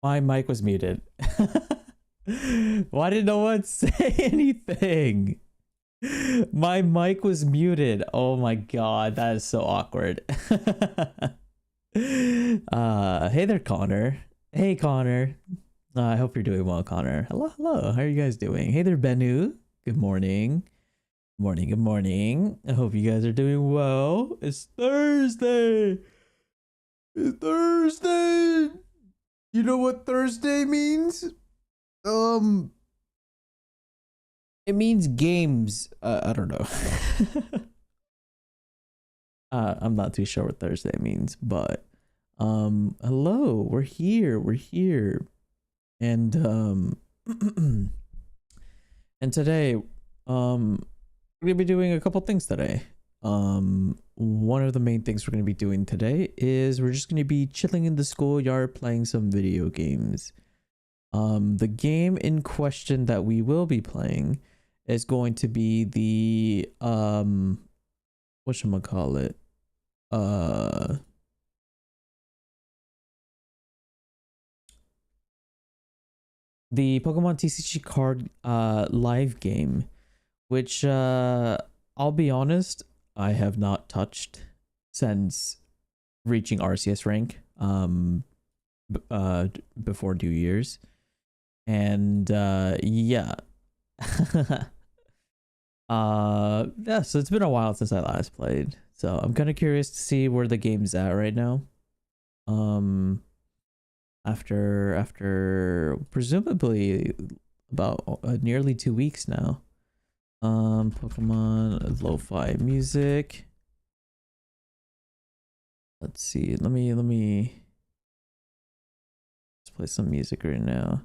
My mic was muted. Why did no one say anything? My mic was muted. Oh my god, that is so awkward. Hey there, Connor. Hey, Connor. I hope you're doing well, Connor. Hello, hello. How are you guys doing? Hey there, Bennu. Good morning. Morning, good morning. I hope you guys are doing well. It's Thursday. It's Thursday. You know what Thursday means? It means games. I don't know. I'm not too sure what Thursday means, but hello, we're here. And and today we're gonna be doing a couple things today. One of the main things we're gonna be doing today is we're just gonna be chilling in the schoolyard playing some video games. The game in question that we will be playing is going to be the whatchamacallit? The Pokemon TCG card live game, which I'll be honest, I have not touched since reaching Arceus rank before New Year's. And yeah. Yeah, so it's been a while since I last played, so I'm kind of curious to see where the game's at right now. After presumably about nearly 2 weeks now. Pokemon lo-fi music. Let's see, let me let's play some music right now.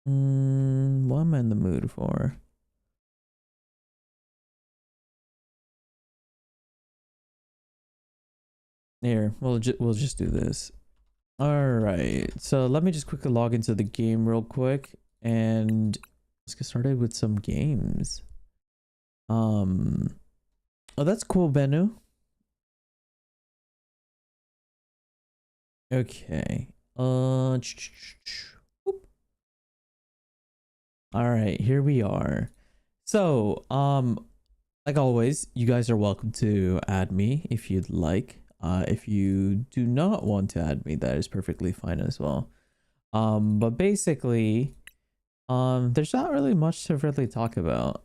What am I in the mood for? Here, we'll just do this. All right, so let me just quickly log into the game real quick and let's get started with some games. Oh, that's cool, Bennu. Okay. All right, here we are. So, like always, you guys are welcome to add me if you'd like. If you do not want to add me, that is perfectly fine as well. But basically, there's not really much to really talk about.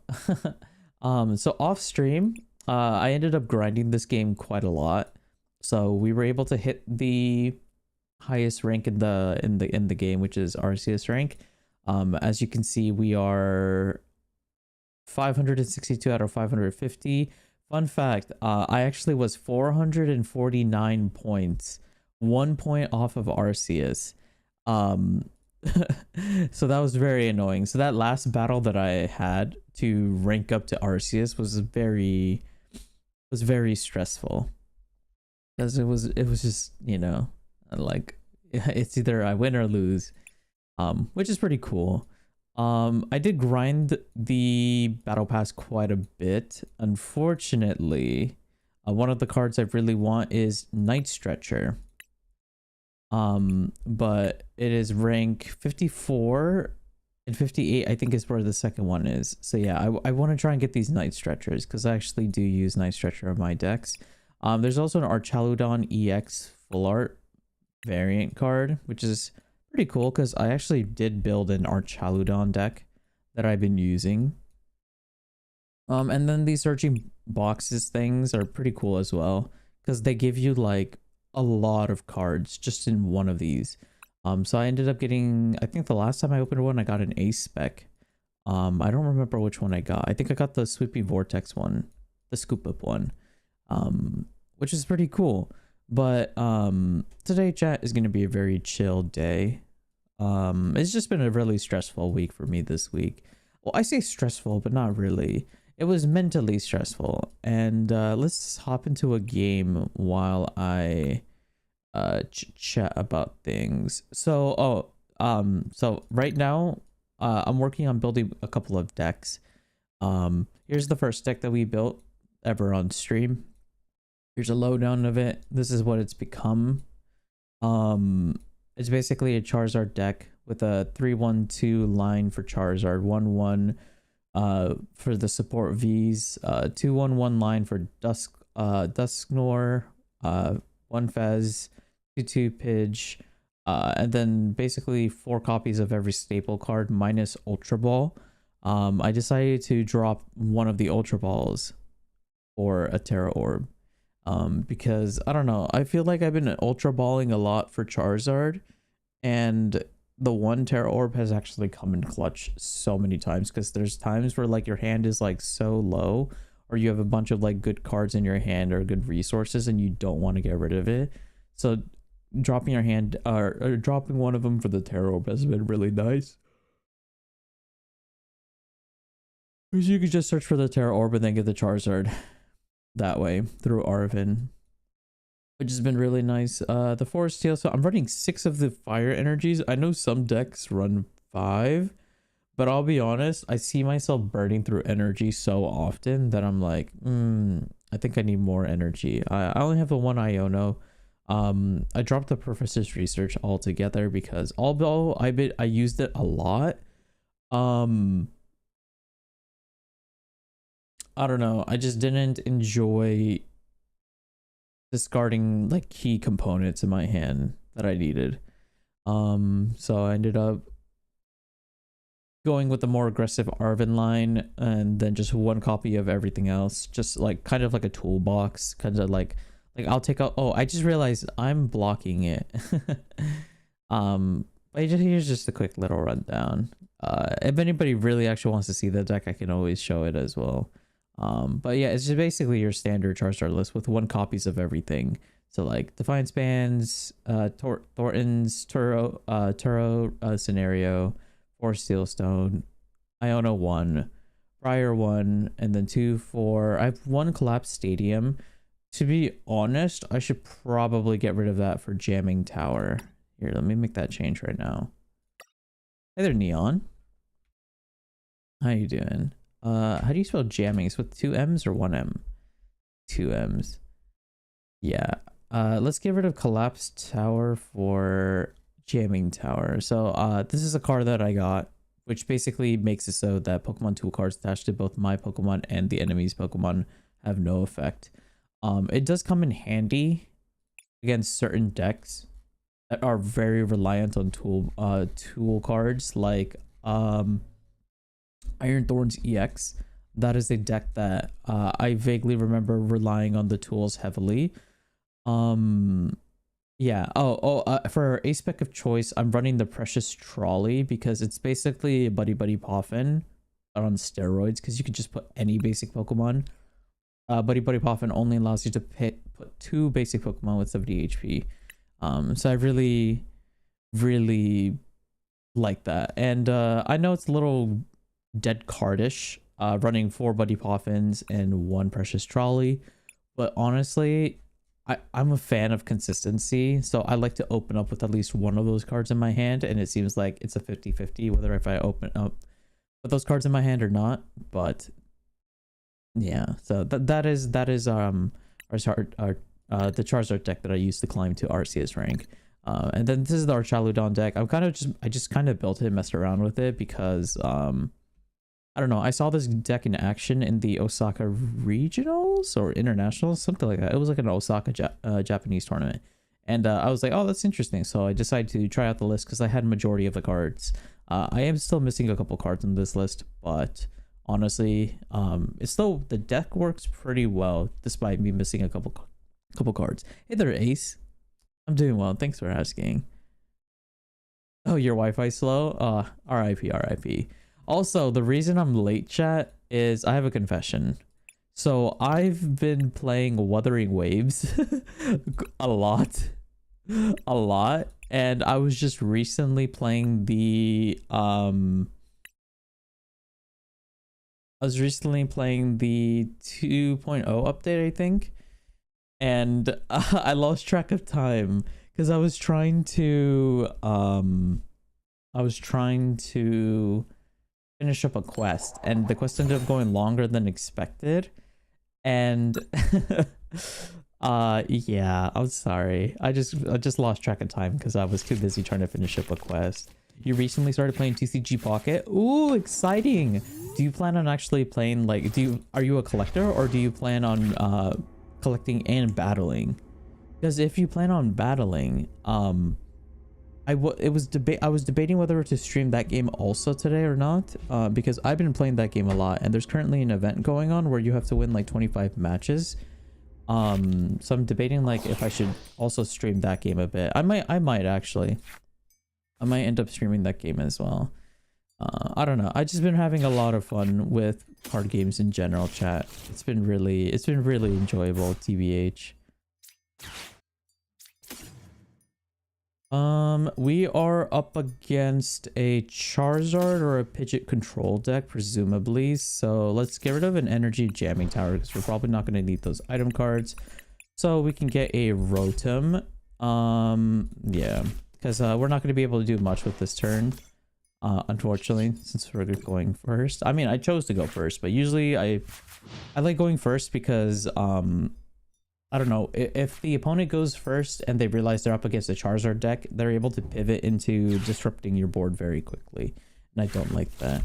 So off stream, I ended up grinding this game quite a lot. So we were able to hit the highest rank in the game, which is Arceus rank. As you can see, we are 562 out of 550. Fun fact, I actually was 449 points, 1 point off of Arceus. So that was very annoying. So that last battle that I had to rank up to Arceus was very stressful, because it was just, you know, like it's either I win or lose, which is pretty cool. I did grind the battle pass quite a bit. Unfortunately, one of the cards I really want is Night Stretcher. But it is rank 54 and 58, I think, is where the second one is. So yeah, I want to try and get these Night Stretchers because I actually do use Night Stretcher on my decks. There's also an Archaludon EX full art variant card, which is pretty cool because I actually did build an Archaludon deck that I've been using. And then these searching boxes things are pretty cool as well because they give you like a lot of cards just in one of these. So I ended up getting, I think the last time I opened one, I got an Ace spec. I don't remember which one I got. I think I got the Sweepy Vortex one, the Scoop Up one, which is pretty cool. But today, chat, is going to be a very chill day. It's just been a really stressful week for me this week. Well, I say stressful, but not really. It was mentally stressful. And let's hop into a game while I chat about things. So, so right now, I'm working on building a couple of decks. Here's the first deck that we built ever on stream. Here's a lowdown of it. This is what it's become. It's basically a Charizard deck with a 3-1-2 line for Charizard, 1-1 for the support Vs, 2-1-1 line for Dusknoir, 1 Fez, 2-2 Pidge, and then basically 4 copies of every staple card minus Ultra Ball. I decided to drop one of the Ultra Balls for a Terra Orb. Because I don't know, I feel like I've been Ultra Balling a lot for Charizard, and the one Terra Orb has actually come in clutch so many times, because there's times where like your hand is like so low, or you have a bunch of like good cards in your hand or good resources and you don't want to get rid of it. So dropping your hand or dropping one of them for the Terra Orb has been really nice. Because you could just search for the Terra Orb and then get the Charizard that way through Arvin, which has been really nice. The Forest Tail, so I'm running 6 of the fire energies. I know some decks run 5, but I'll be honest, I see myself burning through energy so often that I'm like, I think I need more energy. I only have a 1 Iono. I dropped the Professor's Research altogether because although I used it a lot, I don't know, I just didn't enjoy discarding like key components in my hand that I needed. So I ended up going with the more aggressive Arvin line, and then just 1 copy of everything else, just like kind of like a toolbox, kind of like I'll take out. Oh, I just realized I'm blocking it. But here's just a quick little rundown. If anybody really actually wants to see the deck, I can always show it as well. But yeah, it's just basically your standard Charizard list with 1 copies of everything. So like Defiance Bands, Thornton's Turo Scenario, 4 Steelstone, Iona 1, Briar 1, and then 2 for I have 1 Collapsed Stadium. To be honest, I should probably get rid of that for Jamming Tower. Here, let me make that change right now. Hey there, Neon. How you doing? How do you spell jamming? It's with 2 M's or 1 M? 2 M's. Yeah. Let's get rid of Collapsed Tower for Jamming Tower. So this is a card that I got, which basically makes it so that Pokemon tool cards attached to both my Pokemon and the enemy's Pokemon have no effect. It does come in handy against certain decks that are very reliant on tool cards, like Iron Thorns EX. That is a deck that I vaguely remember relying on the tools heavily. Yeah. For a spec of choice, I'm running the Precious Trolley because it's basically a Buddy Poffin, but on steroids, because you could just put any basic Pokemon. Buddy Poffin only allows you to put 2 basic Pokemon with 70 HP. So I really like that. And I know it's a little dead cardish, running 4 Buddy Poffins and 1 Precious Trolley, but honestly, I'm a fan of consistency, so I like to open up with at least one of those cards in my hand, and it seems like it's a 50-50 whether if I open up with those cards in my hand or not. But yeah, so that is the Charizard deck that I used to climb to Arceus rank. And then this is the Archaludon deck. I just kind of built it and messed around with it because I don't know, I saw this deck in action in the Osaka regionals or internationals, something like that. It was like an Osaka Japanese tournament, and I was like, oh, that's interesting. So I decided to try out the list because I had majority of the cards. I am still missing a couple cards in this list, but honestly, it's still, the deck works pretty well despite me missing a couple cards. Hey there, Ace. I'm doing well, thanks for asking. Oh, your Wi-Fi slow? RIP. Also, the reason I'm late, chat, is I have a confession. So I've been playing Wuthering Waves a lot, and I was just recently playing the 2.0 update, I think, and I lost track of time because I was trying to finish up a quest, and the quest ended up going longer than expected, and Yeah, I'm sorry. I just lost track of time because I was too busy trying to finish up a quest. You recently started playing TCG Pocket. Ooh, exciting. Do you plan on actually playing, like, are you a collector, or do you plan on collecting and battling? Because if you plan on battling, I was debating whether to stream that game also today or not, because I've been playing that game a lot, and there's currently an event going on where you have to win like 25 matches. So I'm debating like if I should also stream that game a bit. I might actually. I might end up streaming that game as well. I don't know. I just been having a lot of fun with card games in general, chat. It's been really enjoyable, TBH. We are up against a Charizard or a Pidgeot control deck, presumably. So let's get rid of an energy jamming tower because we're probably not going to need those item cards. So we can get a Rotom. Yeah, because we're not going to be able to do much with this turn. Unfortunately, since we're going first. I mean, I chose to go first, but usually I like going first because I don't know, if the opponent goes first and they realize they're up against a Charizard deck, they're able to pivot into disrupting your board very quickly, and I don't like that.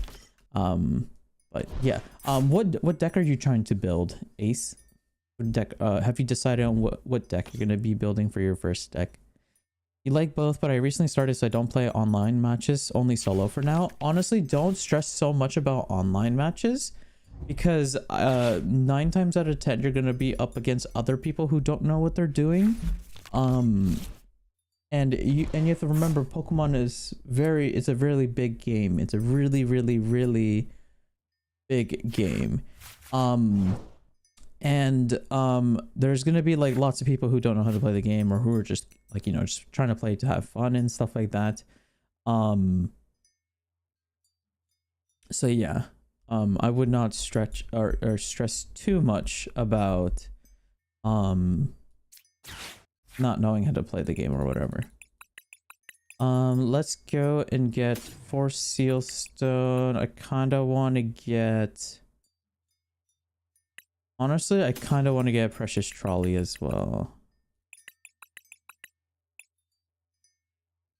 But yeah, what deck are you trying to build, Ace? What deck? Have you decided on what deck you're gonna be building for your first deck? You like both, but I recently started, so I don't play online matches, only solo for now. Honestly, don't stress so much about online matches, because 9 times out of 10 you're gonna be up against other people who don't know what they're doing. And you have to remember, Pokemon is it's a really big game. It's a really big game. There's gonna be like lots of people who don't know how to play the game, or who are just like, you know, just trying to play to have fun and stuff like that. So yeah, I would not stretch or stress too much about not knowing how to play the game or whatever. Let's go and get 4 Seal Stone. I kind of want to get, honestly, I kind of want to get a Precious Trolley as well.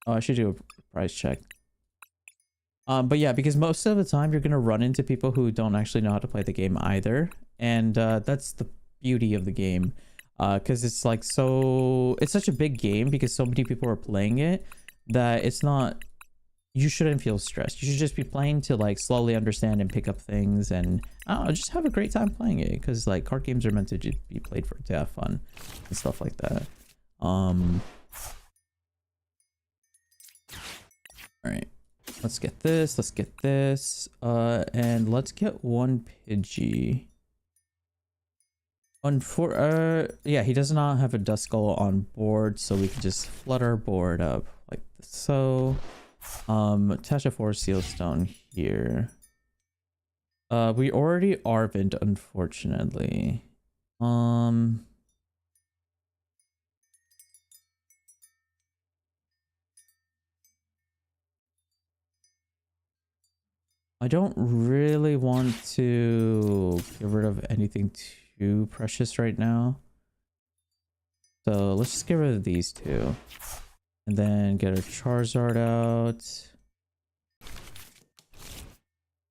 Oh, I should do a price check. But yeah, because most of the time you're gonna run into people who don't actually know how to play the game either, and that's the beauty of the game, because it's like it's such a big game because so many people are playing it that you shouldn't feel stressed. You should just be playing to like slowly understand and pick up things, and just have a great time playing it, because like card games are meant to just be played to have fun and stuff like that. All right. Let's get this, and let's get 1 Pidgey. Yeah, he does not have a Duskull on board, so we can just flood our board up like so. Attach a 4 Seal Stone here. We already Arvent, unfortunately. I don't really want to get rid of anything too precious right now. So let's just get rid of these 2. And then get our Charizard out.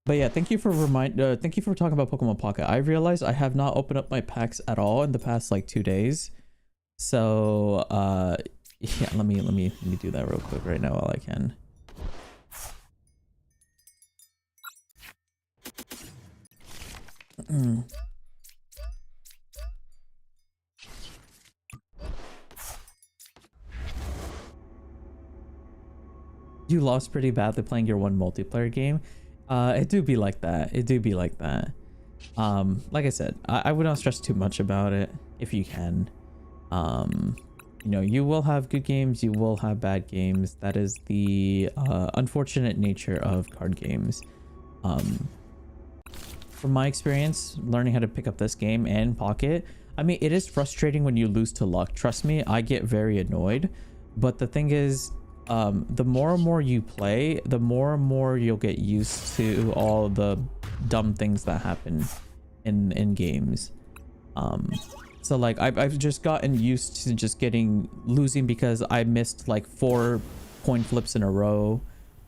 But yeah, thank you for talking about Pokemon Pocket. I realized I have not opened up my packs at all in the past like 2 days. So yeah, let me do that real quick right now while I can. You lost pretty badly playing your one multiplayer game. It do be like that. Like I said, I would not stress too much about it if you can. You know, you will have good games, you will have bad games. That is the unfortunate nature of card games. From my experience, learning how to pick up this game and Pocket, I mean, it is frustrating when you lose to luck. Trust me, I get very annoyed. But the thing is, the more and more you play, the more and more you'll get used to all the dumb things that happen in games. So like I've just gotten used to just losing because I missed like 4 coin flips in a row,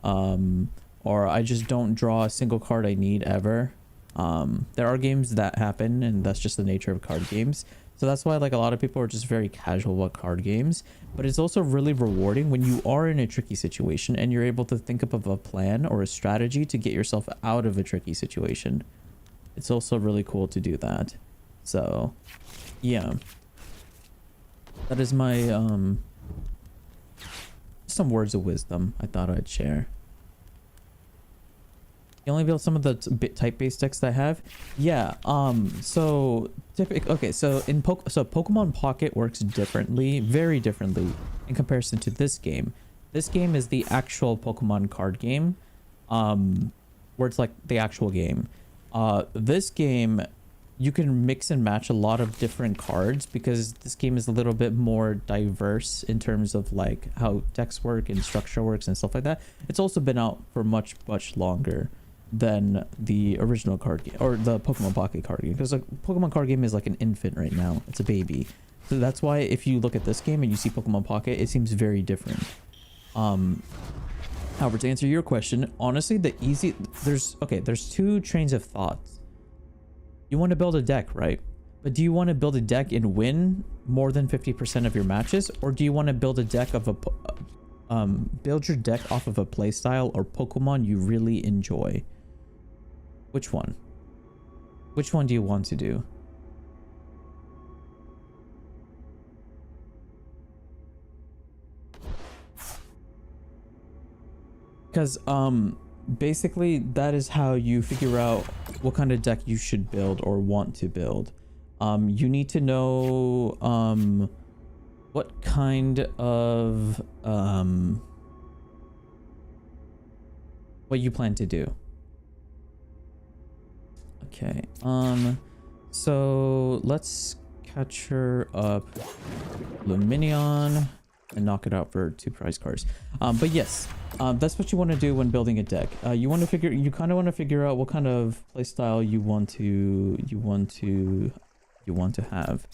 or I just don't draw a single card I need ever. There are games that happen, and that's just the nature of card games. So that's why like a lot of people are just very casual about card games, but it's also really rewarding when you are in a tricky situation and you're able to think up of a plan or a strategy to get yourself out of a tricky situation. It's also really cool to do that. So yeah, that is my some words of wisdom I thought I'd share. You only build some of the type-based decks that I have. Yeah. So okay. So Pokemon Pocket works differently, very differently in comparison to this game. This game is the actual Pokemon card game, where it's like the actual game. This game, you can mix and match a lot of different cards because this game is a little bit more diverse in terms of like how decks work and structure works and stuff like that. It's also been out for much longer than the original card game or the Pokemon Pocket card game, because the Pokemon card game is like an infant right now. It's a baby. So that's why if you look at this game and you see Pokemon Pocket, it seems very different. However, to answer your question, honestly, there's 2 trains of thought. You want to build a deck, right? But do you want to build a deck and win more than 50% of your matches, or do you want to build a deck of build your deck off of a playstyle or Pokemon you really enjoy? Which one? Which one do you want to do? Because basically that is how you figure out what kind of deck you should build or want to build. You need to know what kind of what you plan to do. Okay, so let's catch her up Luminion and knock it out for 2 prize cards. But yes, that's what you want to do when building a deck. You kind of want to figure out what kind of playstyle you want to have.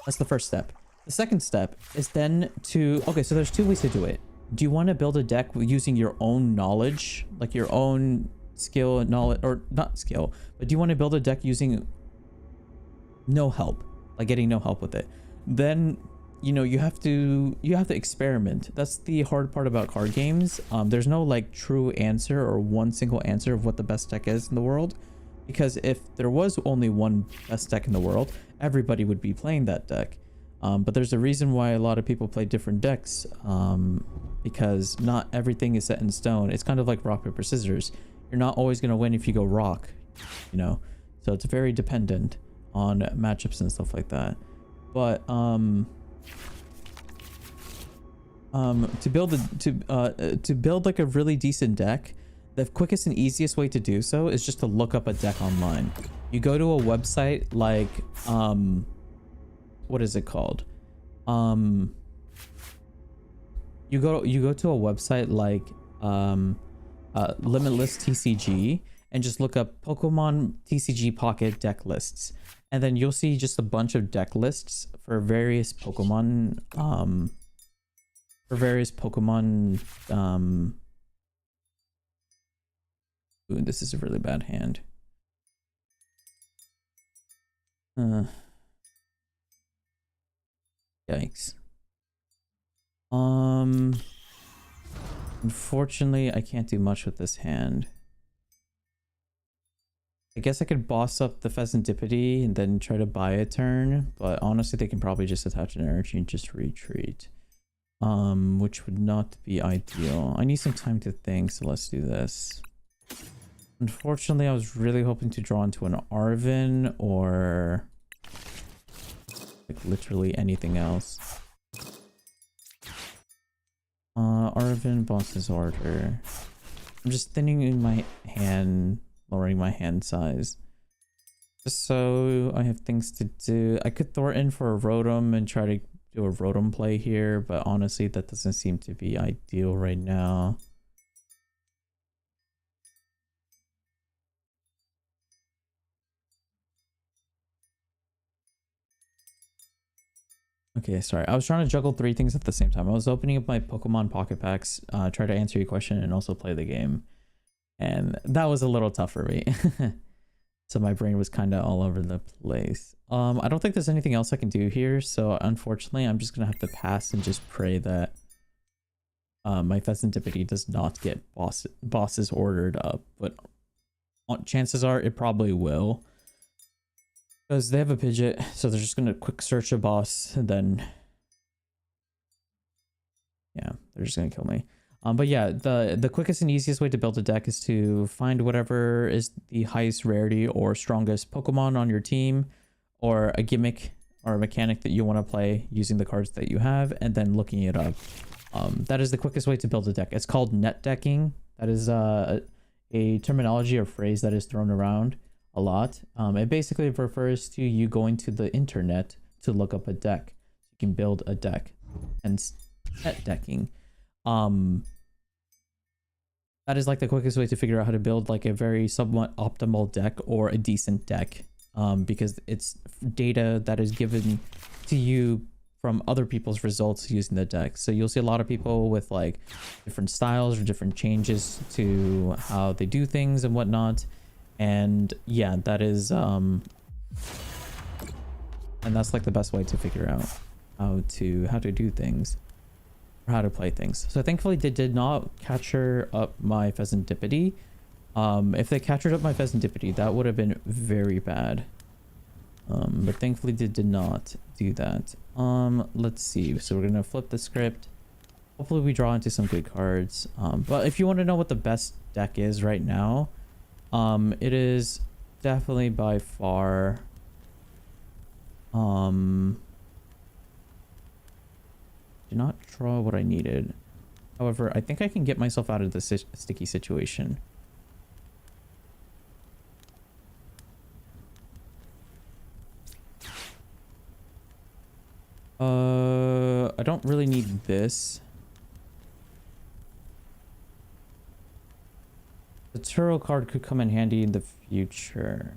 That's the first step. The second step is then okay, so there's 2 ways to do it. Do you want to build a deck using your own knowledge, like your own skill and knowledge, or not skill, but do you want to build a deck using no help, like getting no help with it? Then you have to experiment. That's the hard part about card games. There's no like true answer or one single answer of what the best deck is in the world, because if there was only one best deck in the world, everybody would be playing that deck. But there's a reason why a lot of people play different decks, because not everything is set in stone. It's kind of like rock paper scissors. You're not always going to win if you go rock, so it's very dependent on matchups and stuff like that. But to build like a really decent deck, the quickest and easiest way to do so is just to look up a deck online. You go to a website like what is it called? You go to a website like Limitless TCG and just look up Pokemon TCG Pocket deck lists, and then you'll see just a bunch of deck lists for various Pokemon ooh, this is a really bad hand. Yikes. Unfortunately, I can't do much with this hand. I guess I could boss up the Pheasantipity and then try to buy a turn, but honestly, they can probably just attach an energy and just retreat. Which would not be ideal. I need some time to think, so let's do this. Unfortunately, I was really hoping to draw into an Arven or like literally anything else. Arven, Boss's Order. I'm just thinning in my hand, lowering my hand size. Just so I have things to do. I could Thornton for a Rotom and try to do a Rotom play here, but honestly, that doesn't seem to be ideal right now. Okay, sorry. I was trying to juggle three things at the same time. I was opening up my Pokemon Pocket Packs, try to answer your question, and also play the game. And that was a little tough for me. So my brain was kind of all over the place. I don't think there's anything else I can do here. So unfortunately, I'm just going to have to pass and just pray that my Pheasantipity does not get bosses ordered up. But chances are it probably will. Because they have a Pidgeot, so they're just going to quick search a boss, and then... yeah, they're just going to kill me. But yeah, the quickest and easiest way to build a deck is to find whatever is the highest rarity or strongest Pokemon on your team, or a gimmick or a mechanic that you want to play using the cards that you have, and then looking it up. That is the quickest way to build a deck. It's called net decking. That is a terminology or phrase that is thrown around a lot. It basically refers to you going to the internet to look up a deck. You can build a deck, and net decking. That is like the quickest way to figure out how to build like a very somewhat optimal deck or a decent deck, because it's data that is given to you from other people's results using the deck. So you'll see a lot of people with like different styles or different changes to how they do things and whatnot. And yeah, that is and that's like the best way to figure out how to do things, or how to play things. So thankfully they did not capture up my Pheasantipity. If they captured up my Pheasantipity, that would have been very bad. But thankfully they did not do that. Let's see. So we're gonna flip the script. Hopefully we draw into some good cards. But if you want to know what the best deck is right now, it is definitely by far did not draw what I needed. However, I think I can get myself out of this sticky situation. I don't really need this. The Turo card could come in handy in the future.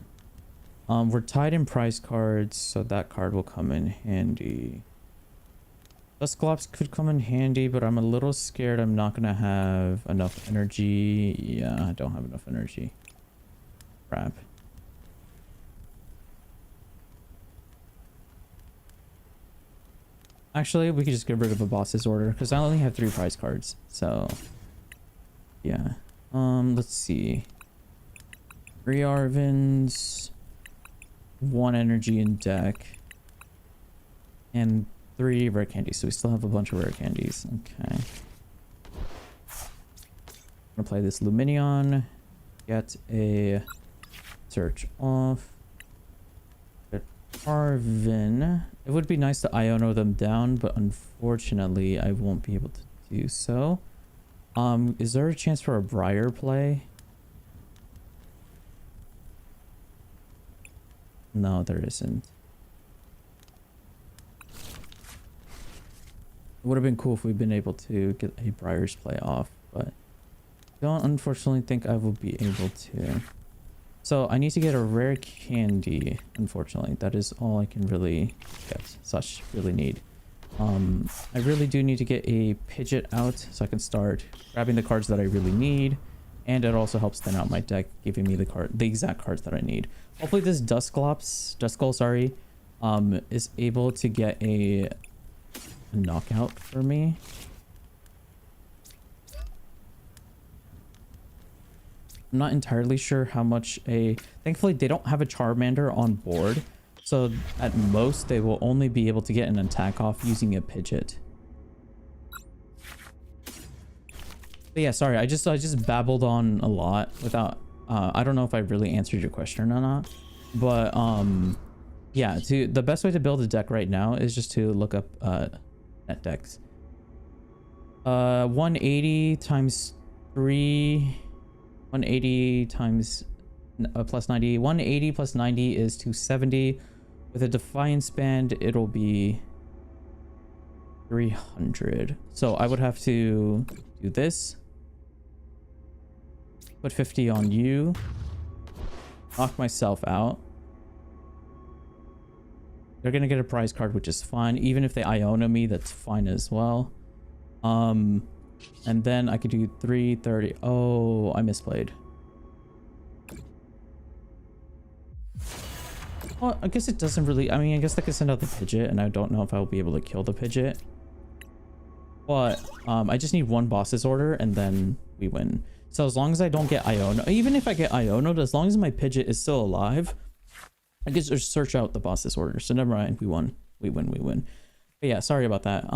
We're tied in prize cards, so that card will come in handy. Dusclops could come in handy, but I'm a little scared I'm not gonna have enough energy. Yeah, I don't have enough energy. Crap. Actually, we could just get rid of a boss's order, because I only have 3 prize cards. So, yeah. Let's see. 3 Arvins, 1 energy in deck, and 3 rare candies. So we still have a bunch of rare candies. Okay. I'm gonna play this Luminion. Get a search off. Get Arvin. It would be nice to Iono them down, but unfortunately I won't be able to do so. Is there a chance for a Briar play? No, there isn't. It would have been cool if we'd been able to get a Briar's play off, but I don't unfortunately think I will be able to. So I need to get a rare candy, unfortunately. That is all I can really get, such really need. I really do need to get a Pidgeot out so I can start grabbing the cards that I really need, and it also helps thin out my deck, giving me the exact cards that I need. Hopefully this Duskull, sorry, is able to get a knockout for me. I'm not entirely sure how much thankfully they don't have a Charmander on board, so at most they will only be able to get an attack off using a Pidgeot. But yeah, sorry, I just babbled on a lot without I don't know if I really answered your question or not, but yeah, the best way to build a deck right now is just to look up net decks. 180 times 3, 180 times plus 90. 180 plus 90 is 270. With a Defiance Band, it'll be 300. So I would have to do this. Put 50 on you. Knock myself out. They're gonna get a prize card, which is fine. Even if they Iona me, that's fine as well. And then I could do 330. Oh, I misplayed. Well, I guess it doesn't really... I mean, I guess I could send out the Pidgeot, and I don't know if I'll be able to kill the Pidgeot. But I just need one boss's order, and then we win. So as long as I don't get Iona... Even if I get Iona, as long as my Pidgeot is still alive, I can just search out the boss's order. So never mind, we won. We win. But yeah, sorry about that.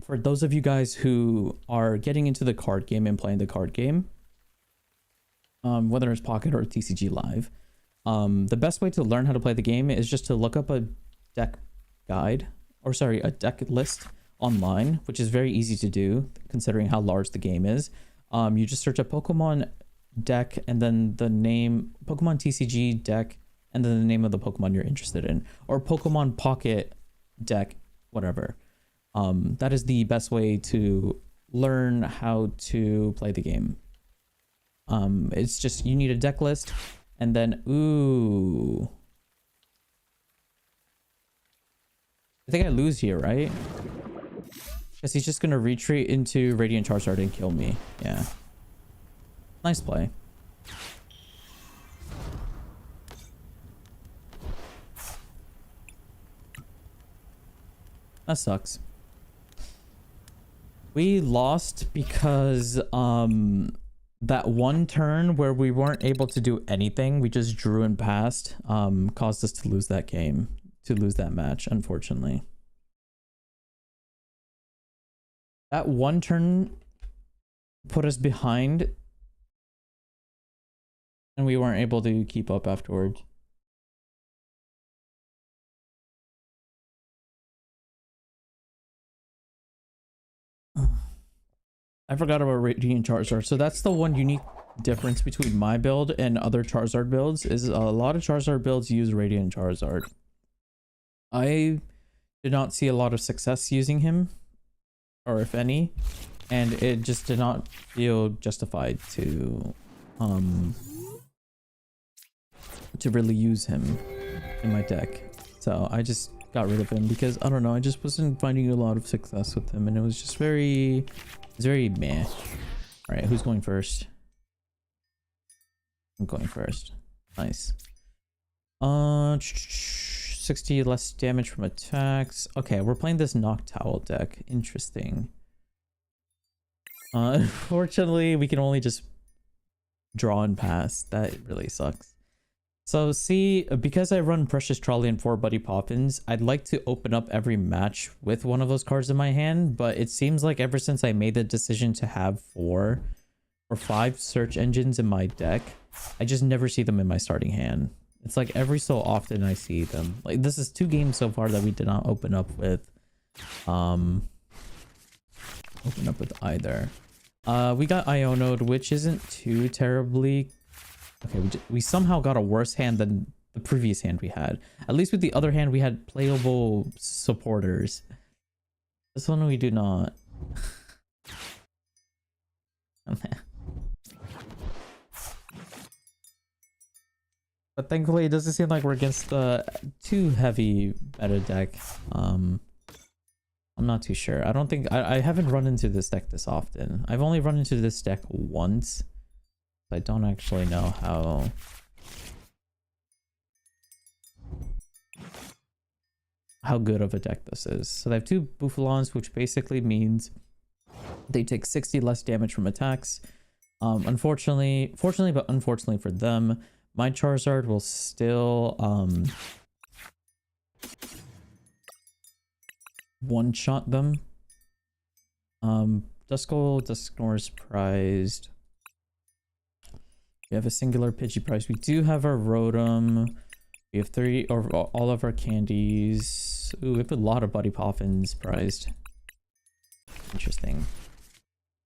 For those of you guys who are getting into the card game and playing the card game, whether it's Pocket or TCG Live, the best way to learn how to play the game is just to look up a deck guide, or sorry, a deck list online, which is very easy to do considering how large the game is. You just search a Pokemon deck and then the name Pokemon TCG deck and then the name of the Pokemon you're interested in, or Pokemon Pocket deck, whatever. That is the best way to learn how to play the game. It's just, you need a deck list, and then ooh, I think I lose here, right? Because he's just gonna retreat into Radiant Charizard and kill me. Yeah, nice play. That sucks. We lost because that one turn where we weren't able to do anything, we just drew and passed, caused us to lose that game, to lose that match, unfortunately. That one turn put us behind and we weren't able to keep up afterwards. I forgot about Radiant Charizard. So that's the one unique difference between my build and other Charizard builds, is a lot of Charizard builds use Radiant Charizard. I did not see a lot of success using him, or if any, and it just did not feel justified to really use him in my deck. So I just got rid of him because, I don't know, I just wasn't finding a lot of success with him, and it was just very... It's very meh. All right, who's going first? I'm going first. Nice. 60 less damage from attacks. Okay, we're playing this Noctowl deck. Interesting. Unfortunately, we can only just draw and pass. That really sucks. So see, because I run Precious Trolley and 4 Buddy Poppins, I'd like to open up every match with one of those cards in my hand, but it seems like ever since I made the decision to have 4 or 5 search engines in my deck, I just never see them in my starting hand. It's like every so often I see them. Like, this is 2 games so far that we did not open up with either. We got Iono'd, which isn't too terribly... Okay, we somehow got a worse hand than the previous hand we had. At least with the other hand, we had playable supporters. This one we do not. But thankfully, it doesn't seem like we're against the too heavy meta deck. I'm not too sure. I don't think... I haven't run into this deck this often. I've only run into this deck once. I don't actually know how good of a deck this is. So they have 2 Bouffalons, which basically means they take 60 less damage from attacks. Fortunately for them, my Charizard will still one-shot them. Dusknoir's prized. We have a singular Pidgey prize. We do have our Rotom. We have 3 or all of our candies. Ooh, we have a lot of Buddy Poppins prized. Interesting.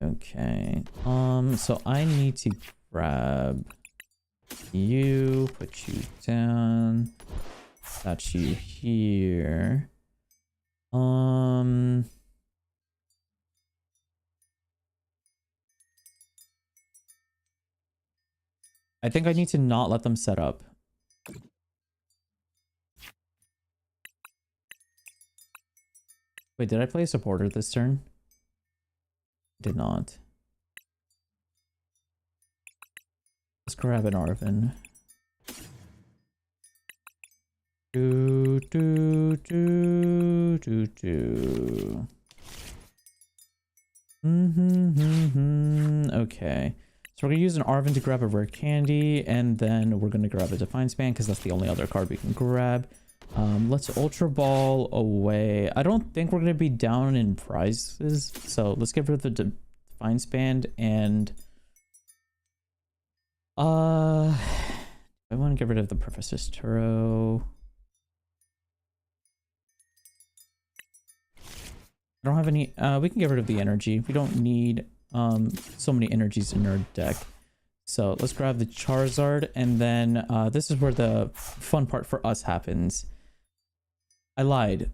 Okay. So I need to grab you, put you down. Got you here. I think I need to not let them set up. Wait, did I play a supporter this turn? Did not. Let's grab an Arven. Do, do, do, do, do. Okay. So we're going to use an Arven to grab a rare candy, and then we're going to grab a Defiance Band because that's the only other card we can grab. Let's Ultra Ball away. I don't think we're going to be down in prizes, so let's get rid of the Defiance Band, and I want to get rid of the Professor's Turo. I don't have any, we can get rid of the energy. We don't need so many energies in our deck. So let's grab the Charizard, and then this is where the fun part for us happens. I lied.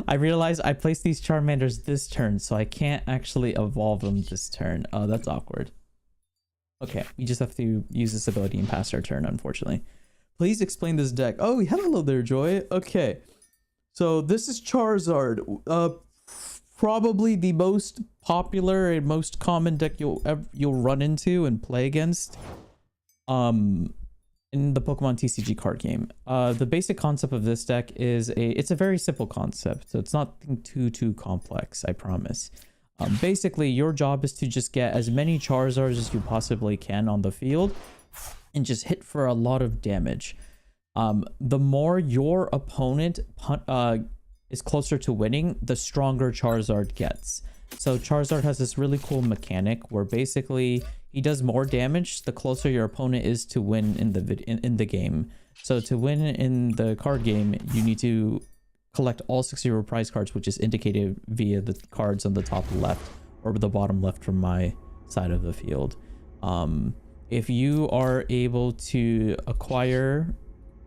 I realized I placed these Charmanders this turn, so I can't actually evolve them this turn. Oh, that's awkward. Okay, we just have to use this ability and pass our turn, unfortunately. Please explain this deck. Oh, hello there, Joy. Okay. So this is Charizard, probably the most popular and most common deck you'll run into and play against in the Pokemon TCG card game. The basic concept of this deck is it's a very simple concept, so it's not too complex, I promise. Basically, your job is to just get as many Charizards as you possibly can on the field and just hit for a lot of damage. The more your opponent is closer to winning, the stronger Charizard gets. So Charizard has this really cool mechanic where basically he does more damage the closer your opponent is to win in the game. So to win in the card game, you need to collect all 6 of your prize cards, which is indicated via the cards on the top left or the bottom left from my side of the field. If you are able to acquire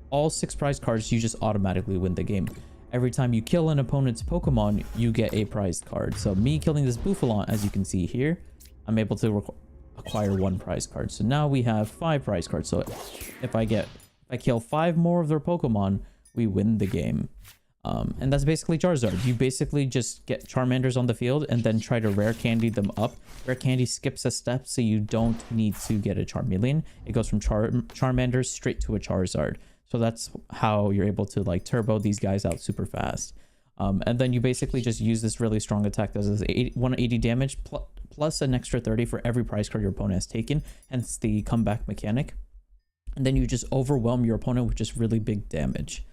all 6 prize cards, you just automatically win the game. Every time you kill an opponent's Pokemon, you get a prize card. So me killing this Bouffalon, as you can see here, I'm able to acquire 1 prize card. So now we have 5 prize cards. So if I kill 5 more of their Pokemon, we win the game. And that's basically Charizard. You basically just get Charmanders on the field and then try to rare candy them up. Rare candy skips a step, so you don't need to get a Charmeleon. It goes from Charmander straight to a Charizard. So that's how you're able to like turbo these guys out super fast. And then you basically just use this really strong attack that does 180 damage plus an extra 30 for every prize card your opponent has taken, hence the comeback mechanic. And then you just overwhelm your opponent with just really big damage.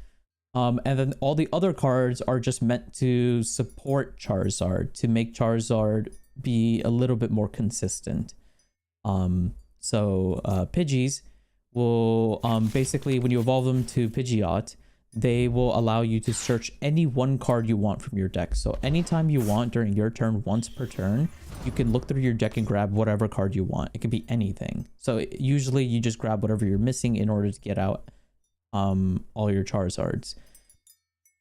And then all the other cards are just meant to support Charizard, to make Charizard be a little bit more consistent. Pidgeys will basically, when you evolve them to Pidgeot, they will allow you to search any one card you want from your deck. So anytime you want during your turn, once per turn, you can look through your deck and grab whatever card you want. It could be anything. So usually you just grab whatever you're missing in order to get out all your Charizards.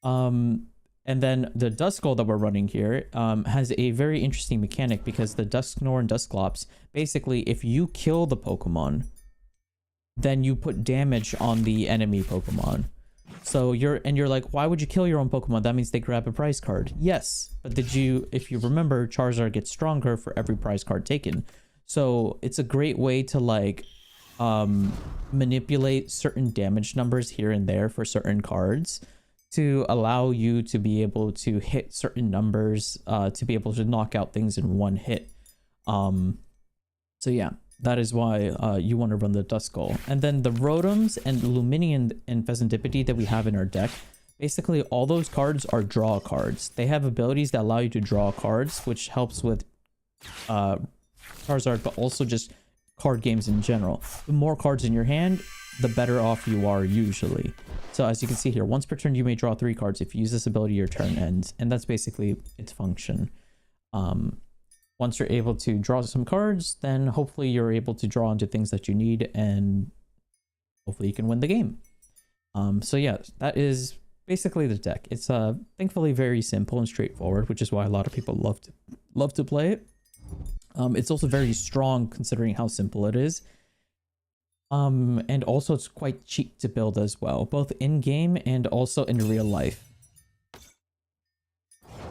And then the Duskull that we're running here has a very interesting mechanic, because the Dusknoir and Dusclops, basically if you kill the Pokemon, then you put damage on the enemy Pokemon. So you're like, why would you kill your own Pokemon? That means they grab a prize card. Yes, but if you remember, Charizard gets stronger for every prize card taken. So it's a great way to like manipulate certain damage numbers here and there for certain cards to allow you to be able to hit certain numbers, to be able to knock out things in one hit. So yeah, that is why you want to run the Duskull. And then the Rotoms and Luminion and Pheasantipede that we have in our deck, basically all those cards are draw cards. They have abilities that allow you to draw cards, which helps with Charizard, but also just card games in general. The more cards in your hand, the better off you are usually. So as you can see here, once per turn you may draw 3 cards. If you use this ability, your turn ends, and that's basically its function. Once you're able to draw some cards, then hopefully you're able to draw into things that you need, and hopefully you can win the game. So yeah, that is basically the deck. It's thankfully very simple and straightforward, which is why a lot of people love to play it. It's also very strong considering how simple it is. And also it's quite cheap to build as well, both in game and also in real life.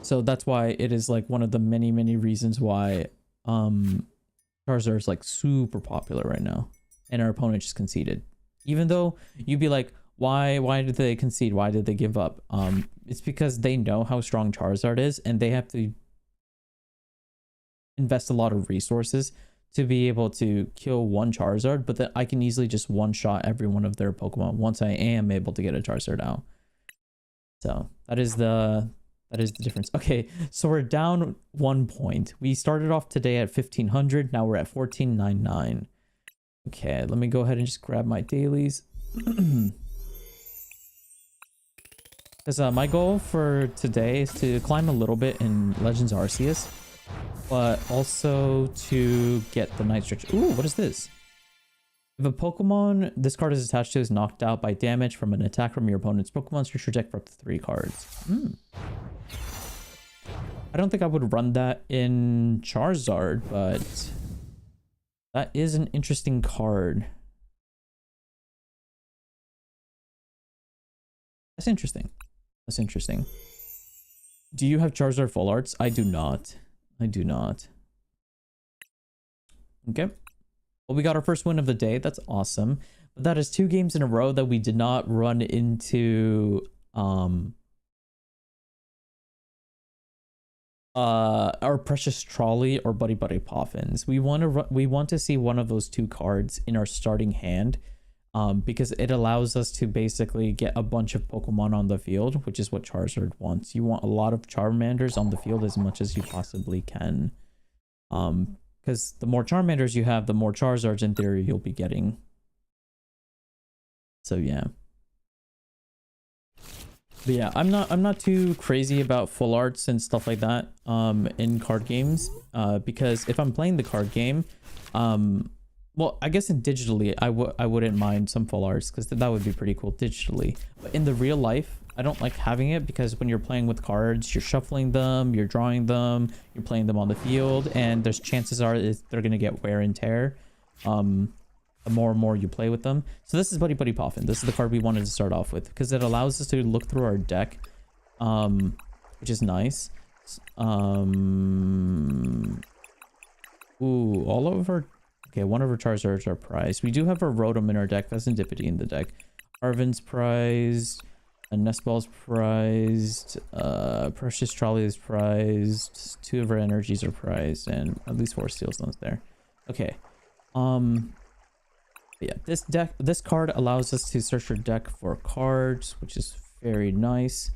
So that's why it is like one of the many reasons why Charizard is like super popular right now, and our opponent just conceded. Even though you'd be like, why did they concede? Why did they give up? It's because they know how strong Charizard is, and they have to invest a lot of resources to be able to kill one Charizard, but then I can easily just one-shot every one of their Pokemon once I am able to get a Charizard out. So that is the difference. Okay, so we're down 1 point. We started off today at 1500. Now we're at 1499. Okay, let me go ahead and just grab my dailies. Because my goal for today is to climb a little bit in Legends Arceus, but also to get the Night Stretch. Ooh, what is this? If a Pokemon this card is attached to is knocked out by damage from an attack from your opponent's Pokemon, search your deck for up to 3 cards. I don't think I would run that in Charizard, but that is an interesting card. That's interesting. That's interesting. Do you have Charizard full arts? I do not. I do not. Okay. Well, we got our first win of the day. That's awesome. But that is 2 games in a row that we did not run into our precious trolley or buddy poffins. We want to see one of those 2 cards in our starting hand, because it allows us to basically get a bunch of Pokemon on the field, which is what Charizard wants. You want a lot of Charmanders on the field as much as you possibly can, because the more Charmanders you have, the more Charizards in theory you'll be getting. So yeah. But yeah, I'm not too crazy about full arts and stuff like that in card games, because if I'm playing the card game, well, I guess in digitally I wouldn't mind some full arts, because that would be pretty cool digitally. But in the real life, I don't like having it, because when you're playing with cards, you're shuffling them, you're drawing them, you're playing them on the field, and there's chances are they're gonna get wear and tear the more and more you play with them. So this is Buddy Poffin. This is the card we wanted to start off with, because it allows us to look through our deck, which is nice. Ooh, all of our... Okay, one of our Charizards are prized. We do have a Rotom in our deck. That's Indipity in the deck. Arven's prized. A Nestball's prized. Precious Trolley is prized. 2 of our energies are prized. And at least 4 Steel Stones there. Okay. Yeah, this card allows us to search our deck for cards, which is very nice.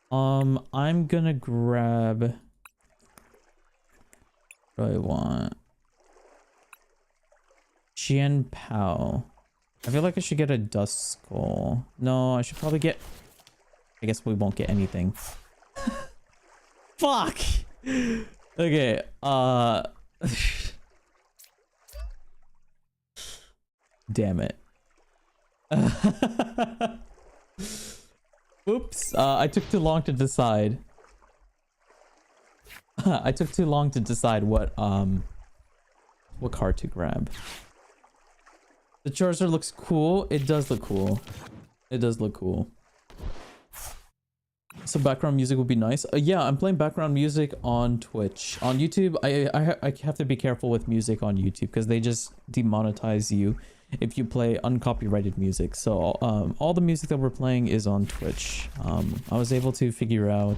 I'm gonna grab... What do I want? Chien Pao. I feel like I should get a Dust Skull. No, I should probably get... I guess we won't get anything. Fuck! Okay, damn it. Oops, I took too long to decide. I took too long to decide what card to grab. The Charizard looks cool. It does look cool. It does look cool. So background music would be nice. Yeah, I'm playing background music on Twitch. On YouTube, I have to be careful with music on YouTube, because they just demonetize you if you play uncopyrighted music. So all the music that we're playing is on Twitch. I was able to figure out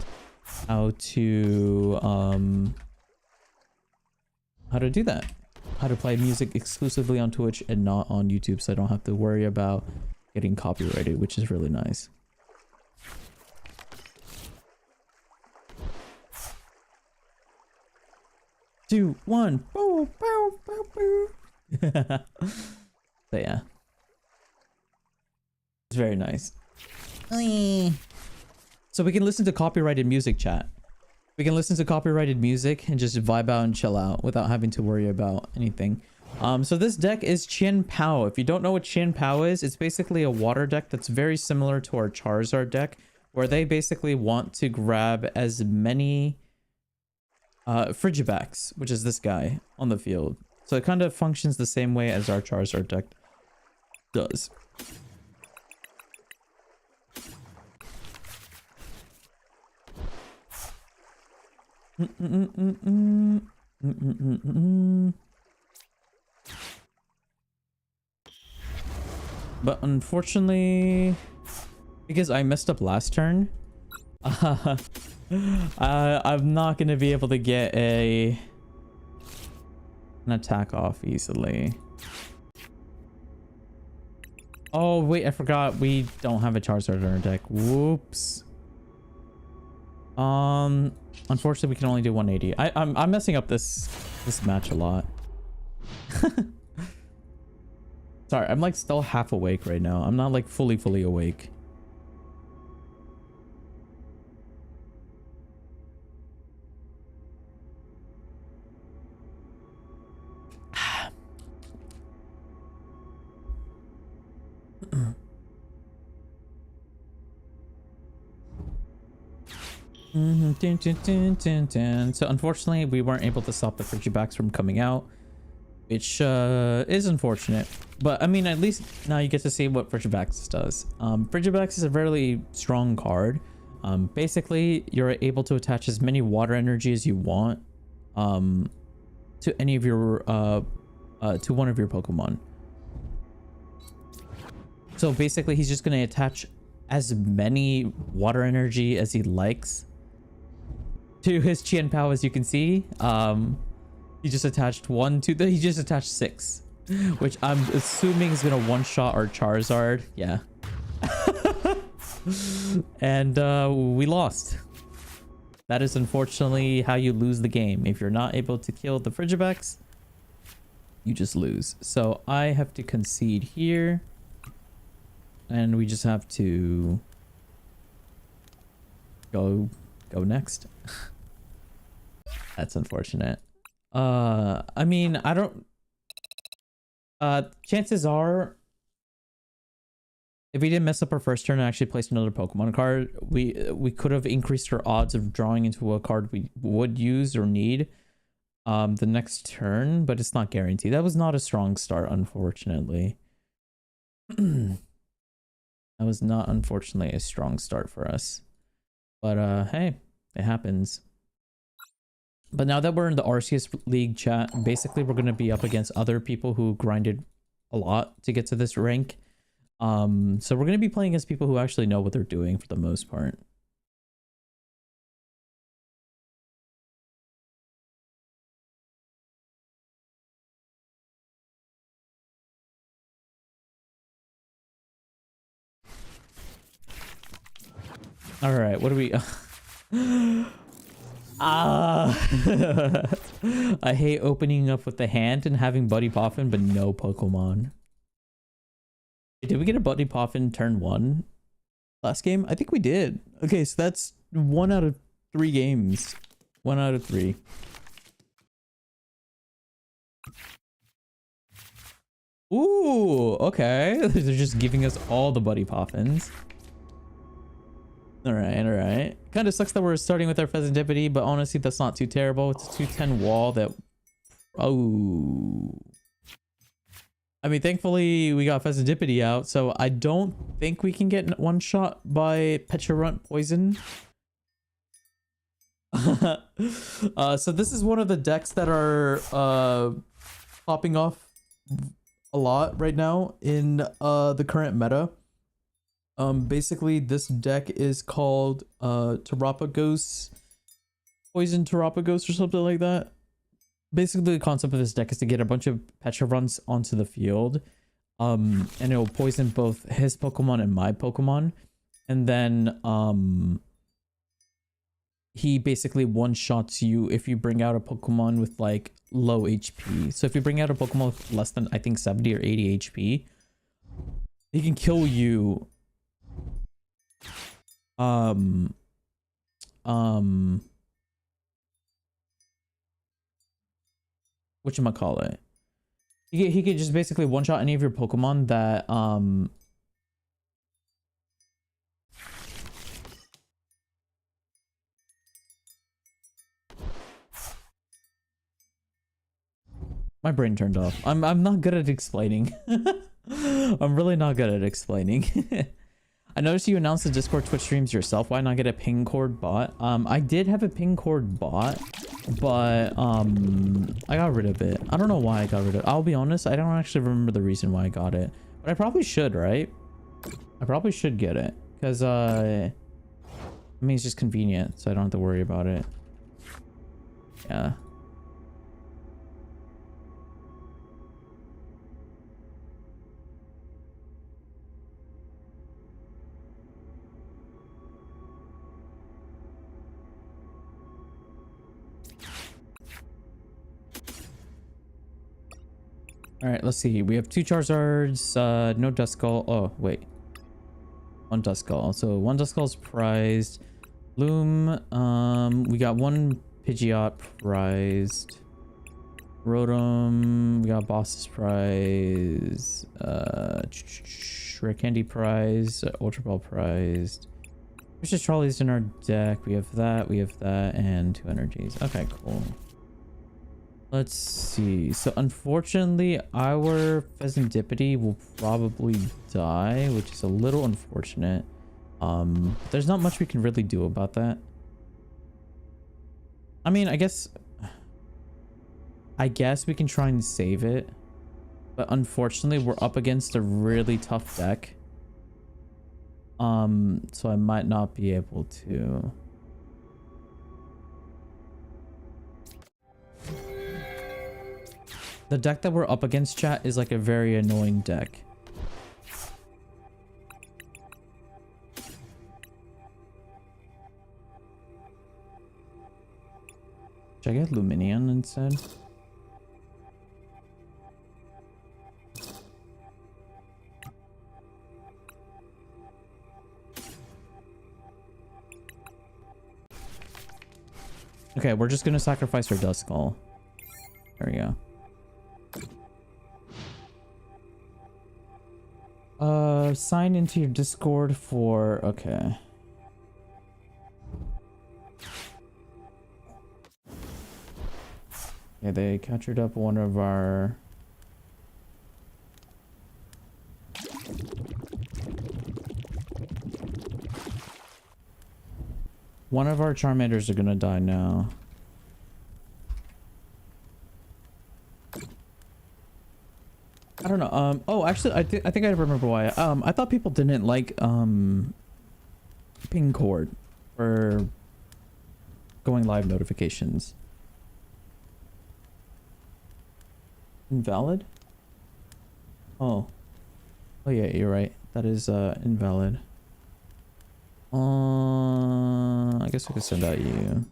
how to do that. How to play music exclusively on Twitch and not on YouTube, so I don't have to worry about getting copyrighted, which is really nice. Two, one. Bow, bow, bow, bow. So yeah, it's very nice. So we can listen to copyrighted music, chat. We can listen to copyrighted music and just vibe out and chill out without having to worry about anything. So this deck is Chien Pao. If you don't know what Chien Pao is, it's basically a water deck that's very similar to our Charizard deck, where they basically want to grab as many Frigibacks, which is this guy, on the field. So it kind of functions the same way as our Charizard deck does. But unfortunately, because I messed up last turn, I'm not gonna be able to get an attack off easily. Oh wait, I forgot we don't have a Charizard on our deck. Whoops. Unfortunately, we can only do 180. I'm messing up this match a lot. Sorry, I'm like still half awake right now. I'm not like fully awake. So unfortunately, we weren't able to stop the Frigibacks from coming out, which is unfortunate. But I mean, at least now you get to see what Frigibacks does. Frigibacks is a very strong card. Basically, you're able to attach as many water energy as you want to any of your to one of your Pokemon. So basically, he's just going to attach as many water energy as he likes to his Qianpao. As you can see, he just attached he just attached 6, which I'm assuming is gonna one-shot our Charizard. Yeah. And we lost. That is unfortunately how you lose the game. If you're not able to kill the Frigibacks, you just lose. So I have to concede here, and we just have to go next. That's unfortunate. I mean, I don't chances are, if we didn't mess up our first turn and actually placed another Pokemon card, we could have increased our odds of drawing into a card we would use or need the next turn, but it's not guaranteed. That was not a strong start, unfortunately. That was not, unfortunately, a strong start for us. But hey, it happens. But now that we're in the Arceus League chat, basically we're going to be up against other people who grinded a lot to get to this rank. So we're going to be playing against people who actually know what they're doing for the most part. All right, what do we... I hate opening up with the hand and having Buddy Poffin, but no Pokemon. Did we get a Buddy Poffin turn 1 last game? I think we did. Okay, so that's 1 out of 3 games. 1 out of 3. Ooh, okay. They're just giving us all the Buddy Poffins. All right. Kind of sucks that we're starting with our Pheasantipity, but honestly, that's not too terrible. It's a 210 wall that... Oh. I mean, thankfully, we got Pheasantipity out, so I don't think we can get one shot by Pecharunt Poison. So this is one of the decks that are popping off a lot right now in the current meta. Basically, this deck is called Terapagos, Poison Terapagos or something like that. Basically, the concept of this deck is to get a bunch of Petrarunts onto the field, and it will poison both his Pokemon and my Pokemon, and then he basically one-shots you if you bring out a Pokemon with like low HP. So if you bring out a Pokemon with less than, I think, 70 or 80 HP, he can kill you. Whatchamacallit? He could just basically one-shot any of your Pokemon that my brain turned off. I'm not good at explaining. I'm really not good at explaining. I noticed you announced the Discord Twitch streams yourself. Why not get a ping cord bot? I did have a ping cord bot, but I got rid of it. I don't know why I got rid of it. I'll be honest, I don't actually remember the reason why I got it, but I probably should, right? I probably should get it because I mean, it's just convenient, so I don't have to worry about it. Yeah. All right, let's see. We have 2 Charizards, no Duskull. Oh, wait. 1 Duskull. So 1 Duskull's prized. Loom, we got 1 Pidgeot prized. Rotom, we got Boss's prize. Rare Candy prize. Ultra Ball prized. There's just Trolleys in our deck. We have that, and 2 energies. Okay, cool. Let's see. So unfortunately, our Pheasantipity will probably die, which is a little unfortunate. There's not much we can really do about that. I mean, I guess we can try and save it, but unfortunately we're up against a really tough deck. So I might not be able to. The deck that we're up against, chat, is like a very annoying deck. Should I get Luminion instead? Okay, we're just gonna sacrifice our Duskull. There we go. Sign into your Discord for... Okay. Yeah, they captured up one of our... One of our Charmanders are gonna die now. I don't know. Oh, actually, I think I remember why. I thought people didn't like ping cord for going live notifications. Invalid? Oh. Oh yeah, you're right. That is invalid. I guess we could send out you.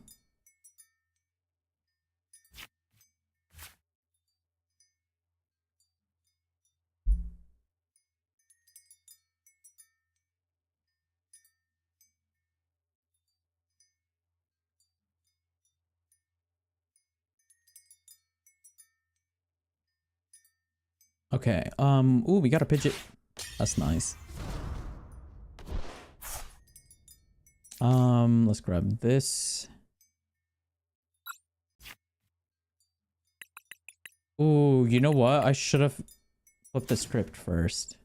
Okay. Ooh, we got a Pidgeot. That's nice. Let's grab this. Ooh, you know what? I should have flipped the script first.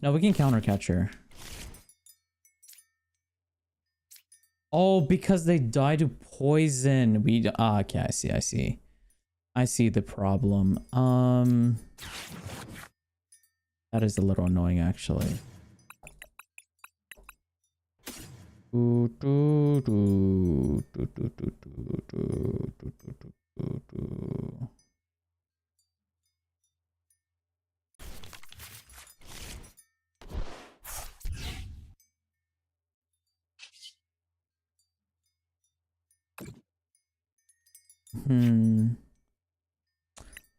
No, we can counter catcher. Oh, because they die to poison. We okay, I see. I see the problem. That is a little annoying, actually.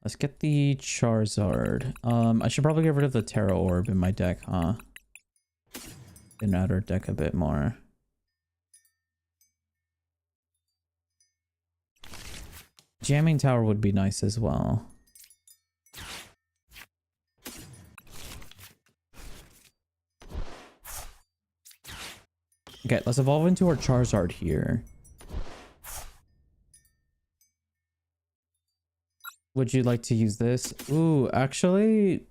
Let's get the Charizard. I should probably get rid of the Terra Orb in my deck, huh? And add our deck a bit more. Jamming Tower would be nice as well. Okay, let's evolve into our Charizard here. Would you like to use this? Ooh, actually...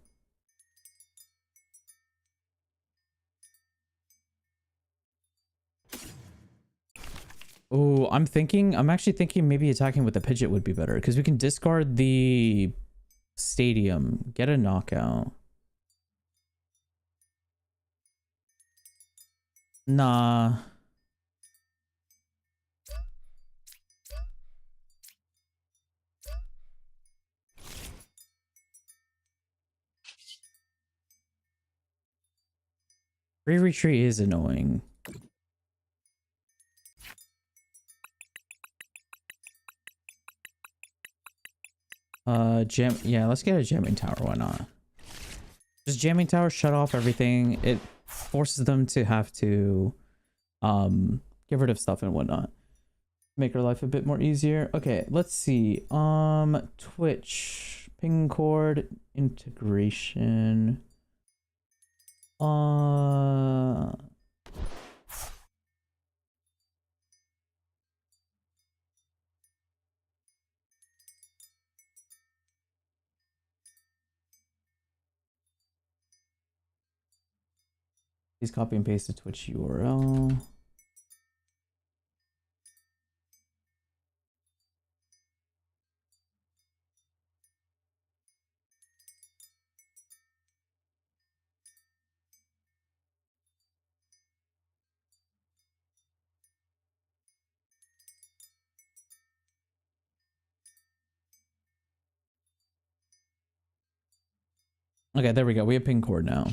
Ooh, I'm actually thinking maybe attacking with the Pidgeot would be better. Because we can discard the stadium, get a knockout. Nah. Free retreat is annoying. Yeah, let's get a jamming tower, why not? Just jamming tower, shut off everything. It forces them to have to get rid of stuff and whatnot. Make our life a bit more easier. Okay, let's see. Twitch, ping cord, integration. Please copy and paste the Twitch URL. Okay, there we go. We have ping cord now.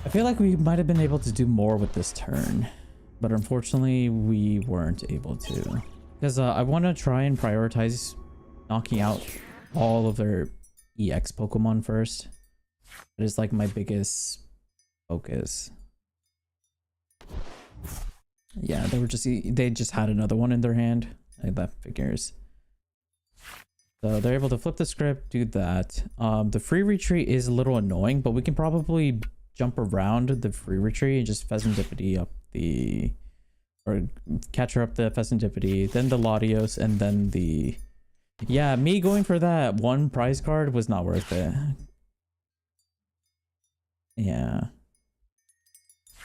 I feel like we might have been able to do more with this turn, but unfortunately we weren't able to. Because I want to try and prioritize knocking out all of their EX Pokemon first. That is like my biggest focus. Yeah, they just had another one in their hand. That figures. So they're able to flip the script, do that. The free retreat is a little annoying, but we can probably jump around the free retreat and just Pheasantipity up the... Or catch her up the Pheasantipity, then the Latios, and then the... Yeah, me going for that one prize card was not worth it. Yeah.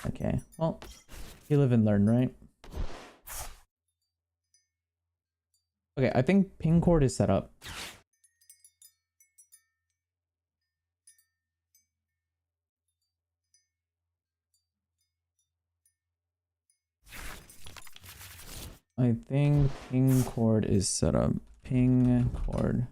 Okay, well, you live and learn, right? Okay, I think ping cord is set up. I think ping cord is set up. Ping cord.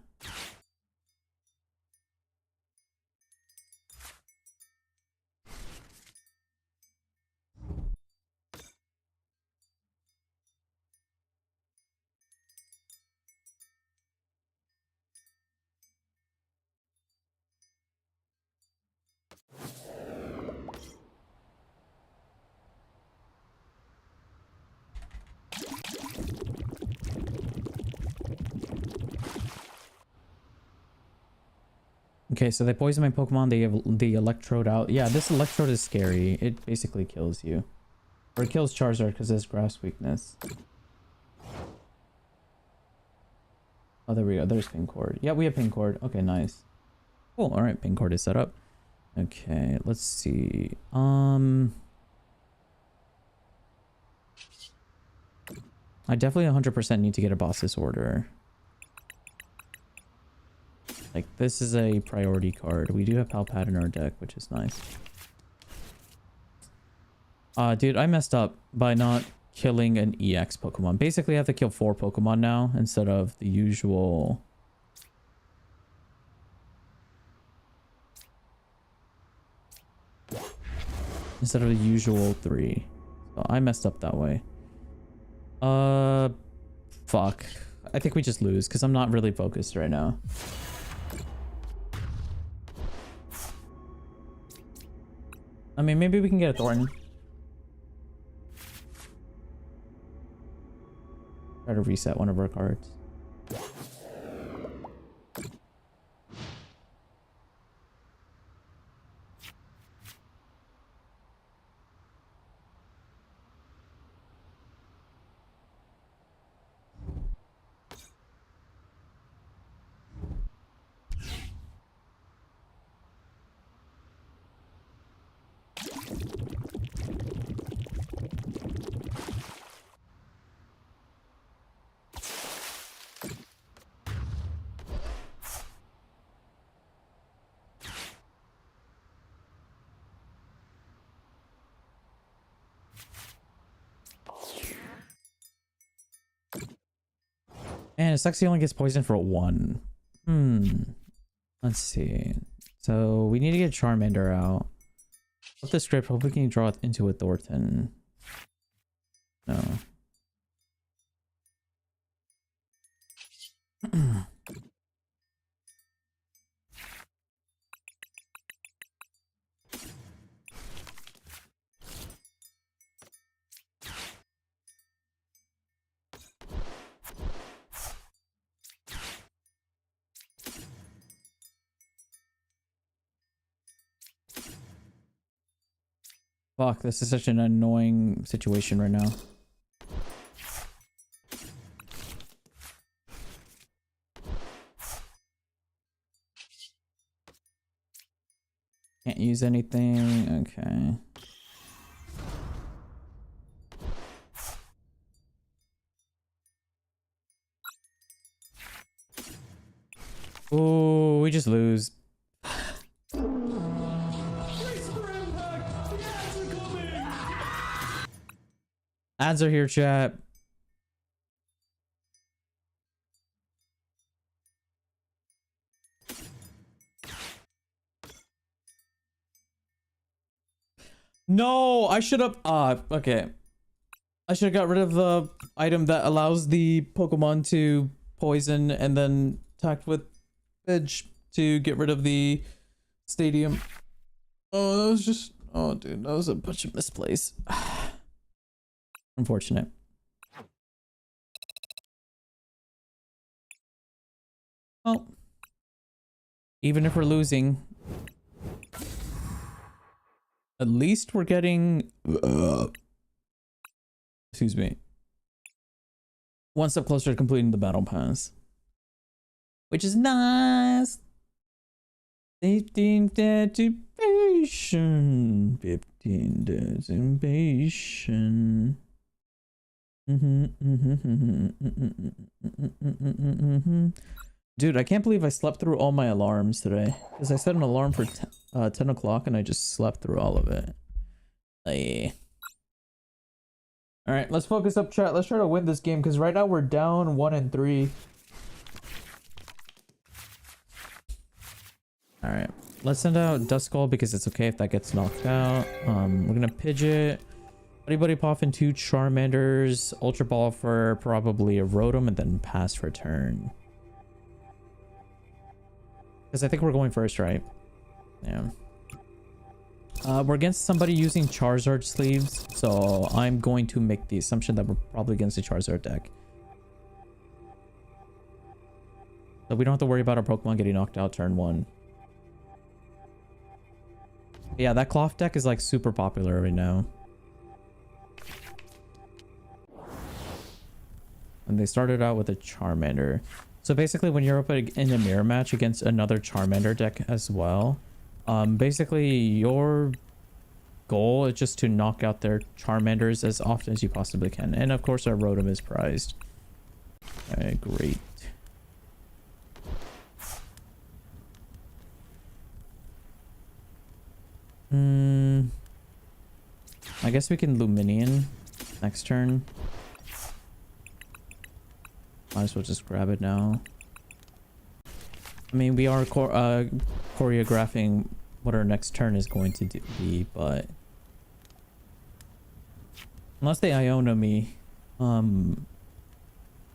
Okay, so they poison my Pokemon, they have the Electrode out. Yeah, this Electrode is scary. It basically kills you. Or it kills Charizard because it has grass weakness. Oh, there we go. There's ping cord. Yeah, we have ping cord. Okay, nice. Cool. All right, ping cord is set up. Okay, let's see. I definitely 100% need to get a boss's order. Like, this is a priority card. We do have Palpat in our deck, which is nice. Dude, I messed up by not killing an EX Pokemon. Basically, I have to kill 4 Pokemon now instead of the usual... Instead of the usual 3. So I messed up that way. Fuck. I think we just lose because I'm not really focused right now. I mean, maybe we can get a Thornton. Try to reset one of our cards. And it sucks he only gets poisoned for 1. Let's see. So we need to get Charmander out. Flip the script. Hope we can draw it into a Thornton. No. Fuck, this is such an annoying situation right now. Can't use anything. Okay. Oh, we just lose. Ads are here, chat. No, I should have. Okay. I should have got rid of the item that allows the Pokemon to poison and then attack with edge to get rid of the stadium. Oh, that was just. Oh, dude, that was a bunch of misplays. Unfortunate. Well, even if we're losing, at least we're getting excuse me, one step closer to completing the battle pass, which is nice. 15 days impatient. 15 days impatient. Dude, I can't believe I slept through all my alarms today, because I set an alarm for 10 o'clock and I just slept through all of it. Hey. All right, let's focus up, chat. Let's try to win this game, because right now we're down 1-3. All right, let's send out Duskull because it's okay if that gets knocked out. We're gonna Pidgeot. Buddy pop in 2 Charmanders, Ultra Ball for probably a Rotom, and then pass for turn. Because I think we're going first, right? Yeah. We're against somebody using Charizard sleeves, so I'm going to make the assumption that we're probably against a Charizard deck. So we don't have to worry about our Pokemon getting knocked out turn 1. Yeah, that cloth deck is like super popular right now. And they started out with a Charmander. So basically when you're up in a mirror match against another Charmander deck as well, basically your goal is just to knock out their Charmanders as often as you possibly can. And of course our Rotom is prized. Alright, great. I guess we can Luminion next turn. Might as well just grab it now. I mean, we are choreographing what our next turn is going to be, but unless they Iono me,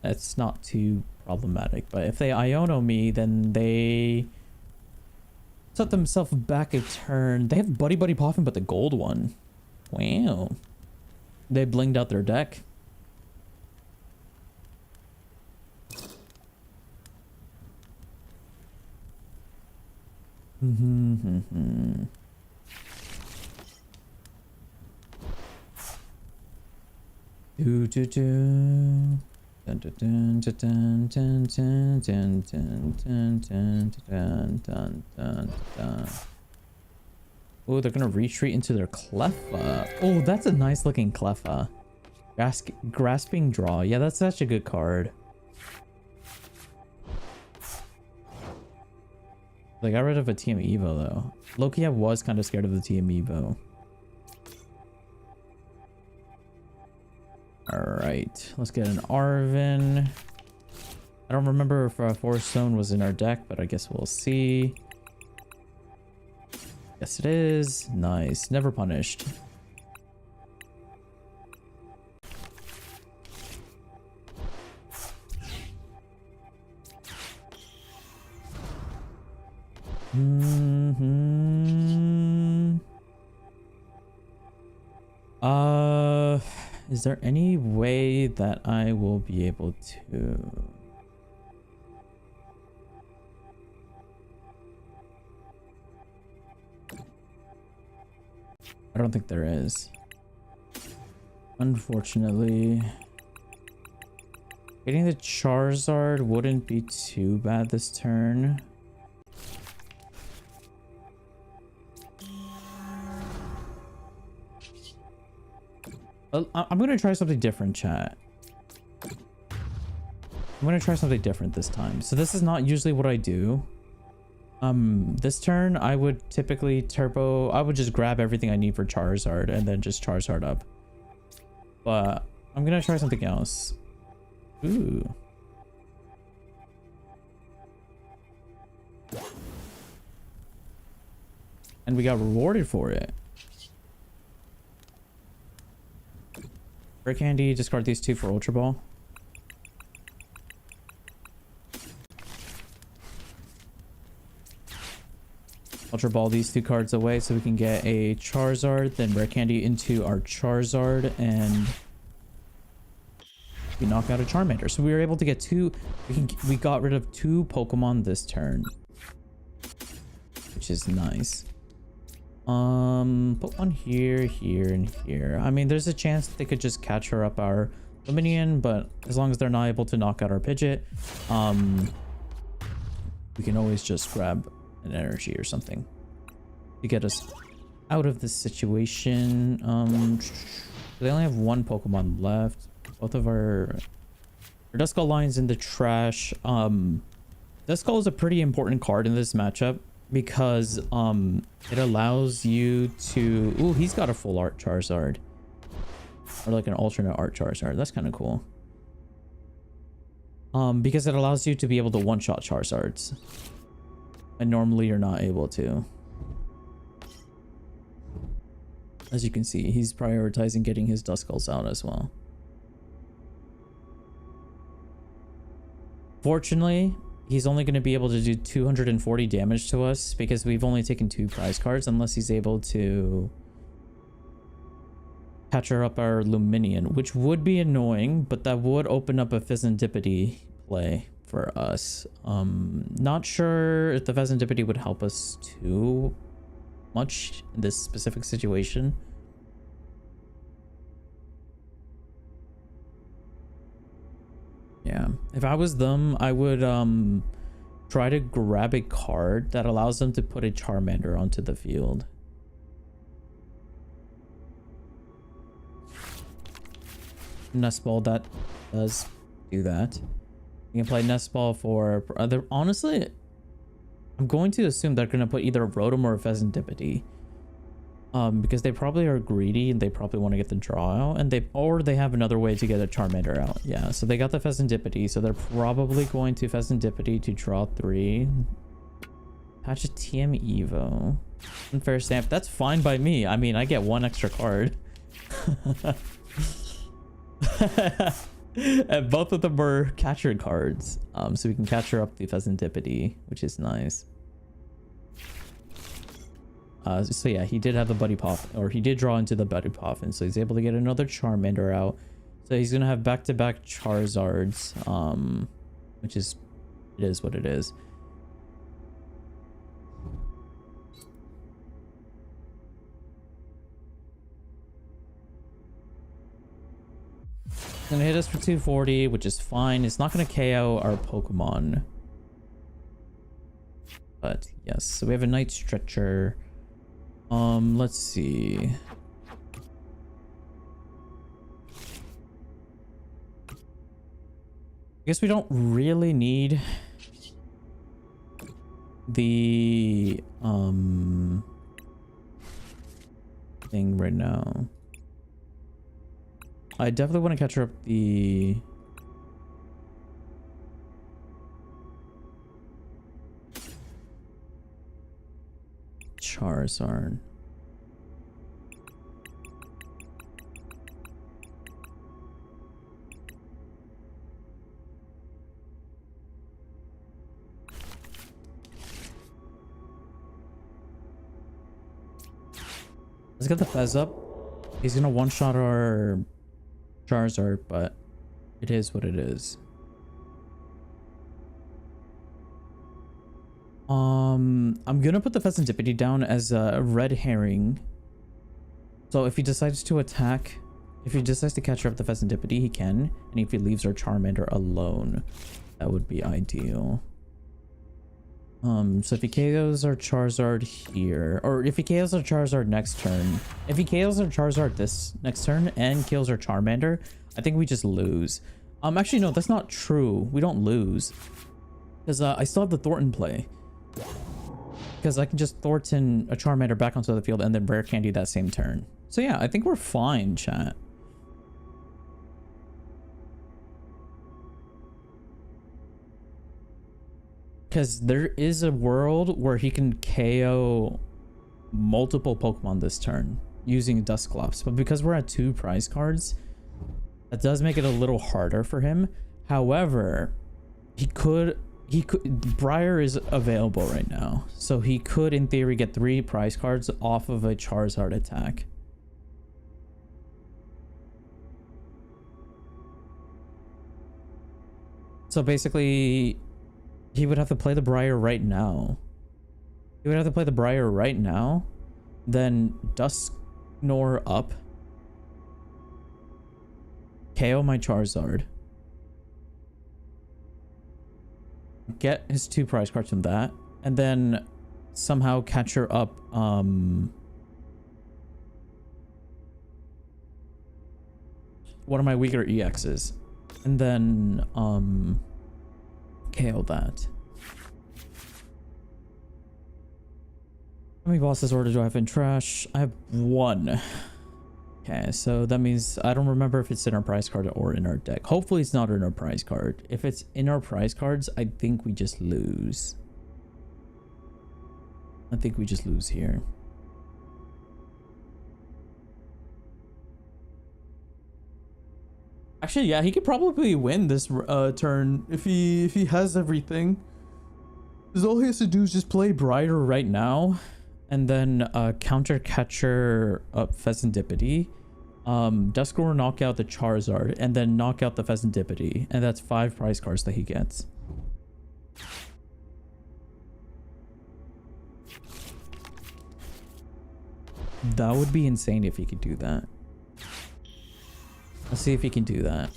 that's not too problematic. But if they Iono me, then they set themselves back a turn. They have Buddy Poffin, but the gold one. Wow. They blinged out their deck. Do do do. Dun dun dun dun dun dun dun dun dun dun dun dun dun dun. Oh, they're gonna retreat into their Cleffa. Oh, that's a nice looking Cleffa. Grasping Draw. Yeah, that's such a good card. They got rid of a TM Evo though. Loki, I was kind of scared of the TM Evo. Alright, let's get an Arven. I don't remember if Forest Stone was in our deck, but I guess we'll see. Yes, it is. Nice. Never punished. Is there any way that I will be able to? I don't think there is. Unfortunately. Getting the Charizard wouldn't be too bad this turn. I'm gonna try something different, chat. I'm gonna try something different this time. So this is not usually what I do. This turn I would typically turbo. I would just grab everything I need for Charizard and then just Charizard up. But I'm gonna try something else. Ooh. And we got rewarded for it. Rare Candy, discard these two for Ultra Ball. Ultra Ball these two cards away so we can get a Charizard, then Rare Candy into our Charizard, and we knock out a Charmander. So we were able to get two. We got rid of two Pokemon this turn, which is nice. Put one here, here, and here. I mean, there's a chance that they could just catch her up our Luminion, but as long as they're not able to knock out our Pidgeot, we can always just grab an energy or something to get us out of this situation. They only have one Pokemon left. Both of our Duskull line's in the trash. Duskull is a pretty important card in this matchup because it allows you to... Ooh, he's got a full art Charizard. Or like an alternate art Charizard. That's kind of cool. Because it allows you to be able to one-shot Charizards. And normally you're not able to. As you can see, he's prioritizing getting his Duskulls out as well. Fortunately, he's only going to be able to do 240 damage to us because we've only taken 2 prize cards, unless he's able to catcher up our Luminion, which would be annoying, but that would open up a Pheasantipity play for us. Not sure if the Pheasantipity would help us too much in this specific situation. Yeah, if I was them, I would try to grab a card that allows them to put a Charmander onto the field. Nest Ball, that does do that. You can play Nest Ball for other. Honestly, I'm going to assume they're going to put either a Rotom or a Pheasantipity. Because they probably are greedy and they probably want to get the draw out, and they have another way to get a Charmander out. Yeah, so they got the Pheasantipity, so they're probably going to Pheasantipity to draw 3. Patch a TM Evo. Unfair stamp. That's fine by me. I mean, I get 1 extra card. And both of them were catcher cards. So we can catcher up the Pheasantipity, which is nice. So yeah, he did have the Buddy Pop, or he did draw into the Buddy Pop, and so he's able to get another Charmander out. So he's gonna have back-to-back Charizards, which is, it is what it is. It's gonna hit us for 240, which is fine. It's not gonna KO our Pokemon. But yes, so we have a Night Stretcher. Let's see. I guess we don't really need the thing right now. I definitely want to catch up the Charizard. Let's get the Fez up. He's gonna one-shot our Charizard, but it is what it is. I'm gonna put the Pheasantipity down as a red herring. So if he decides to attack, if he decides to catch up the Pheasantipity, he can. And if he leaves our Charmander alone, that would be ideal. So if he KOs our Charizard here, or if he KOs our Charizard next turn, if he KOs our Charizard this next turn and kills our Charmander, I think we just lose. Actually, no, that's not true. We don't lose. Because I still have the Thornton play. Because I can just Thornton a Charmander back onto the field and then Rare Candy that same turn. So yeah, I think we're fine, chat. Because there is a world where he can KO multiple Pokemon this turn using Dusclops. But because we're at 2 prize cards, that does make it a little harder for him. However, Briar is available right now. So he could, in theory, get 3 prize cards off of a Charizard attack. So basically, he would have to play the Briar right now. He would have to play the Briar right now. Then Dusknoir up. KO my Charizard. Get his 2 prize cards from that. And then somehow catcher up one of my weaker EXs. And then KO that. How many bosses order do I have in trash? I have 1. Okay, so that means I don't remember if it's in our prize card or in our deck. Hopefully it's not in our prize card. If it's in our prize cards, I think we just lose. I think we just lose here. Actually, yeah, he could probably win this turn if he has everything. Because all he has to do is just play Briar right now, and then counter catcher up Pheasantipity, Dusknoir knock out the Charizard, and then knock out the Pheasantipity, and that's 5 prize cards that he gets. That would be insane if he could do that. Let's see if he can do that.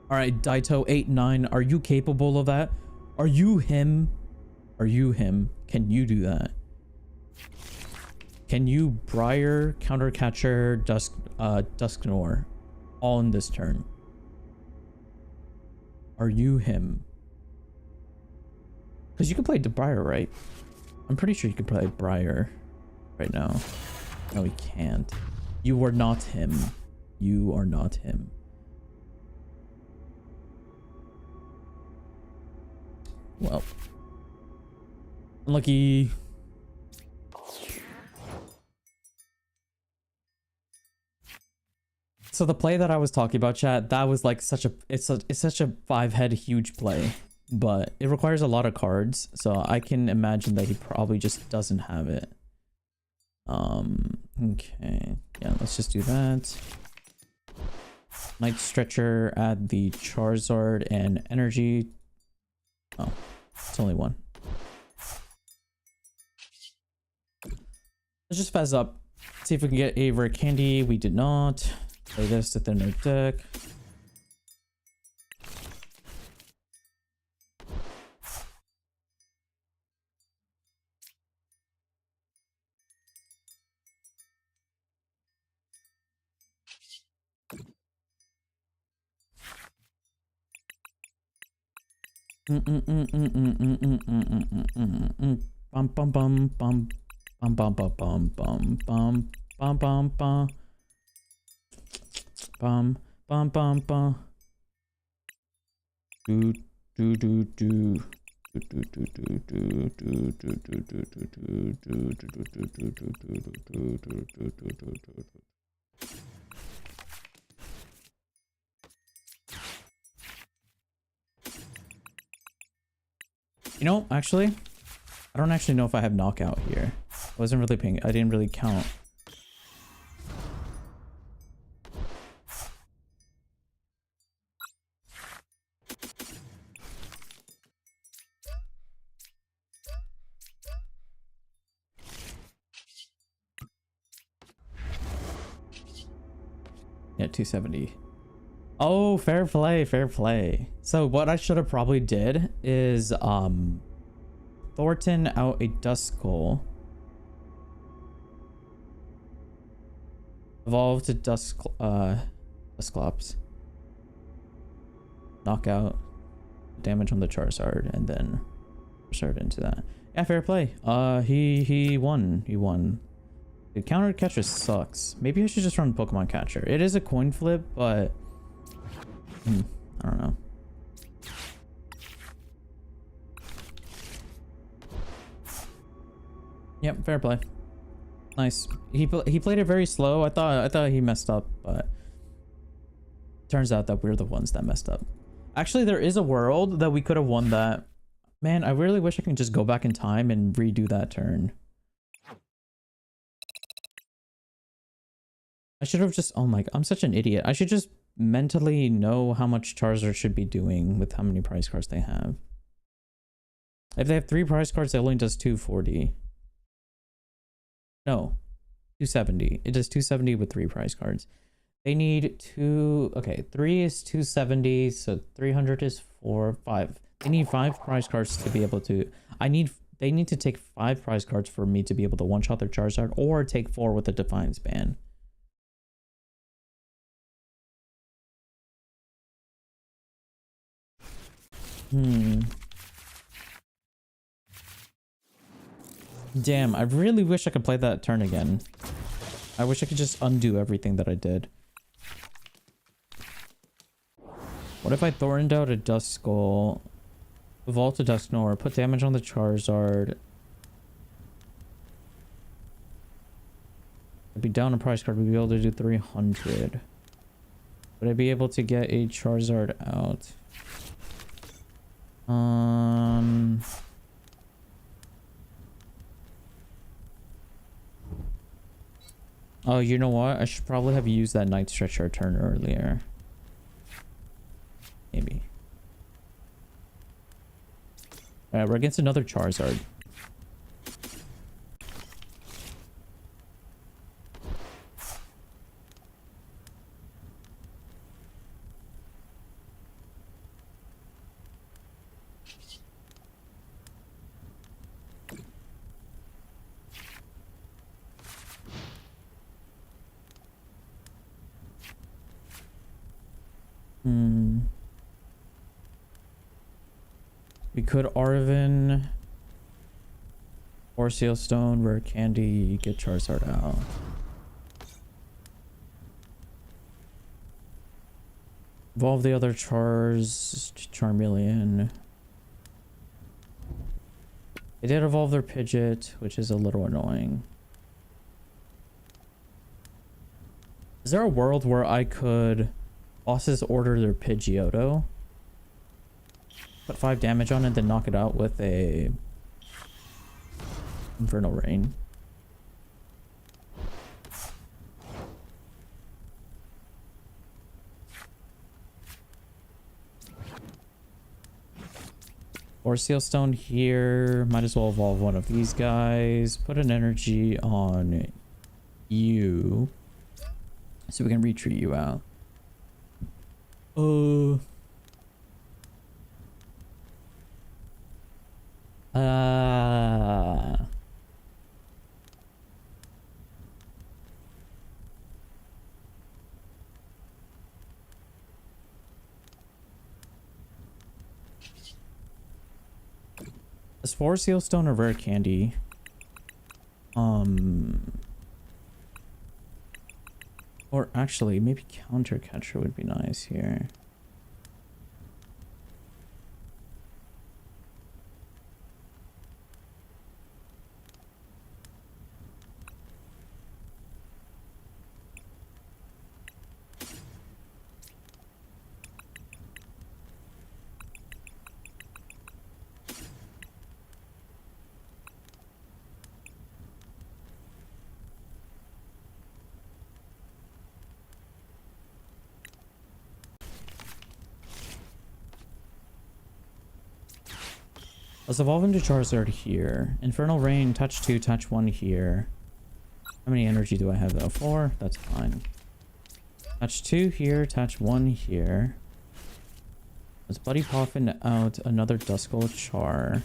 All right, Daito89, are you capable of that? Are you him? Are you him? Can you do that? Can you Briar, Countercatcher, Dusknoir all in this turn? Are you him? Because you can play Briar, right? I'm pretty sure you can play Briar right now. No, he can't. You are not him. You are not him. Well. Unlucky. So the play that I was talking about, chat, that was like such a it's such a 5-head huge play, but it requires a lot of cards, so I can imagine that he probably just doesn't have it. Okay. Yeah, let's just do that. Night Stretcher, add the Charizard and energy. Oh, it's only 1. Let's just fuzz up. See if we can get a rare candy. We did not. Play this within our deck. Bum bum bum bum bum bum bum bum bum bum bum bum bum bum bum bum bum do do do do You know, actually, I don't actually know if I have knockout here. I wasn't really paying. I didn't really count. Yeah, 270. Oh, fair play, fair play. So what I should have probably did is Thornton out a Duskull. Evolve to Dusclops. Knockout. Damage on the Charizard, and then start into that. Yeah, fair play. He won. He won. The counter catcher sucks. Maybe I should just run Pokemon catcher. It is a coin flip, but I don't know. Yep, fair play. Nice. He played it very slow. I thought he messed up, but turns out that we're the ones that messed up. Actually, there is a world that we could have won that. Man, I really wish I could just go back in time and redo that turn. I should have just, oh my god, I'm such an idiot. I should just mentally know how much Charizard should be doing with how many prize cards they have. If they have 3 prize cards, it only does 240. No, 270. It does 270 with 3 prize cards. They need 2, okay, 3 is 270, so 300 is 5. They need 5 prize cards to be able to, they need to take 5 prize cards for me to be able to one-shot their Charizard, or take 4 with a Defiance ban. Damn, I really wish I could play that turn again. I wish I could just undo everything that I did. What if I Thorntoned out a Duskull, evolve to Dusknoir, put damage on the Charizard? I'd be down a price card, we'd be able to do 300. Would I be able to get a Charizard out? Oh, you know what? I should probably have used that Night Stretcher turn earlier. Maybe. Alright, we're against another Charizard. We could Arven, or Seal Stone, Rare Candy, get Charizard out. Evolve the other Charmeleon. They did evolve their Pidgeot, which is a little annoying. Is there a world where I could bosses order their Pidgeotto, put 5 damage on it, then knock it out with a Infernal Rain? Or Seal Stone here. Might as well evolve one of these guys. Put an energy on you, so we can retreat you out. Is 4 Seal Stone or Rare Candy? Or actually, maybe Counter Catcher would be nice here. Let's evolve into Charizard here. Infernal Rain, touch 2, touch 1 here. How many energy do I have though? 4? That's fine. Touch 2 here, touch 1 here. Let's Buddy Poffin out another Duskull Char.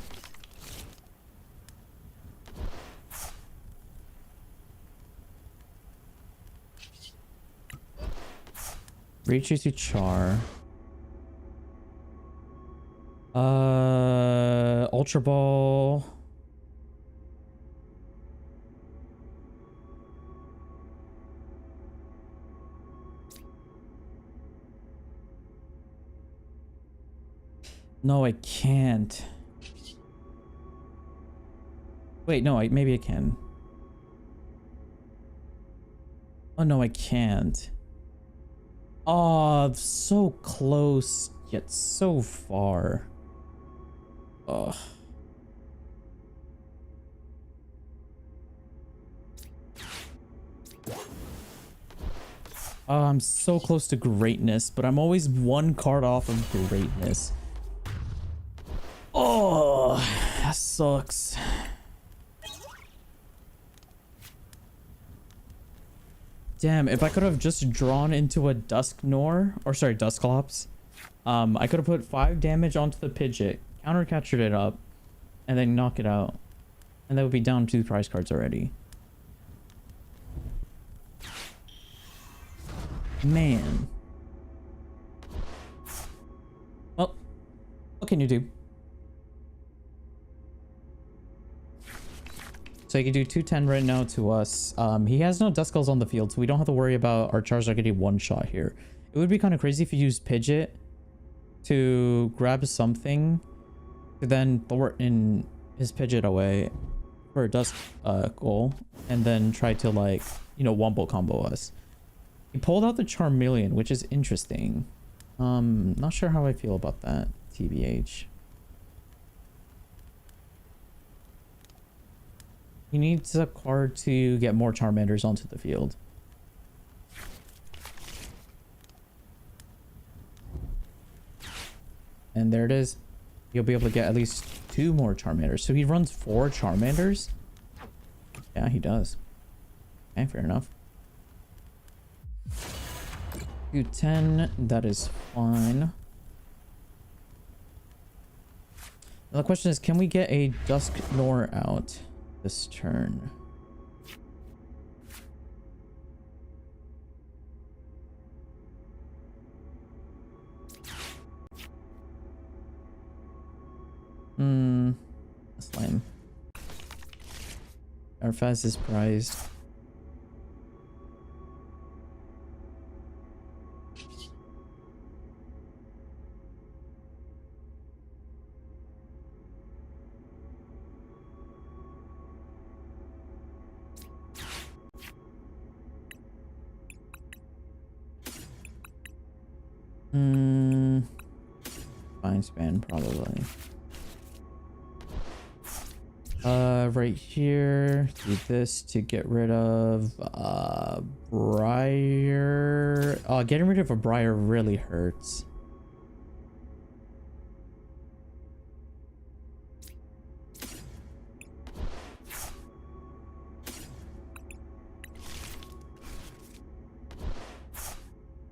Reach to Char. Ultra Ball. No, I can't. Wait, no, maybe I can. Oh no, I can't. Oh, so close, yet so far. Ugh. Oh, I'm so close to greatness, but I'm always one card off of greatness. Oh, that sucks. Damn, if I could have just drawn into a Dusclops, I could have put 5 damage onto the Pidgeot, counter captured it up, and then knock it out. And that would be down 2 prize cards already. Man. Well, what can you do? So he can do 210 right now to us. He has no Duskulls on the field, so we don't have to worry about our Charizard getting one shot here. It would be kind of crazy if you used Pidgeot to grab something, to then thwart his Pidgeot away for a Duskull, and then try to, like, you know, Wombo combo us. He pulled out the Charmeleon, which is interesting. Not sure how I feel about that, TBH. He needs a card to get more Charmanders onto the field. And there it is. You'll be able to get at least 2 more Charmanders. So he runs 4 Charmanders? Yeah, he does. Okay, fair enough. 210, that is fine. Now the question is, can we get a Dusknoir out this turn? That's lame. Our fast is prized. Fine span probably. Right here, do this to get rid of Briar. Getting rid of a Briar really hurts.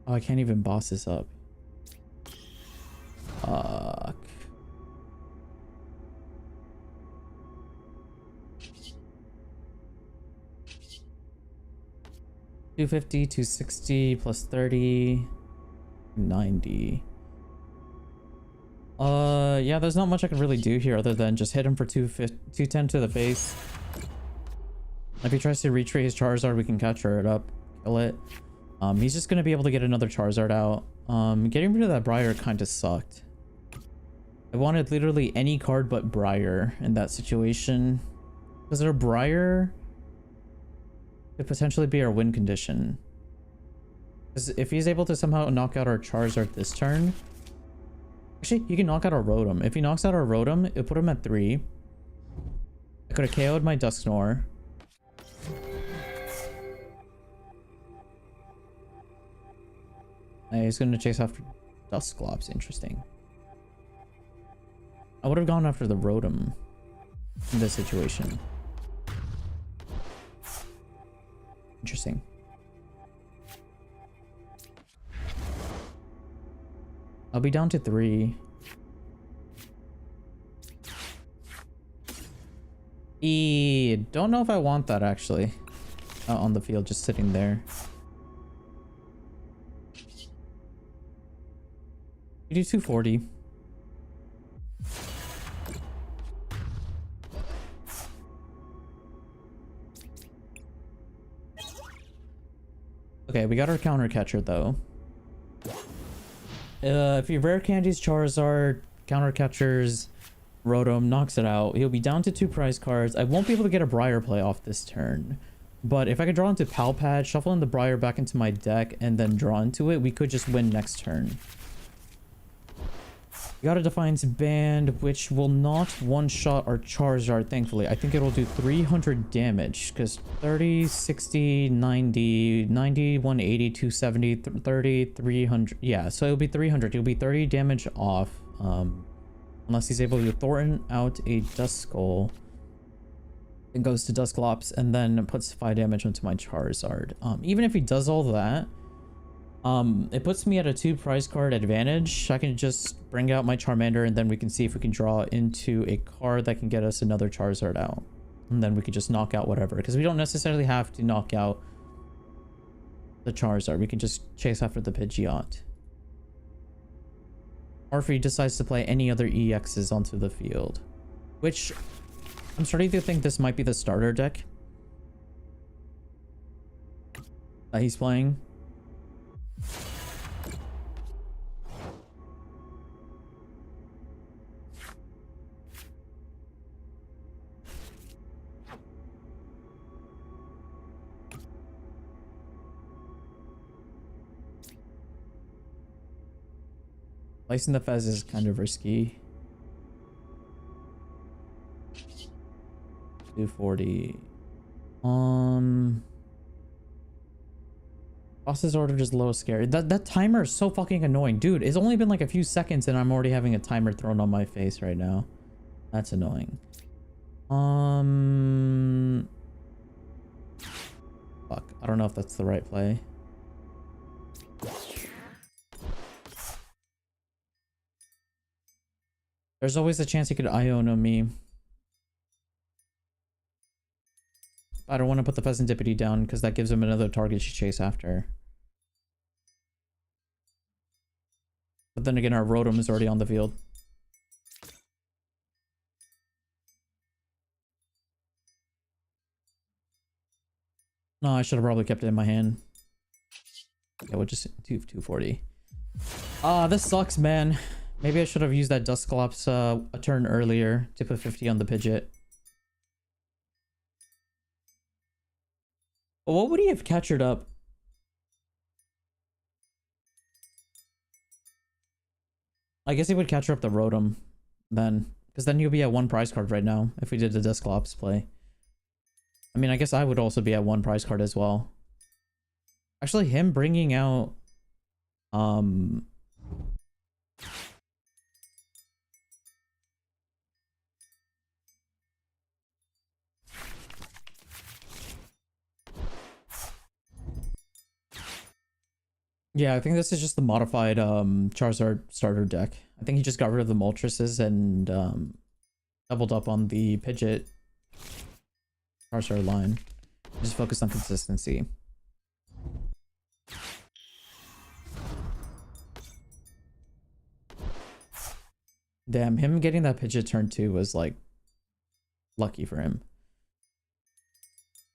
Oh, I can't even boss this up. Fuck. $250, 260 plus 30, 90. Yeah, there's not much I can really do here other than just hit him for 210 to the face. If he tries to retreat his Charizard, we can capture it up, kill it. He's just gonna be able to get another Charizard out. Getting rid of that Briar kind of sucked. I wanted literally any card but Briar in that situation. Because their Briar could potentially be our win condition. Because if he's able to somehow knock out our Charizard this turn... Actually, he can knock out our Rotom. If he knocks out our Rotom, it'll put him at 3. I could have KO'd my Dusknoir. He's going to chase after Dusclops. Interesting. I would have gone after the Rotom in this situation. Interesting. I'll be down to 3. Don't know if I want that actually. On the field, just sitting there. We do 240. Okay, we got our counter catcher though. If you rare candies Charizard, counter catchers, Rotom knocks it out. He'll be down to 2 prize cards. I won't be able to get a Briar play off this turn. But if I could draw into Pal Pad, shuffle in the Briar back into my deck, and then draw into it, we could just win next turn. We got a Defiance Band, which will not one-shot our Charizard, thankfully. I think it'll do 300 damage, because 30, 60, 90, 90, 180, 270, 30, 300. Yeah, so it'll be 300. It'll be 30 damage off, unless he's able to Thornton out a Duskull. Then goes to Dusclops, and then puts 5 damage onto my Charizard. Even if he does all that, it puts me at a 2 prize card advantage. I can just bring out my Charmander, and then we can see if we can draw into a card that can get us another Charizard out. And then we can just knock out whatever, because we don't necessarily have to knock out the Charizard. We can just chase after the Pidgeot. Or if he decides to play any other EXs onto the field. Which, I'm starting to think this might be the starter deck that he's playing. Placing the Fez is kind of risky. 240. Boss's order is low scary. That timer is so fucking annoying. Dude, it's only been like a few seconds and I'm already having a timer thrown on my face right now. That's annoying. Fuck. I don't know if that's the right play. There's always a chance he could Iono me. I don't want to put the Pheasantipity down because that gives him another target to chase after. But then again, our Rotom is already on the field. No, I should have probably kept it in my hand. Yeah, we'll just do 240. This sucks, man. Maybe I should have used that Dusclops a turn earlier to put 50 on the Pidgeot. Well, what would he have captured up? I guess he would capture up the Rotom then. Because then he'll be at 1 prize card right now if we did the Dusclops play. I mean, I guess I would also be at 1 prize card as well. Actually, him bringing out... Yeah, I think this is just the modified Charizard starter deck. I think he just got rid of the Moltres and doubled up on the Pidgeot Charizard line. Just focused on consistency. Damn, him getting that Pidgeot turn 2 was like lucky for him.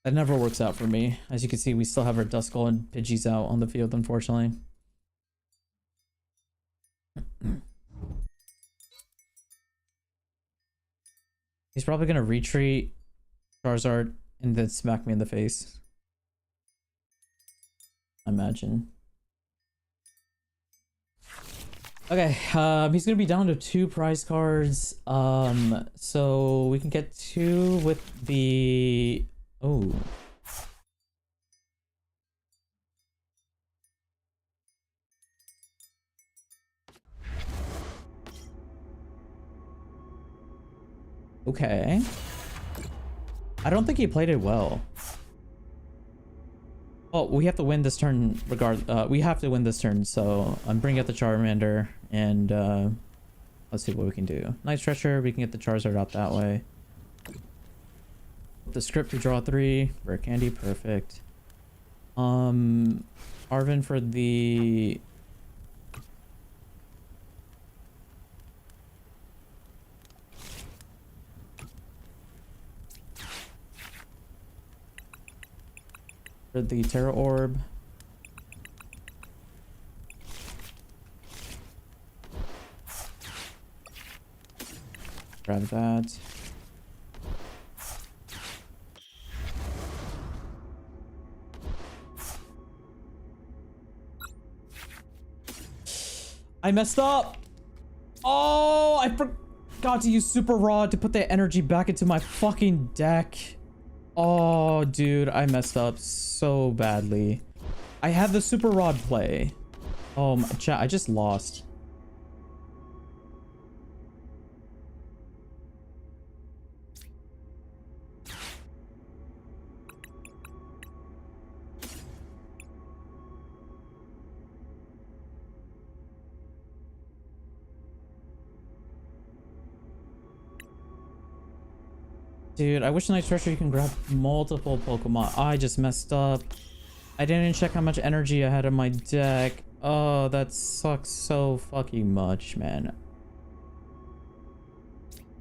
That never works out for me. As you can see, we still have our Duskull and Pidgeys out on the field, unfortunately. He's probably going to retreat Charizard and then smack me in the face. I imagine. Okay, he's going to be down to 2 prize cards. So we can get 2 with the... Oh. Okay. I don't think he played it well. Oh, we have to win this turn we have to win this turn, so I'm bringing out the Charmander and let's see what we can do. Night Stretcher, we can get the Charizard out that way. The script to draw 3, rare candy, perfect. Arvin for the Terra Orb. Grab that. I messed up. Oh, I forgot to use Super Rod to put that energy back into my fucking deck. Oh, dude, I messed up so badly. I had the Super Rod play. Oh, my chat, I just lost. Dude, I wish Night Stretcher you can grab multiple Pokemon. I just messed up. I didn't check how much energy I had in my deck. Oh, that sucks so fucking much, man.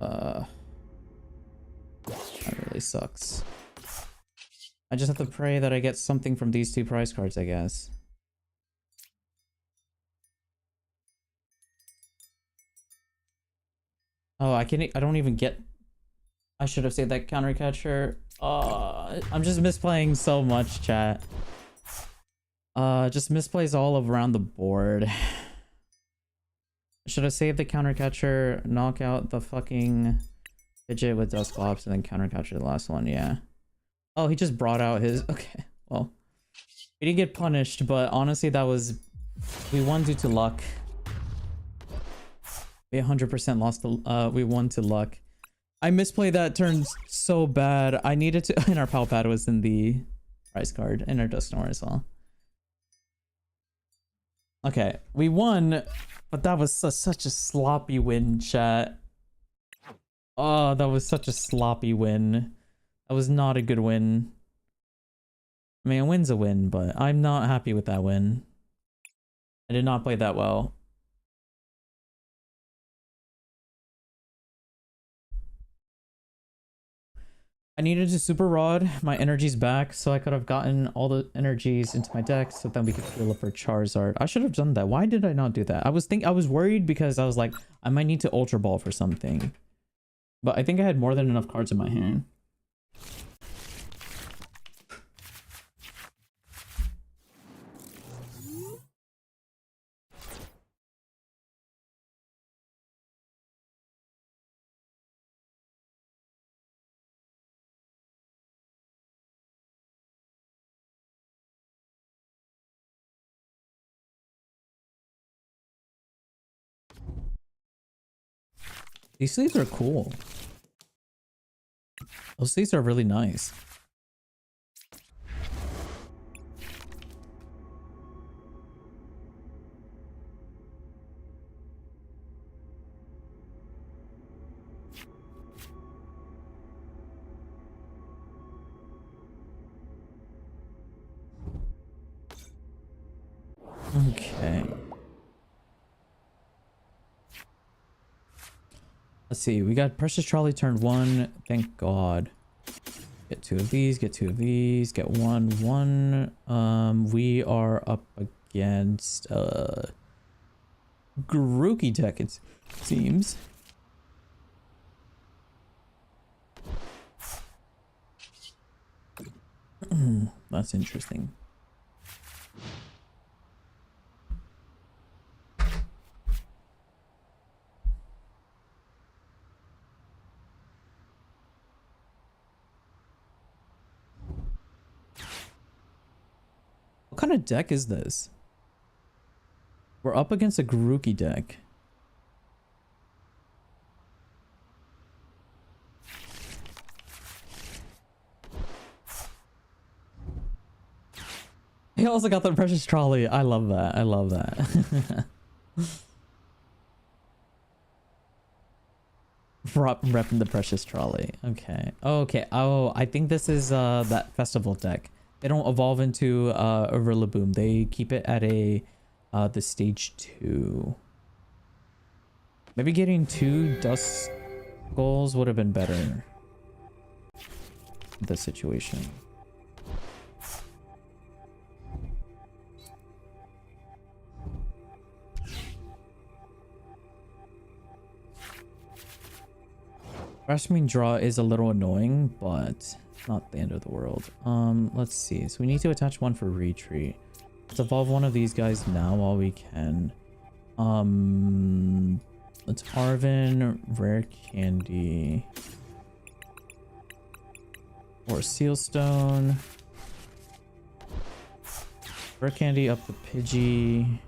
That really sucks. I just have to pray that I get something from these 2 prize cards, I guess. Oh, I don't even get... I should have saved that counter catcher. I'm just misplaying so much, chat. Just misplays all around the board. I should have saved the counter catcher, knock out the fucking fidget with Dusclops, and then counter catcher the last one, yeah. Oh, he just brought out his... Okay, well. He didn't get punished, but honestly, that was... We won due to luck. We 100% lost to... we won to luck. I misplayed that turn so bad. I needed to... And our Pal Pad was in the prize card. And our Dusknoir as well. Okay, we won. But that was such a sloppy win, chat. Oh, that was such a sloppy win. That was not a good win. I mean, a win's a win, but I'm not happy with that win. I did not play that well. I needed to Super Rod my energies back so I could have gotten all the energies into my deck so then we could heal up for Charizard. I should have done that. Why did I not do that? I was worried because I was like, I might need to Ultra Ball for something. But I think I had more than enough cards in my hand. These sleeves are cool. Those sleeves are really nice. Okay. Let's see. We got Precious Trolley turn 1. Thank God. Get 2 of these. Get 2 of these. Get 1. We are up against Grookey deck, it seems. That's interesting. What kind of deck is this? We're up against a Grookey deck. I also got the precious trolley. I love that. I love that. Repping the precious trolley. Okay. Oh, okay. Oh, I think this is that festival deck. They don't evolve into a Rillaboom. They keep it at a the stage 2. Maybe getting 2 dust goals would have been better in this situation. Freshman draw is a little annoying, but not the end of the world. Let's see. So we need to attach one for retreat. Let's evolve one of these guys now while we can. Let's Arvin, Rare Candy, or Sealstone. Rare Candy up the Pidgey,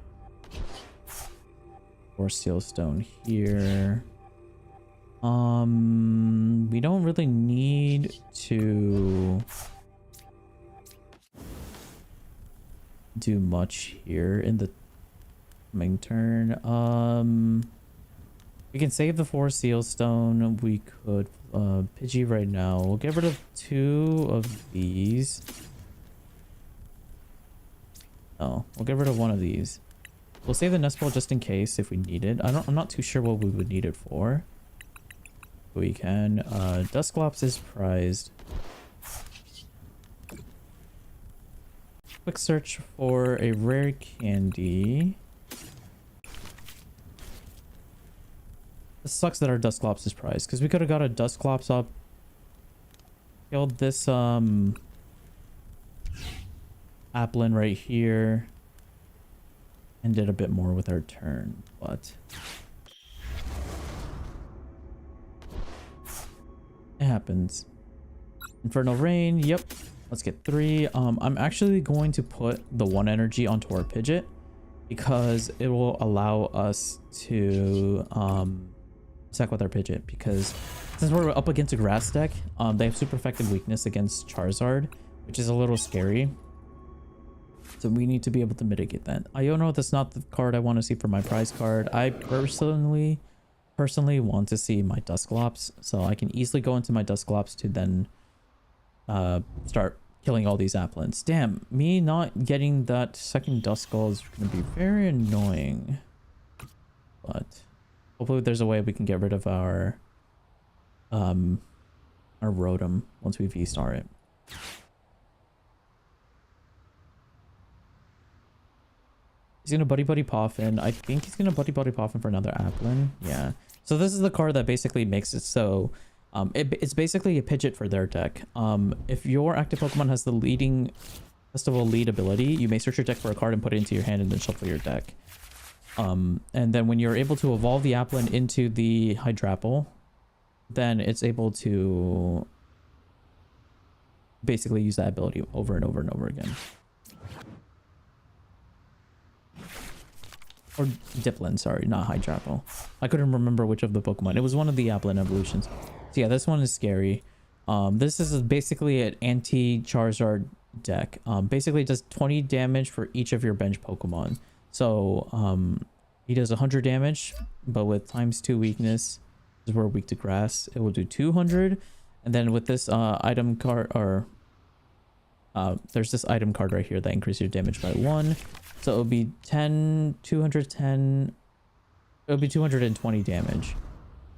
or Sealstone here. We don't really need to do much here in the main turn. We can save the 4 Sealstone. We could Pidgey right now. We'll get rid of 2 of these. Oh, we'll get rid of one of these. We'll save the Nest Ball just in case if we need it. I'm not too sure what we would need it for. We can. Dusclops is prized. Quick search for a rare candy. It sucks that our Dusclops is prized because we could have got a Dusclops up, killed this Applin right here, and did a bit more with our turn, but it happens. Infernal Rain, yep. Let's get 3. I'm actually going to put the 1 energy onto our Pidgeot because it will allow us to attack with our Pidgeot, because since we're up against a grass deck, they have super effective weakness against Charizard, which is a little scary. So we need to be able to mitigate that. Iono, that's not the card I want to see for my prize card. I personally want to see my Dusclops, so I can easily go into my Dusclops to then start killing all these Applins. Damn, me not getting that second Duskull is going to be very annoying. But hopefully there's a way we can get rid of our Rotom once we V-star it. He's gonna Buddy Poffin. I think he's gonna Buddy Poffin for another Applin. Yeah. So this is the card that basically makes it so it's basically a Pidgeot for their deck. If your active Pokemon has the leading festival lead ability, you may search your deck for a card and put it into your hand and then shuffle your deck. And then when you're able to evolve the Applin into the Hydrapple, then it's able to basically use that ability over and over and over again. Or Diplin, sorry, not Hydrapple. I couldn't remember which of the Pokemon. It was one of the Applin evolutions. So yeah, this one is scary. This is basically an anti-Charizard deck. Basically it does 20 damage for each of your bench Pokemon. So he does 100 damage, but with ×2 weakness, because we're weak to grass, it will do 200. And then with this item card, or there's this item card right here that increases your damage by 1. So it would be 210. It would be 220 damage.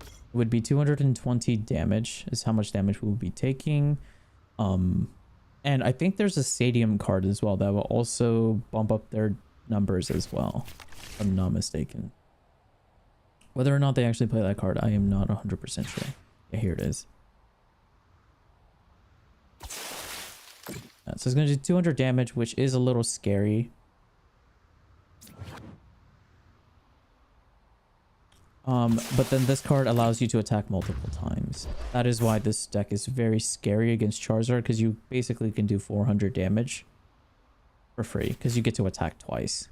It would be 220 damage is how much damage we will be taking. And I think there's a Stadium card as well that will also bump up their numbers as well, if I'm not mistaken. Whether or not they actually play that card, I am not 100% sure. Yeah, here it is. So it's going to do 200 damage, which is a little scary. But then this card allows you to attack multiple times. That is why this deck is very scary against Charizard, because you basically can do 400 damage for free, because you get to attack twice.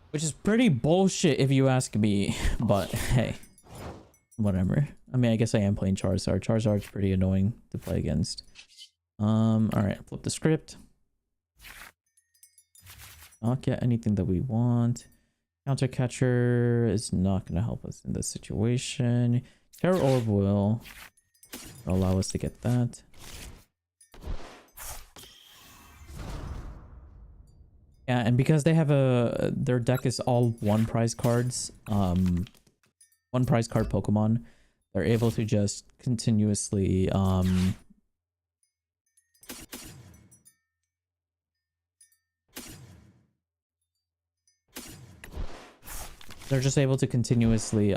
Which is pretty bullshit if you ask me, but hey, whatever. I mean, I guess I am playing Charizard. Charizard's pretty annoying to play against. Alright, flip the script. not get anything that we want. Counter catcher is not going to help us in this situation. Terror Orb will allow us to get that. Yeah, and because they have their deck is all one prize cards, one prize card Pokemon, they're able to just continuously they're just able to continuously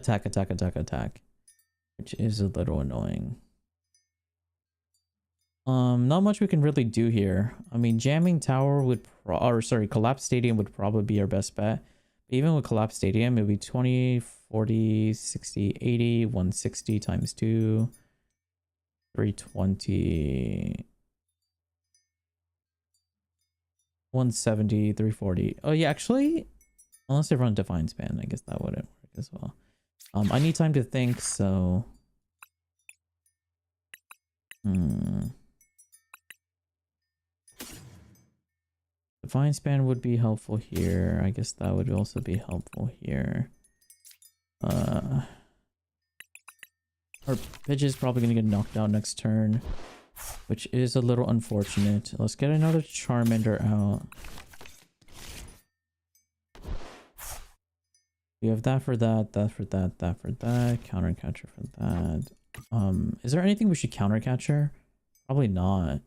attack, which is a little annoying. Not much we can really do here. I mean, jamming tower would collapse stadium would probably be our best bet. Even with collapse stadium, it would be 20, 40, 60, 80, 160 times 2, 320, 170, 340. Oh yeah, actually, unless they run Divine Span, I guess that wouldn't work as well. I need time to think, so Divine Span would be helpful here. I guess that would also be helpful here. Our Pidge is probably gonna get knocked out next turn, which is a little unfortunate. Let's get another Charmander out. We have that for that, that for that, that for that, counter catcher for that. Is there anything we should counter catcher? Probably not.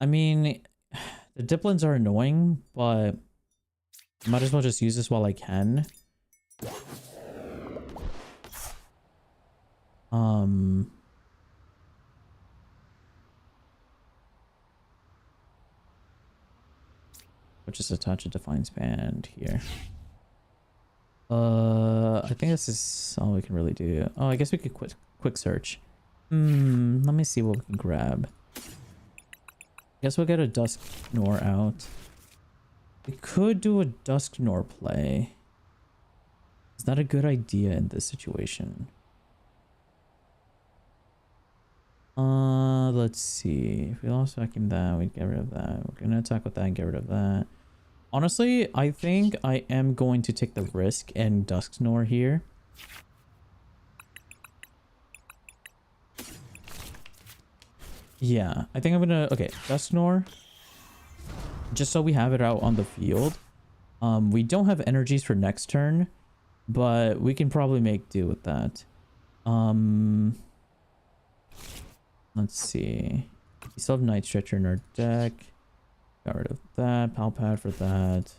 I mean, the Diplins are annoying, but I might as well just use this while I can. We'll just attach a Divine Span here. I think this is all we can really do. Oh, I guess we could quick search. Let me see what we can grab. Guess we'll get a Dusknoir out. We could do a Dusknoir play. Is that a good idea in this situation? Let's see. If we lost vacuum that, we'd get rid of that. We're gonna attack with that and get rid of that. Honestly, I think I am going to take the risk and Dusknoir here. Yeah, I think I'm gonna... Okay, Dusknoir. Just so we have it out on the field. We don't have energies for next turn, but we can probably make do with that. Let's see. We still have Night Stretcher in our deck. Got rid of that. Palpad for that.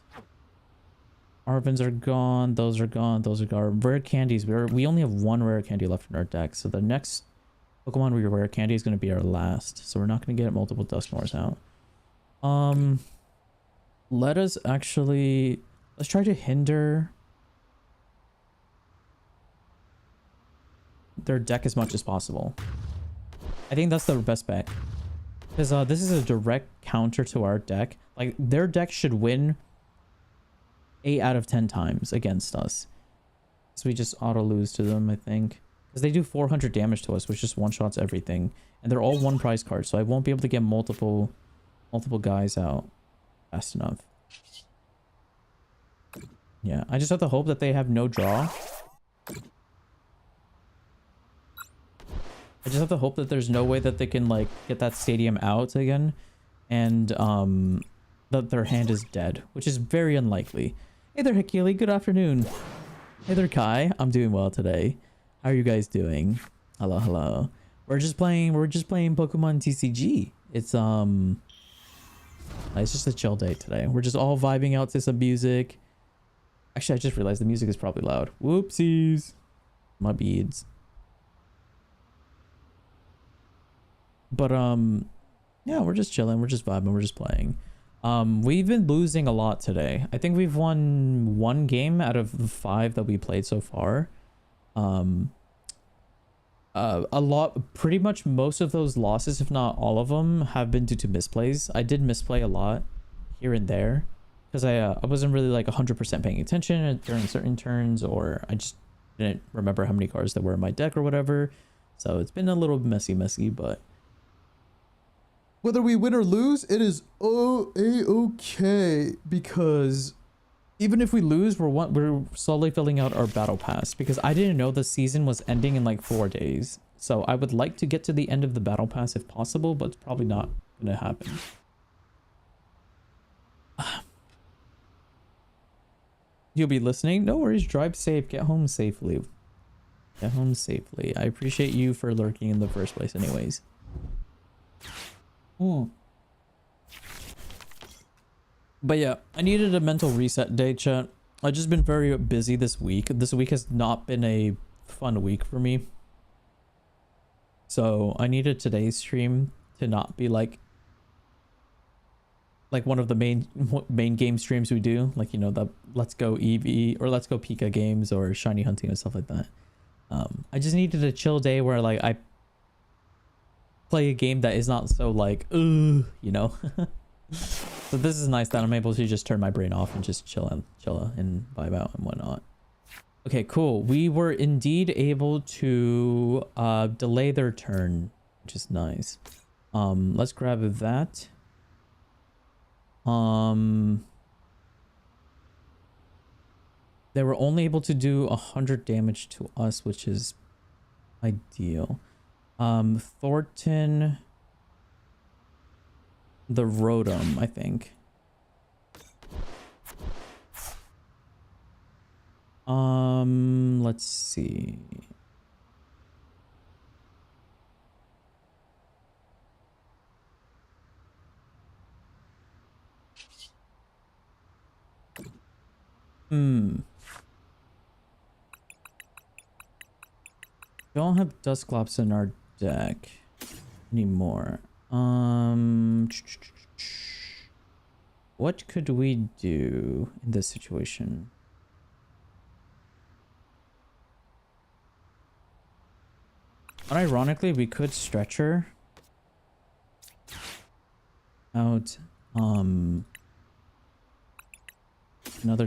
Arvins are gone. Those are gone. Those are gone. Rare candies. We only have one rare candy left in our deck, so the next Pokemon we rare candy is going to be our last, so we're not going to get multiple Dusknoirs out. Let's try to hinder their deck as much as possible. I think that's the best bet, because this is a direct counter to our deck. Like, their deck should win 8 out of 10 times against us, so we just auto lose to them, I think. Because they do 400 damage to us, which just one-shots everything. And they're all one prize card, so I won't be able to get multiple guys out fast enough. Yeah, I just have to hope that they have no draw. I just have to hope that there's no way that they can, like, get that stadium out again. And, that their hand is dead, which is very unlikely. Hey there, Hikili. Good afternoon. Hey there, Kai. I'm doing well today. How are you guys doing? Hello, hello. We're just playing Pokemon TCG. It's just a chill day today. We're just all vibing out to some music. Actually, I just realized the music is probably loud. Whoopsies. My beads. But yeah, we're just chilling, we're just vibing, we're just playing. We've been losing a lot today. I think we've won 1 game out of the 5 that we played so far. A lot, pretty much most of those losses, if not all of them, have been due to misplays. I did misplay a lot here and there because I wasn't really like 100% paying attention during certain turns, or I just didn't remember how many cards there were in my deck or whatever. So it's been a little messy, but whether we win or lose, it is okay, because even if we lose, we're slowly filling out our battle pass, because I didn't know the season was ending in like 4 days. So I would like to get to the end of the battle pass if possible, but it's probably not gonna happen. You'll be listening? No worries, drive safe, get home safely. Get home safely. I appreciate you for lurking in the first place anyways. But yeah, I needed a mental reset day, chat. I've just been very busy this week. This week has not been a fun week for me. So I needed today's stream to not be like one of the main game streams we do, like, you know, the Let's Go EV or Let's Go Pika games or shiny hunting and stuff like that. I just needed a chill day where like I play a game that is not so like you know. So this is nice that I'm able to just turn my brain off and just chill and vibe out and whatnot. Okay, cool. We were indeed able to delay their turn, which is nice. Let's grab that. They were only able to do 100 damage to us, which is ideal. Thornton the Rotom, I think. Let's see. We don't have Dusclops in our deck anymore. What could we do in this situation? Unironically, we could Stretcher out another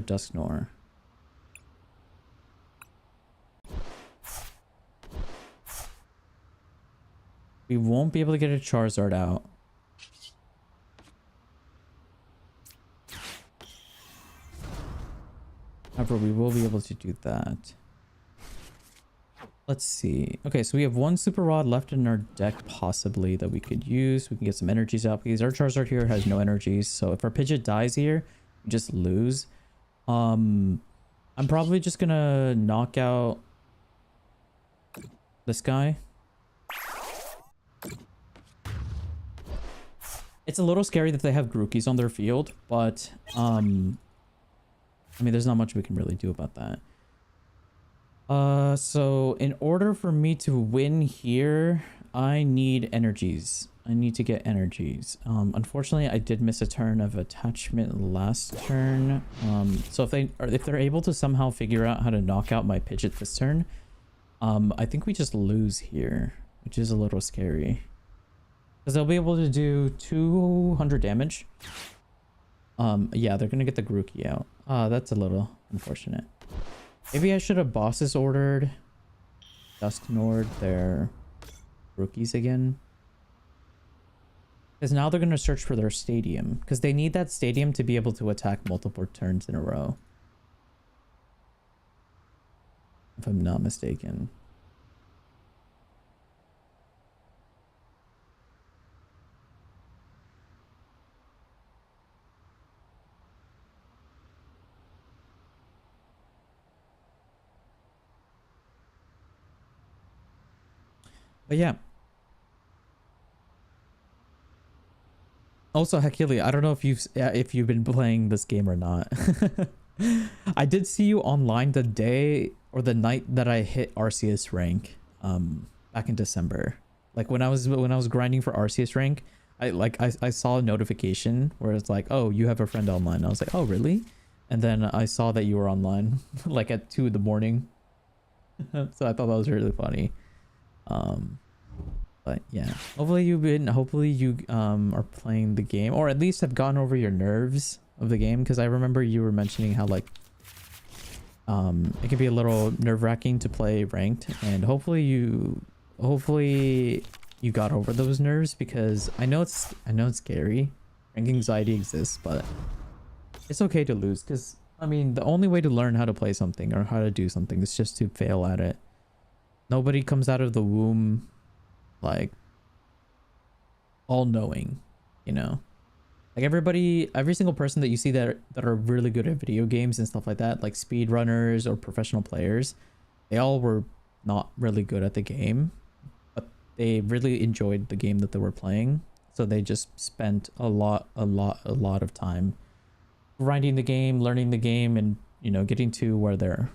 Dusknoir. We won't be able to get a Charizard out. However, we will be able to do that. Let's see. Okay, so we have one Super Rod left in our deck, possibly, that we could use. We can get some energies out, because our Charizard here has no energies. So if our Pidgeot dies here, we just lose. I'm probably just gonna knock out this guy. It's a little scary that they have Grookies on their field, but I mean, there's not much we can really do about that. So in order for me to win here, I need energies. I need to get energies. Unfortunately, I did miss a turn of attachment last turn. So if they're able to somehow figure out how to knock out my Pidgeot this turn, I think we just lose here, which is a little scary. Because they'll be able to do 200 damage. Yeah, they're gonna get the Grookey out. That's a little unfortunate. Maybe I should have bosses ordered Dusknoir their rookies again. Because now they're gonna search for their stadium. Because they need that stadium to be able to attack multiple turns in a row. If I'm not mistaken. But yeah. Also, Hakili, I don't know if you've been playing this game or not. I did see you online the day or the night that I hit Arceus rank back in December. Like when I was grinding for Arceus rank, I saw a notification where it's like, "Oh, you have a friend online." I was like, "Oh, really?" And then I saw that you were online like at 2 in the morning. So I thought that was really funny. But yeah, hopefully you are playing the game, or at least have gone over your nerves of the game, because I remember you were mentioning how like It can be a little nerve-wracking to play ranked, and hopefully you got over those nerves, because I know it's scary. Rank anxiety exists, but it's okay to lose, because I mean the only way to learn how to play something or how to do something is just to fail at it. Nobody comes out of the womb like all knowing, you know. Like every single person that you see that are really good at video games and stuff like that, like speedrunners or professional players, they all were not really good at the game, but they really enjoyed the game that they were playing. So they just spent a lot of time grinding the game, learning the game, and, you know, getting to where they're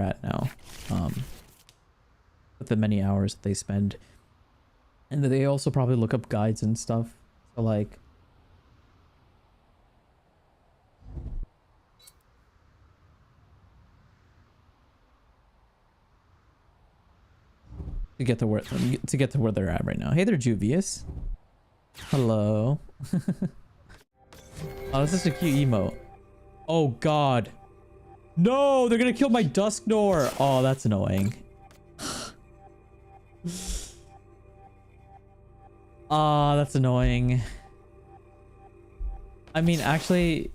at now. With the many hours that they spend. And they also probably look up guides and stuff. So like, to get to where they're at right now. Hey there, Juvius. Hello. Oh, this is a cute emote. Oh god. No, they're gonna kill my Dusknor. Oh, that's annoying. Ah, that's annoying. I mean, actually,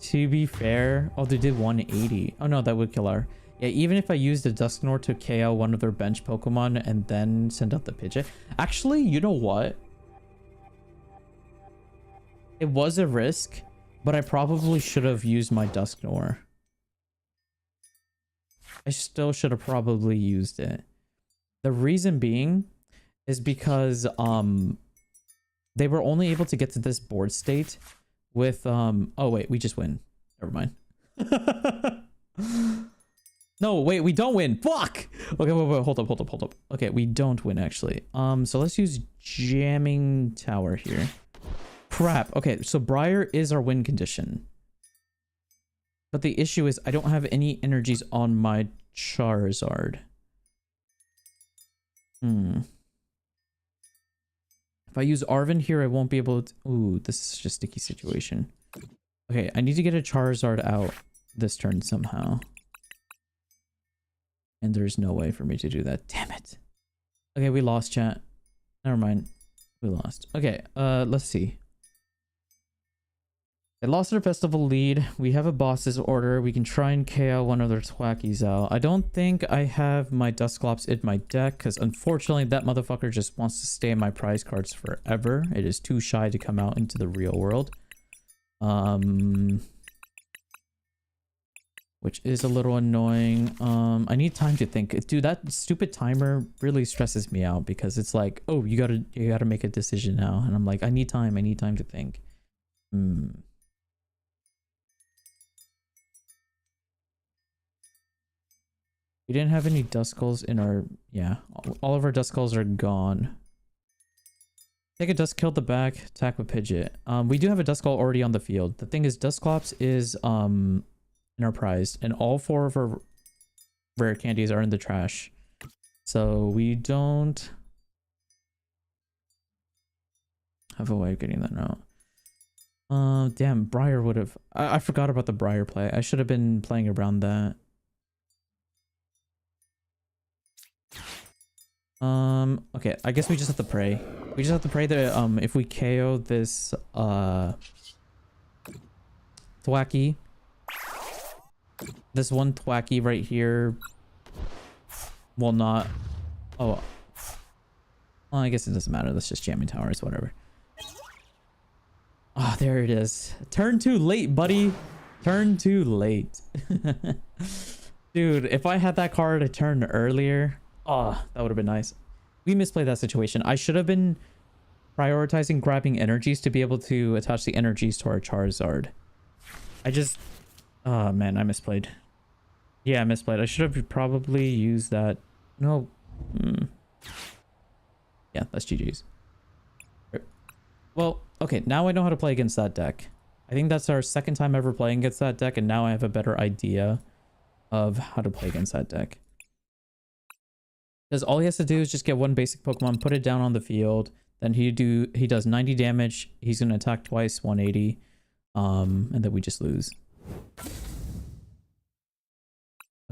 to be fair, oh, they did 180. Oh no, that would kill our. Yeah, even if I used a Dusknor to KO one of their bench Pokemon and then send out the Pidgeot. Actually, you know what? It was a risk, but I probably should have used my Dusknor. I still should have probably used it. The reason being is because they were only able to get to this board state with oh wait, we just win. Never mind. No, wait, we don't win. Fuck. Okay, wait, hold up. Okay, we don't win actually. So let's use Jamming Tower here. Crap. Okay, so Briar is our win condition. But the issue is I don't have any energies on my Charizard. If I use Arven here, I won't be able to... Ooh, this is such a sticky situation. Okay, I need to get a Charizard out this turn somehow. And there's no way for me to do that. Damn it. Okay, we lost, chat. Never mind. We lost. Okay, let's see. They lost their festival lead. We have a boss's order. We can try and KO one of their Twackies out. I don't think I have my Dusclops in my deck, because unfortunately that motherfucker just wants to stay in my prize cards forever. It is too shy to come out into the real world. Which is a little annoying. I need time to think. Dude, that stupid timer really stresses me out, because it's like, oh, you gotta make a decision now. And I'm like, I need time to think. We didn't have any Duskulls in our... Yeah, all of our Duskulls are gone. Take a Dusk, kill the back, attack with Pidgeot. We do have a Duskull already on the field. The thing is, Dusclops is in our prize, and all 4 of our rare candies are in the trash. So we don't have a way of getting that out. Damn, Briar would have... I forgot about the Briar play. I should have been playing around that. Okay, I guess we just have to pray. We just have to pray that if we KO this Thwacky, this one Thwacky right here will not... Oh, well, I guess it doesn't matter. Let's just Jamming Towers, whatever. Ah, there it is. Turn too late, buddy. Turn too late. Dude, if I had that card a turn earlier, oh, that would have been nice. We misplayed that situation. I should have been prioritizing grabbing energies to be able to attach the energies to our Charizard. I just... Oh, man, I misplayed. Yeah, I misplayed. I should have probably used that. No. Yeah, that's GG's. Well, okay, now I know how to play against that deck. I think that's our second time ever playing against that deck, and now I have a better idea of how to play against that deck. Because all he has to do is just get one basic Pokemon, put it down on the field, then he does 90 damage, he's going to attack twice, 180, and then we just lose.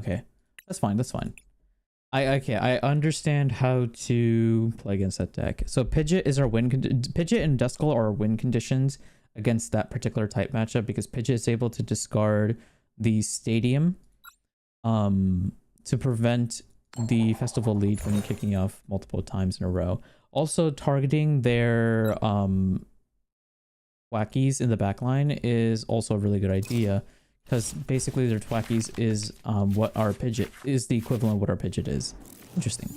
Okay, that's fine. That's fine. I understand how to play against that deck. So Pidgeot is our Pidgeot and Duskull are our win conditions against that particular type matchup, because Pidgeot is able to discard the Stadium to prevent the Festival lead from kicking off multiple times in a row. Also, targeting their Wackies in the backline is also a really good idea, because basically their Twackies is what our Pidgeot is, the equivalent of what our Pidgeot is. Interesting.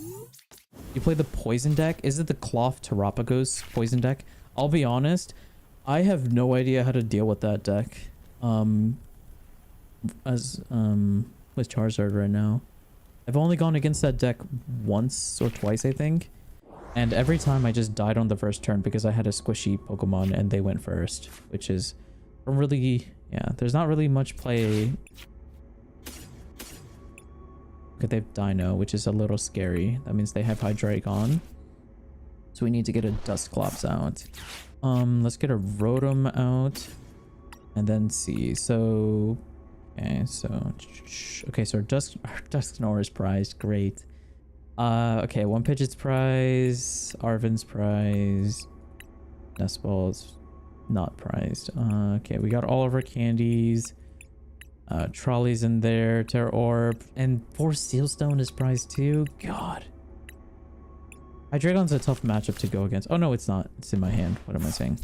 You play the poison deck. Is it the Cloth Terapagos poison deck? I'll be honest, I have no idea how to deal with that deck. With Charizard right now. I've only gone against that deck once or twice, I think. And every time I just died on the first turn because I had a squishy Pokemon and they went first, which is really, yeah, there's not really much play. Okay, they have Dino, which is a little scary. That means they have Hydreigon. So we need to get a Dusclops out. Let's get a Rotom out and then see. So, okay, so our Dusknoir is prized. Great. Okay, one Pidgeot's prize, Arven's prize, Nestball's not prized. Okay, we got all of our candies. Trolley's in there, Terra Orb, and 4 Sealstone is prized too. God. Hydreigon's a tough matchup to go against. Oh no, it's not. It's in my hand. What am I saying?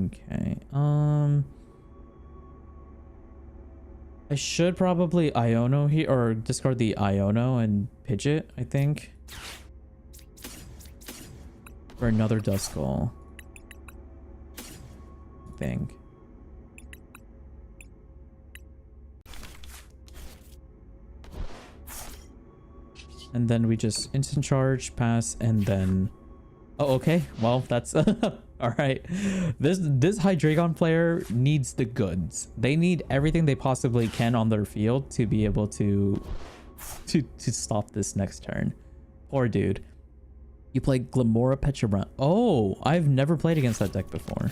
Okay. I should probably Iono here, or discard the Iono and Pidgeot, I think. For another Duskull. I think. And then we just instant charge, pass, and then... Oh, okay. Well, that's... Alright. This Hydreigon player needs the goods. They need everything they possibly can on their field to be able to stop this next turn. Poor dude. You play Glamora Pechabrant. Oh, I've never played against that deck before.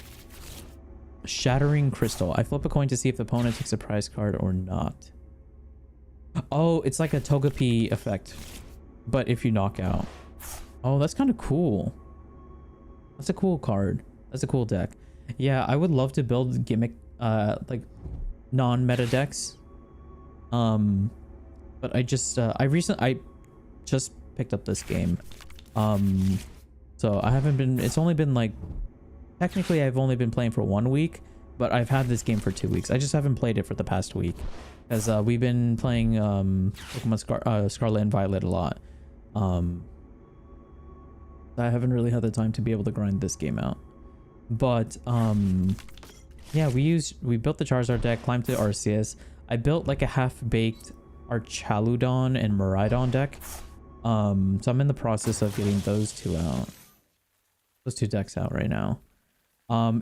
Shattering Crystal. I flip a coin to see if the opponent takes a prize card or not. Oh, it's like a Togepi effect. But if you knock out. Oh, that's kind of cool. That's a cool card. That's a cool deck. Yeah, I would love to build gimmick, like non-meta decks. But I just picked up this game. So I haven't been, it's only been like, technically I've only been playing for 1 week, but I've had this game for 2 weeks. I just haven't played it for the past week. Because we've been playing Pokemon Scarlet and Violet a lot. I haven't really had the time to be able to grind this game out. But yeah, we built the Charizard deck, climbed to Arceus. I built like a half-baked Archaludon and Miraidon deck. So I'm in the process of getting those two out. Those two decks out right now.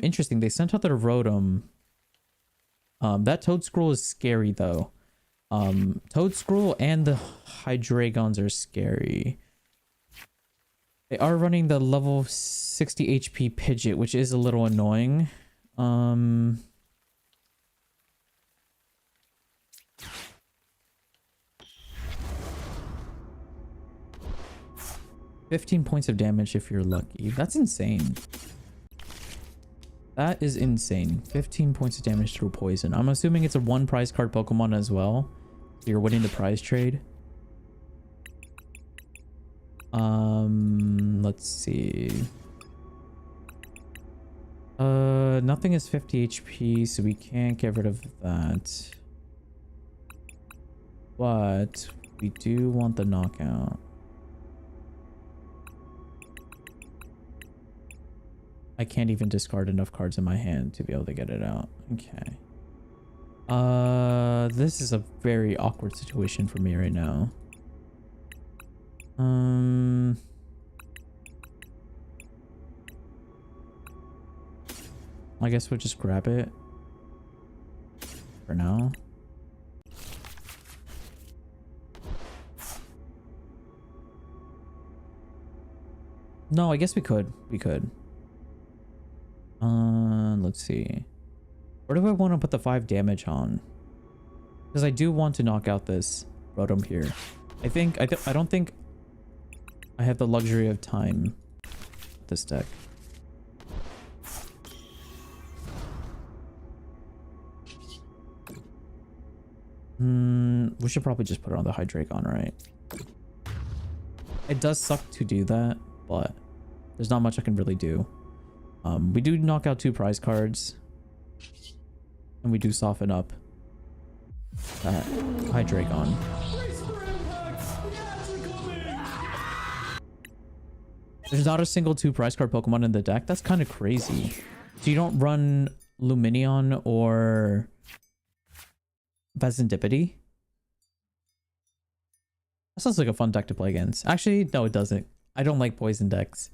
Interesting, they sent out their Rotom. That Toedscruel is scary though. Toedscruel and the Hydreigons are scary. They are running the level 60 HP Pidgeot, which is a little annoying. 15 points of damage if you're lucky. That's insane. That is insane. 15 points of damage through poison. I'm assuming it's a 1 prize card Pokemon as well. So you're winning the prize trade. Let's see. Nothing is 50 HP, so we can't get rid of that. But we do want the knockout. I can't even discard enough cards in my hand to be able to get it out. Okay. This is a very awkward situation for me right now. I guess we'll just grab it for now. No, I guess we could. We could. Let's see. Where do I want to put the 5 damage on? Because I do want to knock out this Rotom here. I don't think I have the luxury of time with this deck. We should probably just put it on the Hydreigon, right? It does suck to do that, but there's not much I can really do. We do knock out 2 prize cards. And we do soften up that Hydreigon. There's not a single 2 prize card Pokemon in the deck. That's kind of crazy. So you don't run Lumineon or Serendipity? That sounds like a fun deck to play against. Actually, no, it doesn't. I don't like poison decks.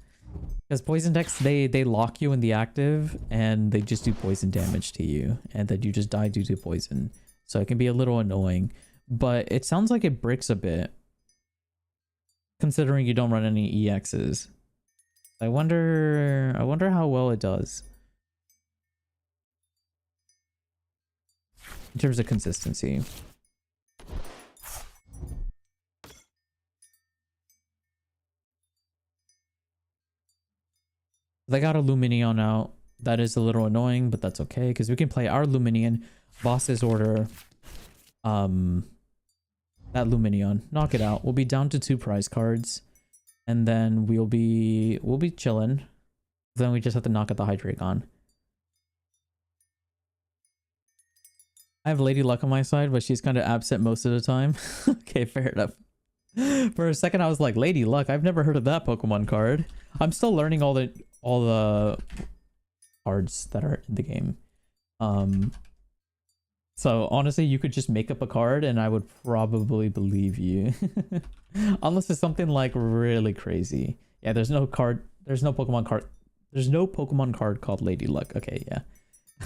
Because poison decks, they lock you in the active and they just do poison damage to you. And then you just die due to poison. So it can be a little annoying. But it sounds like it breaks a bit. Considering you don't run any EXs. I wonder how well it does. In terms of consistency. They got a Lumineon out. That is a little annoying, but that's okay because we can play our Lumineon, boss's order, that Lumineon, knock it out. We'll be down to 2 prize cards, and then we'll be chilling. Then we just have to knock out the Hydreigon. I have Lady Luck on my side, but she's kind of absent most of the time. Okay, fair enough. For a second, I was like, Lady Luck. I've never heard of that Pokemon card. I'm still learning all the cards that are in the game. So honestly, you could just make up a card, and I would probably believe you, unless it's something like really crazy. Yeah, there's no Pokemon card called Lady Luck. Okay, yeah.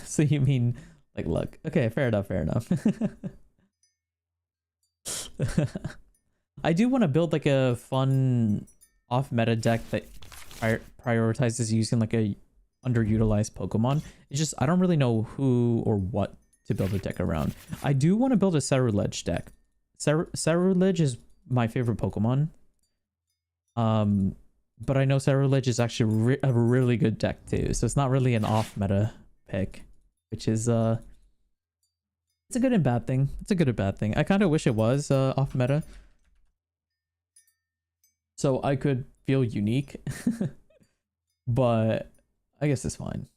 So you mean like luck? Okay, fair enough. Fair enough. I do want to build like a fun off-meta deck that prioritizes using like a underutilized Pokemon. It's just I don't really know who or what to build a deck around. I do want to build a Ceruledge deck. Ceruledge is my favorite Pokemon. But I know Ceruledge is actually a really good deck too. So it's not really an off-meta pick, which is it's a good and bad thing. It's a good and bad thing. I kind of wish it was off-meta, so I could feel unique. But I guess it's fine.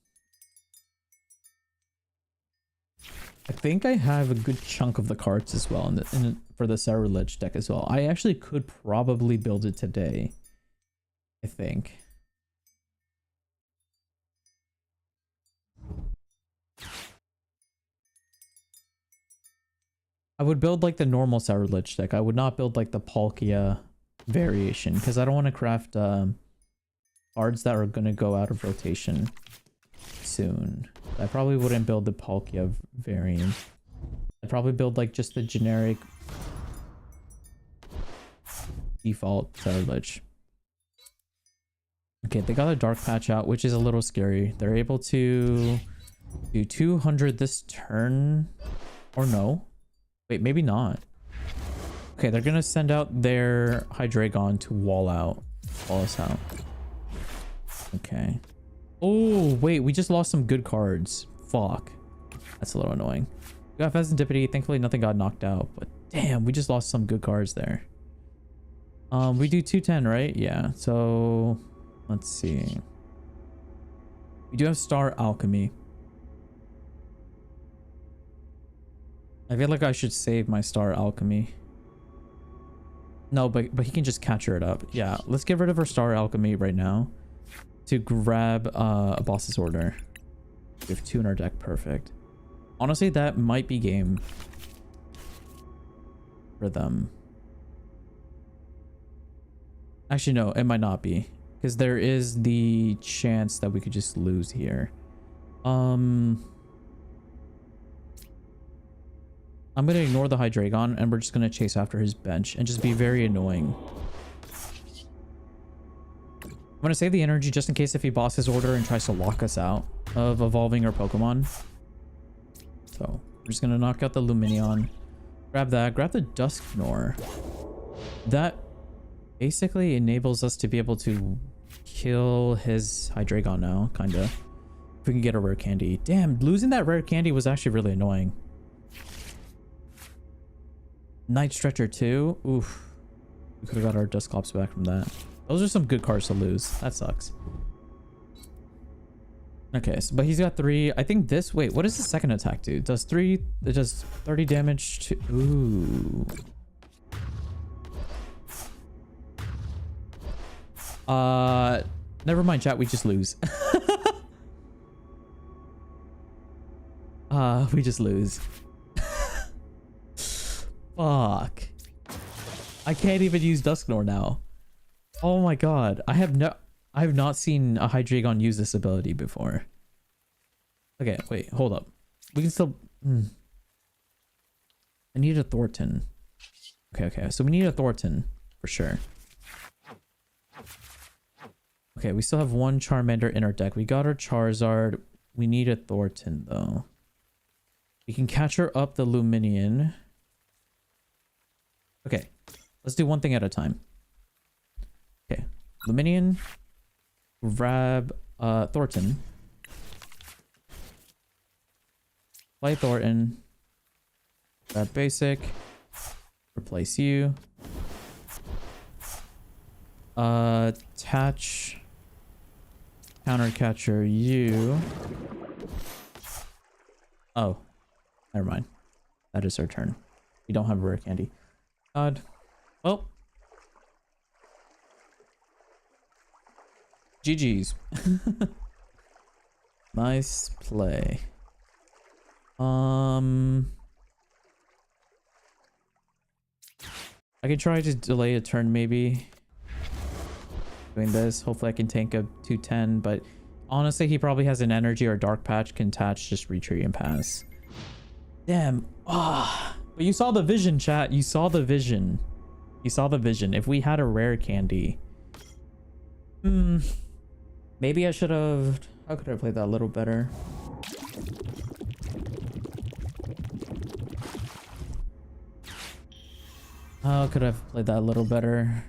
I think I have a good chunk of the cards as well for the Ceruledge deck as well. I actually could probably build it today, I think. I would build like the normal Ceruledge deck. I would not build like the Palkia variation because I don't want to craft cards that are going to go out of rotation soon. I probably wouldn't build the Palkia variant. I'd probably build like just the generic default Ceruledge. Okay, they got a Dark Patch out, which is a little scary. They're able to do 200 this turn, or no? Wait, maybe not. Okay, they're gonna send out their Hydreigon to wall us out. Okay. Oh, wait, we just lost some good cards. Fuck. That's a little annoying. We got Serendipity. Thankfully, nothing got knocked out, but damn, we just lost some good cards there. We do 210, right? Yeah, so let's see. We do have Star Alchemy. I feel like I should save my Star Alchemy. No, but he can just capture it up. Yeah, let's get rid of our Star Alchemy right now to grab a boss's order. We have 2 in our deck. Perfect. Honestly, that might be game for them. Actually, no, it might not be, because there is the chance that we could just lose here. I'm gonna ignore the Hydreigon and we're just gonna chase after his bench and just be very annoying. I'm gonna save the energy just in case if he bosses order and tries to lock us out of evolving our Pokemon. So I'm just gonna knock out the Lumineon. Grab that. Grab the Dusknor. That basically enables us to be able to kill his Hydreigon now, kinda. If we can get a rare candy. Damn, losing that rare candy was actually really annoying. Night Stretcher too. Oof. We could have got our Dusclops back from that. Those are some good cards to lose. That sucks. Okay, so, but he's got 3. I think this... Wait, what does the second attack do? It does 3... It does 30 damage to... Ooh. Never mind, chat. We just lose. We just lose. Fuck. I can't even use Dusknor now. Oh my god. I have not seen a Hydreigon use this ability before. Okay, wait, hold up. We can still... I need a Thornton. Okay, so we need a Thornton for sure. Okay, we still have 1 Charmander in our deck. We got our Charizard. We need a Thornton though. We can catch her up the Luminion. Okay, let's do one thing at a time. Okay, Luminion. Grab Thornton. Play Thornton. Grab basic. Replace you. Attach counter catcher you. Oh, never mind. That is our turn. We don't have rare candy. God. Well. GG's. Nice play. I can try to delay a turn maybe. Doing this. Hopefully I can tank a 210, but honestly he probably has an energy or dark patch, can attach, just retreat and pass. Damn. Ah. But you saw the vision, chat. You saw the vision. You saw the vision. If we had a rare candy. Maybe I should have... How could I play that a little better? How could I have played that a little better?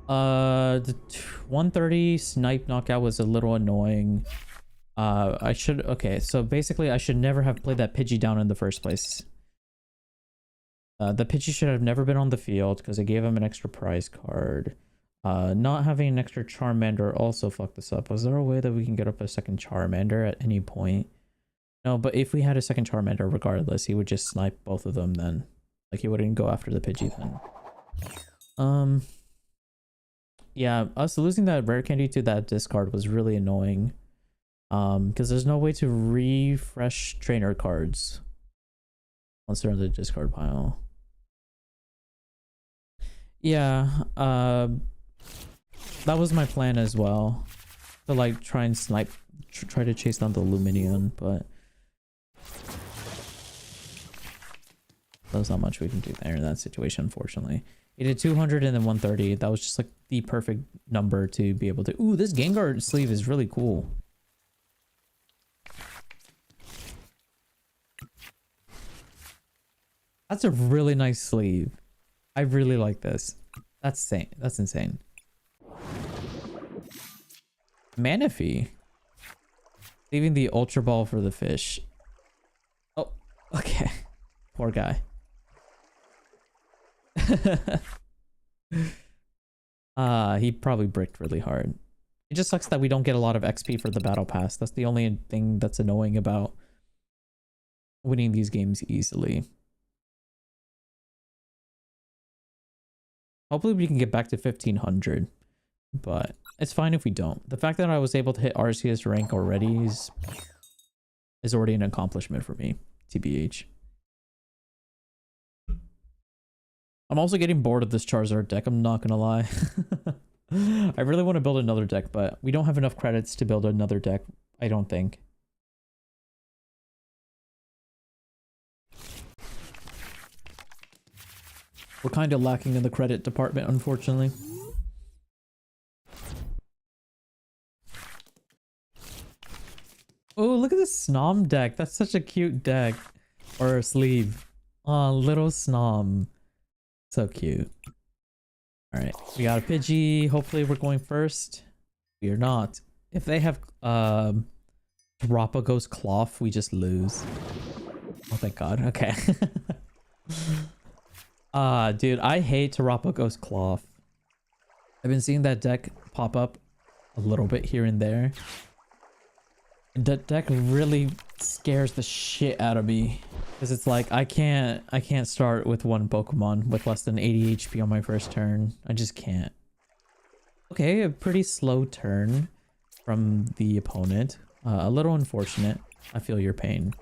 The 130 snipe knockout was a little annoying. I should... Okay, so basically I should never have played that Pidgey down in the first place. The Pidgey should have never been on the field because it gave him an extra prize card. Not having an extra Charmander also fucked this up. Was there a way that we can get up a second Charmander at any point? No, but if we had a second Charmander, regardless, he would just snipe both of them then. Like, he wouldn't go after the Pidgey then. Yeah, us losing that rare candy to that discard was really annoying. Because there's no way to refresh trainer cards once they're in the discard pile. Yeah, that was my plan as well. To like try and snipe, try to chase down the Luminion, but there's not much we can do there in that situation, unfortunately. He did 200 and then 130. That was just like the perfect number to be able to... Ooh, this Gengar sleeve is really cool. That's a really nice sleeve. I really like this. That's insane. That's insane. Manaphy. Leaving the Ultra Ball for the fish. Oh, okay. Poor guy. He probably bricked really hard. It just sucks that we don't get a lot of XP for the battle pass. That's the only thing that's annoying about winning these games easily. Hopefully we can get back to 1500, but it's fine if we don't. The fact that I was able to hit Arceus rank already is already an accomplishment for me, TBH. I'm also getting bored of this Charizard deck, I'm not gonna lie. I really want to build another deck, but we don't have enough credits to build another deck, I don't think. We're kind of lacking in the credit department, unfortunately. Oh, look at this Snom deck. That's such a cute deck. Or a sleeve. Oh, little Snom. So cute. Alright, we got a Pidgey. Hopefully we're going first. We are not. If they have Galapagos Cloth, we just lose. Oh, thank God. Okay. Dude, I hate Galapagos Cloth. I've been seeing that deck pop up a little bit here and there. That deck really scares the shit out of me. Because it's like, I can't start with one Pokemon with less than 80 HP on my first turn. I just can't. Okay, a pretty slow turn from the opponent. A little unfortunate. I feel your pain.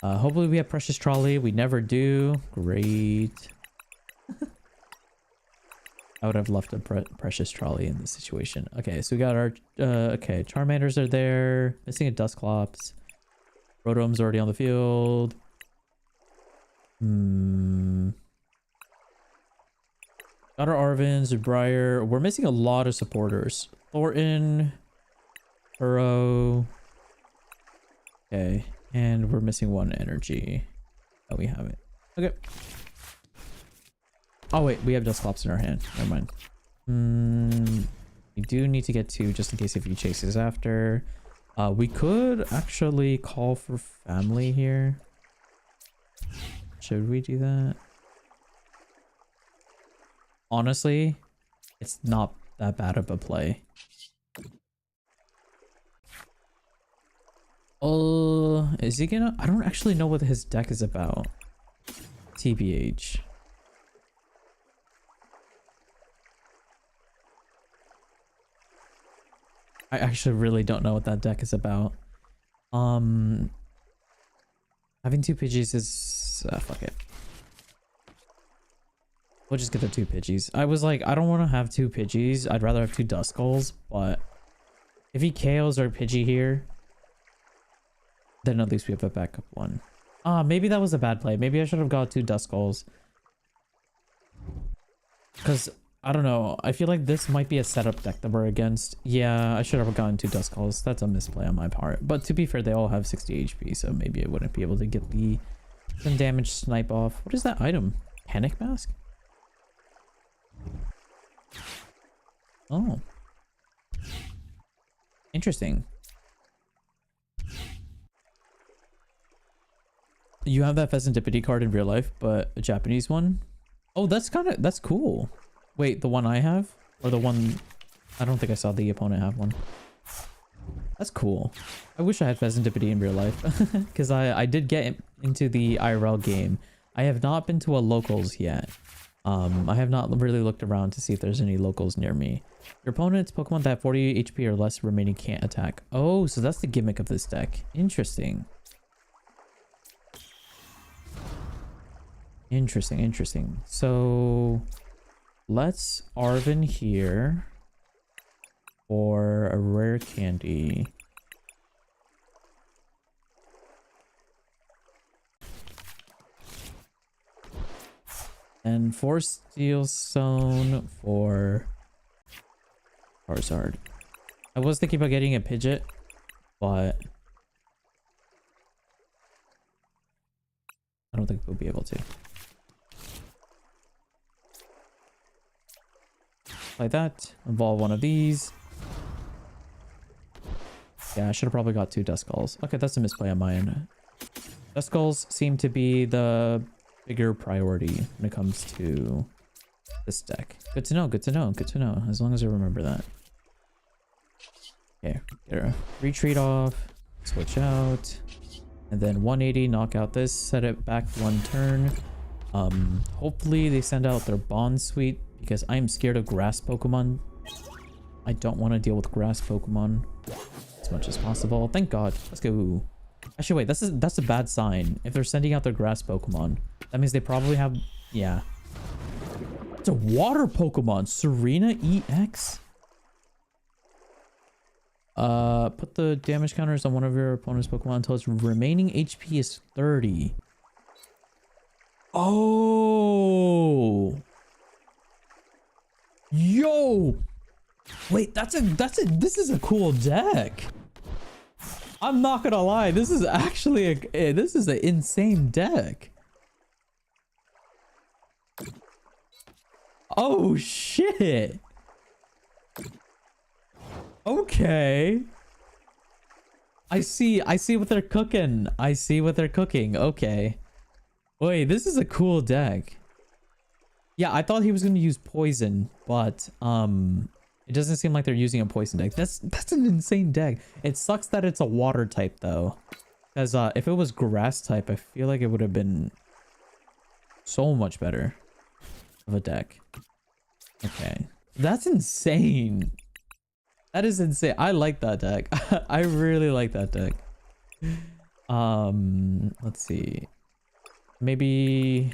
Hopefully we have Precious Trolley. We never do. Great. I would have left a Precious Trolley in this situation. Okay, so we got our... okay, Charmanders are there. Missing a Dusclops. Rotom's already on the field. Got our Arvins, Briar. We're missing a lot of supporters. Thornton. Burrow. Okay, and we're missing one energy. Oh, we have it. Okay. Oh wait, we have Dusclops in our hand. Never mind. We do need to get two just in case if he chases after. We could actually call for family here. Should we do that? Honestly, it's not that bad of a play. Oh, is he gonna? I don't actually know what his deck is about. TBH. I actually really don't know what that deck is about. Having two Pidgeys is... fuck it. We'll just get the two Pidgeys. I was like, I don't want to have two Pidgeys. I'd rather have two Duskulls, but... if he KOs our Pidgey here... then at least we have a backup one. Maybe that was a bad play. Maybe I should have got two Duskulls. Because... I don't know. I feel like this might be a setup deck that we're against. Yeah, I should have gotten two Duskulls. That's a misplay on my part. But to be fair, they all have 60 HP, so maybe I wouldn't be able to get the some damage snipe off. What is that item? Panic Mask? Oh. Interesting. You have that Pheasantipity card in real life, but a Japanese one? Oh, that's cool. Wait, the one I have? Or the one... I don't think I saw the opponent have one. That's cool. I wish I had Pheasantipity in real life. Because I did get into the IRL game. I have not been to a locals yet. I have not really looked around to see if there's any locals near me. Your opponent's Pokemon that have 40 HP or less remaining can't attack. Oh, so that's the gimmick of this deck. Interesting. Interesting. So... let's Arvin here for a rare candy. And 4 Steel Stone for Charizard. I was thinking about getting a Pidgeot, but I don't think we'll be able to. Like that. Evolve one of these. Yeah, I should have probably got two Duskulls. Okay, that's a misplay on my end. Duskulls seem to be the bigger priority when it comes to this deck. Good to know, as long as I remember that. Okay, get a retreat off, switch out, and then 180, knock out this, set it back one turn. Hopefully they send out their Bond Suite, because I'm scared of grass Pokemon. I don't want to deal with grass Pokemon as much as possible. Thank God. Let's go. Actually, wait, that's a bad sign. If they're sending out their grass Pokemon, that means they probably have... yeah. It's a water Pokemon. Serena EX? Put the damage counters on one of your opponent's Pokemon until its remaining HP is 30. Oh! Yo! Wait, this is a cool deck. I'm not gonna lie. This is actually this is an insane deck. Oh shit. Okay. I see what they're cooking. I see what they're cooking. Okay. Wait, this is a cool deck. Yeah, I thought he was gonna use poison, but it doesn't seem like they're using a poison deck. That's an insane deck. It sucks that it's a water type though. Because if it was grass type, I feel like it would have been so much better of a deck. Okay. That's insane. That is insane. I like that deck. I really like that deck. Let's see. Maybe...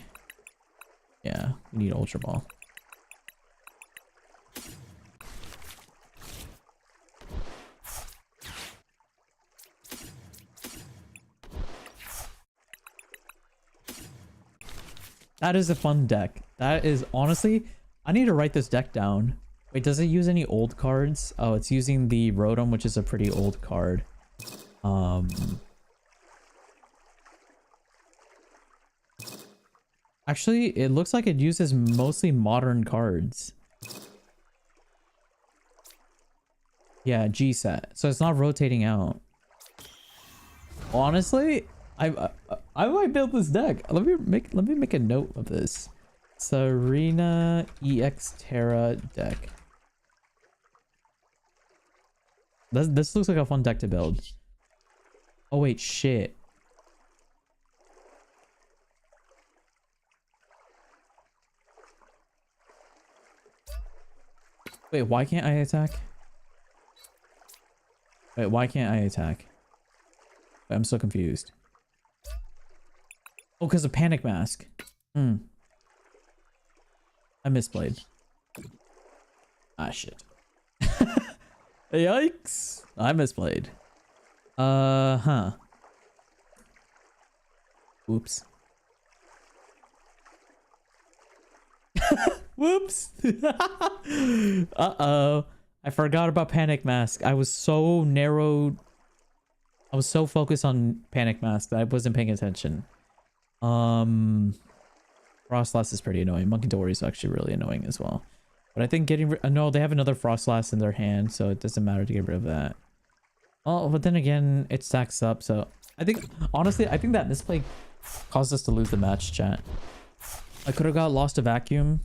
Yeah, we need Ultra Ball. That is a fun deck. That is honestly, I need to write this deck down. Wait, does it use any old cards? Oh, it's using the Rotom, which is a pretty old card. Actually, it looks like it uses mostly modern cards. Yeah, G set. So it's not rotating out. Honestly, I might build this deck. Let me make a note of this. Serena EX Terra deck. This looks like a fun deck to build. Oh wait, shit. Wait, why can't I attack? Wait, why can't I attack? Wait, I'm so confused. Oh, because of Panic Mask. I misplayed. Ah, shit. Yikes. I misplayed. Huh. Whoops. Whoops. Uh-oh. I forgot about Panic Mask. I was so narrowed. I was so focused on Panic Mask that I wasn't paying attention. Frostlass is pretty annoying. Monkey Dory is actually really annoying as well. But I think getting no, they have another Frostlass in their hand, so it doesn't matter to get rid of that. Oh, but then again, it stacks up, so I think honestly, I think that misplay caused us to lose the match, chat. I could have got Lost Vacuum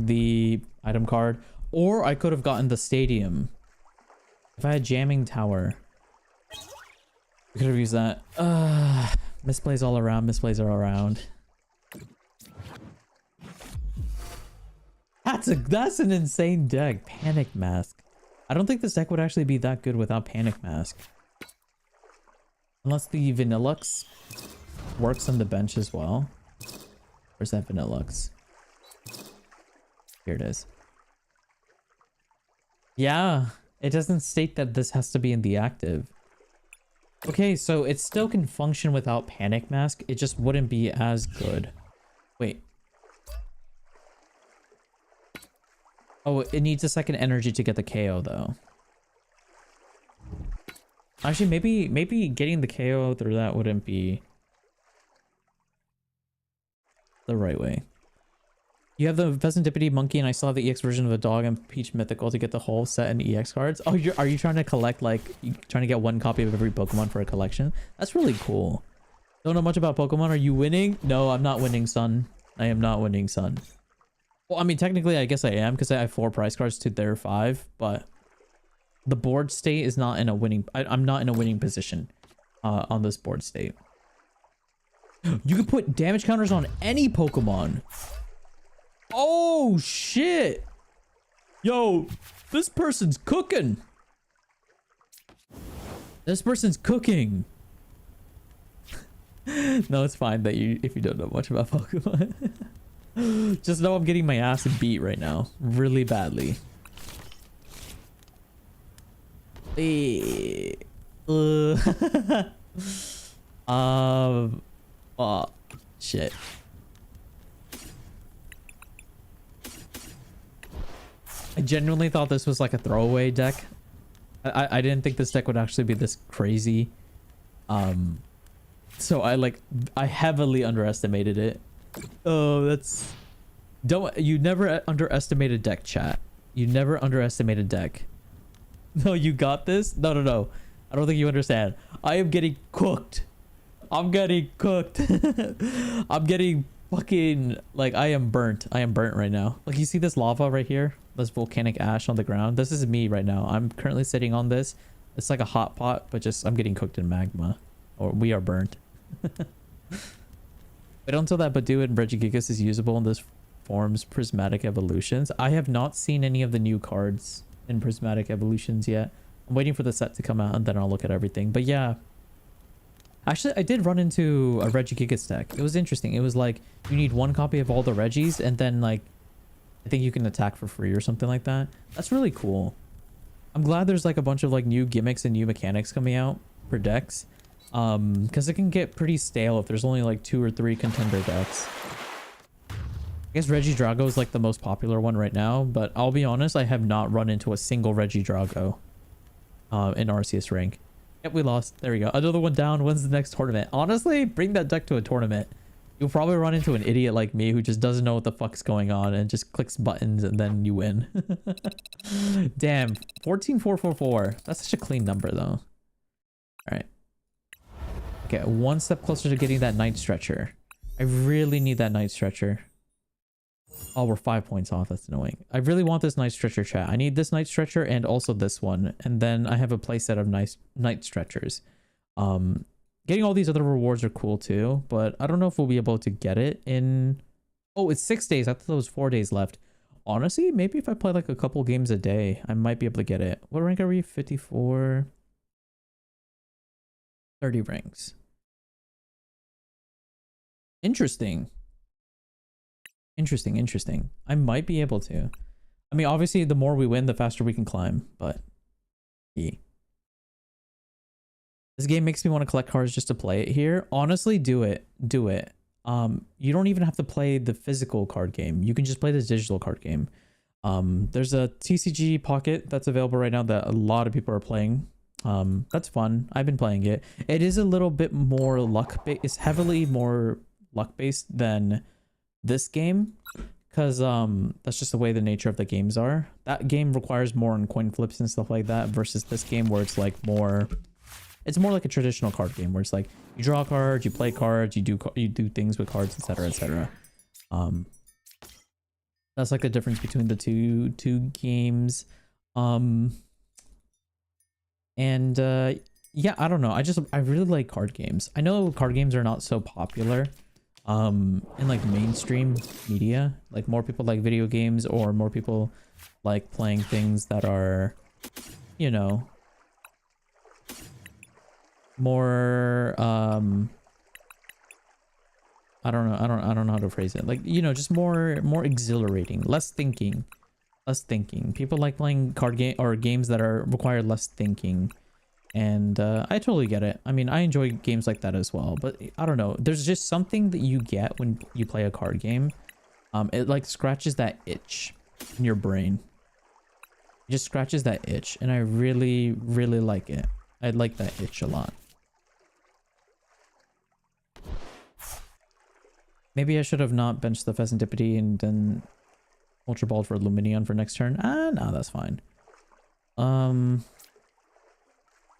the item card, or I could have gotten the Stadium. If I had Jamming Tower, I could have used that. Misplays all around. Misplays are all around. That's an insane deck. Panic Mask. I don't think this deck would actually be that good without Panic Mask. Unless the Vanillux works on the bench as well. Where's that Vanillux? Here it is. Yeah, it doesn't state that this has to be in the active. Okay, so it still can function without Panic Mask. It just wouldn't be as good. Wait. Oh, it needs a second energy to get the KO though. Actually, maybe getting the KO through that wouldn't be the right way. You have the Pheasantipity Monkey, and I still have the EX version of a dog and Peach Mythical to get the whole set and EX cards. Oh, are you trying to collect, like, you trying to get one copy of every Pokemon for a collection? That's really cool. Don't know much about Pokemon. Are you winning? No, I'm not winning, son. I am not winning, son. Well, I mean, technically, I guess I am, because I have 4 prize cards to their 5, but the board state is not in a winning... I'm not in a winning position on this board state. You can put damage counters on any Pokemon. Oh, shit. Yo, this person's cooking. This person's cooking. No, it's fine that if you don't know much about Pokemon. Just know I'm getting my ass beat right now. Really badly. Oh, shit. I genuinely thought this was like a throwaway deck. I didn't think this deck would actually be this crazy. So I heavily underestimated it. Oh, that's... You never underestimate a deck, chat. You never underestimate a deck. No, you got this? No, no, no. I don't think you understand. I am getting cooked. I'm getting cooked. I'm getting fucking... Like, I am burnt. I am burnt right now. Like, you see this lava right here? This volcanic ash on the ground? This is me right now. I'm currently sitting on this. It's like a hot pot, but just I'm getting cooked in magma. Or we are burnt. Wait until that Badu and Regigigas is usable in this form's prismatic evolutions. I have not seen any of the new cards in prismatic evolutions yet. I'm waiting for the set to come out and then I'll look at everything. But yeah, actually I did run into a Regigigas deck. It was interesting. It was like you need one copy of all the Regis and then like I think you can attack for free or something like that. That's really cool. I'm glad there's like a bunch of like new gimmicks and new mechanics coming out for decks. Because it can get pretty stale if there's only like 2 or 3 contender decks. I guess Regidrago is like the most popular one right now, but I'll be honest, I have not run into a single Regidrago in Arceus rank. Yep, we lost. There we go. Another one down. When's the next tournament? Honestly, bring that deck to a tournament. You'll probably run into an idiot like me who just doesn't know what the fuck's going on and just clicks buttons and then you win. Damn, 14444. That's such a clean number though. All right. Okay, one step closer to getting that night stretcher. I really need that night stretcher. Oh, we're 5 points off. That's annoying. I really want this night stretcher, chat. I need this night stretcher and also this one. And then I have a playset of nice night stretchers. Getting all these other rewards are cool too, but I don't know if we'll be able to get it in... Oh, it's 6 days. I thought there was 4 days left. Honestly, maybe if I play like a couple games a day, I might be able to get it. What rank are we? 54... 30 ranks. Interesting. Interesting. I might be able to. I mean, obviously, the more we win, the faster we can climb, but... Yeah. This game makes me want to collect cards just to play it here. Honestly, do it. Do it. You don't even have to play the physical card game. You can just play this digital card game. There's a TCG Pocket that's available right now that a lot of people are playing. That's fun. I've been playing it. It is a little bit more luck-based. It's heavily more luck-based than this game, because that's just the way the nature of the games are. That game requires more on coin flips and stuff like that versus this game where it's like more... It's more like a traditional card game where it's like you draw cards, you play cards, you do things with cards, etc., etc. That's like the difference between the two games. Yeah, I don't know. I really like card games. I know card games are not so popular in like mainstream media. Like more people like video games, or more people like playing things that are, you know, more I don't know how to phrase it. Like, you know, just more exhilarating, less thinking. People like playing card game or games that are require less thinking. And I totally get it. I mean, I enjoy games like that as well, but I don't know. There's just something that you get when you play a card game. It like scratches that itch in your brain. It just scratches that itch, and I really like it. I like that itch a lot. Maybe I should have not benched the Pheasantipity and then Ultra Balled for Luminion for next turn. No, that's fine. I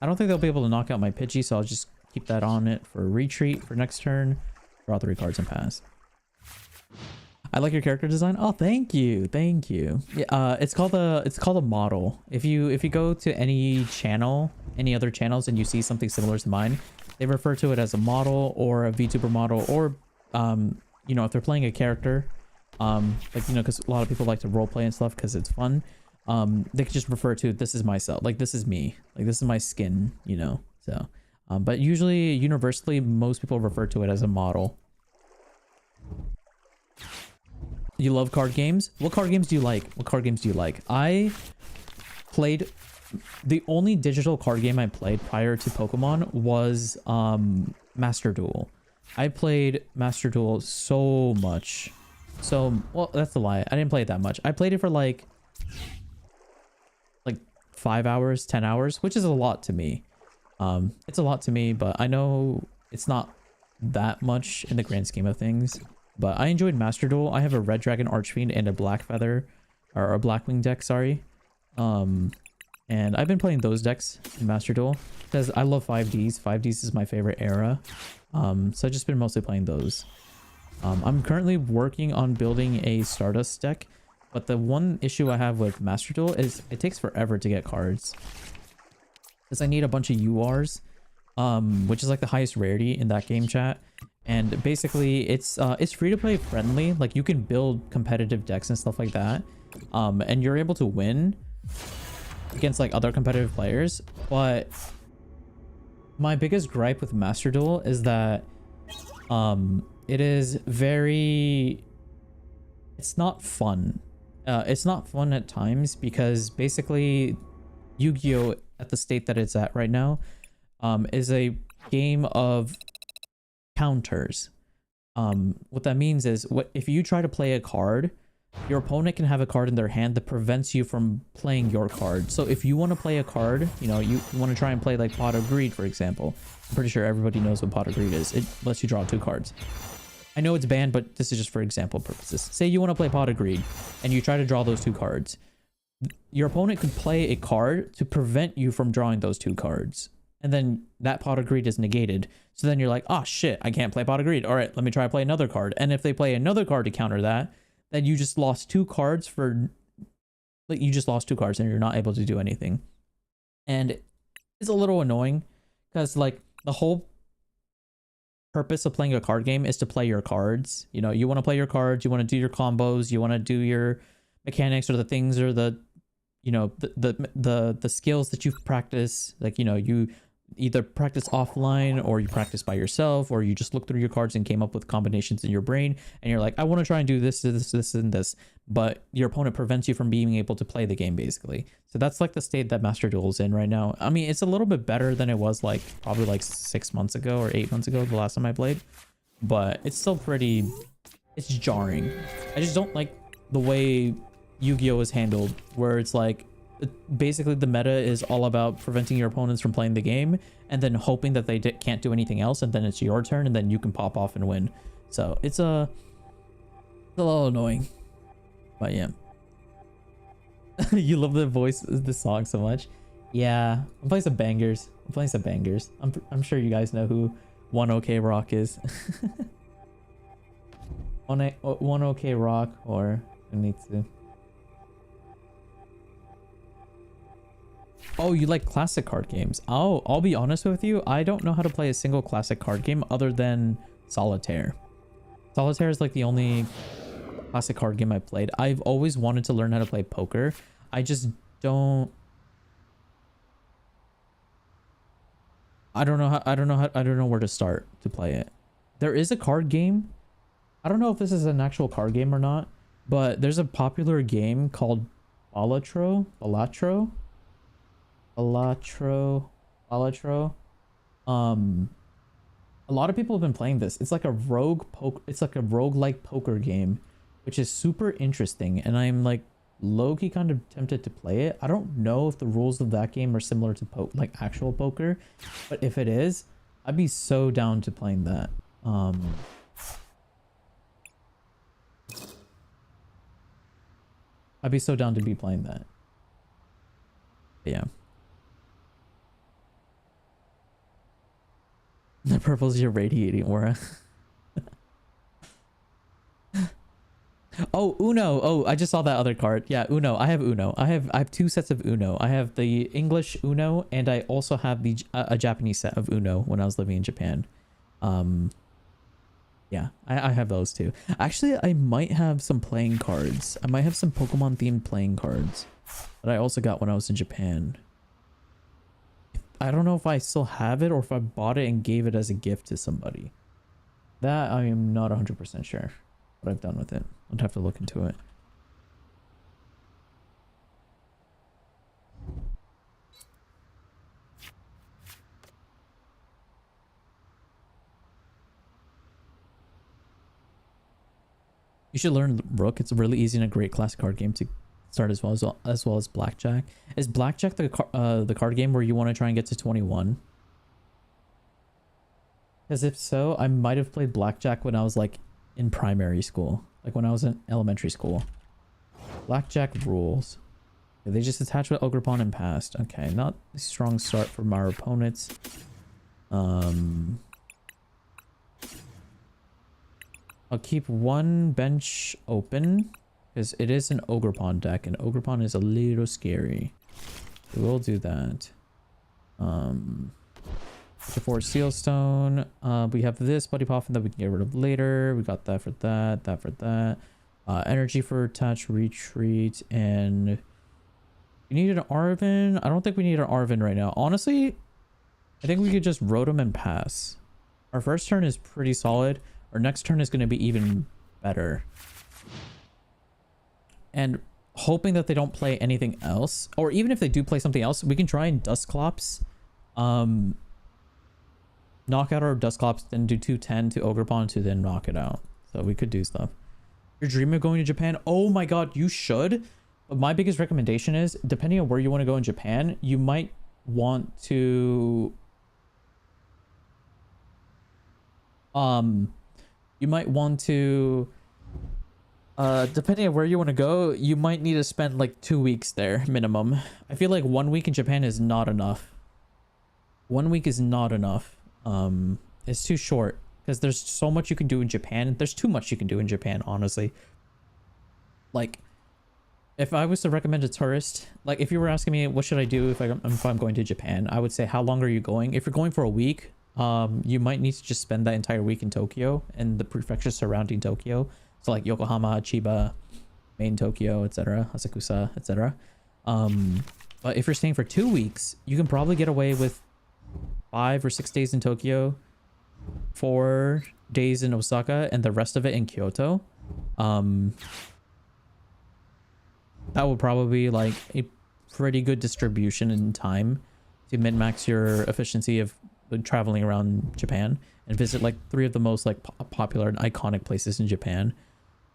don't think they'll be able to knock out my Pidgey, so I'll just keep that on it for retreat for next turn. Draw 3 cards and pass. I like your character design. Oh, thank you. Yeah, it's called a model. If you go to any channel, any other channels, and you see something similar to mine, they refer to it as a model or a VTuber model, or you know, if they're playing a character, like, you know, because a lot of people like to roleplay and stuff because it's fun. They could just refer to, this is myself, like this is me, like this is my skin, you know. So but usually, universally, most people refer to it as a model. You love card games? What card games do you like? I played... The only digital card game I played prior to Pokemon was Master Duel. I played Master Duel so much. Well, that's a lie. I didn't play it that much. I played it for like 5 hours, 10 hours, which is a lot to me. It's a lot to me, but I know it's not that much in the grand scheme of things. But I enjoyed Master Duel. I have a Red Dragon Archfiend and a Black Feather, or a Blackwing deck, sorry. And I've been playing those decks in Master Duel because I love 5Ds. 5Ds is my favorite era. So I've just been mostly playing those. I'm currently working on building a Stardust deck, but the one issue I have with Master Duel is it takes forever to get cards. Because I need a bunch of URs, which is like the highest rarity in that game chat. And basically it's free to play friendly. Like you can build competitive decks and stuff like that. And you're able to win against like other competitive players. But my biggest gripe with Master Duel is that it is very, it's not fun. It's not fun at times because basically Yu-Gi-Oh! At the state that it's at right now is a game of counters. What that means is if you try to play a card, your opponent can have a card in their hand that prevents you from playing your card. So if you want to play a card, you know, you want to try and play like Pot of Greed, for example. I'm pretty sure everybody knows what Pot of Greed is. It lets you draw 2 cards. I know it's banned, but this is just for example purposes. Say you want to play Pot of Greed and you try to draw those 2 cards. Your opponent could play a card to prevent you from drawing those 2 cards. And then that Pot of Greed is negated. So then you're like, oh shit, I can't play Pot of Greed. All right, let me try to play another card. And if they play another card to counter that, then you just lost 2 cards for... like you just lost 2 cards and you're not able to do anything. And it's a little annoying because like the whole purpose of playing a card game is to play your cards. You know, you want to play your cards, you want to do your combos, you want to do your mechanics or the things or the, you know, the skills that you've practiced. Like, you know, you either practice offline or you practice by yourself, or you just look through your cards and came up with combinations in your brain and you're like, I want to try and do this, and this, but your opponent prevents you from being able to play the game basically. So that's like the state that Master Duel is in right now. I mean, it's a little bit better than it was like probably like 6 months ago or 8 months ago, the last time I played, but it's still pretty, it's jarring. I just don't like the way Yu-Gi-Oh is handled, where it's like basically the meta is all about preventing your opponents from playing the game and then hoping that they can't do anything else, and then it's your turn and then you can pop off and win. So it's a little annoying, but yeah. You love the voice of the song so much. Yeah, I'm playing some bangers. I'm sure you guys know who 1OK Rock is. 1OK Rock or Zenitsu. Oh, you like classic card games? Oh, I'll be honest with you. I don't know how to play a single classic card game other than Solitaire. Solitaire is like the only classic card game I've played. I've always wanted to learn how to play poker. I just don't... I don't know where to start to play it. There is a card game. I don't know if this is an actual card game or not, but there's a popular game called Balatro. A lot of people have been playing this. It's like a roguelike poker game, which is super interesting, and I'm like low-key kind of tempted to play it. I don't know if the rules of that game are similar to like actual poker, but if it is, I'd be so down to playing that. I'd be so down to be playing that. But yeah. The purple's your radiating aura. Oh, Uno. Oh, I just saw that other card. Yeah, Uno. I have Uno. I have 2 sets of Uno. I have the English Uno, and I also have the a Japanese set of Uno when I was living in Japan. Yeah, I have those too. Actually, I might have some playing cards. I might have some Pokemon themed playing cards that I also got when I was in Japan. I don't know if I still have it or if I bought it and gave it as a gift to somebody. That I am not 100% sure what I've done with it. I'd have to look into it. You should learn Rook. It's really easy and a great classic card game to start as well as blackjack. Is blackjack the card game where you want to try and get to 21? Because if so, I might have played blackjack when I was like in primary school, like when I was in elementary school. Blackjack rules. They just attach with Ogrepon and passed. Okay, not a strong start from our opponents. I'll keep one bench open because it is an Ogrepon deck, and Ogrepon is a little scary. We will do that. For Sealstone, we have this Buddy Poffin that we can get rid of later. We got that for that, that for that. Energy for attach, retreat, and we need an Arven. I don't think we need an Arven right now. Honestly, I think we could just Rotom and pass. Our first turn is pretty solid. Our next turn is going to be even better. And hoping that they don't play anything else, or even if they do play something else, we can try and Dusclops. Knock out our Dusclops, then do 210 to Ogrepon to then knock it out. So we could do stuff. You're dreaming of going to Japan? Oh my god, you should. But my biggest recommendation is, depending on where you want to go in Japan, you might want to depending on where you want to go, you might need to spend like 2 weeks there minimum. I feel like 1 week in Japan is not enough. 1 week is not enough. It's too short because there's so much you can do in Japan. There's too much you can do in Japan, honestly. Like, if I was to recommend a tourist, like if you were asking me what should I do if I'm going to Japan, I would say how long are you going? If you're going for a week, you might need to just spend that entire week in Tokyo and the prefectures surrounding Tokyo. So like Yokohama, Chiba, main Tokyo, etc., Asakusa, etc. But if you're staying for 2 weeks, you can probably get away with 5 or 6 days in Tokyo, 4 days in Osaka, and the rest of it in Kyoto. That would probably be like a pretty good distribution in time to min-max your efficiency of traveling around Japan and visit like 3 of the most like popular and iconic places in Japan.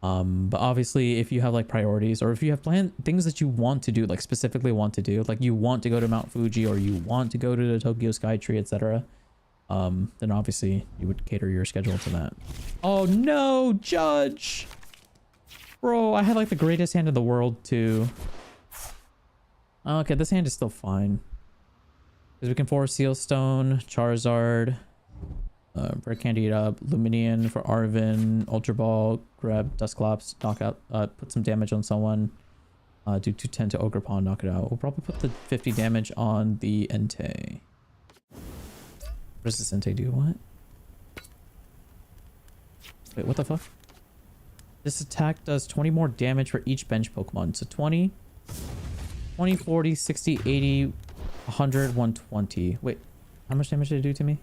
But obviously if you have like priorities, or if you have planned things that you want to do, like specifically want to do, like you want to go to Mount Fuji or you want to go to the Tokyo Skytree, etc., then obviously you would cater your schedule to that. Oh no, Judge! Bro, I had like the greatest hand in the world too. Okay, this hand is still fine. Because we can force Sealstone, Charizard, Break Candy up, Luminian for Arven, Ultra Ball, grab Dusclops, knock out, put some damage on someone, do 210 to Ogrepon, knock it out. We'll probably put the 50 damage on the Entei. What does this Entei do? What? Wait, what the fuck? This attack does 20 more damage for each bench Pokemon. So 20, 40, 60, 80, 100, 120. Wait, how much damage did it do to me?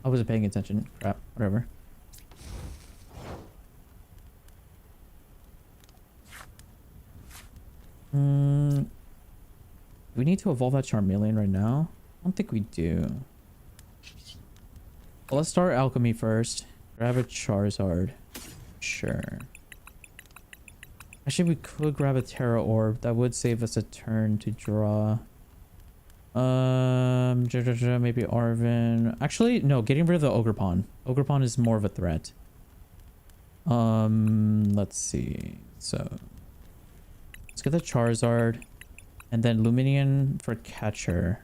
I wasn't paying attention. Crap, whatever. Do we need to evolve that Charmeleon right now? I don't think we do. Well, let's start Alchemy first. Grab a Charizard. Sure. Actually, we could grab a Terra Orb. That would save us a turn to draw. Maybe Arven. Actually, no, getting rid of the Ogrepon. Ogrepon is more of a threat. Let's see. So, let's get the Charizard. And then Luminian for Catcher.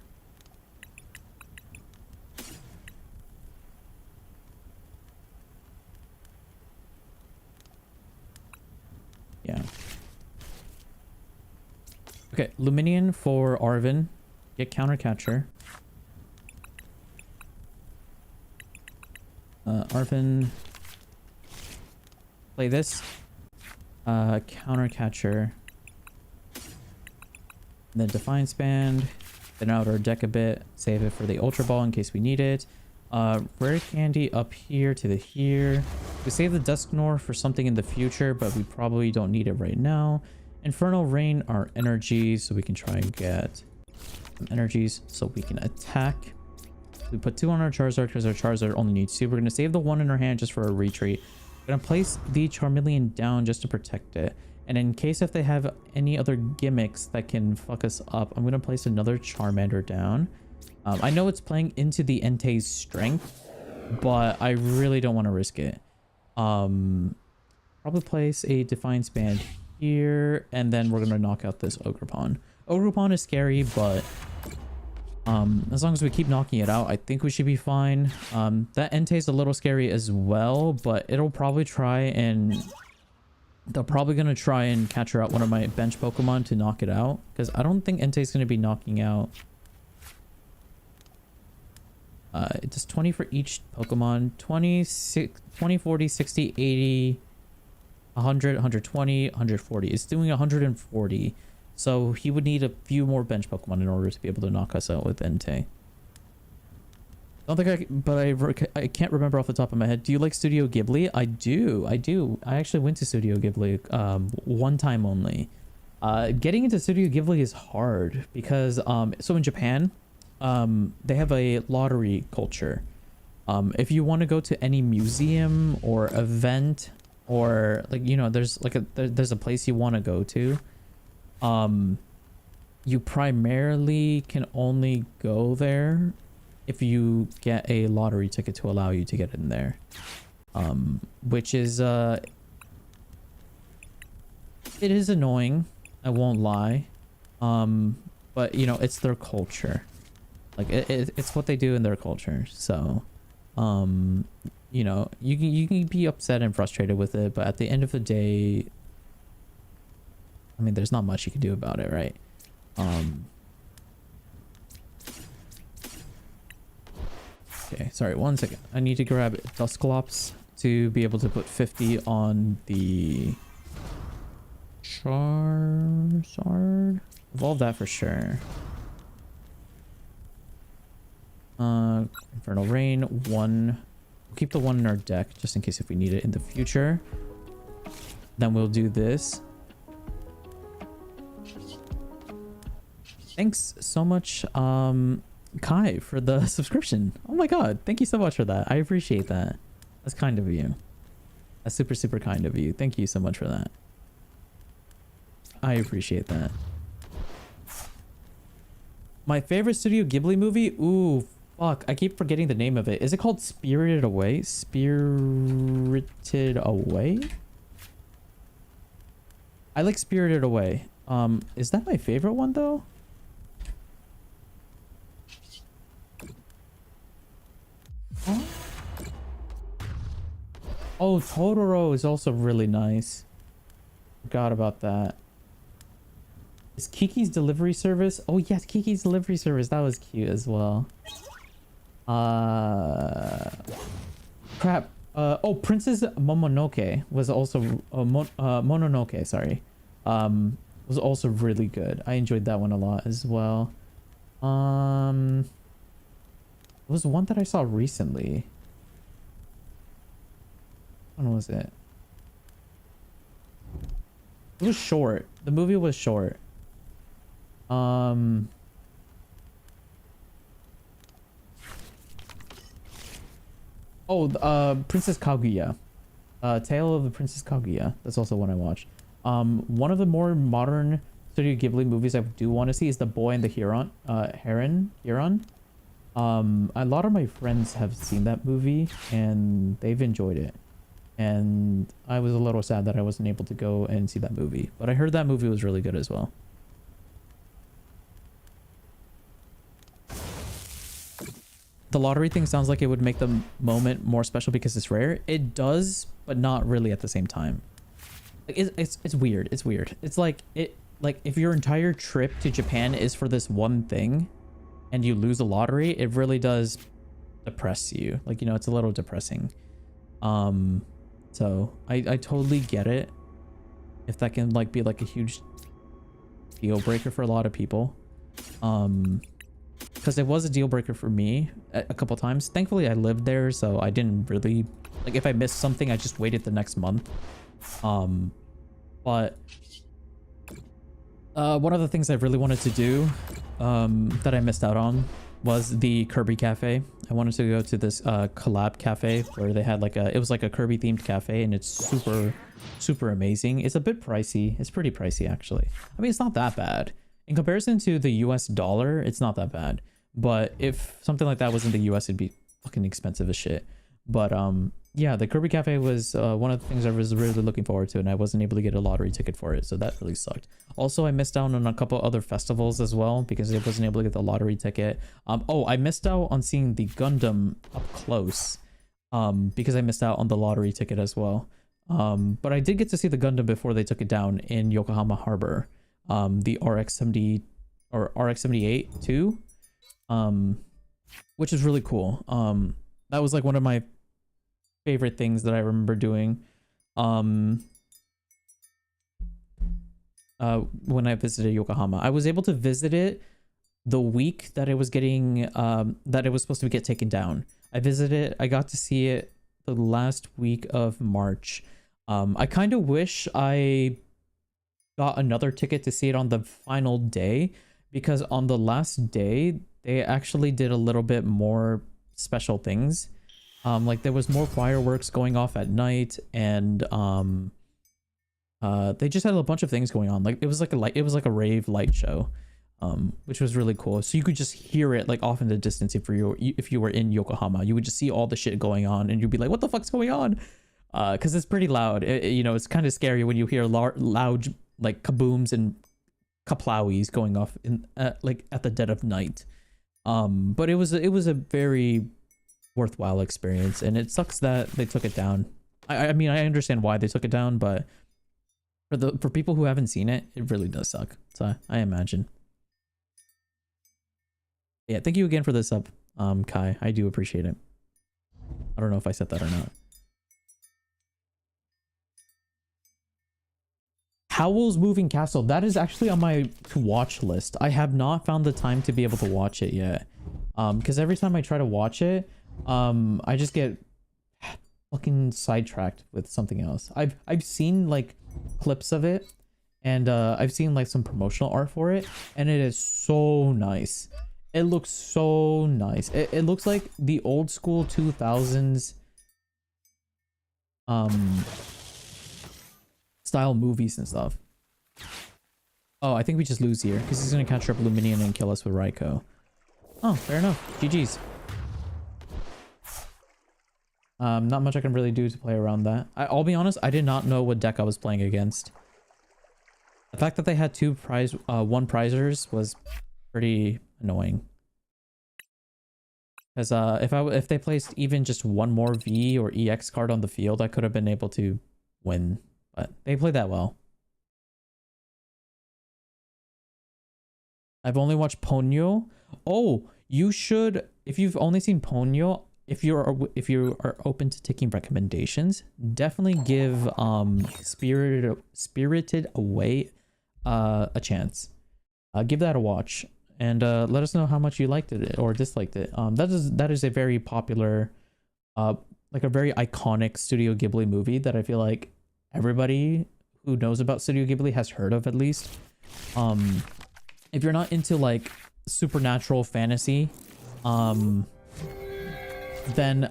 Yeah. Okay, Luminian for Arven. Get Counter Catcher. Arven. Play this. Counter Catcher. And then Defiance Band. Then out our deck a bit. Save it for the Ultra Ball in case we need it. Rare Candy up here to the here. We save the Dusknoir for something in the future, but we probably don't need it right now. Infernal Rain our energies, so we can try and get some energies so we can attack. We put 2 on our Charizard because our Charizard only needs 2. We're going to save the 1 in our hand just for a retreat. I'm gonna place the Charmeleon down just to protect it. And in case if they have any other gimmicks that can fuck us up, I'm gonna place another Charmander down. I know it's playing into the Entei's strength, but I really don't want to risk it. Probably place a Defiance Band here, and then we're gonna knock out this Ogerpon. Ogerpon is scary, but as long as we keep knocking it out, I think we should be fine. That Entei is a little scary as well, but it'll probably try and... They're probably going to try and catch her out one of my bench Pokemon to knock it out, because I don't think Entei is going to be knocking out... it does 20 for each Pokemon. 20, 40, 60, 80, 100, 120, 140. It's doing 140. So he would need a few more bench Pokemon in order to be able to knock us out with Entei. I don't think I can't remember off the top of my head. Do you like Studio Ghibli? I do. I actually went to Studio Ghibli one time only. Getting into Studio Ghibli is hard because so in Japan, they have a lottery culture. If you want to go to any museum or event, or like, you know, there's like there's a place you want to go to, you primarily can only go there if you get a lottery ticket to allow you to get in there, which is it is annoying, I won't lie, but you know, it's their culture. Like it's what they do in their culture. So you know, you can be upset and frustrated with it, but at the end of the day, I mean, there's not much you can do about it, right? Okay, sorry, 1 second. I need to grab Dusclops to be able to put 50 on the Charizard. Evolve that for sure. Infernal Rain, 1. We'll keep the 1 in our deck just in case if we need it in the future. Then we'll do this. Thanks so much, Kai, for the subscription. Oh my god, thank you so much for that. I appreciate that. That's kind of you. That's super, super kind of you. Thank you so much for that. I appreciate that. My favorite Studio Ghibli movie? Ooh, fuck. I keep forgetting the name of it. Is it called Spirited Away? Spirited Away? I like Spirited Away. Is that my favorite one though? Oh, Totoro is also really nice. Forgot about that. Is Kiki's Delivery Service? Oh yes, Kiki's Delivery Service. That was cute as well. Crap. Oh, Princess Momonoke was also Mononoke. Sorry. Was also really good. I enjoyed that one a lot as well. It was one that I saw recently. When was it? It was short. The movie was short. Oh, Princess Kaguya. Tale of the Princess Kaguya. That's also one I watched. One of the more modern Studio Ghibli movies I do want to see is The Boy and the Heron. Heron. A lot of my friends have seen that movie and they've enjoyed it. And I was a little sad that I wasn't able to go and see that movie. But I heard that movie was really good as well. The lottery thing sounds like it would make the moment more special because it's rare. It does, but not really at the same time. It's weird. It's weird. It's like if your entire trip to Japan is for this one thing and you lose a lottery, it really does depress you. Like, you know, it's a little depressing. So I totally get it. If that can like be like a huge deal breaker for a lot of people. Because it was a deal breaker for me a couple times. Thankfully I lived there, so I didn't really like, if I missed something I just waited the next month. But one of the things I really wanted to do that I missed out on was the Kirby Cafe. I wanted to go to this collab cafe where they had like it was like a Kirby themed cafe, and it's super amazing. It's a bit pricey. It's pretty pricey actually. I mean, it's not that bad in comparison to the US dollar. It's not that bad, but if something like that was in the US, it'd be fucking expensive as shit. But yeah, the Kirby cafe was one of the things I was really looking forward to, and I wasn't able to get a lottery ticket for it, so that really sucked. Also, I missed out on a couple other festivals as well because I wasn't able to get the lottery ticket. Oh, I missed out on seeing the Gundam up close because I missed out on the lottery ticket as well. But I did get to see the Gundam before they took it down in Yokohama Harbor, the RX-70 or RX-78 too, which is really cool. That was like one of my favorite things that I remember doing when I visited Yokohama. I was able to visit it the week that it was getting that it was supposed to get taken down. I got to see it the last week of March. I kind of wish I got another ticket to see it on the final day, because on the last day they actually did a little bit more special things. Like there was more fireworks going off at night, and they just had a bunch of things going on. Like it was like a rave light show, which was really cool. So you could just hear it like off in the distance if you were in Yokohama. You would just see all the shit going on, and you'd be like, "What the fuck's going on?" Because it's pretty loud. You know, it's kind of scary when you hear loud like kabooms and kaplowis going off in like at the dead of night. But it was a very worthwhile experience, and it sucks that they took it down. I mean, I understand why they took it down, but for people who haven't seen it, it really does suck. So I imagine. Yeah, thank you again for this up, Kai. I do appreciate it. I don't know if I said that or not. Howl's Moving Castle. That is actually on my to watch list. I have not found the time to be able to watch it yet. Because every time I try to watch it, I just get fucking sidetracked with something else. I've seen like clips of it, and I've seen like some promotional art for it, and it is so nice. It looks so nice. It looks like the old school 2000s style movies and stuff. Oh, I think we just lose here because he's gonna catch up Luminian and kill us with Raikou. Oh, fair enough. GG's. Not much I can really do to play around that. I'll be honest, I did not know what deck I was playing against. The fact that they had one prizers was pretty annoying. Because if they placed even just one more V or EX card on the field, I could have been able to win. But they played that well. I've only watched Ponyo. Oh, you should, if you've only seen Ponyo, if you are open to taking recommendations, definitely give Spirited Away a chance. Give that a watch, and let us know how much you liked it or disliked it. That is a very popular, like a very iconic Studio Ghibli movie that I feel like everybody who knows about Studio Ghibli has heard of at least. If you're not into like supernatural fantasy, then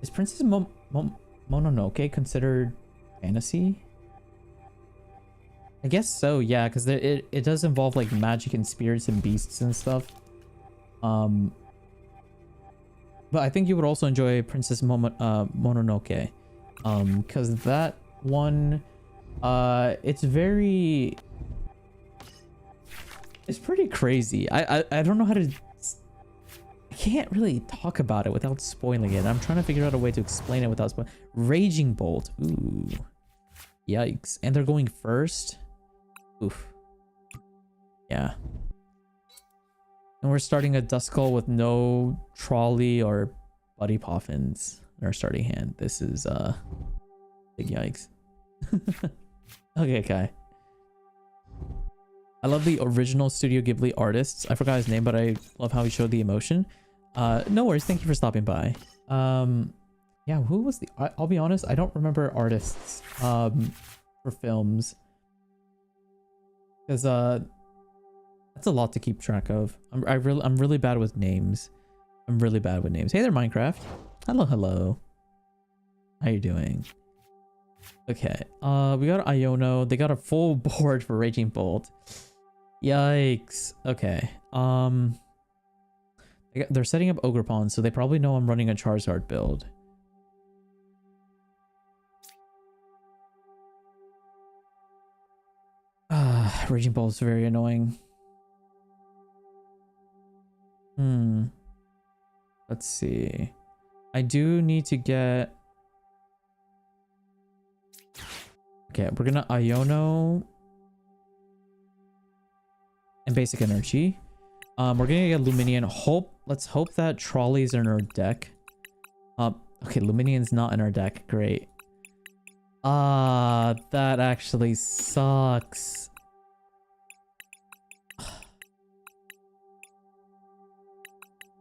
is Princess Mononoke considered fantasy? I guess so, yeah, because it does involve like magic and spirits and beasts and stuff. But I think you would also enjoy Princess Mononoke, because that one, it's pretty crazy. I don't know how to, I can't really talk about it without spoiling it. I'm trying to figure out a way to explain it without spoiling. Raging Bolt, ooh, yikes! And they're going first. Oof. Yeah. And we're starting a Duskull with no Trolley or Buddy Poffins in our starting hand. This is big yikes. Okay, Kai. I love the original Studio Ghibli artists. I forgot his name, but I love how he showed the emotion. No worries. Thank you for stopping by. Yeah, who was the... I'll be honest, I don't remember artists for films. Because That's a lot to keep track of. I'm really bad with names. I'm really bad with names. Hey there, Minecraft. Hello, hello. How you doing? Okay. We got Iono. They got a full board for Raging Bolt. Yikes. Okay. They're setting up Ogre Pawn, so they probably know I'm running a Charizard build. Raging Bolt is very annoying. Let's see. I do need to get... Okay, we're gonna Iono and Basic Energy. We're gonna get Luminion. Let's hope that Trolley's in our deck. Okay, Luminion's not in our deck. Great. That actually sucks.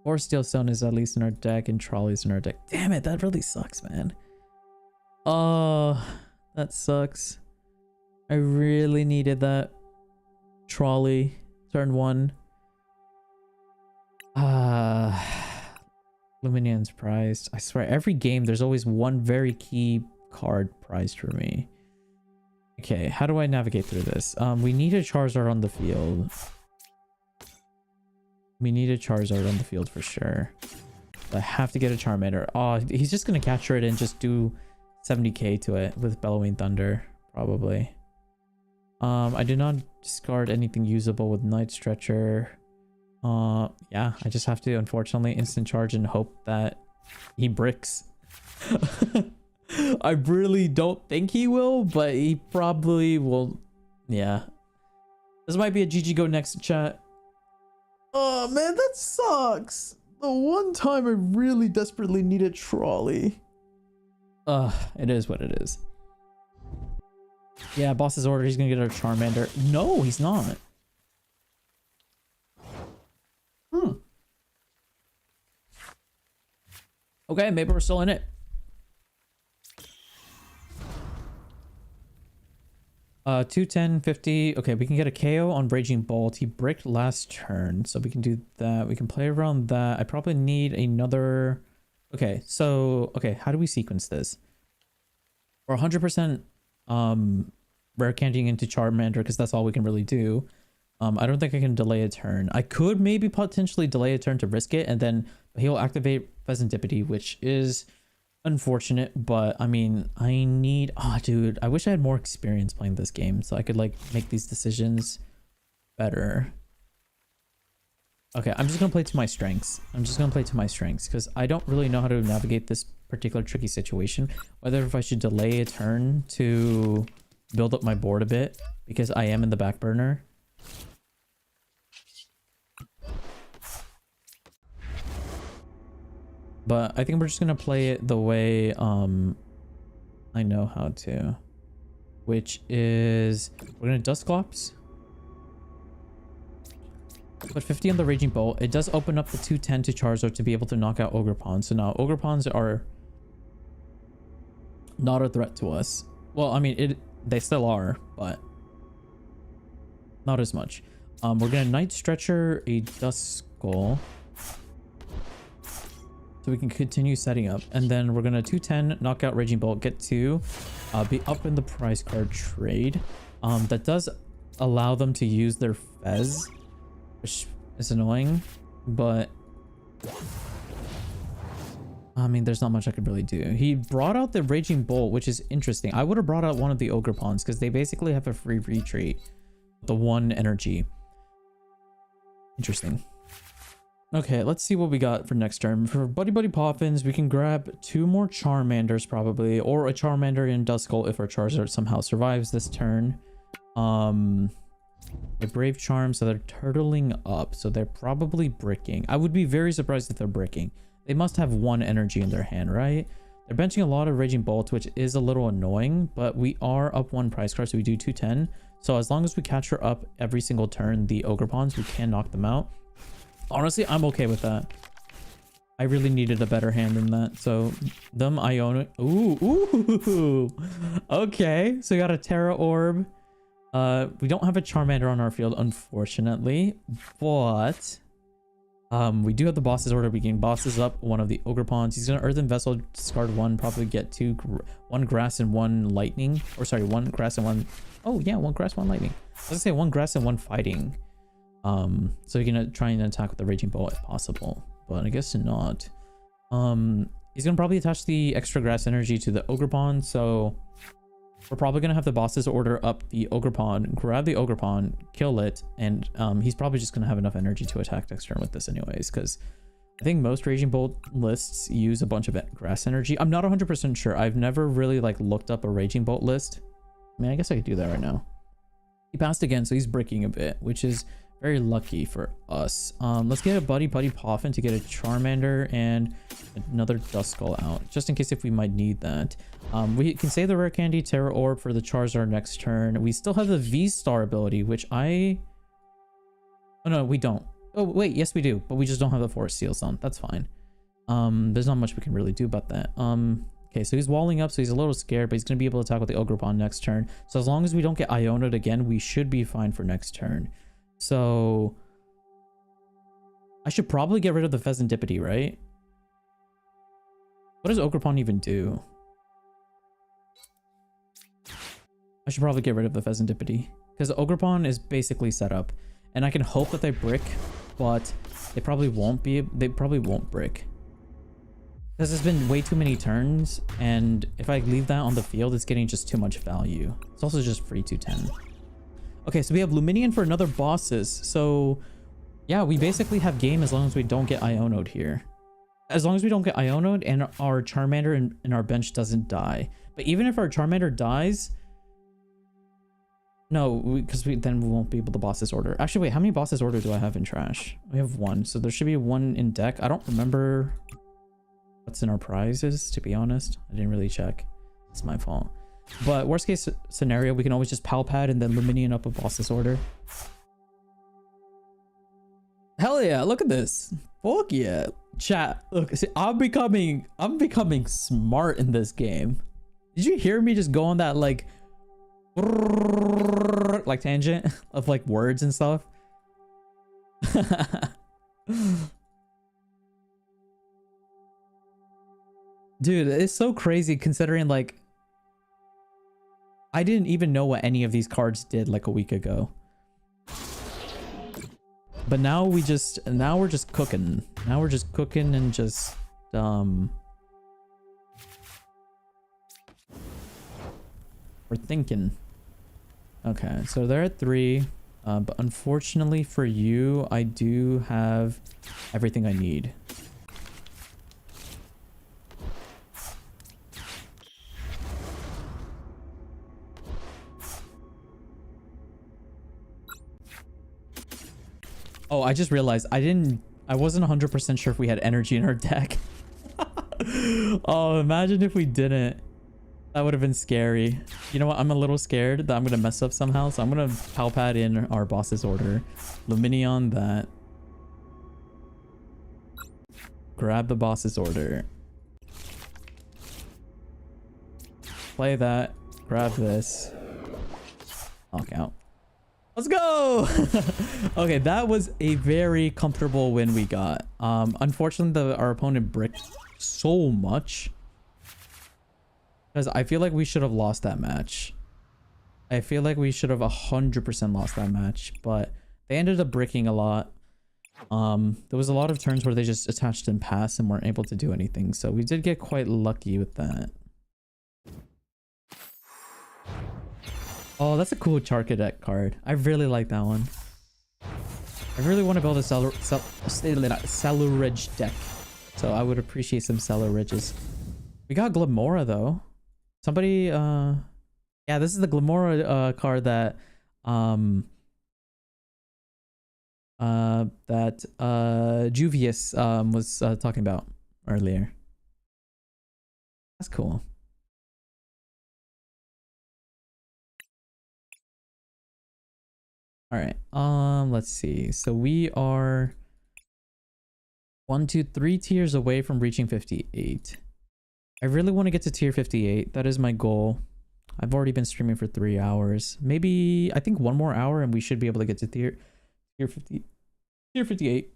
Or Steel Stone is at least in our deck, and Trolley's in our deck. Damn it, that really sucks, man. Oh, that sucks. I really needed that Trolley turn 1. Luminion's prized. I swear, every game there's always one very key card prized for me. Okay, how do I navigate through this? We need a Charizard on the field. We need a Charizard on the field for sure. I have to get a Charmander. Oh, he's just gonna capture it and just do 70k to it with Bellowing Thunder, probably. I did not discard anything usable with Night Stretcher. Yeah, I just have to, unfortunately, instant charge and hope that he bricks. I really don't think he will, but he probably will. Yeah. This might be a GG Go Next chat. Oh man, that sucks. The one time I really desperately needed Trolley. It is what it is. Yeah, boss's order, he's gonna get a Charmander. No, he's not. Okay, maybe we're still in it. 210, 50. Okay, we can get a KO on Raging Bolt. He bricked last turn, so we can do that. We can play around that. I probably need another... Okay, so... Okay, how do we sequence this? We're 100% rare candying into Charmander, because that's all we can really do. I don't think I can delay a turn. I could maybe potentially delay a turn to risk it, and then he'll activate Pheasantipity, which is... unfortunate, but I mean, I need... Oh, dude, I wish I had more experience playing this game so I could, like, make these decisions better. Okay, I'm just gonna play to my strengths. Because I don't really know how to navigate this particular tricky situation. Whether if I should delay a turn to build up my board a bit, because I am in the back burner. But I think we're just gonna play it the way I know how to, which is we're gonna Dusclops, put 50 on the Raging Bolt. It does open up the 210 to Charizard to be able to knock out Ogre Pawns. So now Ogre Pawns are not a threat to us. Well, I mean, they still are, but not as much. We're gonna Night Stretcher a Duskull, so we can continue setting up, and then we're gonna 210 knock out Raging Bolt, get 2, be up in the prize card trade. That does allow them to use their Fez, which is annoying, but I mean, there's not much I could really do. He brought out the Raging Bolt, which is interesting. I would have brought out one of the Ogre Pawns because they basically have a free retreat, the 1 energy. Interesting. Okay, let's see what we got for next turn. For Buddy Buddy Poffins, we can grab 2 more Charmanders probably, or a Charmander and Duskull if our Charizard somehow survives this turn. A Brave Charm, so they're turtling up, so they're probably bricking. I would be very surprised if they're bricking. They must have 1 energy in their hand, right? They're benching a lot of Raging Bolt, which is a little annoying, but we are up 1 prize card, so we do 210. So as long as we catch her up every single turn, the Ogre Pawns, we can knock them out. Honestly, I'm okay with that. I really needed a better hand than that. So, them Iono. Ooh. Okay. So, we got a Terra Orb. We don't have a Charmander on our field, unfortunately, but we do have the boss's order. We can bosses up one of the ogre pawns. He's gonna earthen vessel, discard one, probably get one grass and one lightning, or sorry, one grass and one. Oh yeah, one grass, one lightning. I was gonna say one grass and one fighting. So you can try and attack with the raging bolt if possible, but I guess not. He's gonna probably attach the extra grass energy to the ogre pawn, so we're probably gonna have the bosses order up the ogre pawn, grab the ogre pawn, kill it, and he's probably just gonna have enough energy to attack next turn with this anyways, because I think most raging bolt lists use a bunch of grass energy. I'm not 100% sure. I've never really like looked up a raging bolt list. I mean, I guess I could do that right now. He passed again, so he's bricking a bit, which is very lucky for us. Let's get a Buddy Poffin to get a Charmander and another Duskull out, just in case if we might need that. We can save the Rare Candy Terra Orb for the Charizard next turn. We still have the V-Star ability, which oh no, we don't. Oh wait, yes we do, but we just don't have the Forest Seals on. That's fine. There's not much we can really do about that. Okay, so he's walling up, so he's a little scared, but he's going to be able to attack with the Ogre Pawn next turn. So as long as we don't get Iono'd again, we should be fine for next turn. So I should probably get rid of the Pheasantipity, right? What does Ogre Pawn even do? I should probably get rid of the Pheasantipity, because Ogre Pawn is basically set up, and I can hope that they brick, but they probably won't brick. Because there's been way too many turns, and if I leave that on the field, it's getting just too much value. It's also just free 210. Okay, so we have Luminion for another bosses. So yeah, we basically have game as long as we don't get Iono'd here. As long as we don't get Iono'd and our Charmander in our bench doesn't die. But even if our Charmander dies, no, because then we won't be able to bosses order. Actually, wait, how many bosses order do I have in trash? We have one, so there should be one in deck. I don't remember what's in our prizes, to be honest. I didn't really check. It's my fault. But worst case scenario, we can always just Palpad and then Luminion up a boss's order. Hell yeah, look at this. Fuck yeah. Chat, look, see, I'm becoming smart in this game. Did you hear me just go on that like tangent of like words and stuff? Dude, it's so crazy considering like I didn't even know what any of these cards did like a week ago. But now we're just cooking. Now we're just cooking and just we're thinking. Okay, so they're at 3. But unfortunately for you, I do have everything I need. Oh, I just realized I wasn't 100% sure if we had energy in our deck. Oh, imagine if we didn't. That would have been scary. You know what? I'm a little scared that I'm going to mess up somehow. So I'm going to Palpad in our boss's order. Luminion that. Grab the boss's order. Play that. Grab this. Knock out. Let's go. Okay, that was a very comfortable win we got. Unfortunately, our opponent bricked so much. Because I feel like we should have lost that match. I feel like we should have 100% lost that match. But they ended up bricking a lot. There was a lot of turns where they just attached and passed and weren't able to do anything. So we did get quite lucky with that. Oh, that's a cool Charcadet card. I really like that one. I really want to build a Celuridge deck. So I would appreciate some Celuridges. We got Glamora though. Somebody, yeah, this is the Glamora card that, Juvius was talking about earlier. That's cool. All right, let's see. So we are 1, 2, 3 tiers away from reaching 58. I really want to get to tier 58. That is my goal. I've already been streaming for 3 hours. Maybe I think 1 more hour and we should be able to get to tier 58.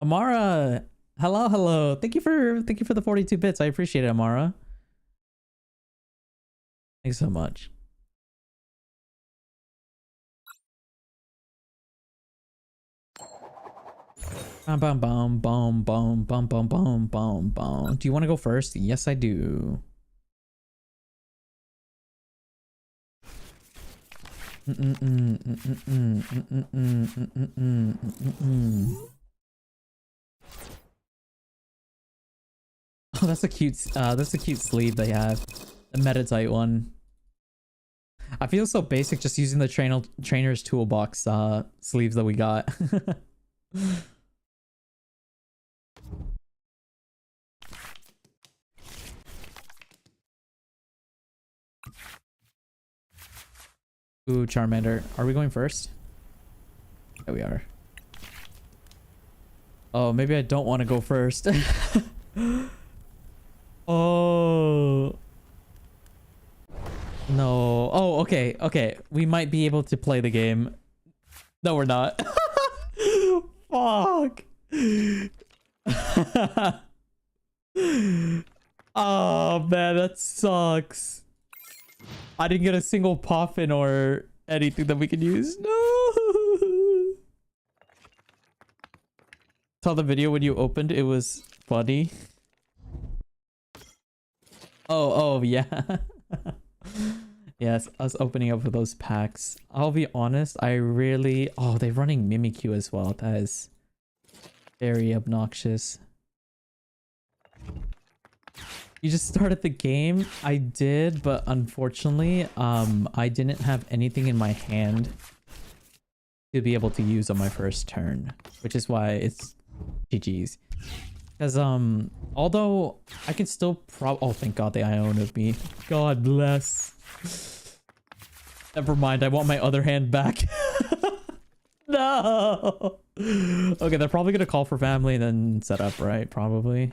Amara, hello. Thank you for the 42 bits. I appreciate it, Amara. Thanks so much. Bum bum bum bum bum bum bum bum bum bum. Do you want to go first? Yes, I do. Oh, that's a cute sleeve they have. The Metatite one. I feel so basic just using the trainer's toolbox sleeves that we got. Ooh, Charmander. Are we going first? Yeah, we are. Oh, maybe I don't want to go first. Oh. No. Oh, okay. We might be able to play the game. No, we're not. Fuck. Oh, man, that sucks. I didn't get a single puffin or anything that we can use. No. Saw the video when you opened. It was funny. Oh, yeah. Yes, us opening up for those packs. I'll be honest, I really... Oh, they're running Mimikyu as well. That is very obnoxious. You just started the game? I did, but unfortunately, I didn't have anything in my hand to be able to use on my first turn, which is why it's GG's. Because, although I can still oh, thank God they Ionoed me. God bless. Never mind, I want my other hand back. No! Okay, they're probably gonna call for family and then set up, right? Probably.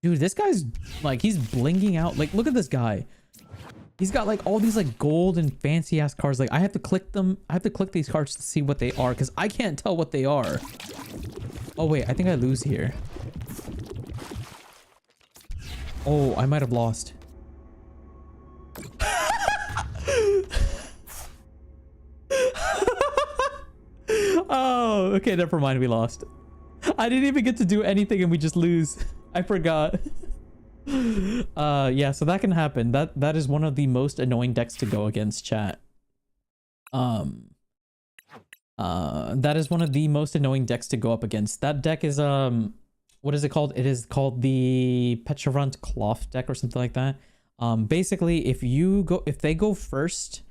Dude, this guy's, like, he's blinging out. Like, look at this guy. He's got, like, all these, like, gold and fancy-ass cards. Like, I have to click them. I have to click these cards to see what they are, because I can't tell what they are. Oh, wait, I think I lose here. Oh, I might have lost. Oh, okay, never mind, we lost. I didn't even get to do anything and we just lose. I forgot. Yeah, so that can happen. That is one of the most annoying decks to go against, chat. That is one of the most annoying decks to go up against. That deck is what is it called? It is called the Petrarant Cloth deck or something like that. Basically, if they go first,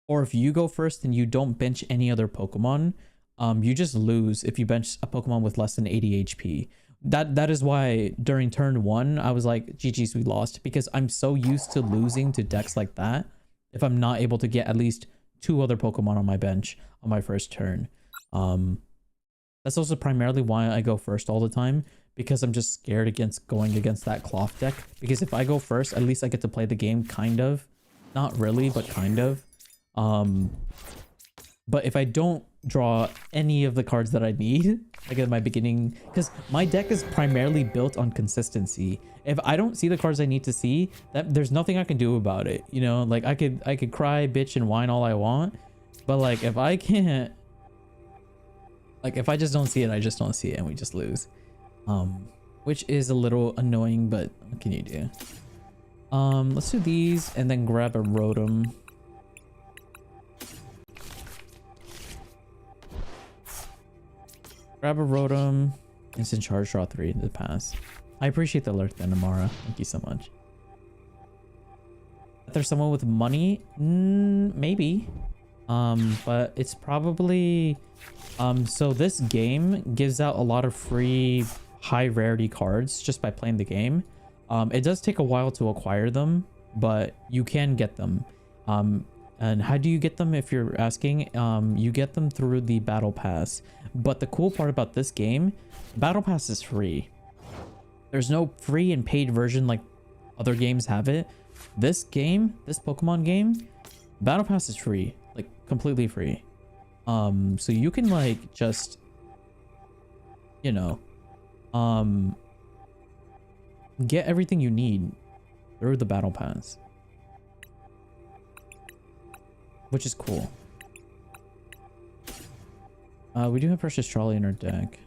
or if you go first and you don't bench any other Pokemon, you just lose if you bench a Pokemon with less than 80 HP. That is why during turn 1 I was like, GG's, we lost, because I'm so used to losing to decks like that if I'm not able to get at least 2 other Pokemon on my bench on my first turn. That's also primarily why I go first all the time, because I'm just scared against going against that cloth deck, because if I go first, at least I get to play the game, kind of. Not really, but kind of. But if I don't draw any of the cards that I need, like at my beginning, because my deck is primarily built on consistency. If I don't see the cards I need to see, there's nothing I can do about it. You know, like I could cry, bitch, and whine all I want, but like if I can't, like if I just don't see it, I just don't see it, and we just lose. Which is a little annoying, but what can you do? Let's do these and then grab a Rotom. Grab a Rotom, instant charge, draw 3 to pass. I appreciate the alert then, Amara. Thank you so much. If there's someone with money, maybe. But it's probably so this game gives out a lot of free high rarity cards just by playing the game. It does take a while to acquire them, but you can get them. And how do you get them, if you're asking? You get them through the battle pass. But the cool part about this game, battle pass is free. There's no free and paid version like other games have it. This game, this Pokemon game, Battle Pass is free, like completely free. So you can like just, you know, get everything you need through the Battle Pass, which is cool. We do have Precious Trolley in our deck.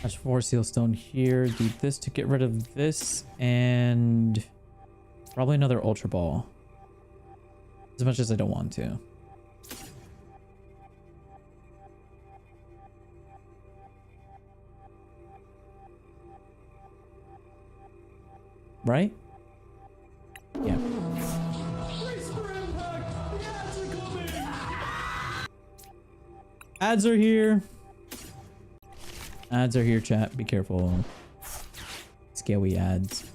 That's 4 Seal Stone here. Do this to get rid of this, and probably another Ultra Ball. As much as I don't want to. Right? Yeah. Ads are here. Ads are here, chat. Be careful. Scary ads.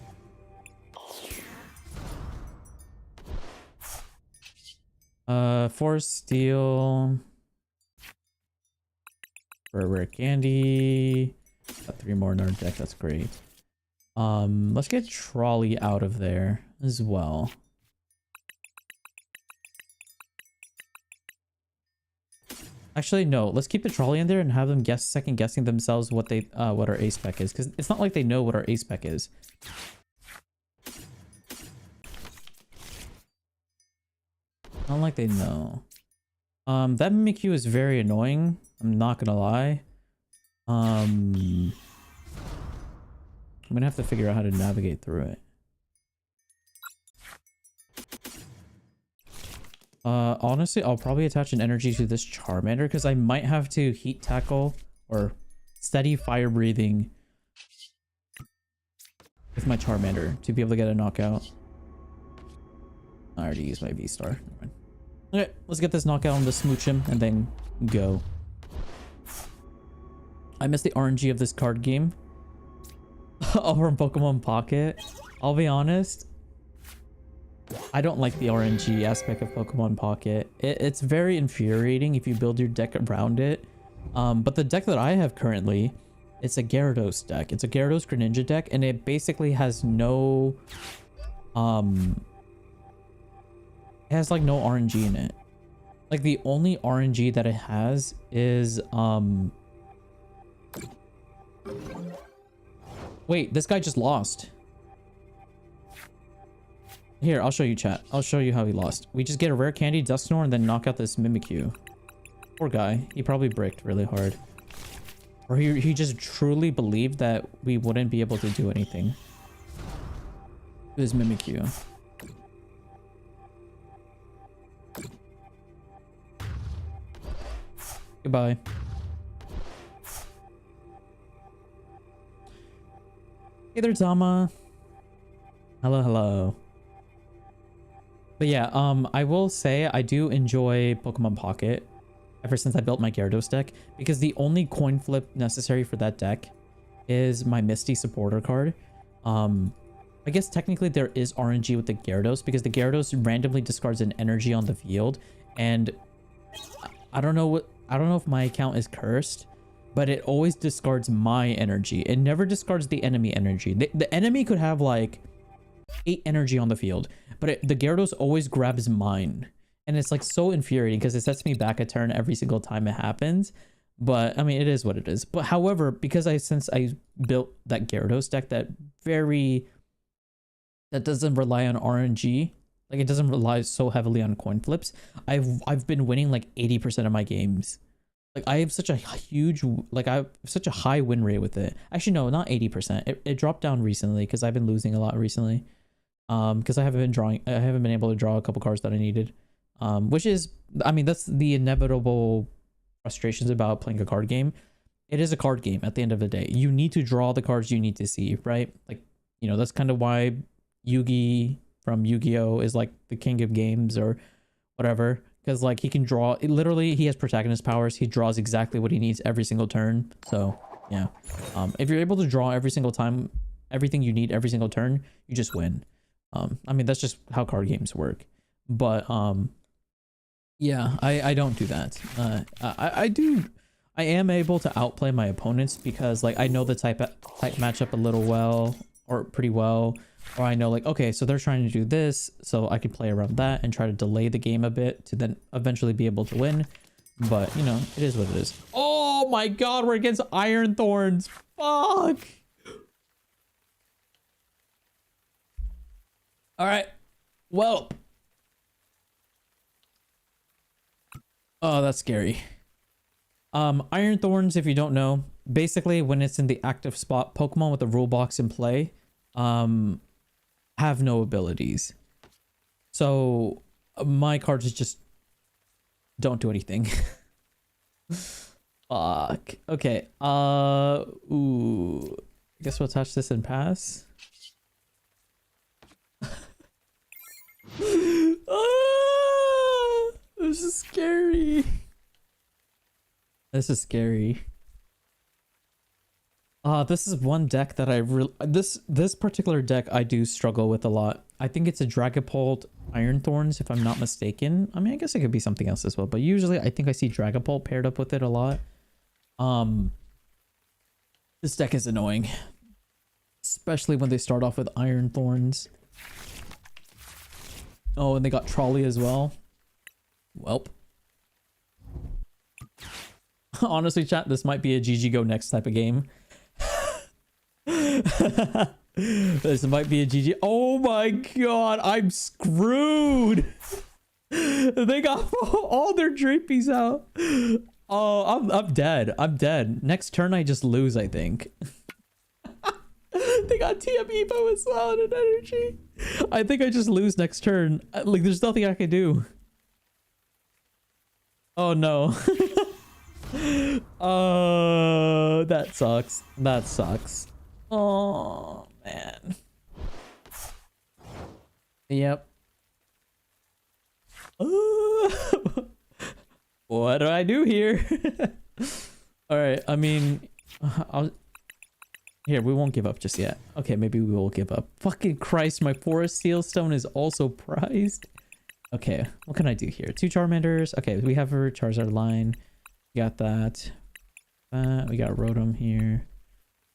Force Steel. For a rare candy. Got 3 more in our deck. That's great. Let's get Trolley out of there as well. Actually, no. Let's keep the Trolley in there and have them second guessing themselves what they what our ace spec is, because it's not like they know what our ace spec is. Not like they know. That Mimikyu is very annoying. I'm not gonna lie. I'm gonna have to figure out how to navigate through it. Honestly, I'll probably attach an energy to this Charmander because I might have to heat tackle or steady fire breathing with my Charmander to be able to get a knockout. I already used my V-Star. Okay, let's get this knockout on the smooch him and then go. I miss the RNG of this card game. Over in Pokemon Pocket. I'll be honest, I don't like the RNG aspect of Pokemon Pocket. It's very infuriating if you build your deck around it. But the deck that I have currently, it's a Gyarados deck. It's a Gyarados Greninja deck, and it basically has no... it has like no RNG in it. Like the only RNG that it has is... Wait, this guy just lost. Here, I'll show you, chat. I'll show you how he lost. We just get a rare candy, Dusknoir, and then knock out this Mimikyu. Poor guy. He probably bricked really hard. Or he just truly believed that we wouldn't be able to do anything to his Mimikyu. Goodbye. Hey there, Tama. Hello, hello. But yeah, I will say I do enjoy Pokemon Pocket ever since I built my Gyarados deck, because the only coin flip necessary for that deck is my Misty supporter card. I guess technically there is RNG with the Gyarados, because the Gyarados randomly discards an energy on the field, and I don't know if my account is cursed, but it always discards my energy. It never discards the enemy energy. The enemy could have like 8 energy on the field, but the Gyarados always grabs mine. And it's like so infuriating because it sets me back a turn every single time it happens. But I mean, it is what it is. But however, because since I built that Gyarados deck that doesn't rely on RNG, like it doesn't rely so heavily on coin flips, I've been winning like 80% of my games. Like I have such a high win rate with it. Actually, no, not 80%. It dropped down recently because I've been losing a lot recently. Because I haven't been able to draw a couple cards that I needed. Which is, I mean, that's the inevitable frustrations about playing a card game. It is a card game at the end of the day. You need to draw the cards you need to see, right? Like, you know, that's kind of why Yugi from Yu-Gi-Oh is like the king of games or whatever. Because like he can draw, literally he has protagonist powers. He draws exactly what he needs every single turn. So yeah, if you're able to draw every single time, everything you need every single turn, you just win. I mean, that's just how card games work. But yeah, I don't do that. I am able to outplay my opponents because like I know the type matchup a little well or pretty well, or I know like, okay, so they're trying to do this, so I can play around that and try to delay the game a bit to then eventually be able to win. But you know, it is what it is. Oh my god, we're against Iron Thorns. Fuck. All right. Well. Oh, that's scary. Iron Thorns, if you don't know, basically when it's in the active spot, Pokemon with the rule box in play, have no abilities. So my cards just don't do anything. Fuck. Okay. Ooh. I guess we'll touch this and pass. This is scary. This is scary. This is one deck that I really this particular deck I do struggle with a lot. I think it's a Dragapult Iron Thorns if I'm not mistaken. I mean, I guess it could be something else as well, but usually I think I see Dragapult paired up with it a lot. This deck is annoying, especially when they start off with Iron Thorns. Oh, and they got Trolley as well. Welp. Honestly, chat, this might be a GG go next type of game. This might be a GG. Oh my god, I'm screwed. They got all their drapies out. Oh, I'm dead. I'm dead. Next turn, I just lose, I think. They got TM Evo as well and an energy. I think I just lose next turn. Like, there's nothing I can do. Oh no. Oh, that sucks. That sucks. Oh man. Yep. What do I do here? All right. I mean, here, we won't give up just yet. Okay, maybe we will give up. Fucking Christ, my Forest Sealstone is also prized. Okay, what can I do here? 2 Charmanders. Okay, we have our Charizard line. We got that. We got Rotom here.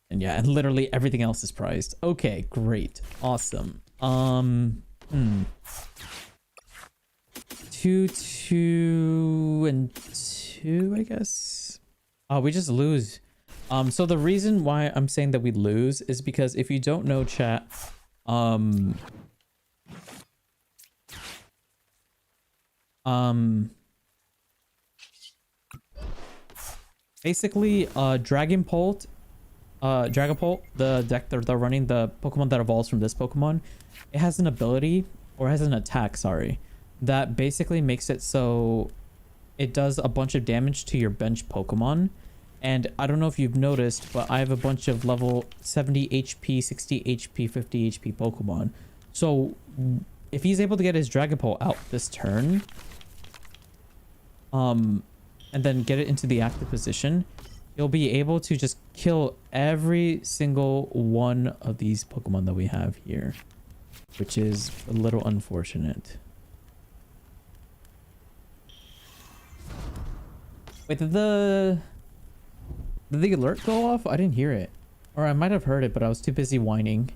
And yeah, and literally everything else is prized. Okay, great. Awesome. 2, 2, and 2, I guess. Oh, we just lose. So the reason why I'm saying that we lose is because if you don't know, chat, basically, Dragapult, the deck that they're running, the Pokemon that evolves from this Pokemon, it has an ability, or has an attack, sorry, that basically makes it so it does a bunch of damage to your bench Pokemon. And I don't know if you've noticed, but I have a bunch of level 70 HP, 60 HP, 50 HP Pokemon. So if he's able to get his Dragapult out this turn, and then get it into the active position, you'll be able to just kill every single one of these Pokemon that we have here, which is a little unfortunate. Wait, did the alert go off? I didn't hear it. Or I might have heard it, but I was too busy whining.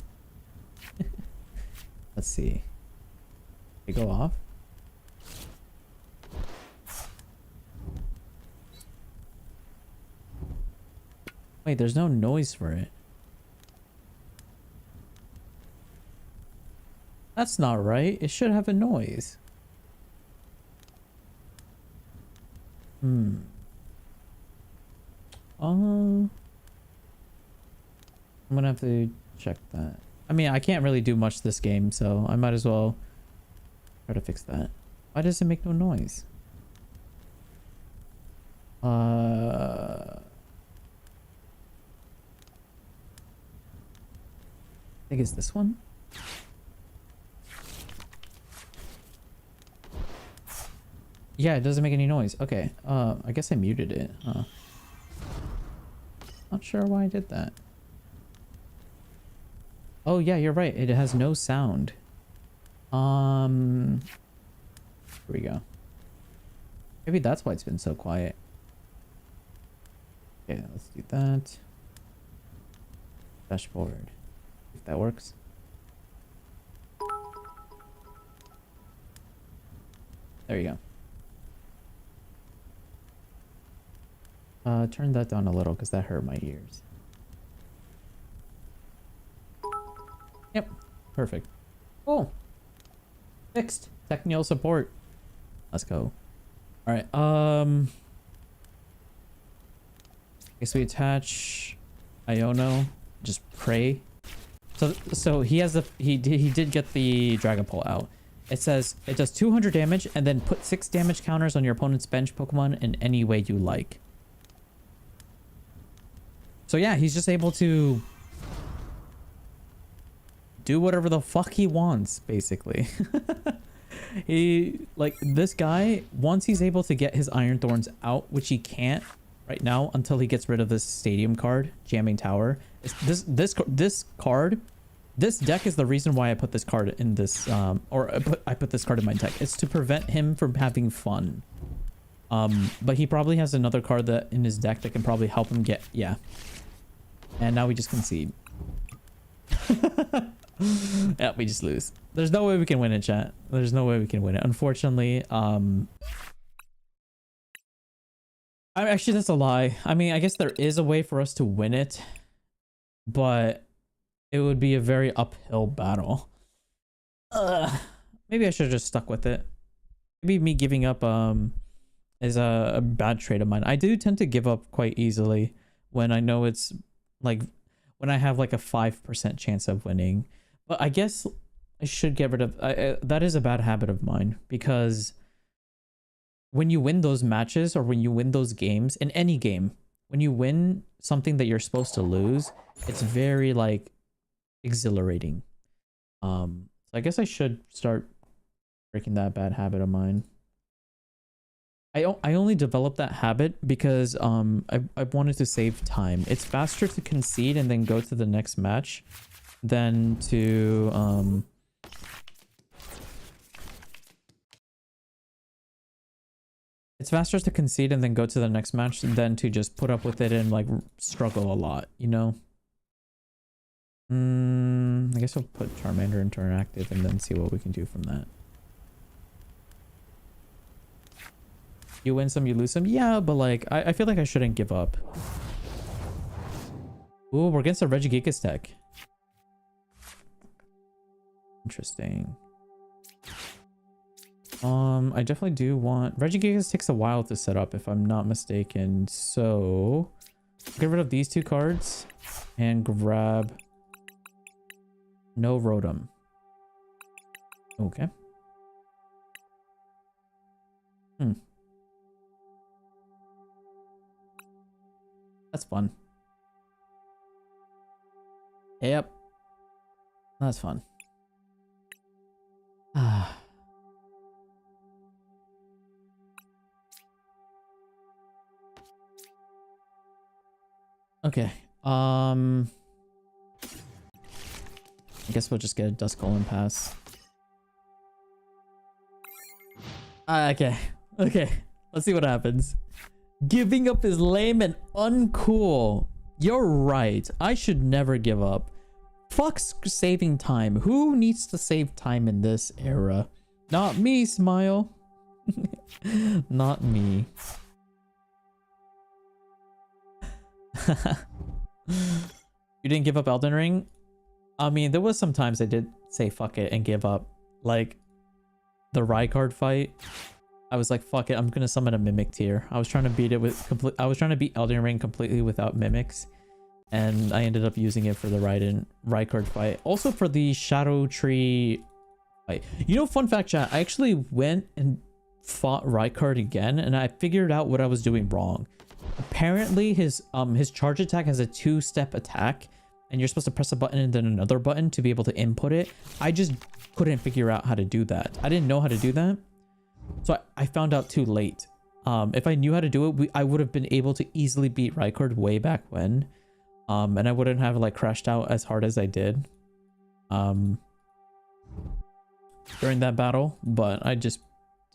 Let's see. Did it go off? Wait, there's no noise for it. That's not right. It should have a noise. I'm gonna have to check that. I mean, I can't really do much this game, so I might as well try to fix that. Why does it make no noise? I think it's this one. Yeah, it doesn't make any noise. Okay, I guess I muted it. Not sure why I did that. Oh yeah, you're right. It has no sound. Here we go. Maybe that's why it's been so quiet. Okay, let's do that. Dashboard. If that works. There you go. Turn that down a little because that hurt my ears. Yep, perfect. Cool. Fixed. Technical support. Let's go. All right. Guess we attach Iono. Just pray. So he has he did get the Dragon Pole out. It says it does 200 damage and then put 6 damage counters on your opponent's bench Pokemon in any way you like. So yeah, he's just able to do whatever the fuck he wants, basically. He, like, this guy, once he's able to get his Iron Thorns out, which he can't right now until he gets rid of this stadium card, Jamming Tower. This card, this deck is the reason why I put this card in this, I put this card in my deck. It's to prevent him from having fun. But he probably has another card that in his deck that can probably help him get, yeah. And now we just concede. Yeah, we just lose. There's no way we can win it, chat. There's no way we can win it. Unfortunately, actually, that's a lie. I mean, I guess there is a way for us to win it, but it would be a very uphill battle. Maybe I should have just stuck with it. Maybe me giving up is a bad trait of mine. I do tend to give up quite easily when I know it's like when I have like a 5% chance of winning. But I guess I should get rid of that is a bad habit of mine, because when you win those matches or when you win those games in any game, when you win something that you're supposed to lose, it's very like exhilarating. So I guess I should start breaking that bad habit of mine. I only developed that habit because I wanted to save time. It's faster to concede and then go to the next match than to it's faster to concede and then go to the next match than to just put up with it and like struggle a lot, you know? I guess we'll put Charmander into inactive and then see what we can do from that. You win some, you lose some. Yeah, but like, I feel like I shouldn't give up. Ooh, we're against a Regigigas deck. Interesting. I definitely do want... Regigigas takes a while to set up, if I'm not mistaken. So, get rid of these 2 cards and grab no Rotom. Okay. That's fun. Yep. That's fun. Okay. I guess we'll just get a Dusk Golem pass. Okay. Okay. Let's see what happens. Giving up is lame and uncool. You're right. I should never give up. Fuck saving time. Who needs to save time in this era? Not me, Smile. Not me. You didn't give up Elden Ring? I mean, there was some times I did say fuck it and give up. Like the Rykard fight. I was like, fuck it, I'm gonna summon a Mimic tier. I was trying to beat it with I was trying to beat Elden Ring completely without Mimics. And I ended up using it for the Rykard fight. Also for the Shadow Tree fight. You know, fun fact, chat, I actually went and fought Rykard again and I figured out what I was doing wrong. Apparently his charge attack has a 2-step attack and you're supposed to press a button and then another button to be able to input it. I just couldn't figure out how to do that. I didn't know how to do that. So I found out too late. If I knew how to do it, I would have been able to easily beat Rykard way back when. And I wouldn't have like crashed out as hard as I did during that battle, but I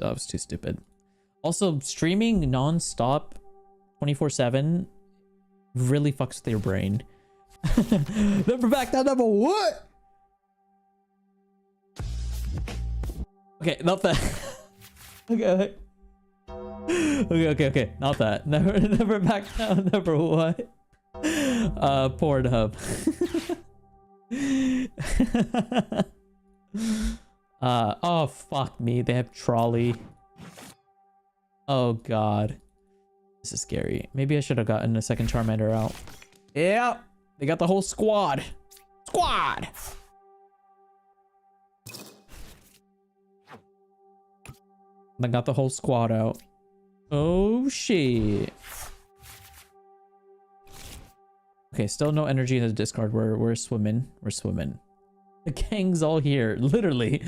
was too stupid. Also, streaming non-stop 24/7 really fucks with your brain. Never back down, never what? Okay, not that. Okay. Okay. Not that. Never back down, never what? Pornhub. Oh fuck me, they have trolley. Oh god. This is scary. Maybe I should have gotten a second Charmander out. Yeah, they got the whole squad. Squad! They got the whole squad out. Oh shit. Okay, still no energy in the discard. We're swimming. We're swimming. The gang's all here, literally.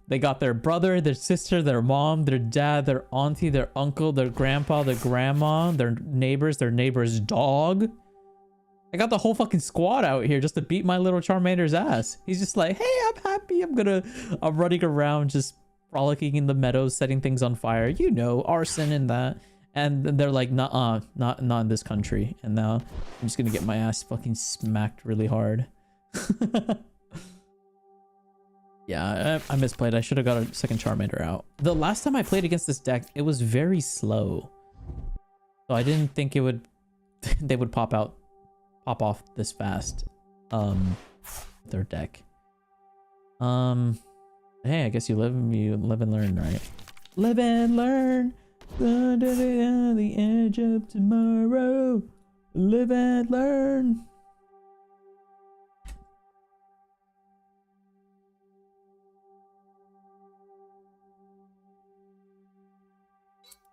They got their brother, their sister, their mom, their dad, their auntie, their uncle, their grandpa, their grandma, their neighbor's dog. I got the whole fucking squad out here just to beat my little Charmander's ass. He's just like, hey, I'm happy. I'm running around just frolicking in the meadows, setting things on fire. You know, arson and that. And they're like, nah, not in this country. And now I'm just gonna get my ass fucking smacked really hard. Yeah, I misplayed. I should have got a second Charmander out. The last time I played against this deck, it was very slow. So I didn't think it would they would pop off this fast. Their deck. Hey, I guess you live and learn, right? Live and learn. On the edge of tomorrow. Live and learn.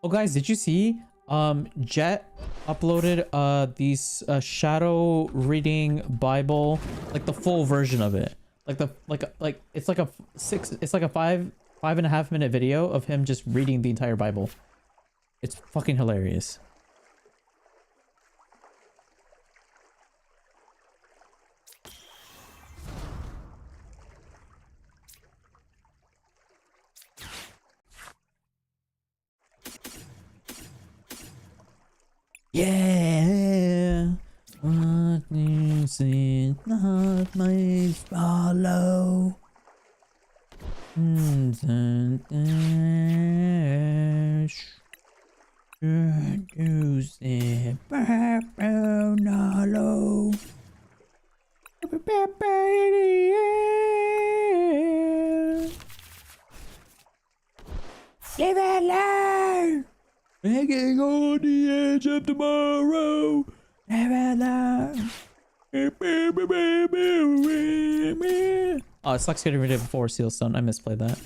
Oh guys, did you see Jet uploaded these shadow reading Bible, like the full version of it, like it's like a 5.5 minute video of him just reading the entire Bible. It's fucking hilarious. Yeah, what you see not my follow. You say no. Live and learn. Hanging on the edge of tomorrow. Oh, it sucks getting rid of 4 Sealstone. I misplayed that.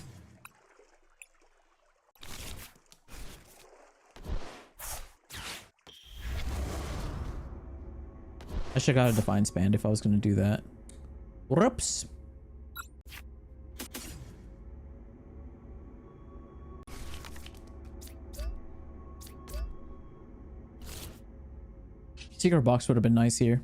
I should have got a Defiance Band if I was going to do that. Whoops. Secret box would have been nice here.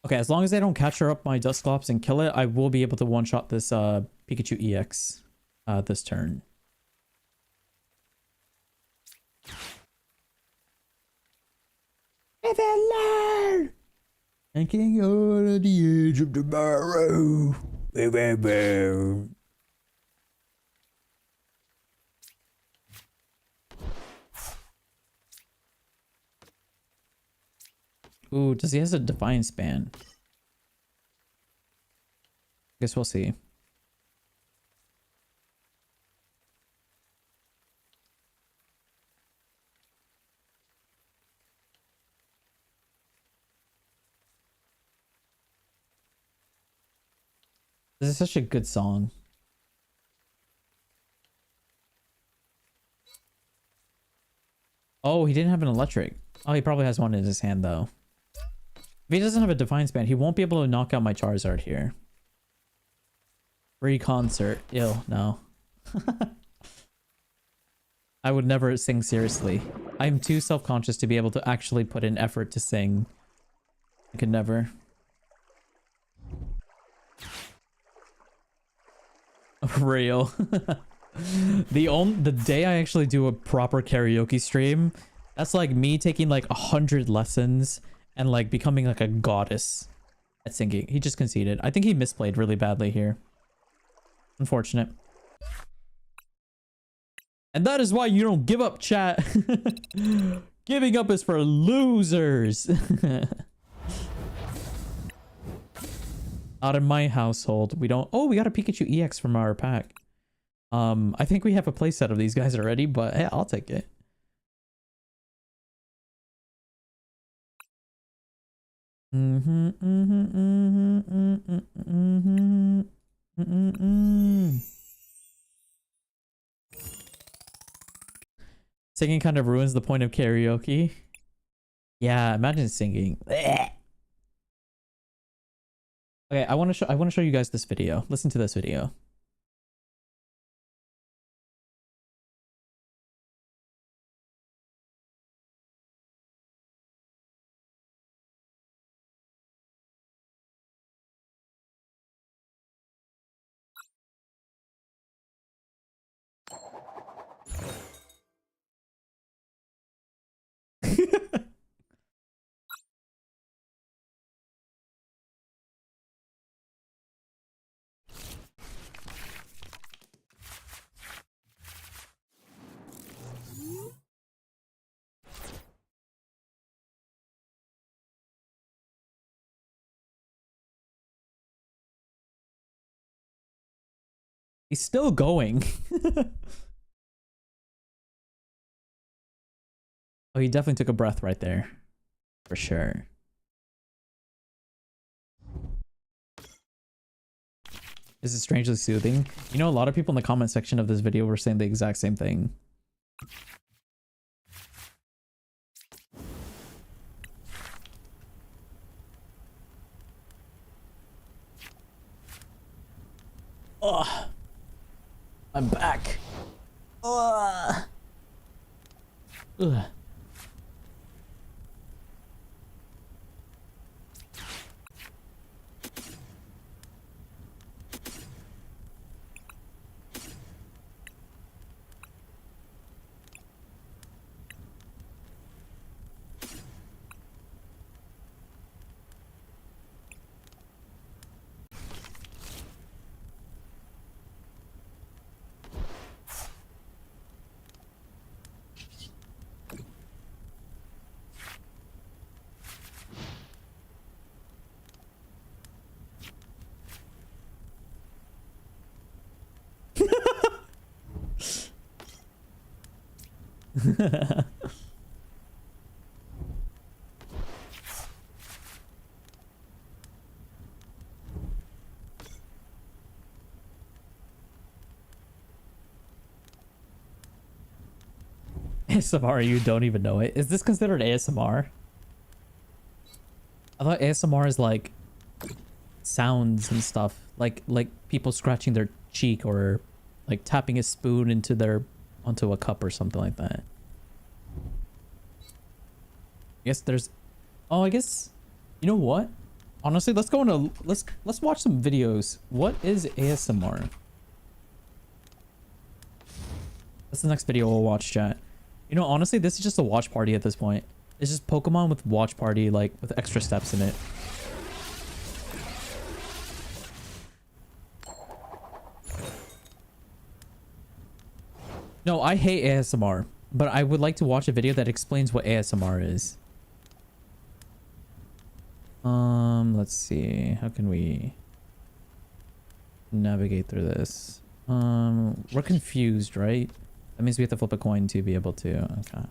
Okay, as long as they don't capture up my Dusclops and kill it, I will be able to one-shot this Pikachu EX this turn. Live and learn. I can't go to the edge of tomorrow. Ooh, does he has a Defiance Band? Guess we'll see. This is such a good song. Oh, he didn't have an electric. Oh, he probably has one in his hand though. If he doesn't have a Defiance Band, he won't be able to knock out my Charizard here. Free concert. Ew, no. I would never sing seriously. I'm too self-conscious to be able to actually put in effort to sing. I could never. Real. The day I actually do a proper karaoke stream, that's like me taking like 100 lessons and like becoming like a goddess at singing. He just conceded. I think he misplayed really badly here. Unfortunate. And that is why you don't give up, chat. Giving up is for losers. Not in my household. We don't. Oh, we got a Pikachu EX from our pack. I think we have a playset of these guys already, but hey, I'll take it. Singing kind of ruins the point of karaoke. Yeah, imagine singing. Okay, I want to show you guys this video. Listen to this video. He's still going. Oh, he definitely took a breath right there. For sure. This is strangely soothing. You know, a lot of people in the comment section of this video were saying the exact same thing. Ugh. I'm back. Ugh. Ugh. ASMR, you don't even know it. Is this considered ASMR? I thought ASMR is like sounds and stuff, like people scratching their cheek or like tapping a spoon onto a cup or something like that. I guess there's, oh, I guess, you know what? Honestly, let's go into, let's watch some videos. What is ASMR? That's the next video we'll watch, chat. You know, honestly, this is just a watch party at this point. It's just Pokemon with watch party, like with extra steps in it. No, I hate ASMR, but I would like to watch a video that explains what ASMR is. Let's see. How can we navigate through this? We're confused, right? That means we have to flip a coin to be able to. Okay.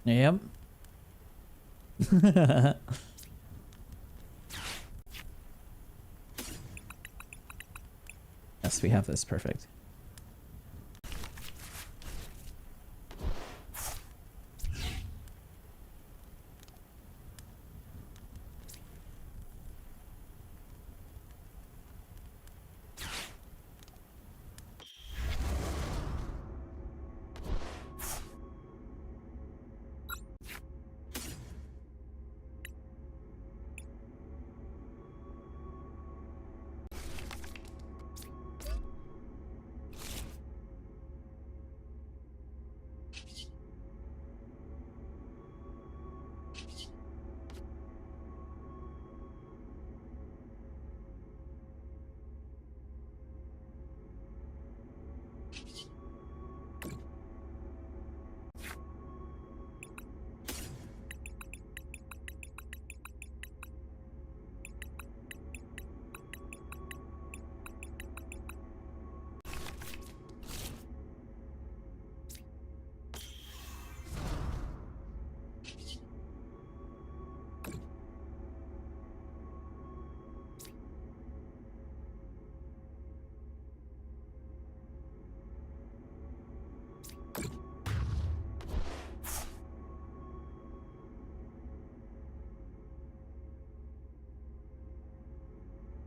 Yep. Yes, we have this. Perfect.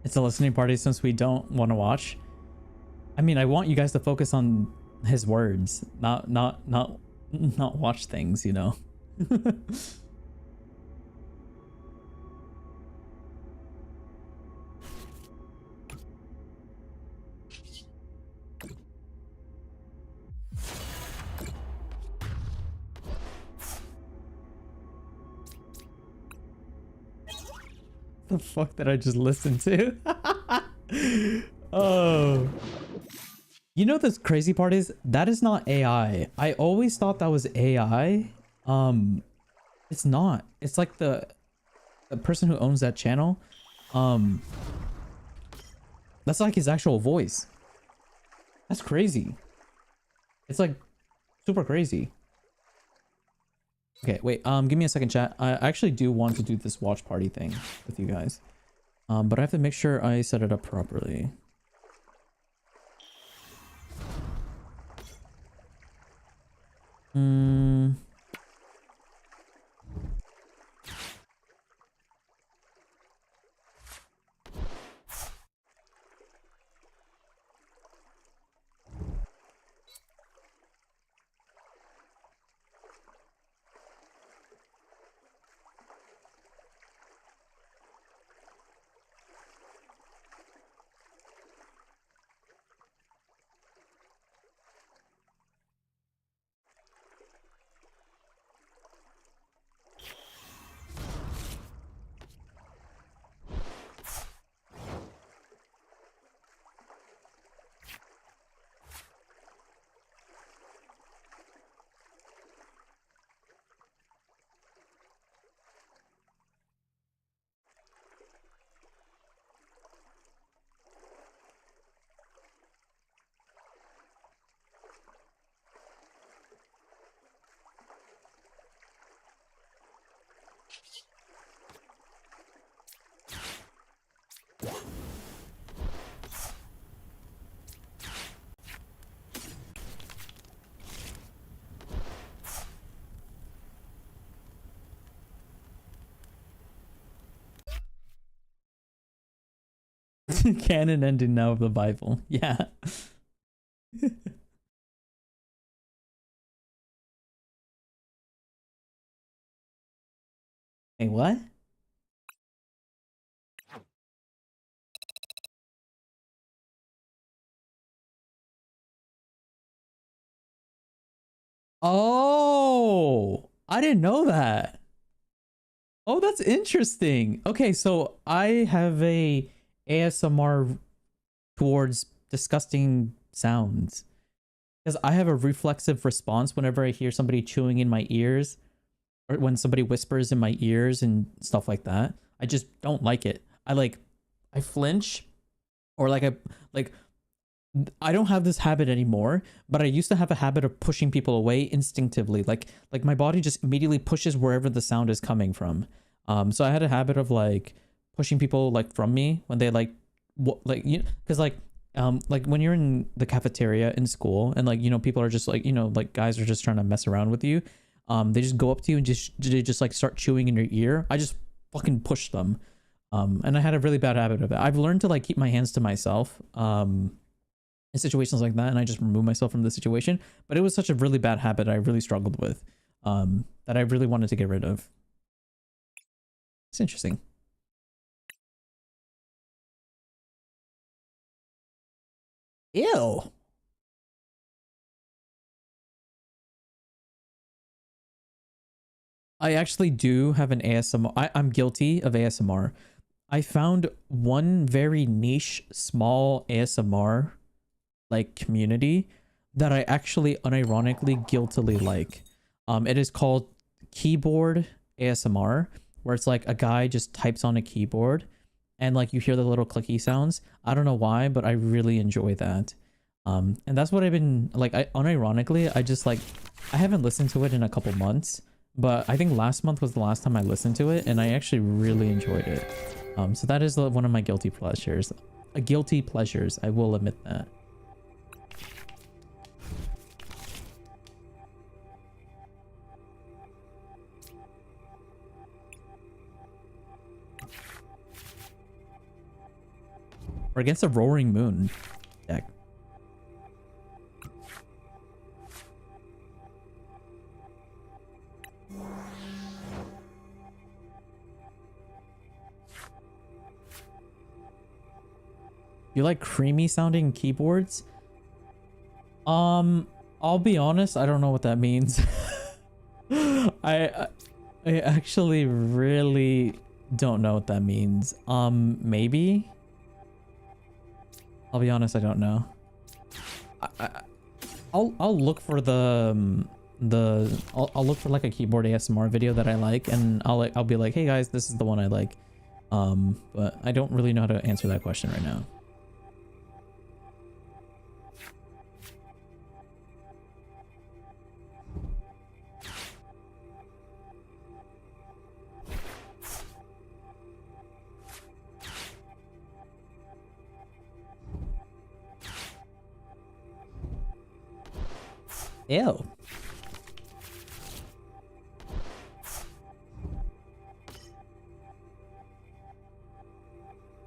It's a listening party since we don't want to watch. I mean, I want you guys to focus on his words, not watch things, you know. The fuck did I just listen to? Oh, you know, this crazy part is that is not AI. I always thought that was AI. It's not. It's like the person who owns that channel. That's like his actual voice. That's crazy. It's like super crazy. Okay, wait, give me a second, chat. I actually do want to do this watch party thing with you guys. But I have to make sure I set it up properly. Canon ending now of the Bible. Yeah. Hey, what? Oh, I didn't know that. Oh, that's interesting. Okay, so I have a ASMR towards disgusting sounds because I have a reflexive response whenever I hear somebody chewing in my ears or when somebody whispers in my ears and stuff like that. I just don't like it. I flinch, or I don't have this habit anymore, but I used to have a habit of pushing people away instinctively. Like my body just immediately pushes wherever the sound is coming from. So I had a habit of like pushing people like from me when they because like when you're in the cafeteria in school and like, you know, people are just like, you know, like guys are just trying to mess around with you. They just go up to you and they just like start chewing in your ear. I just fucking push them. And I had a really bad habit of it. I've learned to like keep my hands to myself. In situations like that, and I just remove myself from the situation. But it was such a really bad habit I really struggled with, that I really wanted to get rid of. It's interesting. Ew. I actually do have an ASMR. I'm guilty of ASMR. I found one very niche, small ASMR like community that I actually unironically guiltily like. It is called keyboard ASMR, where it's like a guy just types on a keyboard and like you hear the little clicky sounds. I don't know why, but I really enjoy that. And that's what I've been like. I unironically, I just like, I haven't listened to it in a couple months, but I think last month was the last time I listened to it, and I actually really enjoyed it. So that is one of my guilty pleasures. Guilty pleasures, I will admit that. Or against a Roaring Moon deck. You like creamy sounding keyboards? I'll be honest, I don't know what that means. I actually really don't know what that means. Maybe? I'll be honest, I don't know. I'll look for I'll look for like a keyboard ASMR video that I like, and I'll be like, hey guys, this is the one I like. But I don't really know how to answer that question right now. Ew.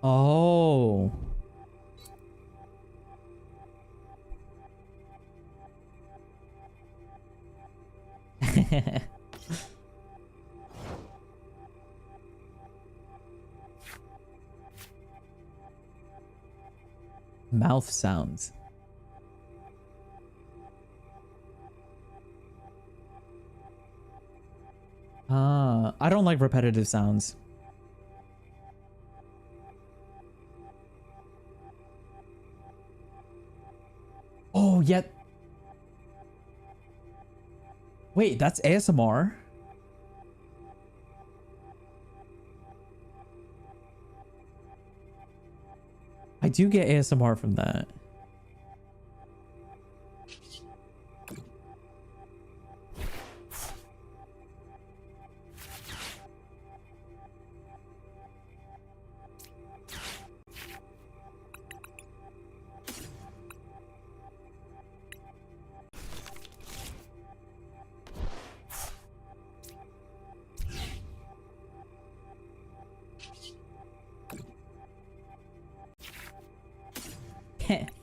Oh. Mouth sounds. I don't like repetitive sounds. Oh, yet. Wait, that's ASMR? I do get ASMR from that.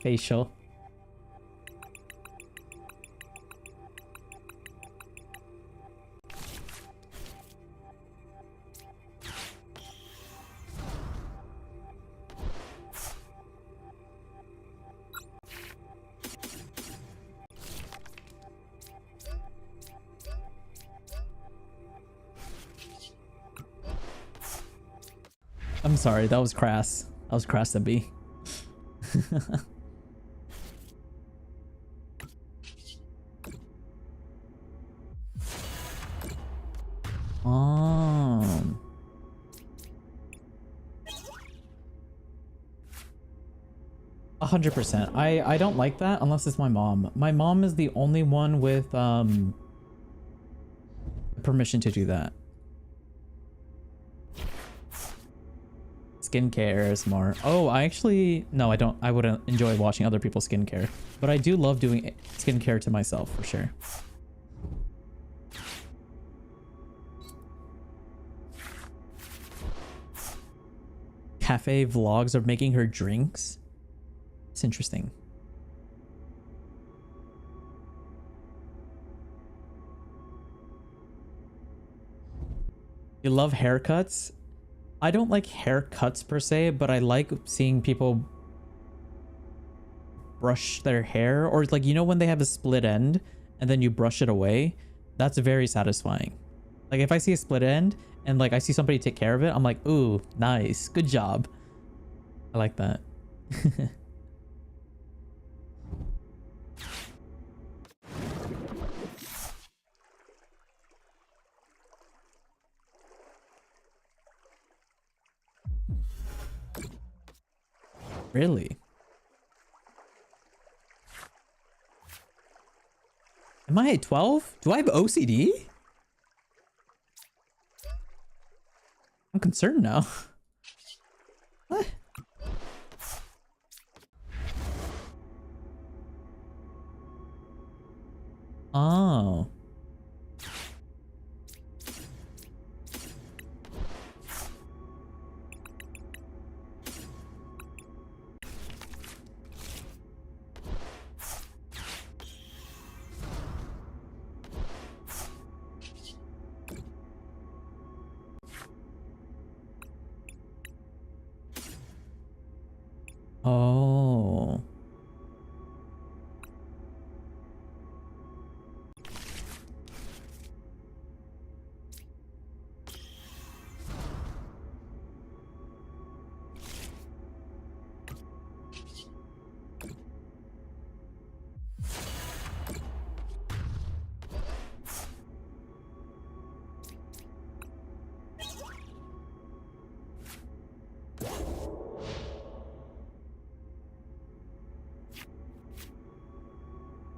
Facial. I'm sorry, that was crass. That was crass to be. Um. 100%. I don't like that unless it's my mom. My mom is the only one with permission to do that. Skincare is more. Oh, I actually no, I don't. I wouldn't enjoy watching other people's skincare, but I do love doing skincare to myself for sure. Cafe vlogs of making her drinks. It's interesting. You love haircuts? I don't like haircuts per se, but I like seeing people brush their hair, or like, you know, when they have a split end and then you brush it away, that's very satisfying. Like if I see a split end and like I see somebody take care of it, I'm like, ooh, nice, good job. I like that. Really? Am I at 12? Do I have OCD? I'm concerned now. What? Oh. Oh.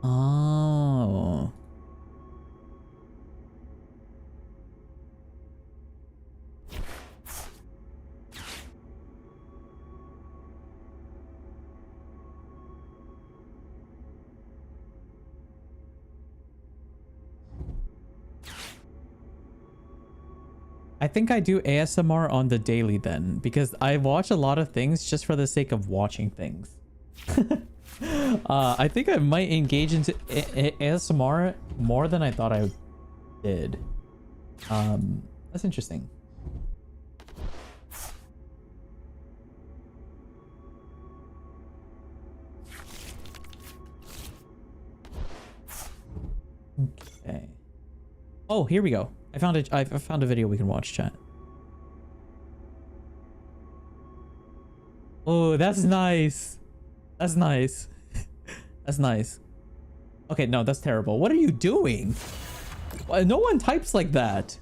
Oh. I think I do ASMR on the daily then, because I watch a lot of things just for the sake of watching things. I think I might engage into ASMR more than I thought I did. That's interesting. Okay. Oh, here we go. I found a video we can watch, chat. Oh, that's nice. That's nice. That's nice. Okay, no, that's terrible. What are you doing? No one types like that.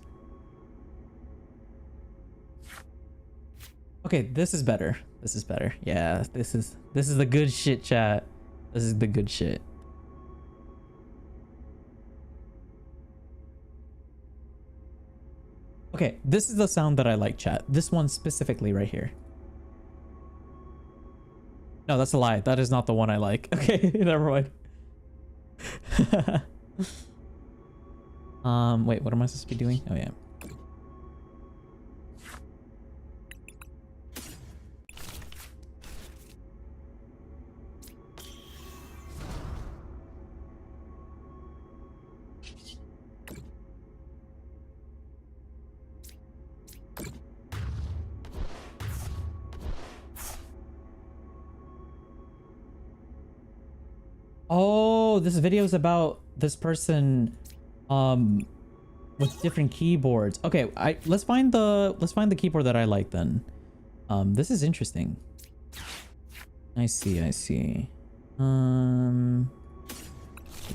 Okay, this is better. This is better. Yeah, this is the good shit, chat. This is the good shit. Okay, this is the sound that I like, chat. This one specifically right here. No, that's a lie. That is not the one I like. Okay, never mind. Wait, what am I supposed to be doing? Oh, yeah. Oh, this video is about this person with different keyboards. Okay, let's find the keyboard that I like then. This is interesting. I see. Let's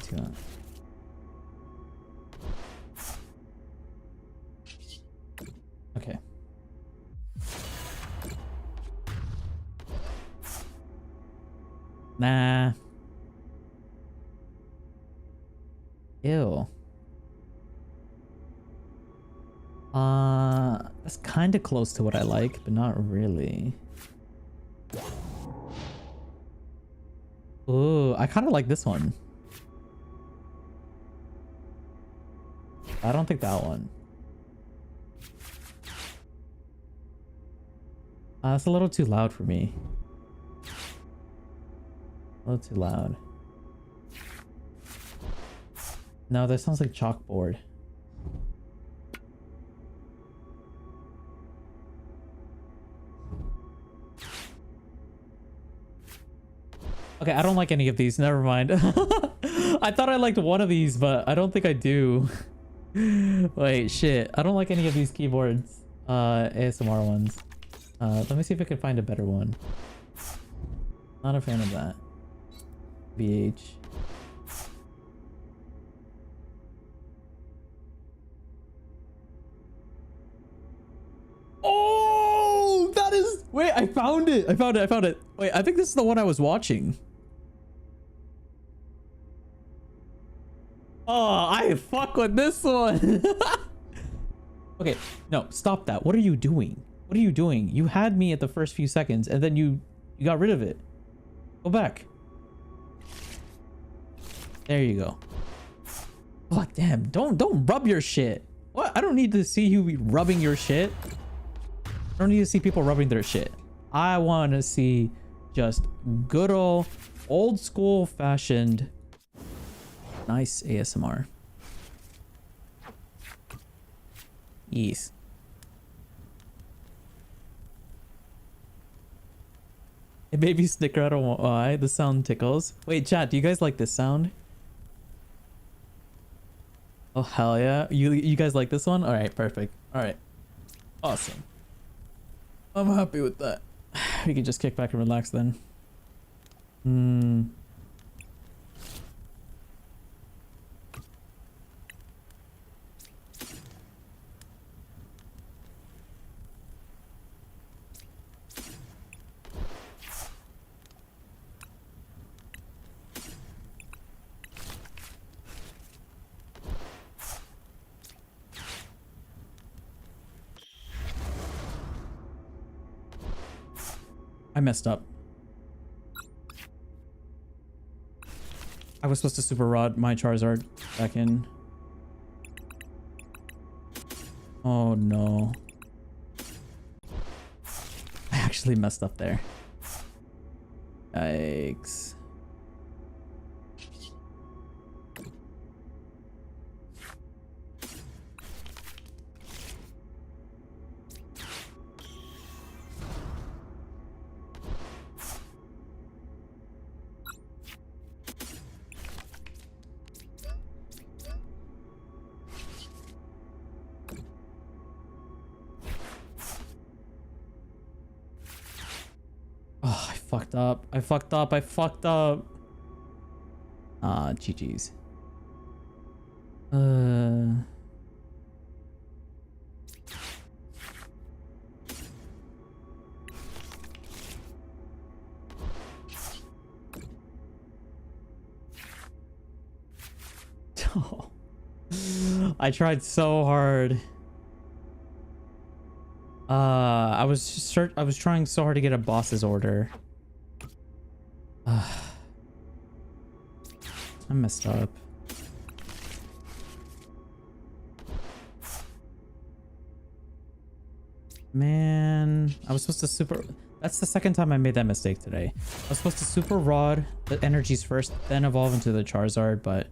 go. Okay. Nah. Ew. That's kind of close to what I like, but not really. Ooh, I kind of like this one. I don't think that one. That's a little too loud for me. A little too loud. No, that sounds like chalkboard. Okay, I don't like any of these. Never mind. I thought I liked one of these, but I don't think I do. Wait, shit. I don't like any of these keyboards. ASMR ones. Let me see if I can find a better one. Not a fan of that. BH. Oh, that is... Wait, I found it. I found it. I found it. Wait, I think this is the one I was watching. Oh, I fuck with this one. Okay, no, stop that. What are you doing? What are you doing? You had me at the first few seconds and then you got rid of it. Go back. There you go. Oh, damn. Don't rub your shit. What? I don't need to see you rubbing your shit. I don't need to see people rubbing their shit. I want to see just good old school fashioned nice ASMR. Yes. It made me snicker. I don't know why. The sound tickles. Wait, chat, do you guys like this sound? Oh, hell yeah. You guys like this one? All right, perfect. All right. Awesome. I'm happy with that. We can just kick back and relax then. I messed up. I was supposed to super rod my Charizard back in. Oh no. I actually messed up there. Yikes. Oh, I fucked up. I fucked up. I fucked up. Ah, GG's. I tried so hard. I was trying so hard to get a boss's order. I messed up. Man, I was supposed to super... That's the second time I made that mistake today. I was supposed to super rod the energies first, then evolve into the Charizard, but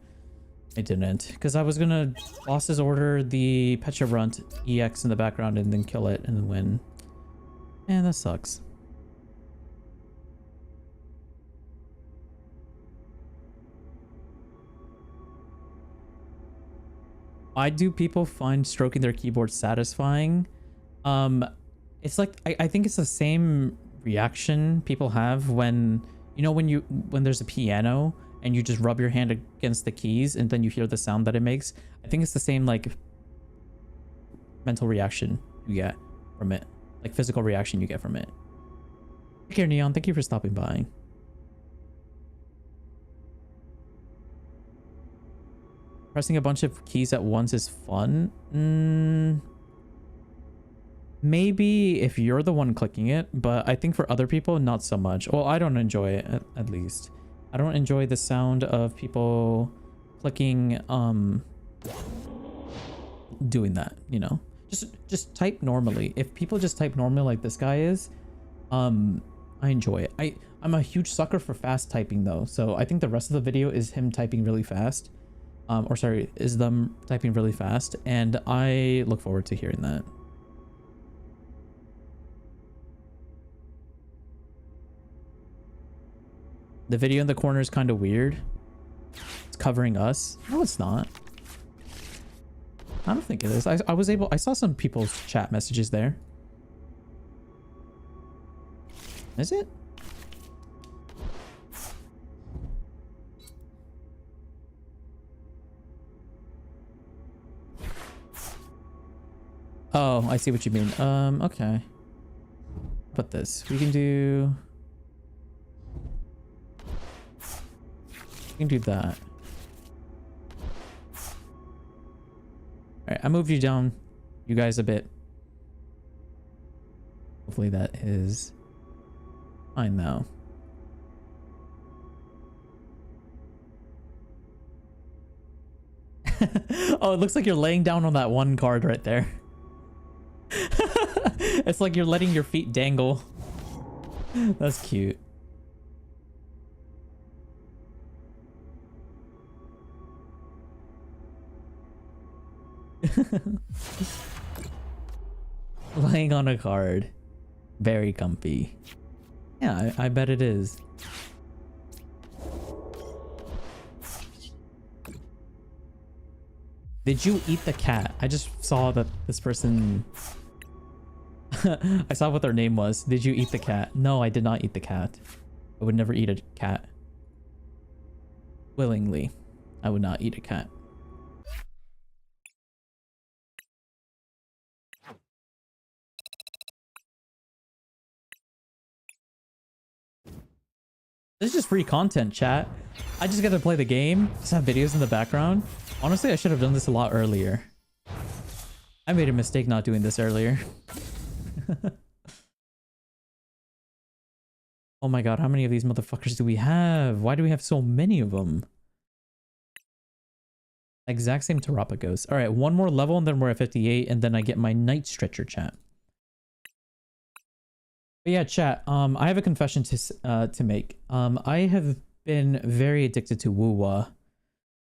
I didn't. Because I was gonna boss's order the Pecharunt EX in the background and then kill it and then win. Man, that sucks. Why do people find stroking their keyboard satisfying? It's like I think it's the same reaction people have when when there's a piano and you just rub your hand against the keys and then you hear the sound that it makes. I think it's the same like mental reaction you get from it, like physical reaction you get from it. Take care, Neon. Thank you for stopping by. Pressing a bunch of keys at once is fun. Maybe if you're the one clicking it, but I think for other people, not so much. Well, I don't enjoy it, at least. I don't enjoy the sound of people clicking, doing that, you know? Just type normally. If people just type normally like this guy is, I enjoy it. I'm a huge sucker for fast typing though, so I think the rest of the video is him typing really fast. Or sorry, is them typing really fast, and I look forward to hearing that. The video in the corner is kind of weird. It's covering us. No, it's not. I don't think it is. I saw some people's chat messages there. Is it? Oh, I see what you mean. Okay. Put this? We can do that. All right, I moved you down, you guys, a bit. Hopefully that is fine now. Oh, it looks like you're laying down on that one card right there. It's like you're letting your feet dangle. That's cute. Laying on a card. Very comfy. Yeah, I bet it is. Did you eat the cat? I just saw that this person... I saw what their name was. Did you eat the cat? No, I did not eat the cat. I would never eat a cat. Willingly, I would not eat a cat. This is just free content, chat. I just get to play the game, just have videos in the background. Honestly, I should have done this a lot earlier. I made a mistake not doing this earlier. Oh my god, how many of these motherfuckers do we have? Why do we have so many of them? Exact same Terapagos. Alright, one more level and then we're at 58 and then I get my night stretcher, chat. But yeah, chat, I have a confession to make. I have been very addicted to Woowa.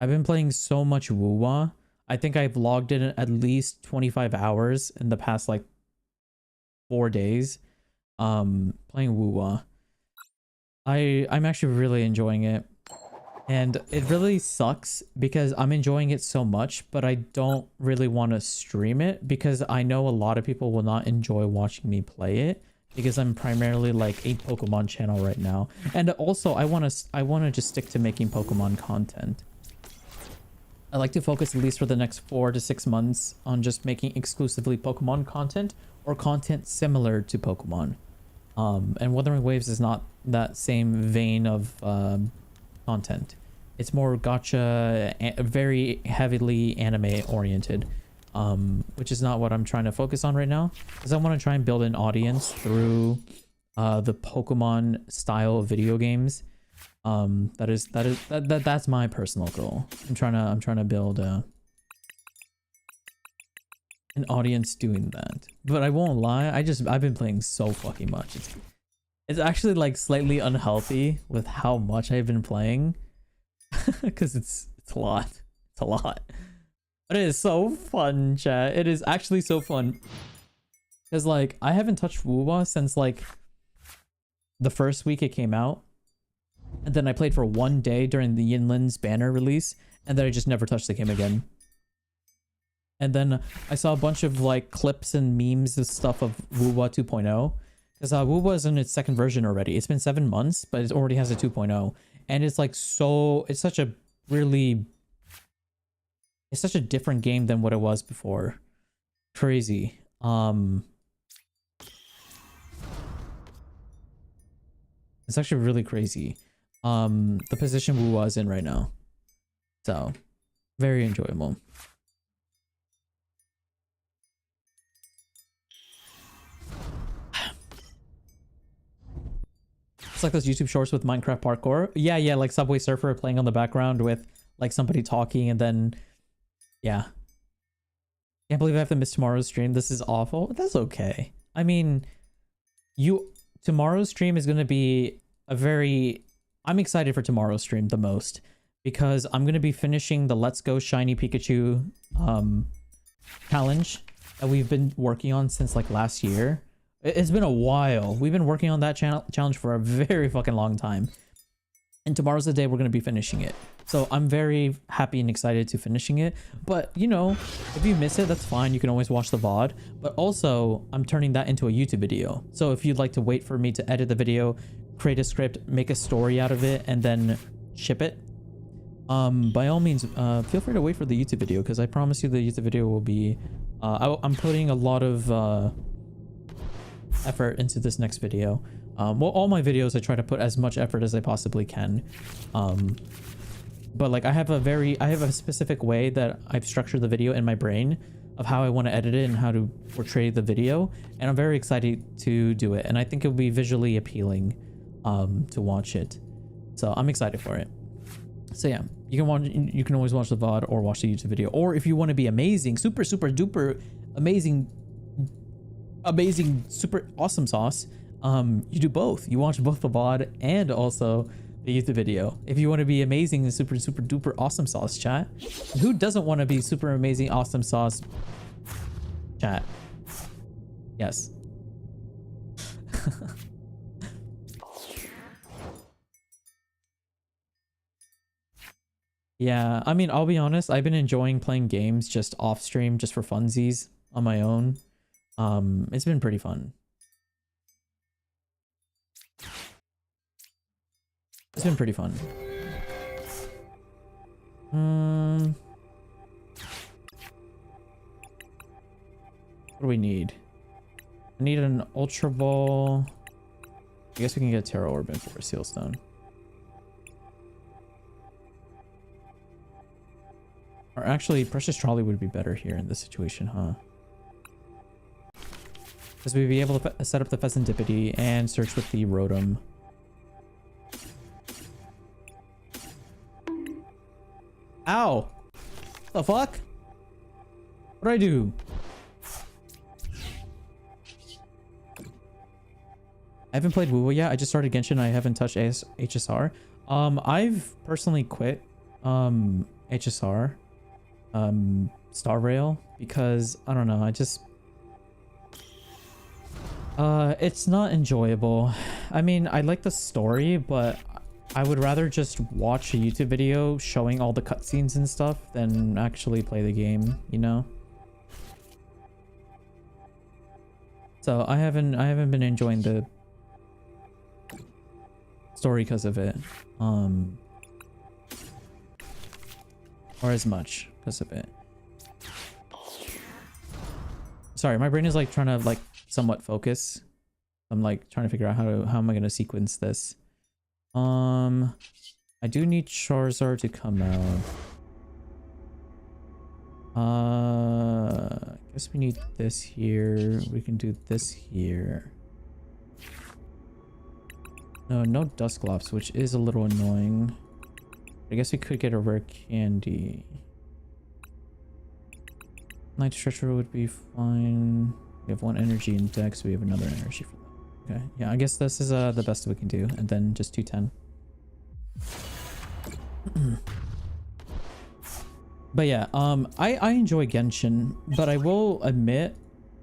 I've been playing so much Woowa. I think I've logged in at least 25 hours in the past like 4 days playing Woowa. I'm actually really enjoying it. And it really sucks because I'm enjoying it so much, but I don't really want to stream it because I know a lot of people will not enjoy watching me play it because I'm primarily like a Pokemon channel right now. And also I want to just stick to making Pokemon content. I like to focus at least for the next 4 to 6 months on just making exclusively Pokemon content or content similar to Pokemon. And Wuthering Waves is not that same vein of content. It's more gacha, very heavily anime oriented, which is not what I'm trying to focus on right now, because I want to try and build an audience through the Pokemon style video games. That's my personal goal. I'm trying to build an audience doing that. But I won't lie, I've been playing so fucking much. It's actually like slightly unhealthy with how much I've been playing. Because it's a lot. It's a lot. But it is so fun, chat. It is actually so fun. Because like I haven't touched Woowa since like the first week it came out. And then I played for 1 day during the Yinlin's banner release. And then I just never touched the game again. And then I saw a bunch of like clips and memes and stuff of Woowa 2.0. Because Woowa is in its second version already. It's been 7 months, but it already has a 2.0. And it's like it's such a different game than what it was before. Crazy. It's actually really crazy. The position Woowa is in right now. So, very enjoyable. It's like those YouTube shorts with Minecraft parkour. Yeah, like Subway Surfer playing on the background with like somebody talking and then yeah. Can't believe I have to miss tomorrow's stream. This is awful. That's okay. I mean, tomorrow's stream is going to be I'm excited for tomorrow's stream the most because I'm going to be finishing the Let's Go Shiny Pikachu challenge that we've been working on since like last year. It's been a while. We've been working on that challenge for a very fucking long time. And tomorrow's the day we're going to be finishing it. So I'm very happy and excited to finishing it. But, you know, if you miss it, that's fine. You can always watch the VOD. But also, I'm turning that into a YouTube video. So if you'd like to wait for me to edit the video, create a script, make a story out of it, and then ship it, by all means, feel free to wait for the YouTube video. Because I promise you the YouTube video will be... I'm putting a lot of... effort into this next video. Well, all my videos I try to put as much effort as I possibly can. But like I have a specific way that I've structured the video in my brain of how I want to edit it and how to portray the video, and I'm very excited to do it, and I think it'll be visually appealing to watch it. So I'm excited for it. So yeah, you can always watch the VOD or watch the YouTube video, or if you want to be amazing, super duper amazing super awesome sauce, you do both. You watch both the VOD and also the YouTube video. If you want to be amazing and super duper awesome sauce, chat. And who doesn't want to be super amazing awesome sauce, chat? Yes. Yeah, I mean, I'll be honest, I've been enjoying playing games just off stream, just for funsies on my own. It's been pretty fun. It's been pretty fun. What do we need? I need an Ultra Ball. I guess we can get a Terra Orb for a Seal Stone. Or actually, Precious Trolley would be better here in this situation, huh? Because we'd be able to set up the Pheasantipity and search with the Rotom. Ow! The fuck? What do I do? I haven't played WoWo yet. I just started Genshin. I haven't touched HSR. I've personally quit HSR, Star Rail, because I don't know. It's not enjoyable. I mean, I like the story, but I would rather just watch a YouTube video showing all the cutscenes and stuff than actually play the game, you know? So I haven't been enjoying the story because of it. Or as much because of it. Sorry, my brain is like trying to like somewhat focus. I'm like trying to figure out how am I gonna sequence this. I do need Charizard to come out. I guess we need this here. We can do this here. No Dusclops, which is a little annoying. I guess we could get a rare candy. Night Stretcher would be fine. We have one energy in Dex, so we have another energy for that. Okay, yeah, I guess this is the best we can do, and then just 210. But yeah, I enjoy Genshin, but I will admit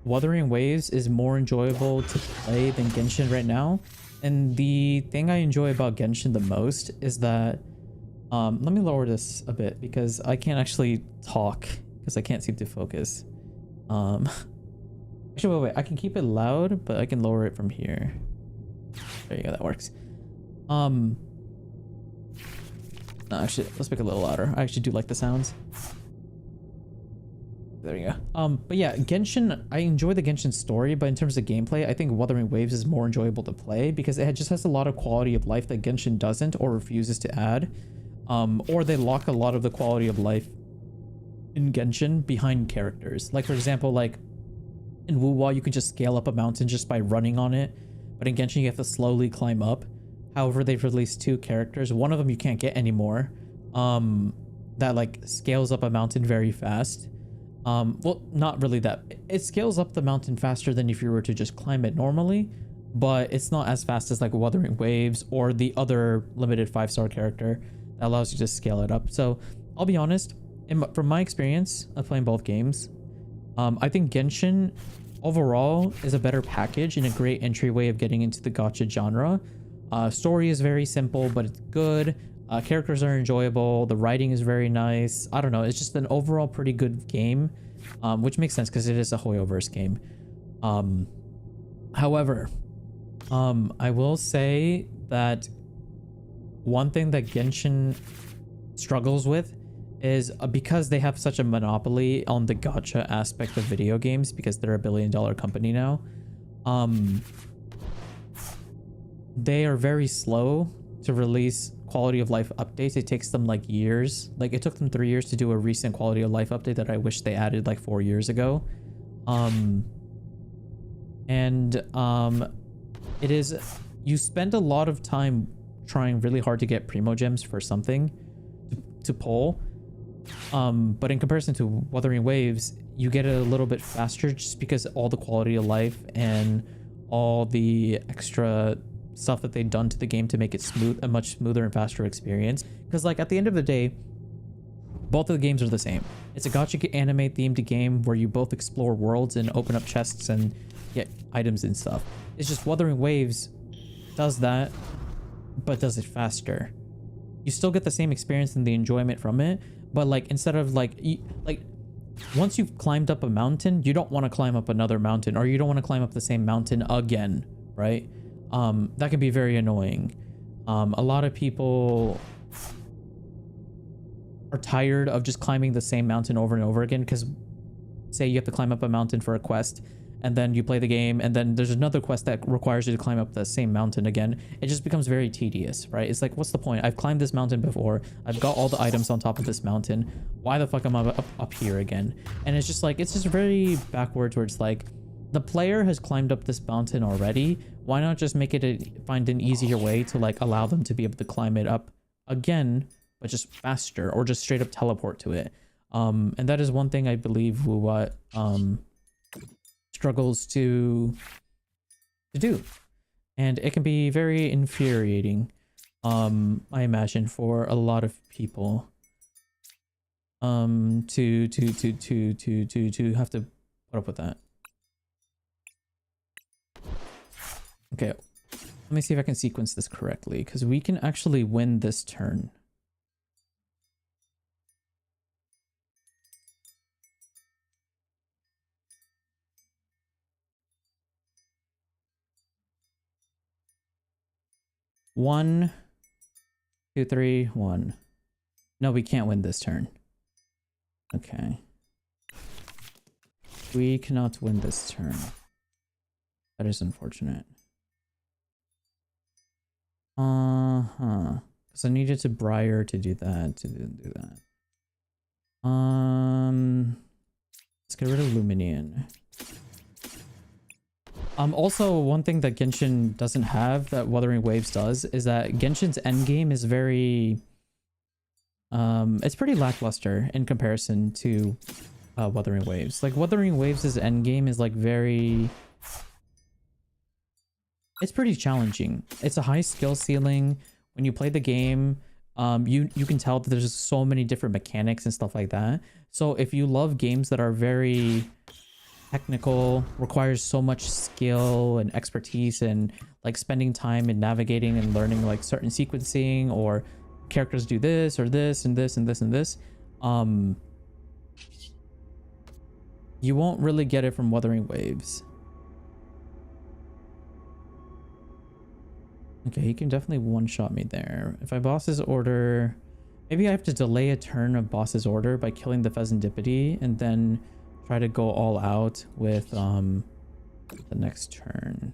Wuthering Waves is more enjoyable to play than Genshin right now. And the thing I enjoy about Genshin the most is that let me lower this a bit because I can't actually talk because I can't seem to focus. Actually, wait, I can keep it loud, but I can lower it from here. There you go, that works. No, actually, let's make it a little louder. I actually do like the sounds. There you go. But yeah, Genshin, I enjoy the Genshin story, but in terms of gameplay, I think Wuthering Waves is more enjoyable to play because it just has a lot of quality of life that Genshin doesn't or refuses to add. Or they lock a lot of the quality of life in Genshin behind characters. Like, for example, like in Wuwa, you can just scale up a mountain just by running on it. But in Genshin, you have to slowly climb up. However, they've released 2 characters. One of them you can't get anymore. That like scales up a mountain very fast. Well, not really that. It scales up the mountain faster than if you were to just climb it normally. But it's not as fast as like Wuthering Waves or the other limited 5-star character that allows you to scale it up. So I'll be honest, from my experience of playing both games, I think Genshin overall is a better package and a great entryway of getting into the gacha genre. Story is very simple, but it's good. Characters are enjoyable. The writing is very nice. I don't know. It's just an overall pretty good game, which makes sense because it is a Hoyoverse game. However, I will say that one thing that Genshin struggles with is because they have such a monopoly on the gacha aspect of video games because they're a $1 billion company now. they are very slow to release quality of life updates. It takes them like years. Like it took them 3 years to do a recent quality of life update that I wish they added like 4 years ago. It is, you spend a lot of time trying really hard to get primo gems for something to pull. But in comparison to Wuthering Waves, you get it a little bit faster just because all the quality of life and all the extra stuff that they've done to the game to make it smooth, a much smoother and faster experience. Because like at the end of the day, both of the games are the same. It's a gacha anime themed game where you both explore worlds and open up chests and get items and stuff. It's just Wuthering Waves does that, but does it faster. You still get the same experience and the enjoyment from it, but like instead of like once you've climbed up a mountain, you don't want to climb up another mountain, or you don't want to climb up the same mountain again, right? That can be very annoying. A lot of people are tired of just climbing the same mountain over and over again, because say you have to climb up a mountain for a quest, and then you play the game, and then there's another quest that requires you to climb up the same mountain again. It just becomes very tedious, right? It's like, what's the point? I've climbed this mountain before. I've got all the items on top of this mountain. Why the fuck am I up here again? And it's just like, it's just very backwards, where it's like, the player has climbed up this mountain already. Why not just make it find an easier way to like allow them to be able to climb it up again, but just faster, or just straight up teleport to it. And that is one thing I believe what struggles to do, and it can be very infuriating, I imagine, for a lot of people, to have to put up with that. Okay, let me see if I can sequence this correctly, because we can actually win this turn. One, two, three, one. No, we can't win this turn. Okay. We cannot win this turn. That is unfortunate. Because I needed to Briar to do that, let's get rid of Luminian. Also, one thing that Genshin doesn't have that Wuthering Waves does is that Genshin's endgame is very... it's pretty lackluster in comparison to Wuthering Waves. Like, Wuthering Waves' endgame is like very... It's pretty challenging. It's a high skill ceiling. When you play the game, you can tell that there's so many different mechanics and stuff like that. So if you love games that are very technical, requires so much skill and expertise, and like spending time in navigating and learning like certain sequencing, or characters do this or this and this and this and this, you won't really get it from Wuthering Waves. Okay, he can definitely one-shot me there. If I boss's order, maybe I have to delay a turn of boss's order by killing the Pheasantipede, and then try to go all out with the next turn.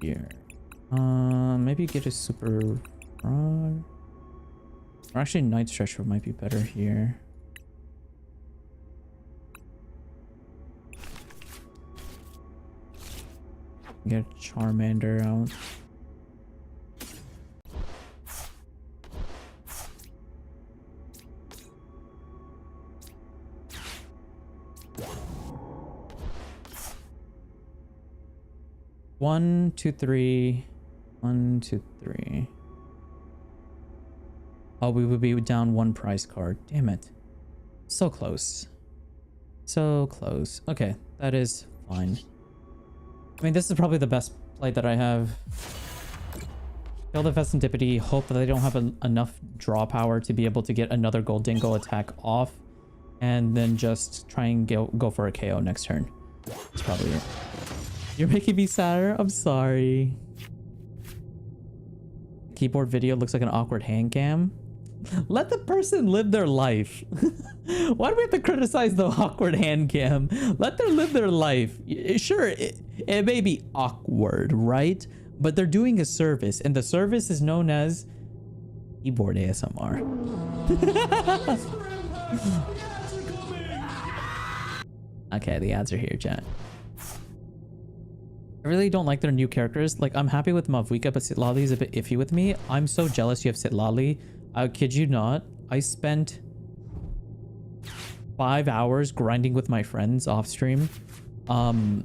Here. Maybe get a super rod. Or actually Night Stretcher might be better here. Get Charmander out. One, two, three. 1, 2, 3. Oh, we would be down one prize card. Damn it. So close. So close. Okay, that is fine. I mean, this is probably the best play that I have. Kill the Pheasantipede, hope that they don't have enough draw power to be able to get another Goldingo attack off, and then just try and go for a KO next turn. That's probably it. You're making me sadder? I'm sorry. Keyboard video looks like an awkward hand cam. Let the person live their life. Why do we have to criticize the awkward hand cam? Let them live their life. Sure, it may be awkward, right? But they're doing a service, and the service is known as keyboard ASMR. Okay, the ads are here, chat. I really don't like their new characters. Like, I'm happy with Mavuika, but Sitlali is a bit iffy with me. I'm so jealous you have Sitlali. I kid you not. I spent 5 hours grinding with my friends off stream, trying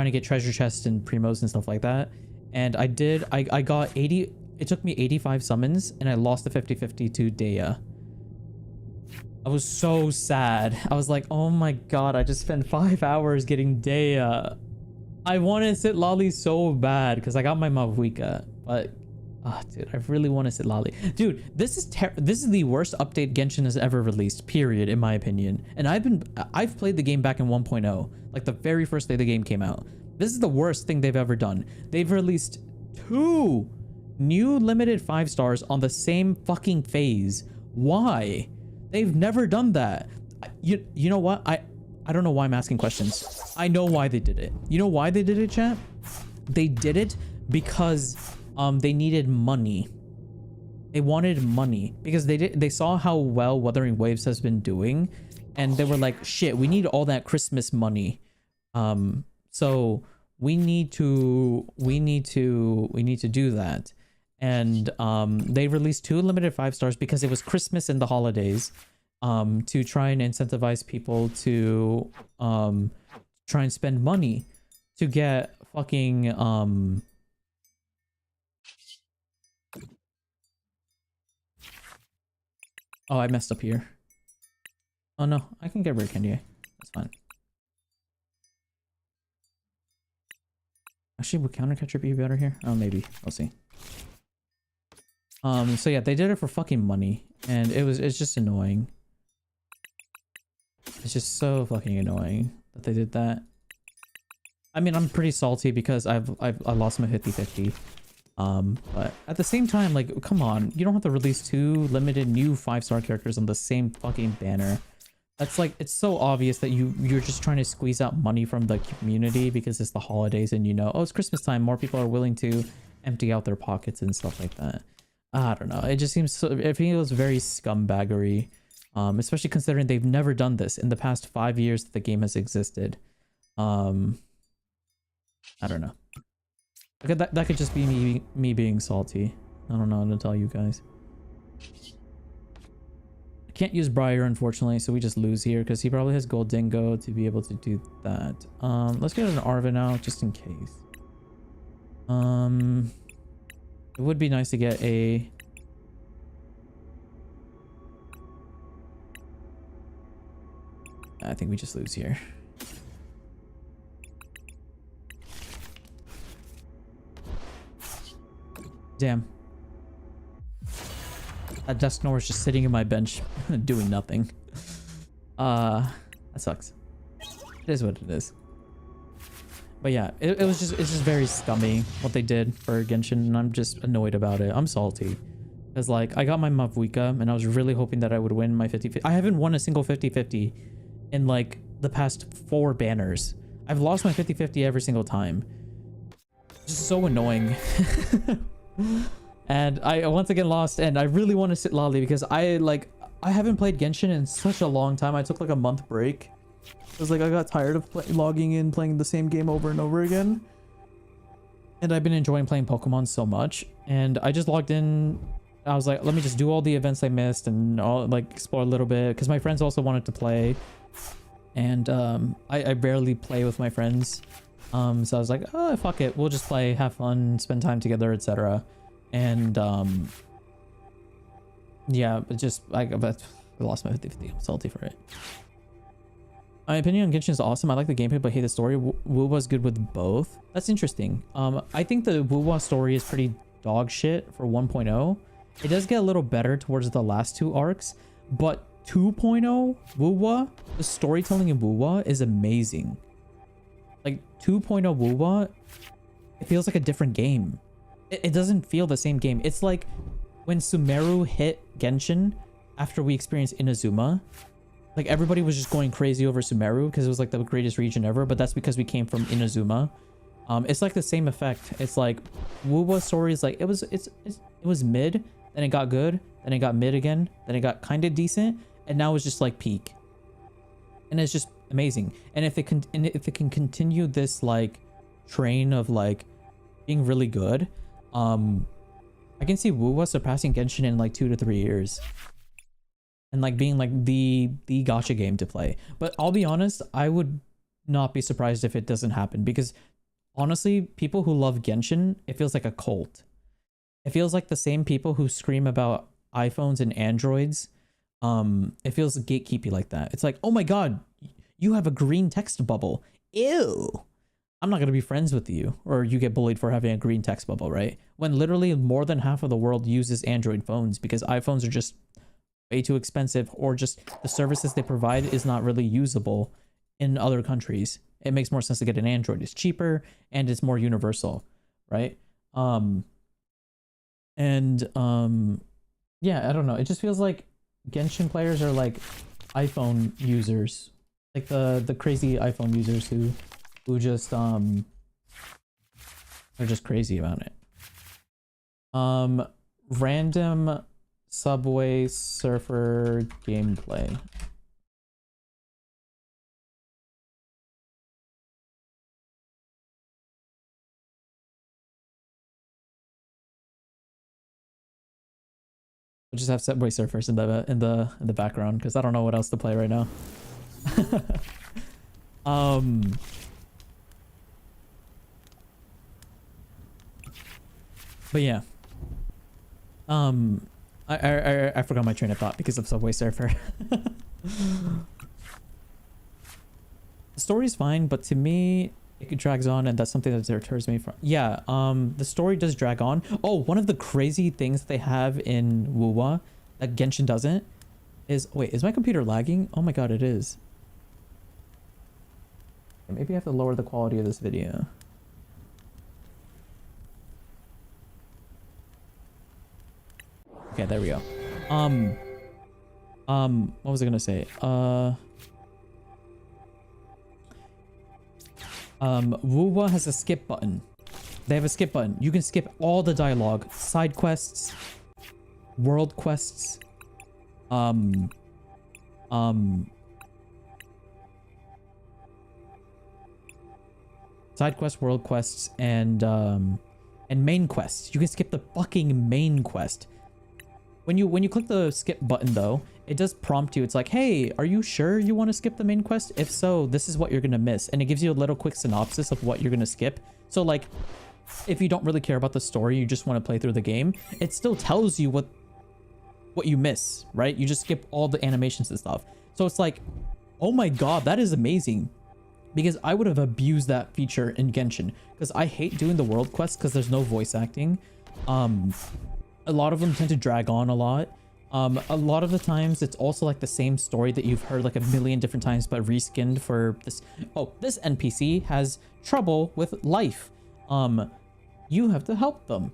to get treasure chests and primos and stuff like that. And I got 80. It took me 85 summons, and I lost the 50-50 to Dea. I was so sad. I was like, oh my god, I just spent 5 hours getting Dea. I wanted Sitlali so bad because I got my Mavuika, but dude, I really want to Sitlali. Dude, this is the worst update Genshin has ever released, period, in my opinion. And I've played the game back in 1.0, like the very first day the game came out. This is the worst thing they've ever done. They've released 2 new limited 5 stars on the same fucking phase. Why? They've never done that. You know what? I don't know why I'm asking questions. I know why they did it. You know why they did it, chat? They did it because they needed money. They wanted money because they saw how well Wuthering Waves has been doing, and they were like, shit, we need all that Christmas money. So we need to do that. And they released 2 limited 5 stars because it was Christmas and the holidays, to try and incentivize people to try and spend money to get fucking oh, I messed up here. Oh no, I can get rare candy. That's fine. Actually, would counter catcher be better here? Oh, maybe. We'll see. So yeah, they did it for fucking money, and it's just annoying. It's just so fucking annoying that they did that. I mean, I'm pretty salty because I lost my 50-50. But at the same time, like, come on, you don't have to release 2 limited new 5-star characters on the same fucking banner. That's like, it's so obvious that you're just trying to squeeze out money from the community because it's the holidays and oh, it's Christmas time, more people are willing to empty out their pockets and stuff like that. I don't know. It just seems so, it feels very scumbaggery, especially considering they've never done this in the past 5 years that the game has existed. I don't know. Okay, that could just be me being salty. I don't know how to tell you guys. I can't use Briar, unfortunately, so we just lose here because he probably has Gold Dingo to be able to do that. Let's get an Arven out just in case. It would be nice to get a... I think we just lose here. Damn. That Dusknoir is just sitting in my bench doing nothing. That sucks. It is what it is. But yeah, it's just very scummy what they did for Genshin, and I'm just annoyed about it. I'm salty. Because like, I got my Mavuika, and I was really hoping that I would win my 50-50. I haven't won a single 50-50 in like the past 4 banners. I've lost my 50-50 every single time. Just so annoying. And I once again lost, and I really want to sit Lolly because I haven't played Genshin in such a long time. I took like a month break. It was like I got tired of logging in, playing the same game over and over again. And I've been enjoying playing Pokemon so much. And I just logged in. I was like, let me just do all the events I missed and like explore a little bit. Because my friends also wanted to play. And I barely play with my friends. So I was like, oh, fuck it. We'll just play, have fun, spend time together, etc. And yeah, but just I lost my 50-50. I'm salty for it. My opinion on Genshin is awesome. I like the gameplay, but hate the story. Wuwa's good with both. That's interesting. I think the Wuwa story is pretty dog shit for 1.0. It does get a little better towards the last 2 arcs, but 2.0 Wuwa, the storytelling in Wuwa is amazing. Like 2.0 Wuwa, it feels like a different game. It doesn't feel the same game. It's like when Sumeru hit Genshin after we experienced Inazuma, like everybody was just going crazy over Sumeru because it was like the greatest region ever, but that's because we came from Inazuma. It's like the same effect. It's like Wuwa's story is like it was mid, then it got good, then it got mid again, then it got kind of decent, and now it's just like peak. And it's just amazing. And if it can continue this like train of like being really good, I can see Wuwa surpassing Genshin in like 2 to 3 years. And like being like the gacha game to play. But I'll be honest, I would not be surprised if it doesn't happen, because honestly, people who love Genshin, it feels like a cult. It feels like the same people who scream about iPhones and Androids. It feels gatekeepy like that. It's like, oh my god, you have a green text bubble. Ew. I'm not gonna be friends with you. Or you get bullied for having a green text bubble, right? When literally more than half of the world uses Android phones because iPhones are just way too expensive, or just the services they provide is not really usable in other countries. It makes more sense to get an Android. It's cheaper and it's more universal, right? Yeah, I don't know. It just feels like Genshin players are like iPhone users, like the crazy iPhone users who just are just crazy about it. Random Subway Surfer gameplay. We'll just have Subway Surfers in the background because I don't know what else to play right now. But yeah. I forgot my train of thought because of Subway Surfer. The story's fine, but to me, it drags on, and that's something that deters me from. Yeah, the story does drag on. Oh, one of the crazy things they have in Wuwa that Genshin doesn't is... Wait, is my computer lagging? Oh my god, it is. Maybe I have to lower the quality of this video. Okay, there we go. What was I gonna say? Wuwa has a skip button. They have a skip button. You can skip all the dialogue, side quests, world quests, side quests, world quests, and main quests. You can skip the fucking main quest. When you click the skip button though, it does prompt you. It's like, hey, are you sure you want to skip the main quest? If so, this is what you're gonna miss. And it gives you a little quick synopsis of what you're gonna skip. So like, if you don't really care about the story, you just want to play through the game, it still tells you what you miss, right? You just skip all the animations and stuff. So it's like, oh my god, that is amazing. Because I would have abused that feature in Genshin. Because I hate doing the world quests because there's no voice acting. A lot of them tend to drag on a lot. A lot of the times it's also like the same story that you've heard like a million different times but reskinned for this. Oh, this NPC has trouble with life. You have to help them.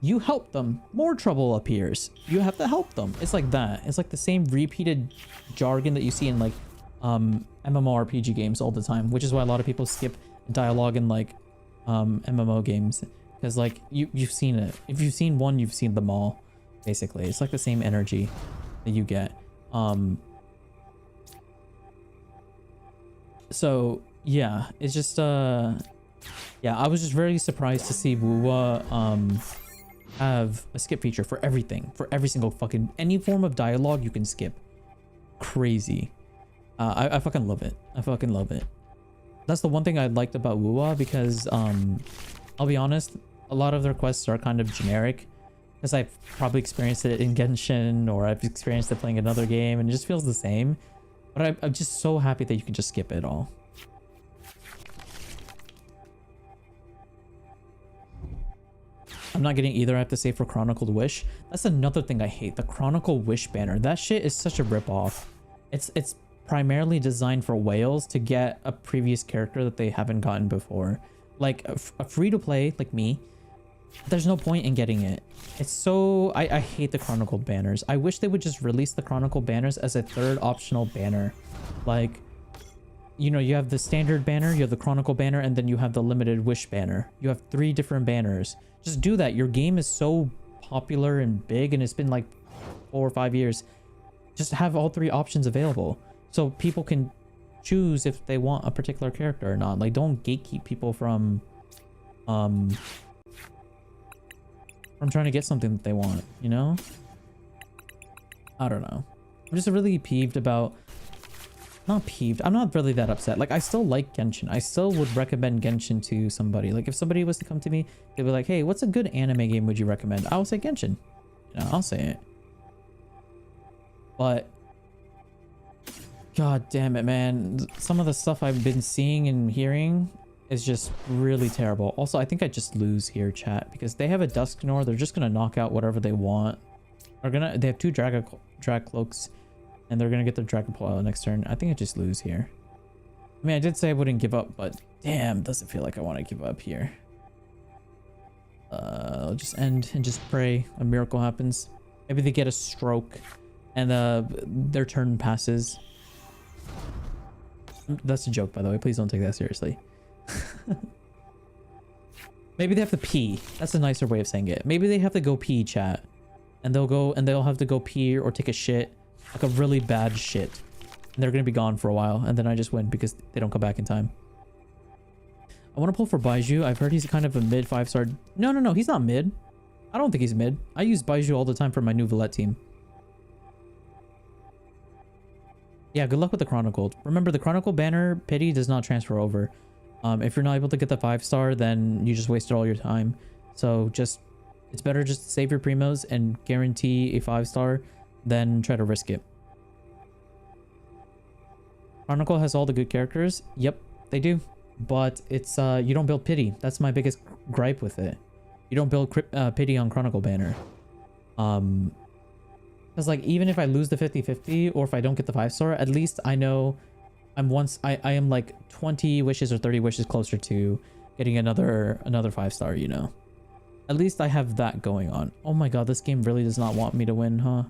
You help them, more trouble appears. You have to help them. It's like that. It's like the same repeated jargon that you see in like MMORPG games all the time, which is why a lot of people skip dialogue in like MMO games. Because like you've seen it. If you've seen one, you've seen them all. Basically, it's like the same energy that you get. So yeah, it's just yeah, I was just very surprised to see Wuwa have a skip feature for everything, for every single fucking any form of dialogue you can skip. Crazy. I fucking love it. I fucking love it. That's the one thing I liked about Wuwa, because I'll be honest, a lot of their quests are kind of generic, because I've probably experienced it in Genshin, or I've experienced it playing another game, and it just feels the same. But I'm just so happy that you can just skip it all. I'm not getting either, I have to say, for Chronicled Wish. That's another thing I hate, the Chronicle Wish banner. That shit is such a ripoff. It's primarily designed for whales to get a previous character that they haven't gotten before. Like a free-to-play like me there's no point in getting it. It's so... I hate the Chronicled banners. I wish they would just release the Chronicled banners as a third optional banner. Like, you know, you have the standard banner, you have the Chronicle banner, and then you have the limited wish banner. You have 3 different banners. Just do that. Your game is so popular and big, and it's been like 4 or 5 years. Just have all 3 options available so people can choose if they want a particular character or not. Like, don't gatekeep people from trying to get something that they want, you know? I don't know. I'm just really peeved about... Not peeved. I'm not really that upset. Like, I still like Genshin. I still would recommend Genshin to somebody. Like, if somebody was to come to me, they'd be like, hey, what's a good anime game would you recommend? I would say Genshin. You know, I'll say it. But... God damn it, man. Some of the stuff I've been seeing and hearing is just really terrible. Also, I think I just lose here, chat, because they have a Dusknor. They're just gonna knock out whatever they want. They have 2 drag cloaks, and they're gonna get their Dragon Pole next turn. I think I just lose here. I mean, I did say I wouldn't give up, but damn, doesn't feel like I want to give up here. I'll just end and just pray a miracle happens. Maybe they get a stroke, and their turn passes. That's a joke, by the way. Please don't take that seriously. Maybe they have to pee. That's a nicer way of saying it. Maybe they have to go pee, chat, and they'll have to go pee or take a shit, like a really bad shit, and they're gonna be gone for a while, and then I just win because they don't come back in time. I want to pull for Baiju. I've heard he's kind of a mid 5-star. No, he's not mid. I don't think he's mid. I use Baiju all the time for my new Villette team. Yeah, good luck with the Chronicled. Remember, the Chronicle banner pity does not transfer over. If you're not able to get the 5-star, then you just wasted all your time. So it's better just to save your primos and guarantee a 5-star than try to risk it. Chronicle has all the good characters. Yep, they do. But it's you don't build pity. That's my biggest gripe with it. You don't build pity on Chronicle banner. Because like, even if I lose the 50-50 or if I don't get the 5-star, at least I know I am like 20 wishes or 30 wishes closer to getting another 5-star, you know. At least I have that going on. Oh my god, this game really does not want me to win, huh?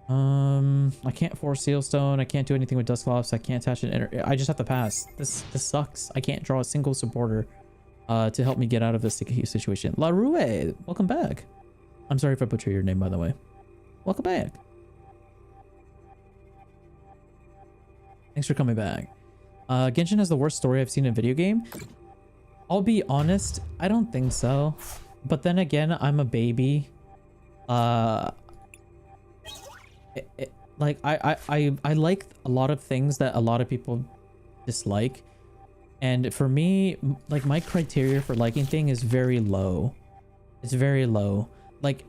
I can't force Sealstone. I can't do anything with Dusclops. I can't attach an I just have to pass. This sucks. I can't draw a single supporter to help me get out of this sticky situation. La Rue, welcome back. I'm sorry if I butcher your name, by the way. Welcome back. Thanks for coming back. Genshin has the worst story I've seen in a video game. I'll be honest, I don't think so. But then again, I'm a baby. Like I like a lot of things that a lot of people dislike, and for me, like, my criteria for liking thing is very low. It's very low. Like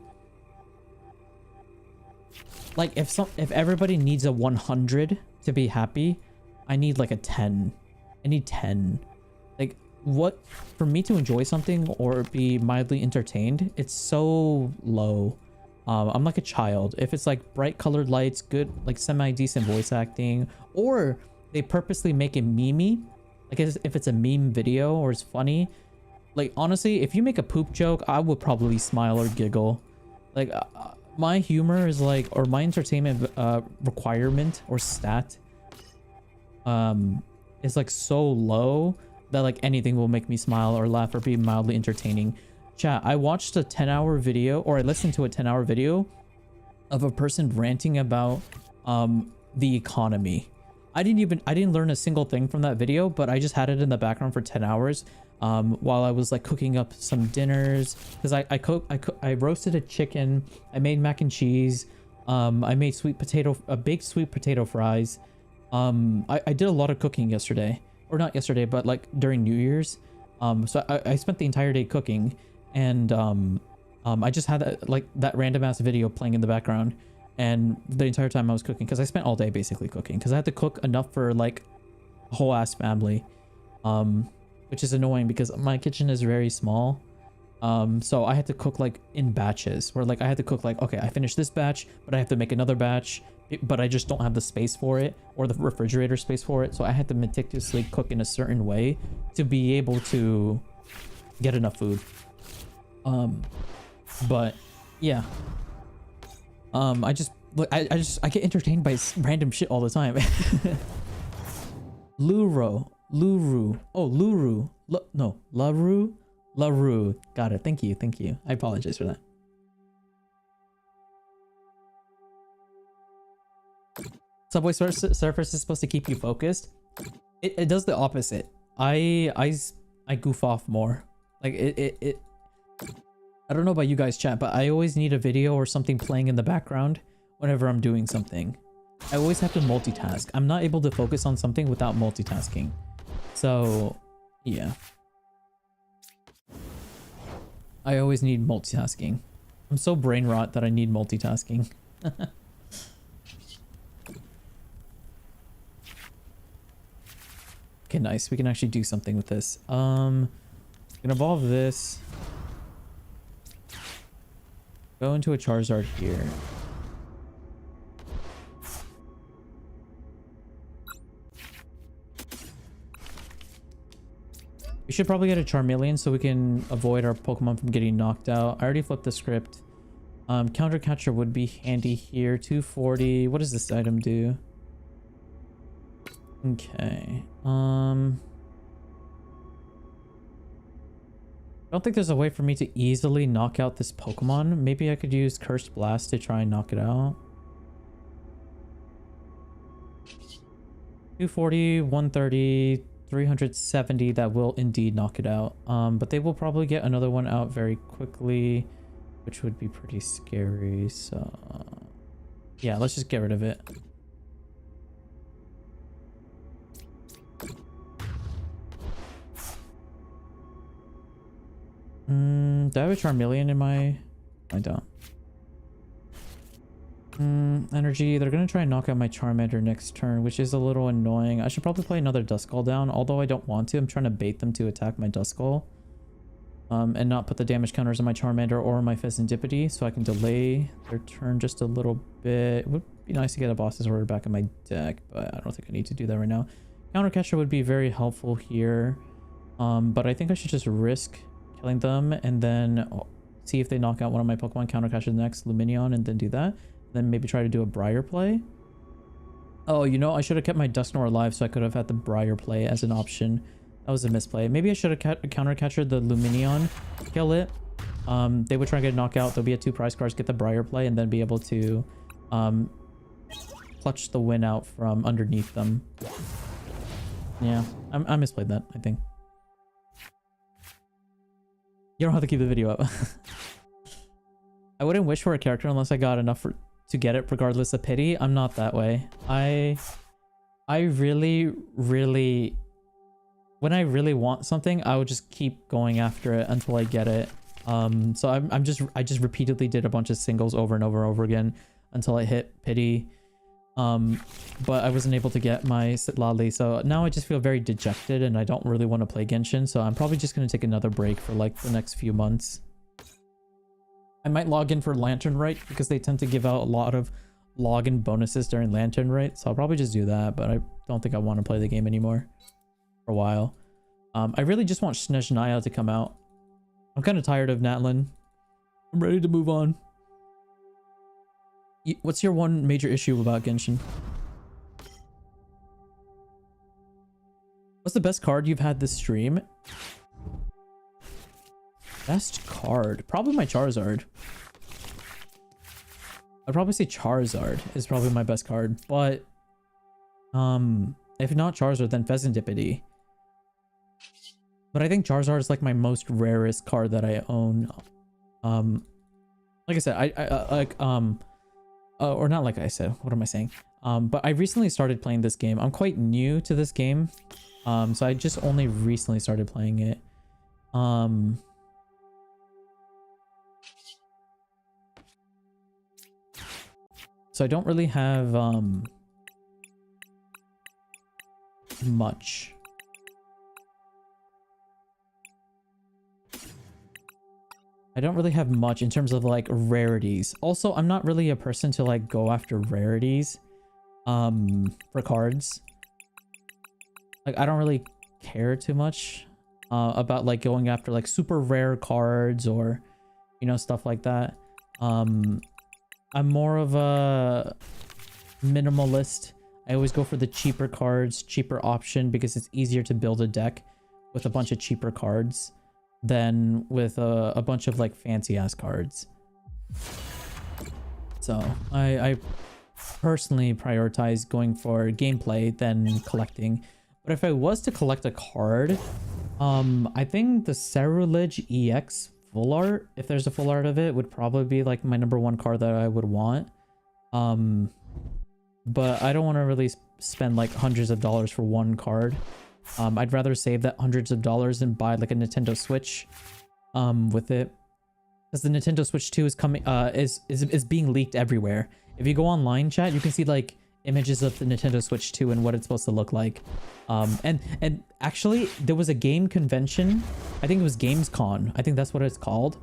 if everybody needs a 100 to be happy, I need like a 10. I need 10. Like, what, for me to enjoy something or be mildly entertained, it's so low. I'm like a child. If it's like bright colored lights, good, like semi-decent voice acting, or they purposely make it memey, like if it's a meme video or it's funny, like, honestly, if you make a poop joke, I would probably smile or giggle. Like, my humor is like, or my entertainment requirement or stat is like so low that like anything will make me smile or laugh or be mildly entertaining. Chat, I watched a 10-hour video, or I listened to a 10-hour video of a person ranting about the economy. I didn't learn a single thing from that video, but I just had it in the background for 10 hours while I was like cooking up some dinners, because I roasted a chicken, I made mac and cheese, I made baked sweet potato fries. I did a lot of cooking yesterday, or not yesterday, but like during New Year's. So I spent the entire day cooking, and I just had that random ass video playing in the background, and the entire time I was cooking, because I spent all day basically cooking, because I had to cook enough for like a whole ass family, which is annoying because my kitchen is very small. So I had to cook like in batches, where like I had to cook like, okay, I finished this batch, but I have to make another batch, but I just don't have the space for it, or the refrigerator space for it. So I had to meticulously cook in a certain way to be able to get enough food. But yeah. I get entertained by random shit all the time. Luru. Oh, Luru. No, Laru. Got it. Thank you. I apologize for that. Subway Surfers is supposed to keep you focused. It does the opposite. I goof off more. Like it I don't know about you guys chat, but I always need a video or something playing in the background whenever I'm doing something. I always have to multitask. I'm not able to focus on something without multitasking. So, yeah. I always need multitasking. I'm so brain rot that I need multitasking. Okay, nice. We can actually do something with this. We can evolve this. Go into a Charizard here. We should probably get a Charmeleon so we can avoid our Pokemon from getting knocked out. I already flipped the script. Counter Catcher would be handy here. 240. What does this item do? Okay. I don't think there's a way for me to easily knock out this Pokemon. Maybe I could use Cursed Blast to try and knock it out. 240, 130, 370. That will indeed knock it out. But they will probably get another one out very quickly, which would be pretty scary. So yeah, let's just get rid of it. Do I have a Charmeleon in my... I don't. Energy. They're going to try and knock out my Charmander next turn, which is a little annoying. I should probably play another Duskull down, although I don't want to. I'm trying to bait them to attack my Duskull. And not put the damage counters on my Charmander or my Pheasantipity, so I can delay their turn just a little bit. It would be nice to get a Boss's Order back in my deck, but I don't think I need to do that right now. Counter Catcher would be very helpful here. But I think I should just risk killing them and then see if they knock out one of my Pokemon, Counter Catcher the next Lumineon, and then do that. Then maybe try to do a Briar play. Oh, you know, I should have kept my Dusknoir alive so I could have had the Briar play as an option. That was a misplay. Maybe I should have Counter Catchered the Lumineon, kill it. They would try and get a knockout. There'll be a 2 prize cards, get the Briar play, and then be able to clutch the win out from underneath them. Yeah, I misplayed that, I think. You don't have to keep the video up. I wouldn't wish for a character unless I got enough to get it regardless of pity. I'm not that way. I really when I really want something, I would just keep going after it until I get it. So I just repeatedly did a bunch of singles over and over again until I hit pity. But I wasn't able to get my Sitlali, so now I just feel very dejected and I don't really want to play Genshin, so I'm probably just going to take another break for like the next few months. I might log in for Lantern Rite because they tend to give out a lot of login bonuses during Lantern Rite, so I'll probably just do that, but I don't think I want to play the game anymore for a while. I really just want Snezhnaya to come out. I'm kind of tired of Natlin. I'm ready to move on. What's your one major issue about Genshin? What's the best card you've had this stream? Best card? Probably my Charizard. I'd probably say Charizard is probably my best card, but if not Charizard, then Pheasantipity. But I think Charizard is like my most rarest card that I own. Like I said, I like or not like I said, what am I saying? But I recently started playing this game. I'm quite new to this game. So I just only recently started playing it. So I don't really have much. I don't really have much in terms of like rarities. Also, I'm not really a person to like go after rarities for cards. Like I don't really care too much about like going after like super rare cards or you know, stuff like that. I'm more of a minimalist. I always go for the cheaper cards, cheaper option, because it's easier to build a deck with a bunch of cheaper cards than with a bunch of like fancy ass cards. So I personally prioritize going for gameplay than collecting. But if I was to collect a card, I think the Ceruledge EX full art, if there's a full art of it, would probably be like my #1 card that I would want. But I don't want to really spend like hundreds of dollars for one card. I'd rather save that hundreds of dollars and buy like a Nintendo Switch with it, because the Nintendo Switch 2 is coming, is being leaked everywhere. If you go online, chat, you can see like images of the Nintendo Switch 2 and what it's supposed to look like. And actually there was a game convention, I think it was Gamescom, I think that's what it's called.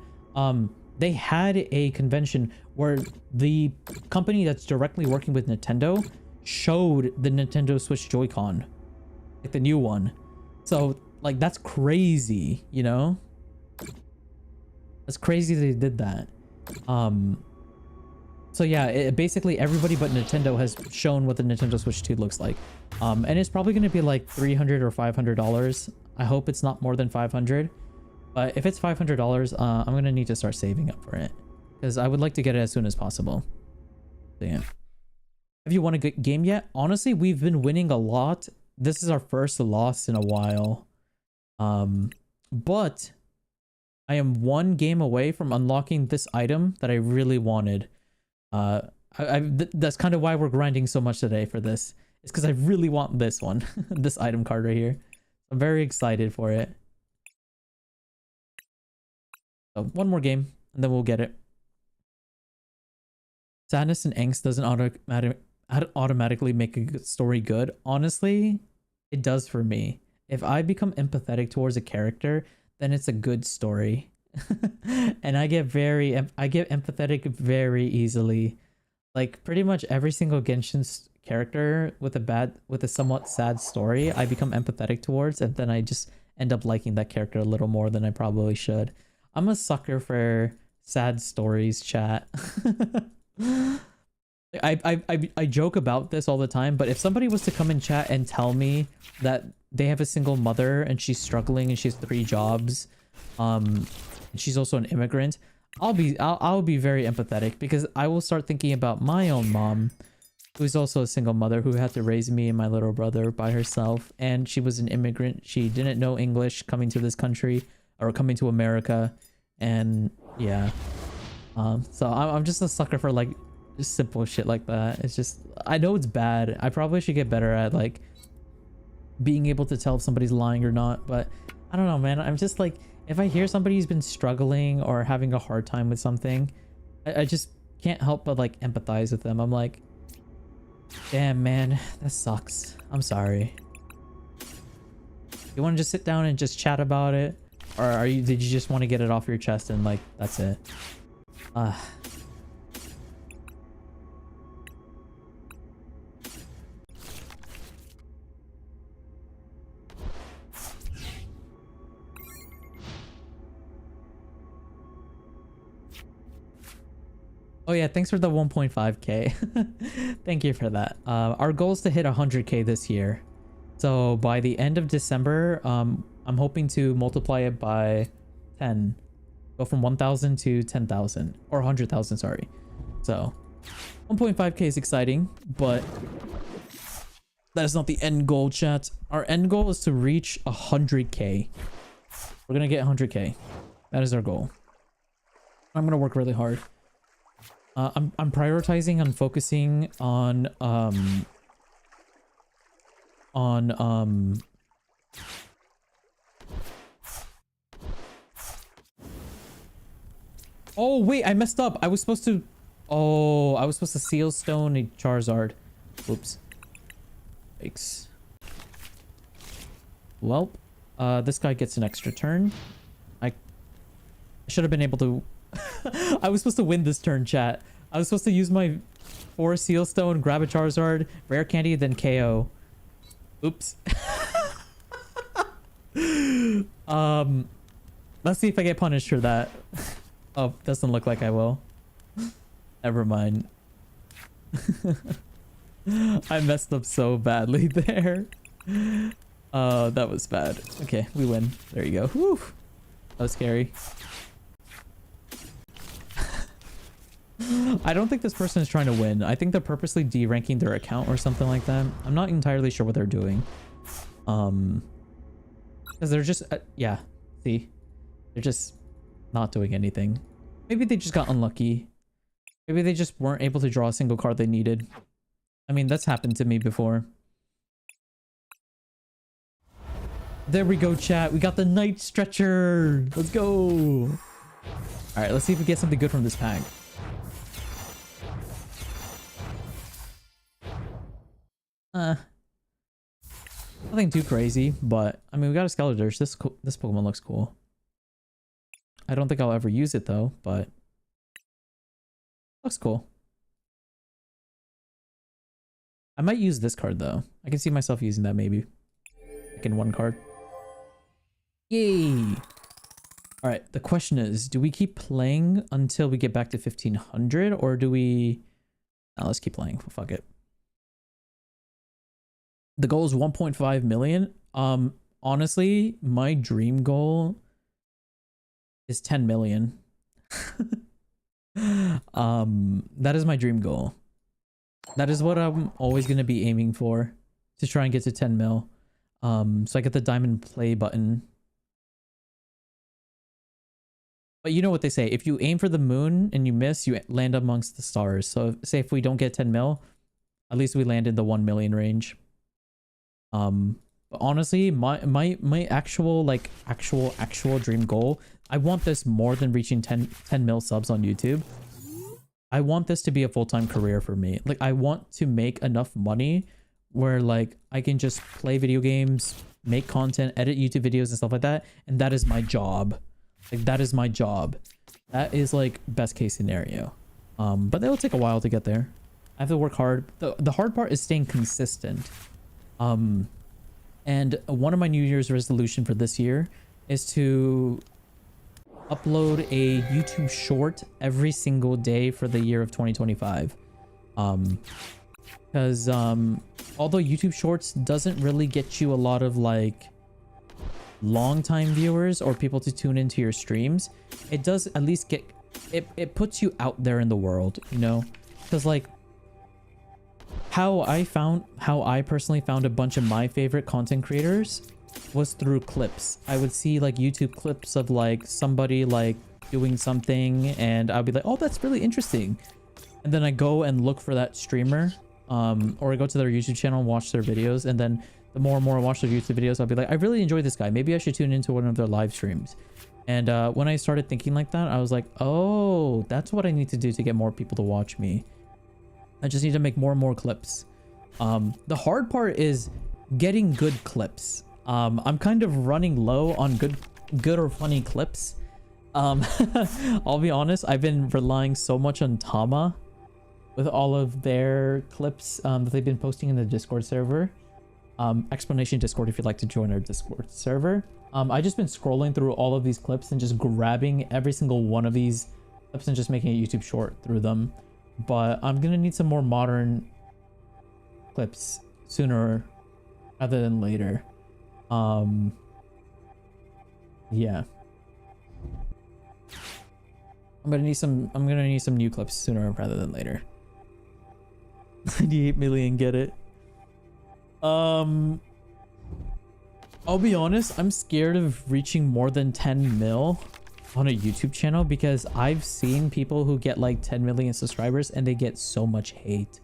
They had a convention where the company that's directly working with Nintendo showed the Nintendo Switch Joy-Con, like the new one. So like that's crazy, you know? That's crazy they did that. So yeah, basically everybody but Nintendo has shown what the Nintendo Switch 2 looks like. And it's probably going to be like $300 or $500. I hope it's not more than $500. But if it's $500, I'm going to need to start saving up for it, because I would like to get it as soon as possible. So yeah. Have you won a good game yet? Honestly, we've been winning a lot. This is our first loss in a while. But I am one game away from unlocking this item that I really wanted. That's kind of why we're grinding so much today for this. It's because I really want this one. This item card right here. I'm very excited for it. So one more game and then we'll get it. Sadness and angst doesn't automatically make a good story good. Honestly, it does for me. If I become empathetic towards a character, then it's a good story. And I get empathetic very easily. Like pretty much every single Genshin character with a somewhat sad story, I become empathetic towards, and then I just end up liking that character a little more than I probably should. I'm a sucker for sad stories, chat. I joke about this all the time, but if somebody was to come in chat and tell me that they have a single mother and she's struggling and she has 3 jobs, and she's also an immigrant, I'll be very empathetic, because I will start thinking about my own mom, who's also a single mother, who had to raise me and my little brother by herself, and she was an immigrant. She didn't know English coming to this country, or coming to America, and yeah. So I'm just a sucker for like just simple shit like that. It's just, I know it's bad. I probably should get better at like being able to tell if somebody's lying or not, but I don't know, man. I'm just like, if I hear somebody's been struggling or having a hard time with something, I just can't help but like empathize with them. I'm like, damn, man, that sucks. I'm sorry. You want to just sit down and just chat about it? Or did you just want to get it off your chest and like, that's it? Oh yeah, thanks for the 1.5k. Thank you for that. Our goal is to hit 100k this year. So by the end of December, I'm hoping to multiply it by 10. Go from 1,000 to 10,000. Or 100,000, sorry. So 1.5k is exciting, but that is not the end goal, chat. Our end goal is to reach 100k. We're gonna get 100k. That is our goal. I'm gonna work really hard. I'm prioritizing on focusing on oh wait, I messed up. I was supposed to seal stone a Charizard. Oops. Thanks. Well, this guy gets an extra turn. I should have been able to I was supposed to win this turn, chat. I was supposed to use my 4 seal stone, grab a Charizard, rare candy, then KO. Oops. Let's see if I get punished for that. Oh, doesn't look like I will. Never mind. I messed up so badly there. That was bad. Okay, we win. There you go. Whew. That was scary. I don't think this person is trying to win. I think they're purposely deranking their account or something like that. I'm not entirely sure what they're doing. Because they're just, yeah, see? They're just not doing anything. Maybe they just got unlucky. Maybe they just weren't able to draw a single card they needed. I mean, that's happened to me before. There we go, chat. We got the night stretcher. Let's go. All right, let's see if we get something good from this pack. Nothing too crazy, but I mean, we got a Skeletor's. This Pokemon looks cool. I don't think I'll ever use it though, but looks cool. I might use this card though. I can see myself using that maybe. Like in one card. Yay! All right, the question is, do we keep playing until we get back to 1500 or do we... No, let's keep playing. Fuck it. The goal is 1.5 million. Honestly, my dream goal is 10 million. That is my dream goal. That is what I'm always going to be aiming for, to try and get to 10 mil. So I get the diamond play button. But you know what they say, if you aim for the moon and you miss, you land amongst the stars. So say if we don't get 10 mil, at least we land in the 1 million range. But honestly, my actual dream goal, I want this more than reaching 10 mil subs on YouTube. I want this to be a full-time career for me. Like, I want to make enough money where like I can just play video games, make content, edit YouTube videos and stuff like that, and that is my job. Like, that is my job. That is like best case scenario. But it'll take a while to get there. I have to work hard. The hard part is staying consistent. And one of my New Year's resolution for this year is to upload a YouTube short every single day for the year of 2025. Because although YouTube shorts doesn't really get you a lot of like long time viewers or people to tune into your streams, it does at least get it puts you out there in the world, you know? Because like how I personally found a bunch of my favorite content creators was through clips. I would see like YouTube clips of like somebody like doing something and I'd be like, oh, that's really interesting. And then I go and look for that streamer, or I go to their YouTube channel and watch their videos. And then the more and more I watch their YouTube videos, I'll be like, I really enjoy this guy. Maybe I should tune into one of their live streams. And when I started thinking like that, I was like, oh, that's what I need to do to get more people to watch me. I just need to make more and more clips. The hard part is getting good clips. I'm kind of running low on good or funny clips. I'll be honest, I've been relying so much on Tama with all of their clips that they've been posting in the Discord server. Explanation Discord if you'd like to join our Discord server. I just been scrolling through all of these clips and just grabbing every single one of these clips and just making a YouTube short through them. But I'm gonna need some more modern clips sooner rather than later. Yeah. I'm gonna need some new clips sooner rather than later. 98 million, get it. I'll be honest, I'm scared of reaching more than 10 mil on a YouTube channel because I've seen people who get like 10 million subscribers and they get so much hate.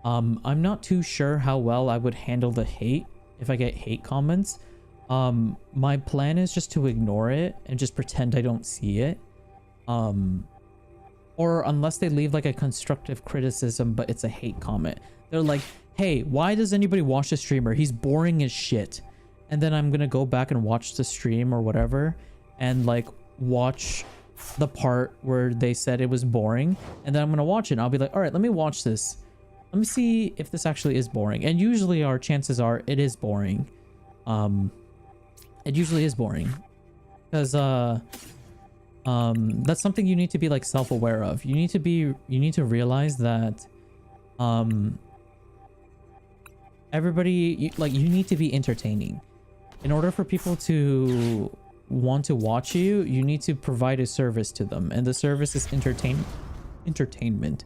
I'm not too sure how well I would handle the hate if I get hate comments. My plan is just to ignore it and just pretend I don't see it. Or unless they leave like a constructive criticism but it's a hate comment. They're like, hey, why does anybody watch the streamer? He's boring as shit. And then I'm gonna go back and watch the stream or whatever and like watch the part where they said it was boring, and then I'm gonna watch it and I'll be like, all right, let me watch this. Let me see if this actually is boring. And usually our chances are it is boring. It usually is boring because That's something you need to be like self-aware of. You need to realize that everybody, you need to be entertaining. In order for people to want to watch you, you need to provide a service to them, and the service is entertainment.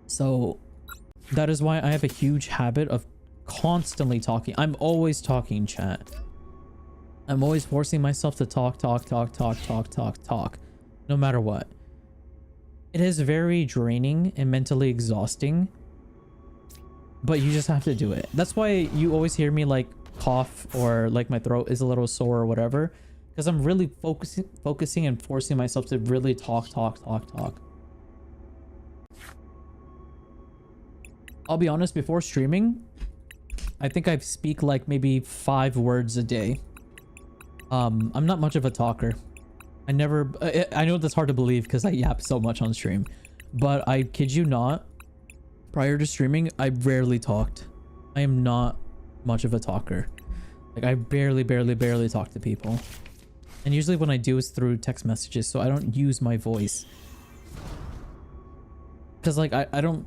So that is why I have a huge habit of constantly talking. I'm always talking, chat. I'm always forcing myself to talk, no matter what. It is very draining and mentally exhausting, but you just have to do it. That's why you always hear me like cough, or like my throat is a little sore or whatever, because I'm really focusing and forcing myself to really talk. I'll be honest, before streaming, I think I speak like maybe 5 words a day. I'm not much of a talker. I know that's hard to believe because I yap so much on stream, but I kid you not, prior to streaming, I rarely talked. I am not much of a talker. Like, I barely talk to people. And usually when I do is through text messages, so I don't use my voice. Because like, I don't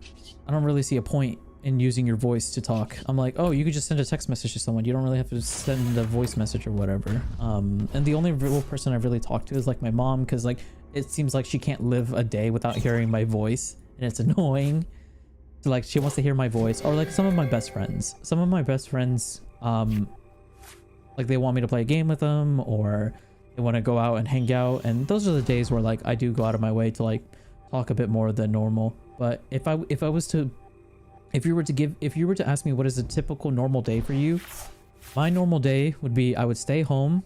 really see a point in using your voice to talk. I'm like, oh, you could just send a text message to someone. You don't really have to send a voice message or whatever. And the only real person I really talk to is like my mom, because like, it seems like she can't live a day without hearing my voice, and it's annoying. So like, she wants to hear my voice. Or like some of my best friends. Some of my best friends, like they want me to play a game with them, or they want to go out and hang out. And those are the days where like I do go out of my way to like talk a bit more than normal. But if you were to ask me what is a typical normal day for you, my normal day would be, I would stay home,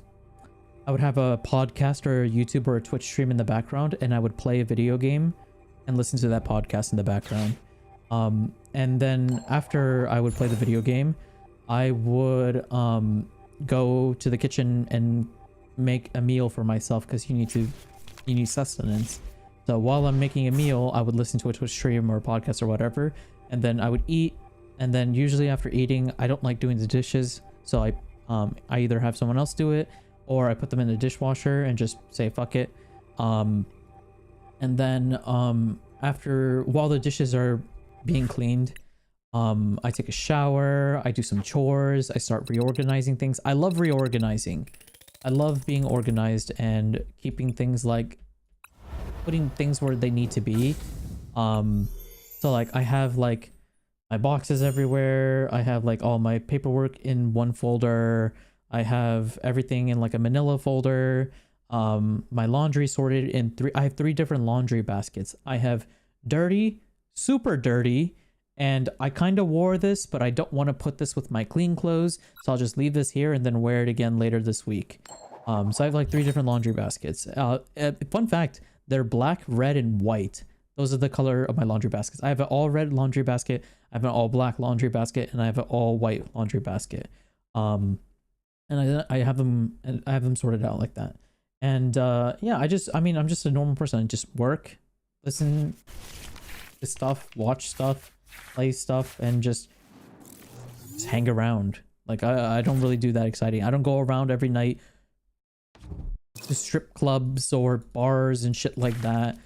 I would have a podcast or a YouTube or a Twitch stream in the background, and I would play a video game and listen to that podcast in the background. And then after I would play the video game, I would go to the kitchen and make a meal for myself, because you need sustenance. So while I'm making a meal, I would listen to a Twitch stream or a podcast or whatever, and then I would eat. And then usually after eating, I don't like doing the dishes, so I either have someone else do it, or I put them in the dishwasher and just say fuck it. And then while the dishes are being cleaned, I take a shower, I do some chores, I start reorganizing things. I love reorganizing. I love being organized and keeping things, like putting things where they need to be. So like, I have like my boxes everywhere, I have like all my paperwork in one folder, I have everything in like a manila folder, my laundry sorted in I have 3 different laundry baskets. I have dirty, super dirty, and I kind of wore this, but I don't want to put this with my clean clothes, so I'll just leave this here and then wear it again later this week. So I have like 3 different laundry baskets. Fun fact, they're black, red, and white. Those are the color of my laundry baskets. I have an all red laundry basket, I have an all black laundry basket, and I have an all white laundry basket. And I have them sorted out like that. And yeah, I'm just a normal person. I just work, listen to stuff, watch stuff, play stuff, and just hang around. Like, I don't really do that exciting. I don't go around every night to strip clubs or bars and shit like that.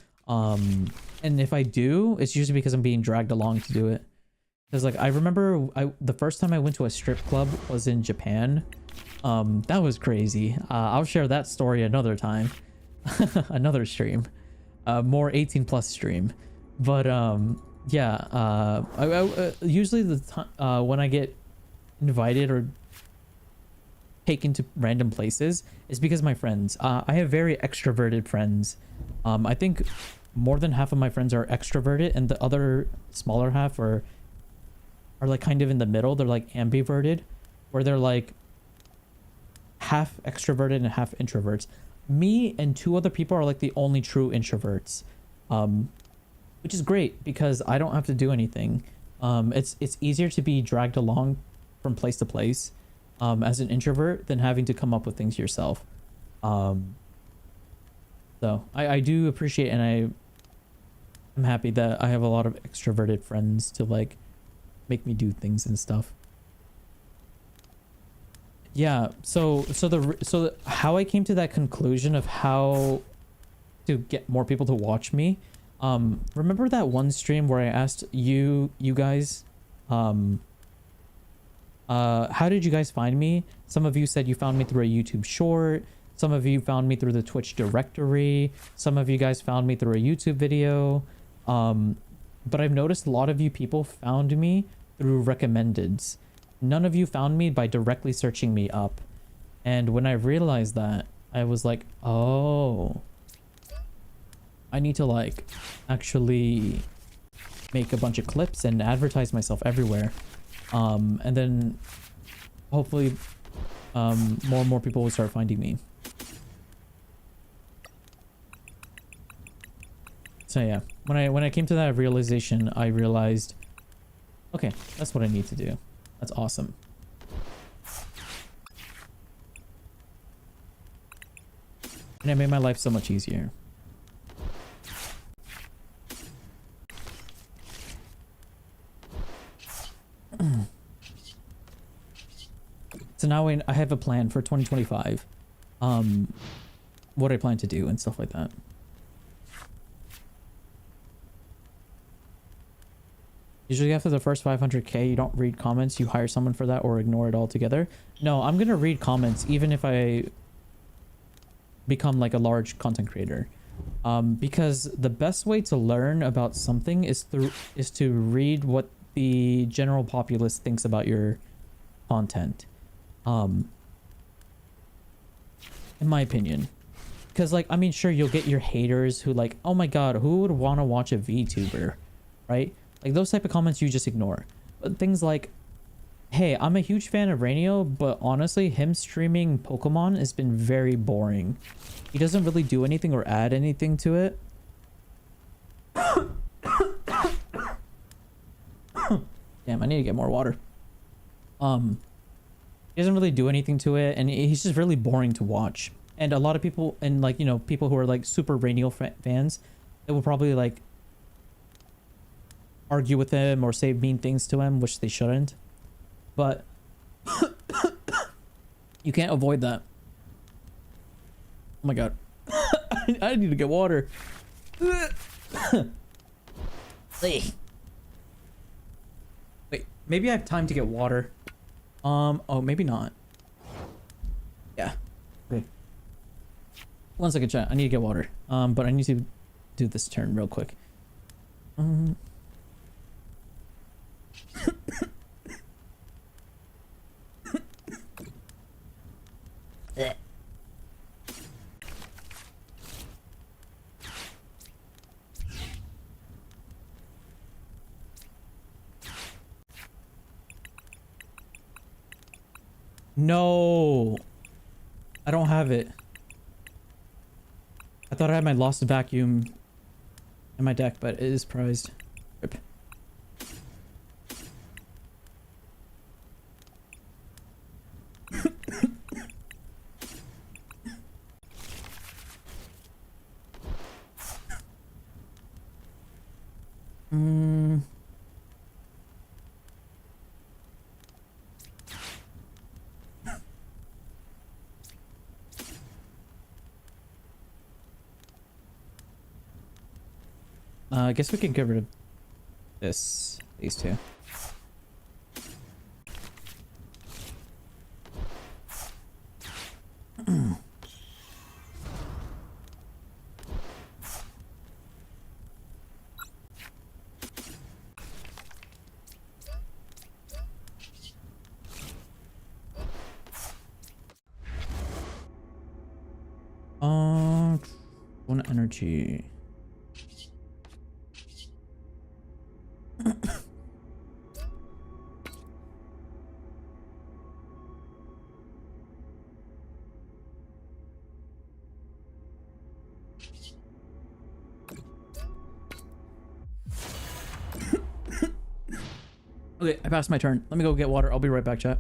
And if I do, it's usually because I'm being dragged along to do it. Because like, I remember the first time I went to a strip club was in Japan. That was crazy. I'll share that story another time. Another stream. More 18+ stream. But yeah, usually when I get invited or taken to random places, it's because of my friends. I have very extroverted friends. I think more than half of my friends are extroverted, and the other smaller half are like kind of in the middle. They're like ambiverted, where they're like half extroverted and half introverts. Me and 2 other people are like the only true introverts, which is great because I don't have to do anything. It's easier to be dragged along from place to place as an introvert than having to come up with things yourself. So I do appreciate, and I'm happy that I have a lot of extroverted friends to like make me do things and stuff. Yeah, so how I came to that conclusion of how to get more people to watch me, remember that one stream where I asked you guys, how did you guys find me? Some of you said you found me through a YouTube short, some of you found me through the Twitch directory, some of you guys found me through a YouTube video, but I've noticed a lot of you people found me through recommendeds. None of you found me by directly searching me up. And when I realized that, I was like, oh, I need to like actually make a bunch of clips and advertise myself everywhere. And then hopefully more and more people will start finding me. So yeah, when I came to that realization, I realized, okay, that's what I need to do. That's awesome. And it made my life so much easier. So now I have a plan for 2025. What I plan to do and stuff like that. Usually after the first 500k, you don't read comments, you hire someone for that or ignore it altogether. No, I'm gonna read comments even if I become like a large content creator. Because the best way to learn about something is to read what the general populace thinks about your content. In my opinion. Because like, I mean, sure, you'll get your haters who like, oh my god, who would want to watch a VTuber, right? Like those type of comments you just ignore. But things like, hey, I'm a huge fan of Reiniyal, but honestly, him streaming Pokemon has been very boring. He doesn't really do anything or add anything to it. Damn, I need to get more water. He doesn't really do anything to it, and he's just really boring to watch. And a lot of people, and like, you know, people who are like super Reiniyal fans, they will probably like argue with him or say mean things to him, which they shouldn't. But you can't avoid that. Oh my god. I need to get water. Wait, maybe I have time to get water. Oh, maybe not. Yeah. Okay. One second, chat. I need to get water. But I need to do this turn real quick. No, I don't have it. I thought I had my lost vacuum in my deck, but it is prized. Rip. I guess we can get rid of these two. One energy. Okay, I passed my turn. Let me go get water. I'll be right back, chat.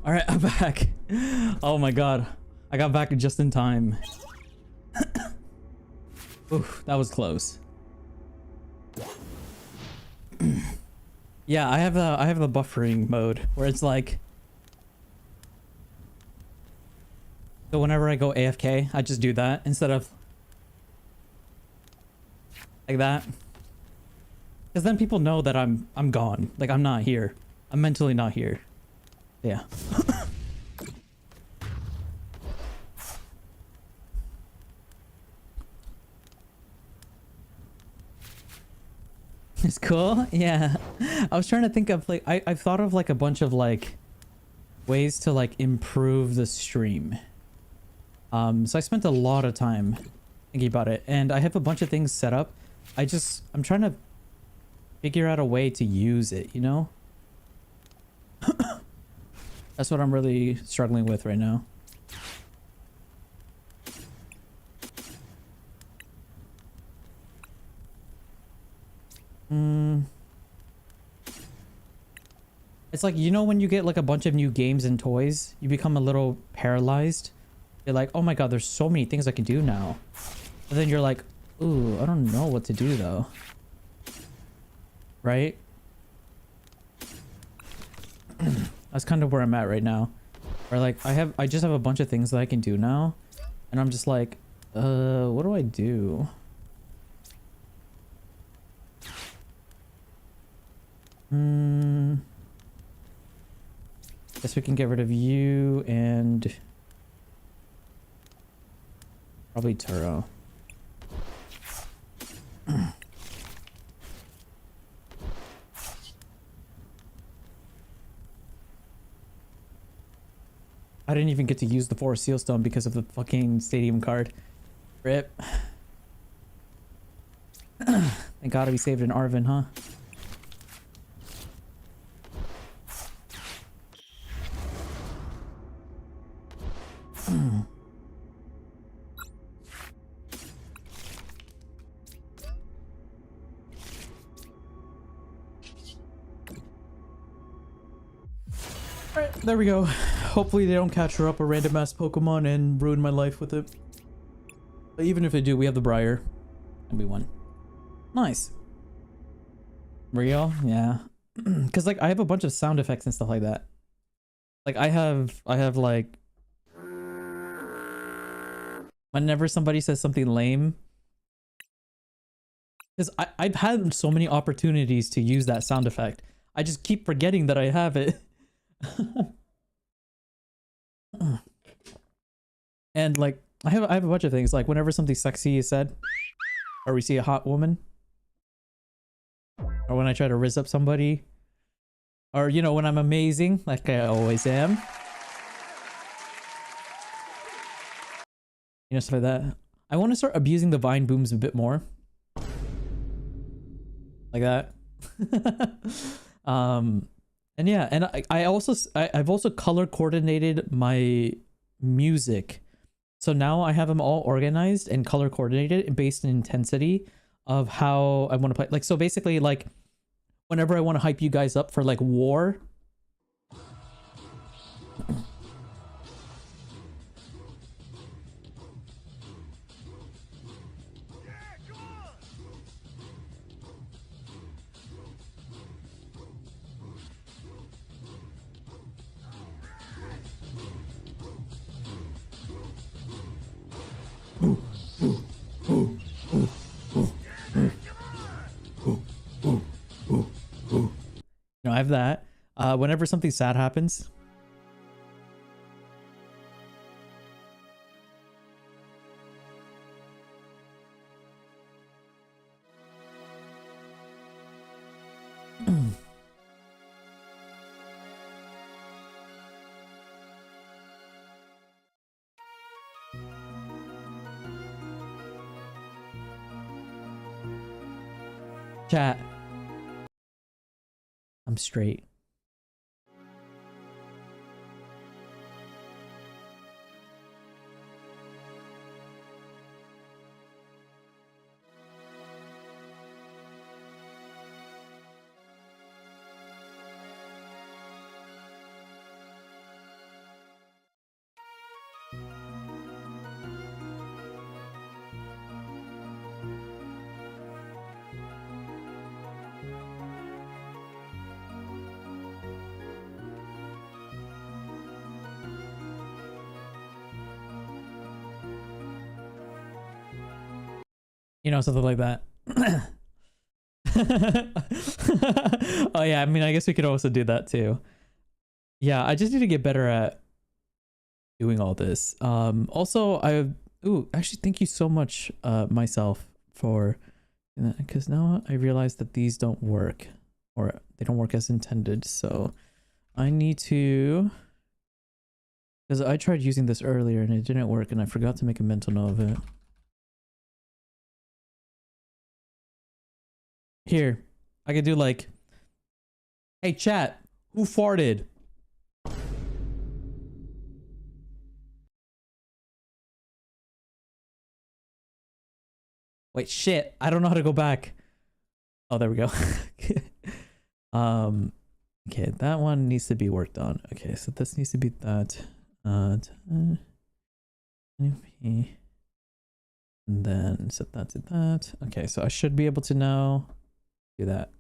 All right, I'm back. Oh my god, I got back just in time. Oof, that was close. Yeah, I have the buffering mode where it's like, so whenever I go AFK, I just do that instead of like that. Because then people know that I'm gone. Like I'm not here. I'm mentally not here. Yeah. It's cool. Yeah. I was trying to think of like I've thought of like a bunch of like ways to like improve the stream. So I spent a lot of time thinking about it, and I have a bunch of things set up. I'm trying to figure out a way to use it, you know? That's what I'm really struggling with right now. It's like, you know, when you get like a bunch of new games and toys, you become a little paralyzed. You're like, oh my god, there's so many things I can do now. And then you're like, ooh, I don't know what to do though. Right? That's kind of where I'm at right now. Where like I just have a bunch of things that I can do now, and I'm just like, what do I do? Guess we can get rid of you and probably Turo. I didn't even get to use the Forest Seal Stone because of the fucking stadium card. Rip. Thank god we saved an Arvin, huh? Alright, there we go. Hopefully they don't catch her up a random ass Pokemon and ruin my life with it. But even if they do, we have the Briar. And we won. Nice. Real? Yeah. Cause like I have a bunch of sound effects and stuff like that. Like I have like whenever somebody says something lame. Because I've had so many opportunities to use that sound effect. I just keep forgetting that I have it. And like I have a bunch of things, like whenever something sexy is said, or we see a hot woman, or when I try to rizz up somebody, or you know, when I'm amazing like I always am, you know, stuff like that. I want to start abusing the vine booms a bit more, like that. And yeah, and I've also color coordinated my music. So now I have them all organized and color coordinated based on intensity of how I want to play. Like, so basically, like, whenever I want to hype you guys up for, like, war. You know, I have that. Whenever something sad happens. Chat. I'm straight. You know, something like that. Oh yeah, I mean, I guess we could also do that too. Yeah, I just need to get better at doing all this. Also, actually, thank you so much, myself, for, because now I realize that these don't work, or they don't work as intended. So I need to, because I tried using this earlier and it didn't work, and I forgot to make a mental note of it. Here, I could do like, hey chat, who farted? Wait, shit, I don't know how to go back. Oh, there we go. Okay, that one needs to be worked on. Okay, so this needs to be that. And then set that to that. Okay, so I should be able to now do that.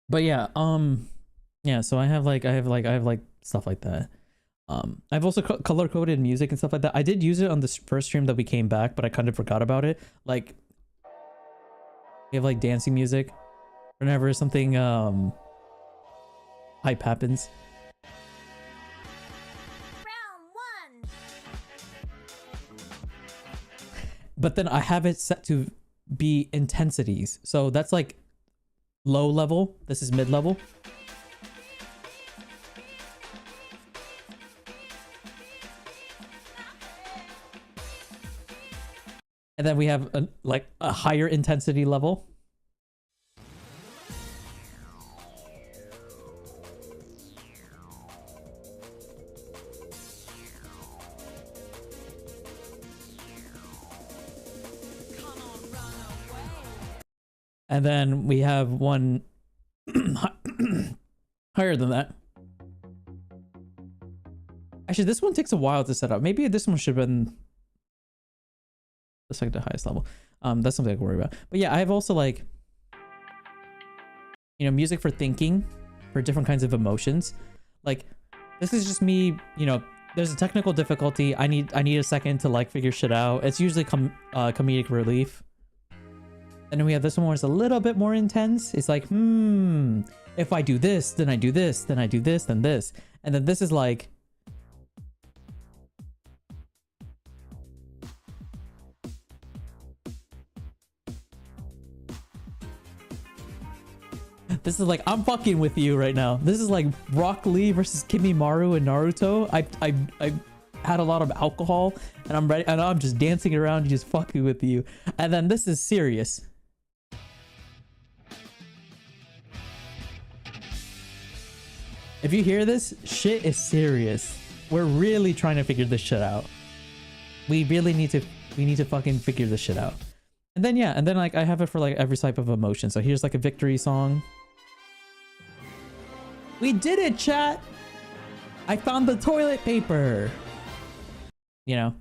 But yeah, yeah, so I have like stuff like that. I've also color coded music and stuff like that. I did use it on this first stream that we came back, but I kind of forgot about it. Like, we have like dancing music whenever something hype happens. Round 1. But then I have it set to be intensities. So that's like low level. This is mid level. And then we have a higher intensity level. And then we have one higher than that. Actually, this one takes a while to set up. Maybe this one should have been the second to highest level. That's something I can worry about. But yeah, I have also like, you know, music for thinking, for different kinds of emotions. Like, this is just me, you know, there's a technical difficulty. I need a second to like figure shit out. It's usually comedic relief. And then we have this one where it's a little bit more intense. It's like, if I do this, then I do this, then I do this, then this. And then this is like, this is like, I'm fucking with you right now. This is like Rock Lee versus Kimimaro in Naruto. I had a lot of alcohol and I'm ready, and I'm just dancing around, just fucking with you. And then this is serious. If you hear this, shit is serious. We're really trying to figure this shit out. We really need to fucking figure this shit out. And then yeah, and then like I have it for like every type of emotion. So here's like a victory song. We did it, chat! I found the toilet paper! You know?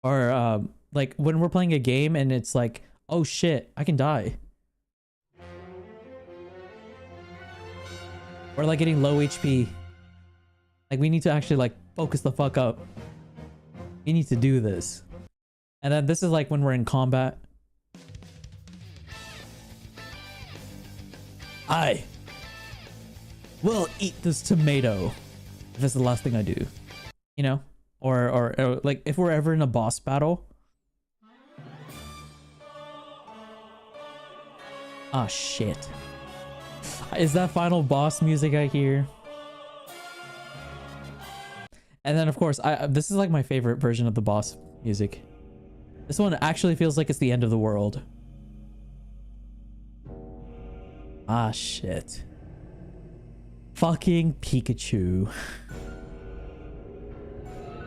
Or like when we're playing a game and it's like, oh shit, I can die. Or like getting low HP. Like we need to actually like focus the fuck up. We need to do this. And then this is like when we're in combat. I will eat this tomato. If that's the last thing I do. You know? Or like if we're ever in a boss battle. Ah, shit. Is that final boss music I hear? And then of course, this is like my favorite version of the boss music. This one actually feels like it's the end of the world. Ah, shit. Fucking Pikachu.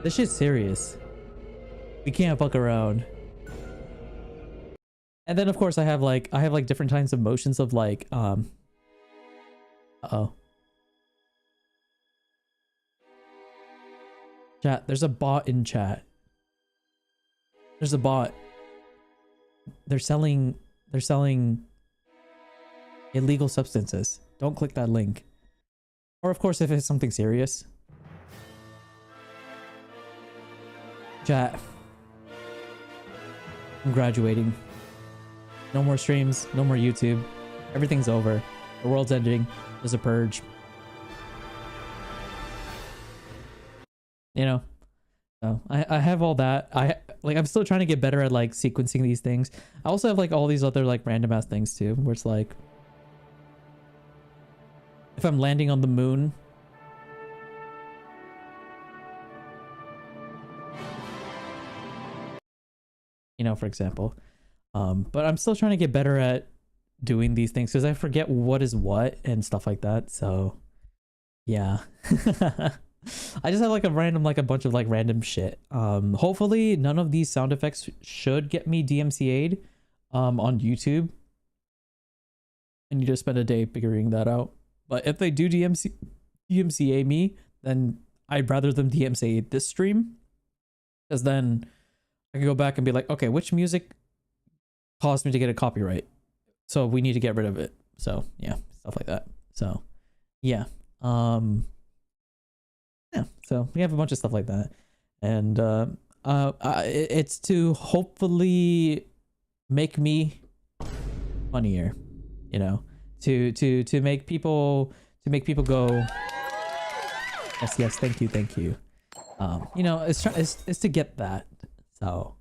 This shit's serious. We can't fuck around. And then of course I have like different kinds of motions of like uh-oh. Chat, there's a bot in chat. There's a bot. They're selling illegal substances. Don't click that link. Or of course if it's something serious. Chat. I'm graduating. No more streams, no more YouTube. Everything's over. The world's ending. There's a purge. You know? So I have all that. I'm still trying to get better at like sequencing these things. I also have like all these other like random ass things too, where it's like if I'm landing on the moon, you know, for example. But I'm still trying to get better at doing these things because I forget what is what and stuff like that. So yeah. I just have like a random, like a bunch of like random shit. Hopefully none of these sound effects should get me DMCA'd on YouTube. I need to spend a day figuring that out. But if they do DMCA me, then I'd rather them DMCA this stream. Because then I can go back and be like, okay, which music caused me to get a copyright? So we need to get rid of it. So yeah, stuff like that. So yeah. Yeah, so we have a bunch of stuff like that. And it's to hopefully make me funnier, you know, to make people go, yes, thank you. You know, it's to get that. So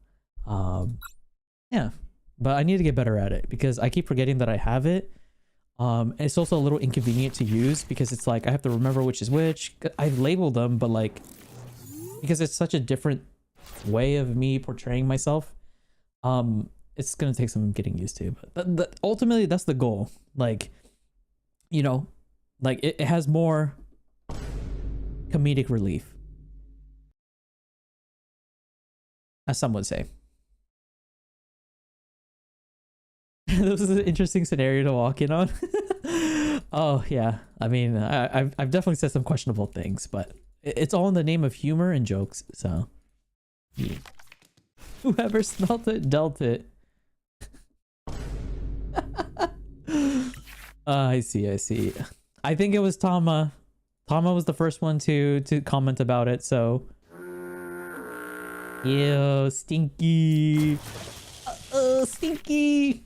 yeah, but I need to get better at it because I keep forgetting that I have it. It's also a little inconvenient to use because it's like I have to remember which is which. I've labeled them, but like because it's such a different way of me portraying myself, it's gonna take some getting used to. But ultimately, that's the goal. Like, you know, like it has more comedic relief, as some would say. This is an interesting scenario to walk in on. Oh yeah, I mean, I've definitely said some questionable things, but it's all in the name of humor and jokes. So, yeah. Whoever smelt it, dealt it. I see. I think it was Tama. Tama was the first one to comment about it. So, ew, stinky. Stinky.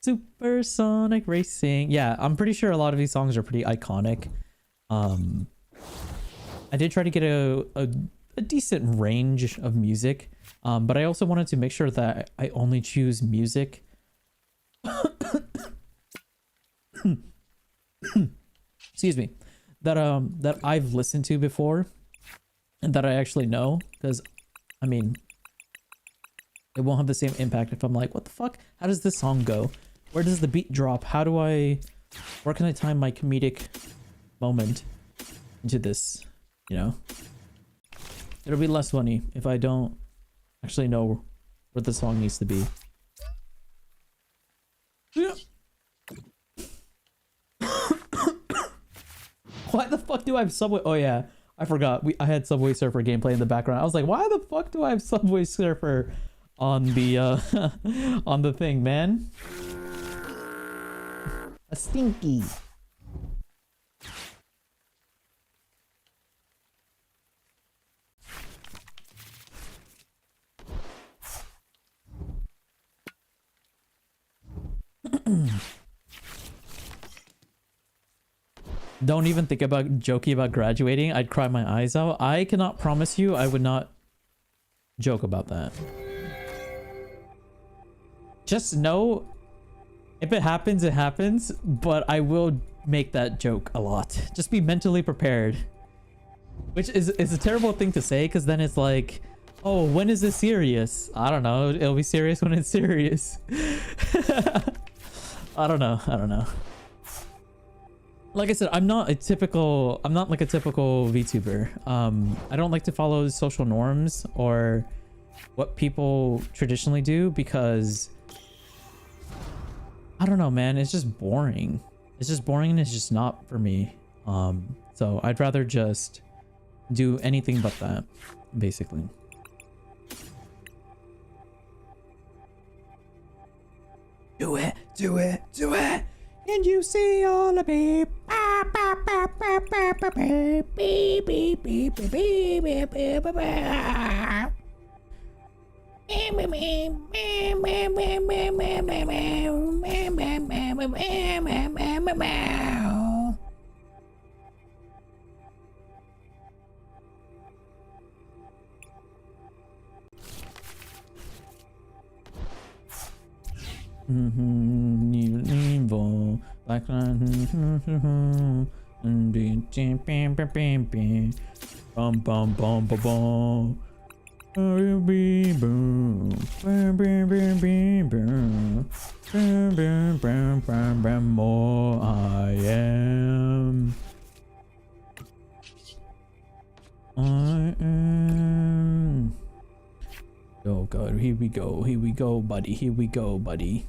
Supersonic Racing. Yeah, I'm pretty sure a lot of these songs are pretty iconic. I did try to get a decent range of music, but I also wanted to make sure that I only choose music excuse me, that I've listened to before and that I actually know, because I mean it won't have the same impact if I'm like, what the fuck, how does this song go, where does the beat drop, where can I time my comedic moment into this, you know? It'll be less funny if I don't actually know where the song needs to be. Yeah. Why the fuck do I have Subway? Oh yeah, I forgot. I had Subway Surfer gameplay in the background. I was like, why the fuck do I have Subway Surfer on the on the thing, man? A stinky. Don't even think about joking about graduating. I'd cry my eyes out. I cannot promise you I would not joke about that. Just know, if it happens, it happens, but I will make that joke a lot. Just be mentally prepared. Which is a terrible thing to say, because then it's like, oh, when is this serious? I don't know. It'll be serious when it's serious. I don't know. Like I said, I'm not like a typical VTuber. I don't like to follow social norms or what people traditionally do, because I don't know, man, it's just boring. It's just boring and it's just not for me. So I'd rather just do anything but that, basically. Do it, and you see all of me. Evil black bum bum bum bum bum. More I am. Oh god, here we go, buddy, here we go, buddy.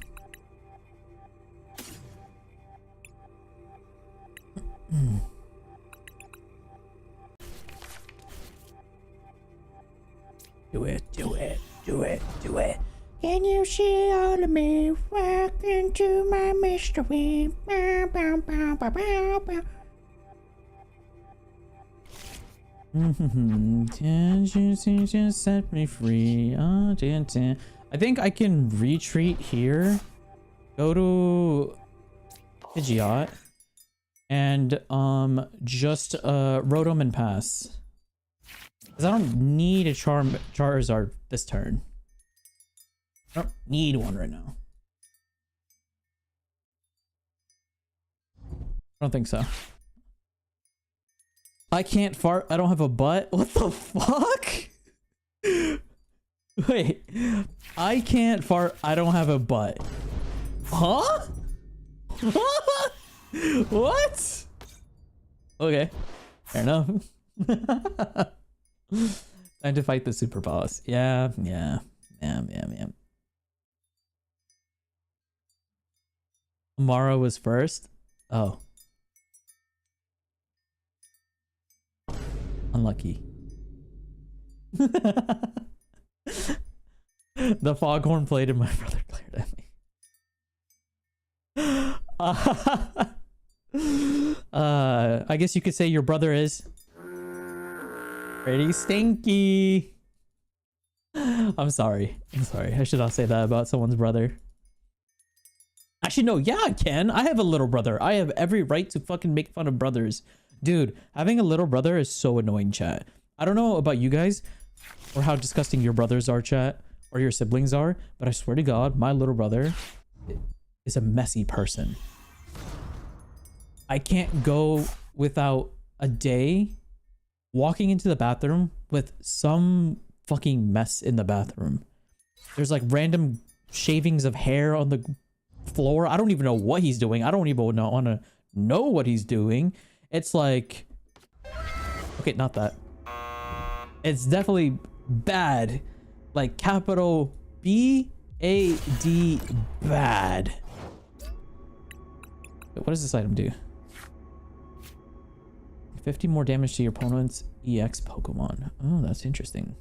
Do it, do it, do it, do it. Can you see all of me? Walk into my mystery. Bow, bow, bow, bow, bow, bow. Just set me free. I think I can retreat here. Go to Pidgeot and just Rotom and pass. Because I don't need a Charizard this turn. I don't need one right now. I don't think so. I can't fart. I don't have a butt. What the fuck? Wait. I can't fart. I don't have a butt. Huh? What? Okay. Fair enough. Time to fight the super boss. Yeah. Amara was first. Oh. Unlucky. The foghorn played and my brother glared at me. I guess you could say your brother is pretty stinky. I'm sorry. I should not say that about someone's brother. Actually, no. Yeah, I can. I have a little brother. I have every right to fucking make fun of brothers. Dude, having a little brother is so annoying, chat. I don't know about you guys or how disgusting your brothers are, chat, or your siblings are, but I swear to God, my little brother is a messy person. I can't go without a day walking into the bathroom with some fucking mess in the bathroom. There's like random shavings of hair on the floor. I don't even know what he's doing. I don't even want to know what he's doing. It's like, okay, not that. It's definitely bad. Like capital B-A-D, bad. Wait, what does this item do? 50 more damage to your opponent's EX Pokemon. Oh, that's interesting.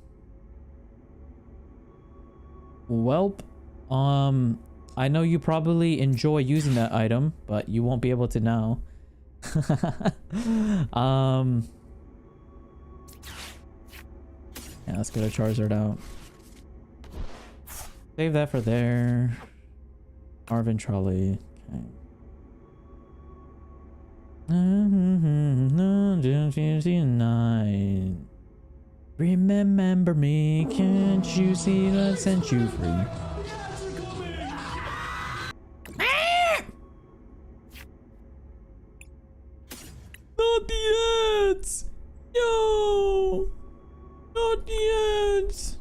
Welp, I know you probably enjoy using that item, but you won't be able to now. Yeah, let's get a Charizard out. Save that for there. Marvin Trolley. Okay. Remember me, can't you see that sent you free? Not the ads! Yo! Not the ads!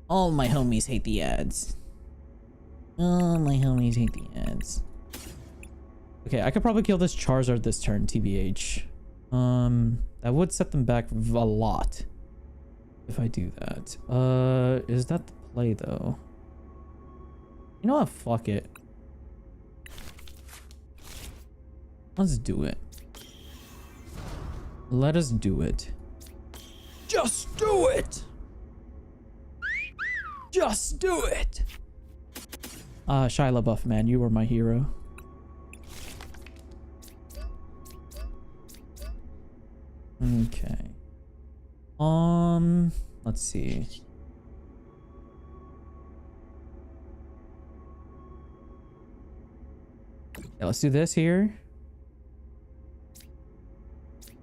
All my homies hate the ads. All my homies hate the ads. Okay, I could probably kill this Charizard this turn, TBH. That would set them back a lot if I do that. Is that the play though? You know what? Fuck it. Let's do it. Let us do it. Just do it! Just do it! Shia LaBeouf, man, you were my hero. Okay. Let's see. Yeah, let's do this here.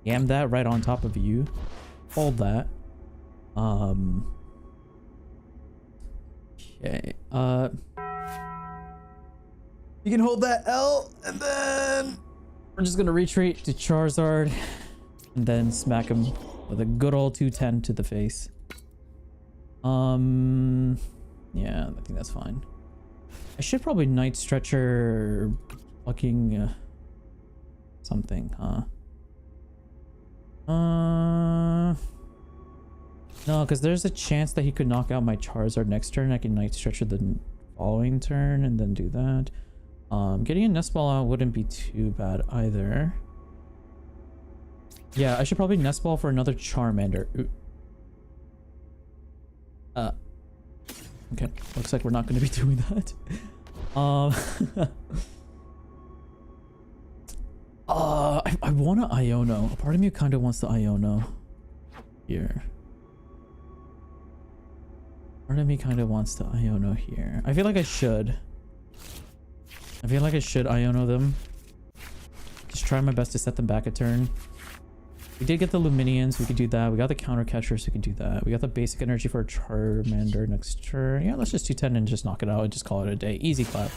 Yam that right on top of you. Hold that. Okay. You can hold that L, and then we're just gonna retreat to Charizard, and then smack him with a good old 210 to the face. Yeah, I think that's fine. I should probably Night Stretcher fucking something, huh? No, because there's a chance that he could knock out my Charizard next turn. I can Night Stretcher the following turn and then do that. Getting a Nest Ball out wouldn't be too bad either. Yeah, I should probably Nest Ball for another Charmander. Ooh. Okay, looks like we're not going to be doing that. I want to Iono. A part of me kind of wants to Iono here. Part of me kind of wants to Iono here. I feel like I should. I feel like I should Iono them. Just try my best to set them back a turn. We did get the Luminions, we could do that. We got the Counter Catcher, so we could do that. We got the basic energy for a Charmander next turn. Yeah, let's just 210 and just knock it out and just call it a day. Easy clap.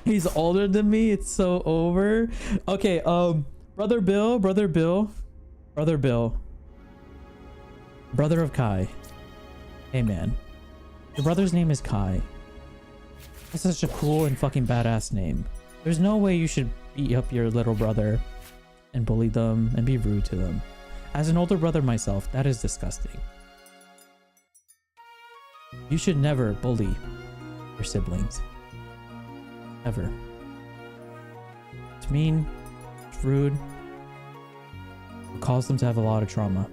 He's older than me, it's so over. Okay, Brother Bill. Brother of Kai. Hey man. Your brother's name is Kai. That's such a cool and fucking badass name. There's no way you should beat up your little brother and bully them and be rude to them. As an older brother myself, that is disgusting. You should never bully your siblings. Ever. It's mean, it's rude, it causes them to have a lot of trauma.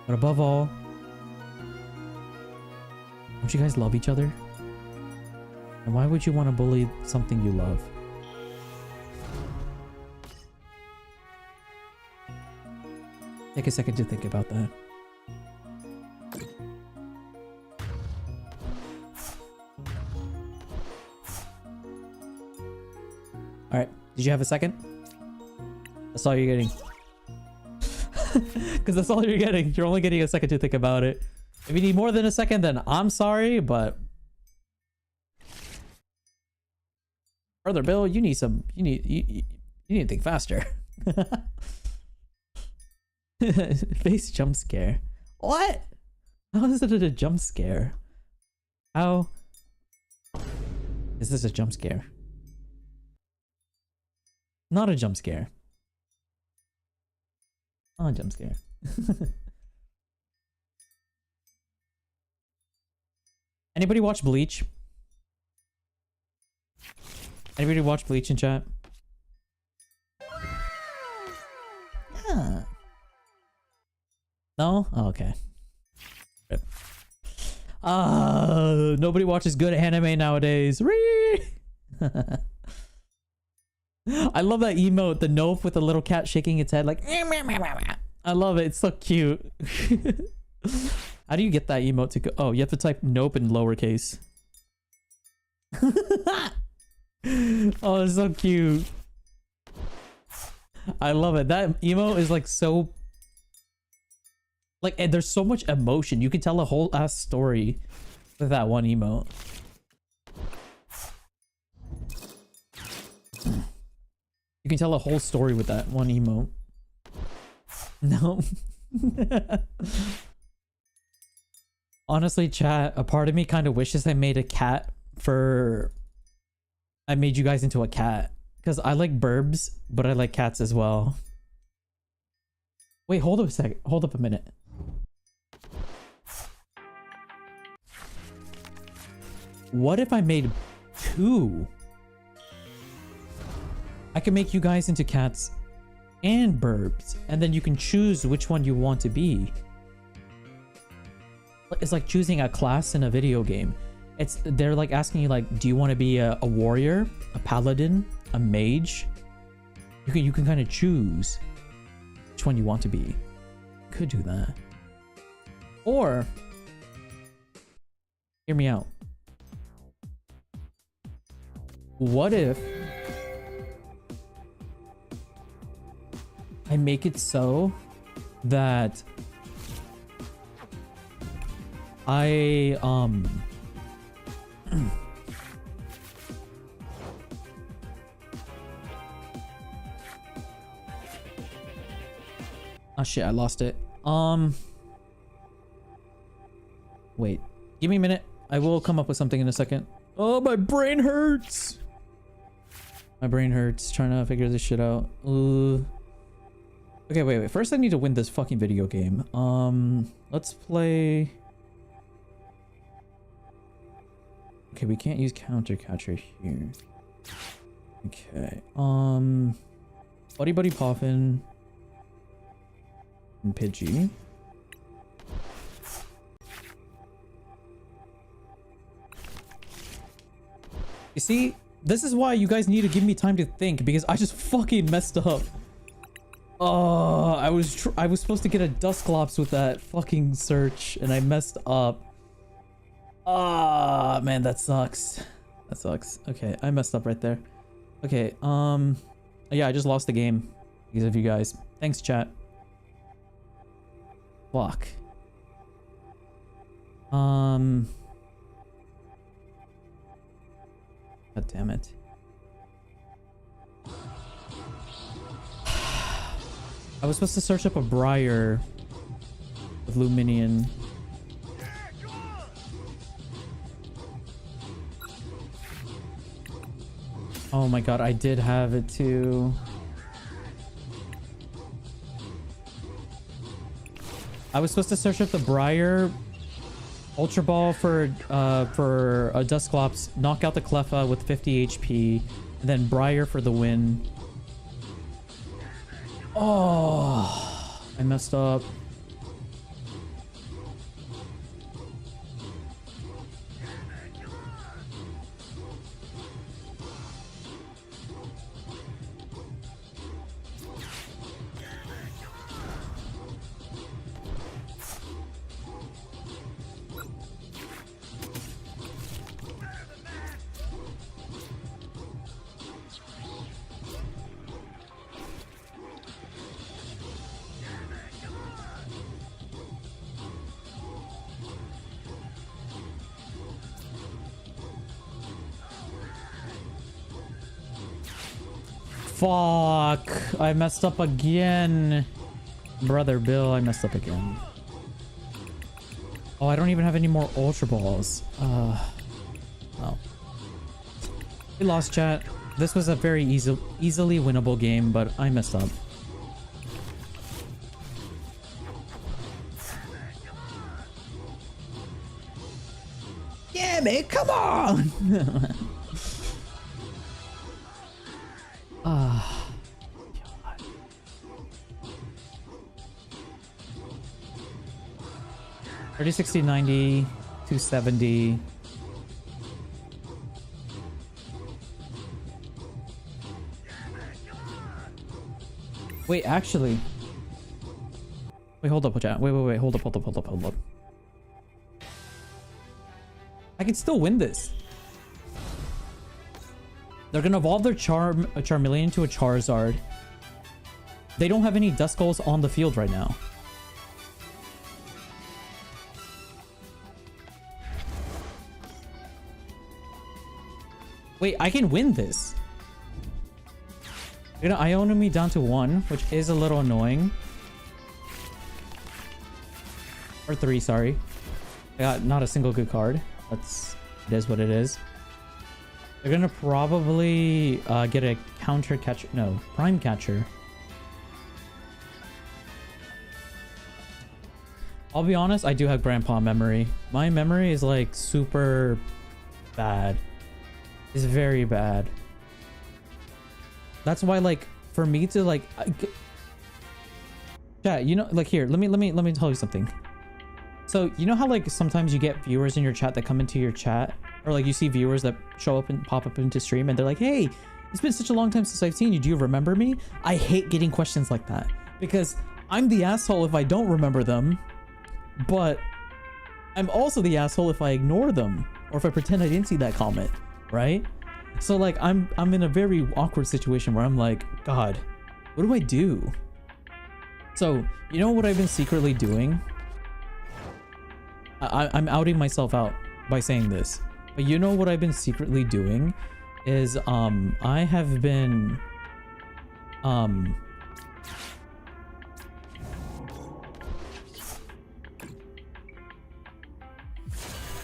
But above all, don't you guys love each other? And why would you want to bully something you love? Take a second to think about that. Alright, did you have a second? That's all you're getting. Because that's all you're getting. You're only getting a second to think about it. If you need more than a second, then I'm sorry, but... Brother Bill, you need some... You need to think faster. Face jump scare. What? How is it a jump scare? How is this a jump scare? Not a jump scare. Not a jump scare. Anybody watch Bleach? Anybody watch Bleach in chat? Yeah. No? Oh, okay. Nobody watches good anime nowadays. I love that emote, the nope with the little cat shaking its head like I love it. It's so cute. How do you get that emote to go? Oh, you have to type nope in lowercase. Oh, it's so cute. I love it. That emote is like so... Like, and there's so much emotion. You can tell a whole ass story with that one emote. You can tell a whole story with that one emote. No. Honestly, chat, a part of me kind of wishes I made a cat for... I made you guys into a cat. Because I like burbs, but I like cats as well. Wait, hold up a second. Hold up a minute. What if I made two? I can make you guys into cats and burbs, and then you can choose which one you want to be. It's like choosing a class in a video game. they're like asking you like, do you want to be a warrior, a paladin, a mage? You can kind of choose which one you want to be. Could do that. Or hear me out. What if I make it so that I oh shit, I lost it. Wait, give me a minute. I will come up with something in a second. Oh, my brain hurts. My brain hurts trying to figure this shit out. Okay, wait. First I need to win this fucking video game. Let's play. Okay, we can't use counter catcher here. Okay. Buddy Buddy Poffin and Pidgey. You see, this is why you guys need to give me time to think, because I just fucking messed up. Oh, I was supposed to get a Dusclops with that fucking search, and I messed up. Ah, man, that sucks. That sucks. Okay, I messed up right there. Okay, yeah, I just lost the game because of you guys. Thanks, chat. Fuck. God damn it. I was supposed to search up a Briar with Luminion. Oh my god, I did have it too. I was supposed to search up the Briar, Ultra Ball for a Dusclops, knock out the Cleffa with 50 HP, and then Briar for the win. Oh, I messed up. Fuck, I messed up again. Brother Bill, I messed up again. Oh, I don't even have any more Ultra Balls. Oh. We lost, chat. This was a very easily winnable game, but I messed up. Yeah, man, come on! Ah, God. 30, 60, 90, 270. Wait, actually. Wait, hold up, chat. Wait, hold up. I can still win this. They're gonna evolve their Charmeleon to a Charizard. They don't have any Duskulls on the field right now. Wait, I can win this. They're gonna Iono me down to 1, which is a little annoying. Or 3, sorry. I got not a single good card. It is what it is. They're gonna probably get a counter catcher. No, prime catcher. I'll be honest, I do have grandpa memory. My memory is like super bad. It's very bad. That's why, like, for me to like, chat, you know, like here, let me tell you something. So you know how like sometimes you get viewers in your chat that come into your chat, or like you see viewers that show up and pop up into stream and they're like, hey, it's been such a long time since I've seen you, do you remember me? I hate getting questions like that because I'm the asshole if I don't remember them, but I'm also the asshole if I ignore them or if I pretend I didn't see that comment, right? So like I'm in a very awkward situation where I'm like, God, what do I do? So you know what I've been secretly doing? I'm outing myself out by saying this, but you know what I've been secretly doing is I have been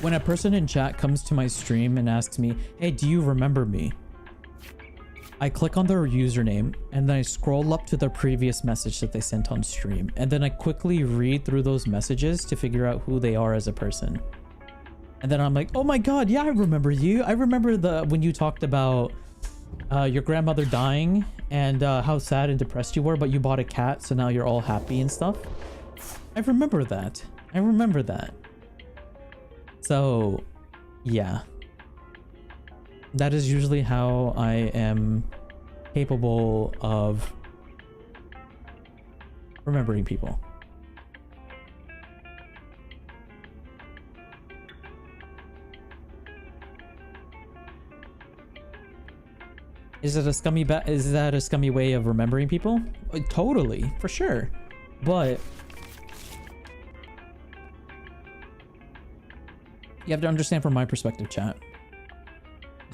when a person in chat comes to my stream and asks me, hey, do you remember me? I click on their username and then I scroll up to their previous message that they sent on stream. And then I quickly read through those messages to figure out who they are as a person. And then I'm like, oh my God, yeah, I remember you. I remember when you talked about your grandmother dying and how sad and depressed you were, but you bought a cat, so now you're all happy and stuff. I remember that. I remember that. So, yeah. That is usually how I am capable of remembering people. Is that a scummy way of remembering people? Totally, for sure. But you have to understand from my perspective, chat.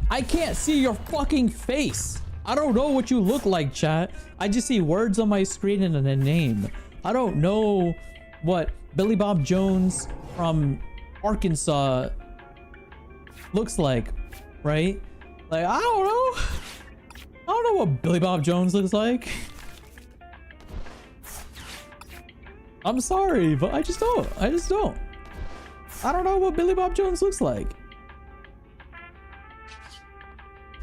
I can't see your fucking face. I don't know what you look like, chat. I just see words on my screen and a name. I don't know what Billy Bob Jones from Arkansas looks like, right? Like, I don't know. I don't know what Billy Bob Jones looks like. I'm sorry, but I just don't. I don't know what Billy Bob Jones looks like.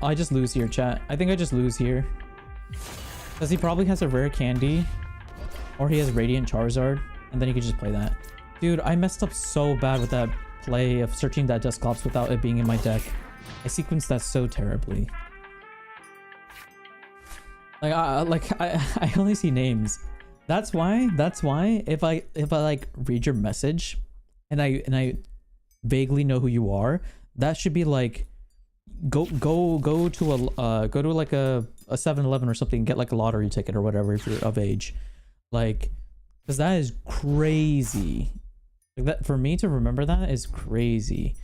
I just lose here, chat. I think I just lose here. Because he probably has a rare candy. Or he has Radiant Charizard. And then he could just play that. Dude, I messed up so bad with that play of searching that Dusclops without it being in my deck. I sequenced that so terribly. I only see names. That's why if I like read your message and I vaguely know who you are, that should be like go to like a 7-Eleven or something and get like a lottery ticket or whatever if you're of age. Like, because that is crazy. Like that, for me to remember that is crazy.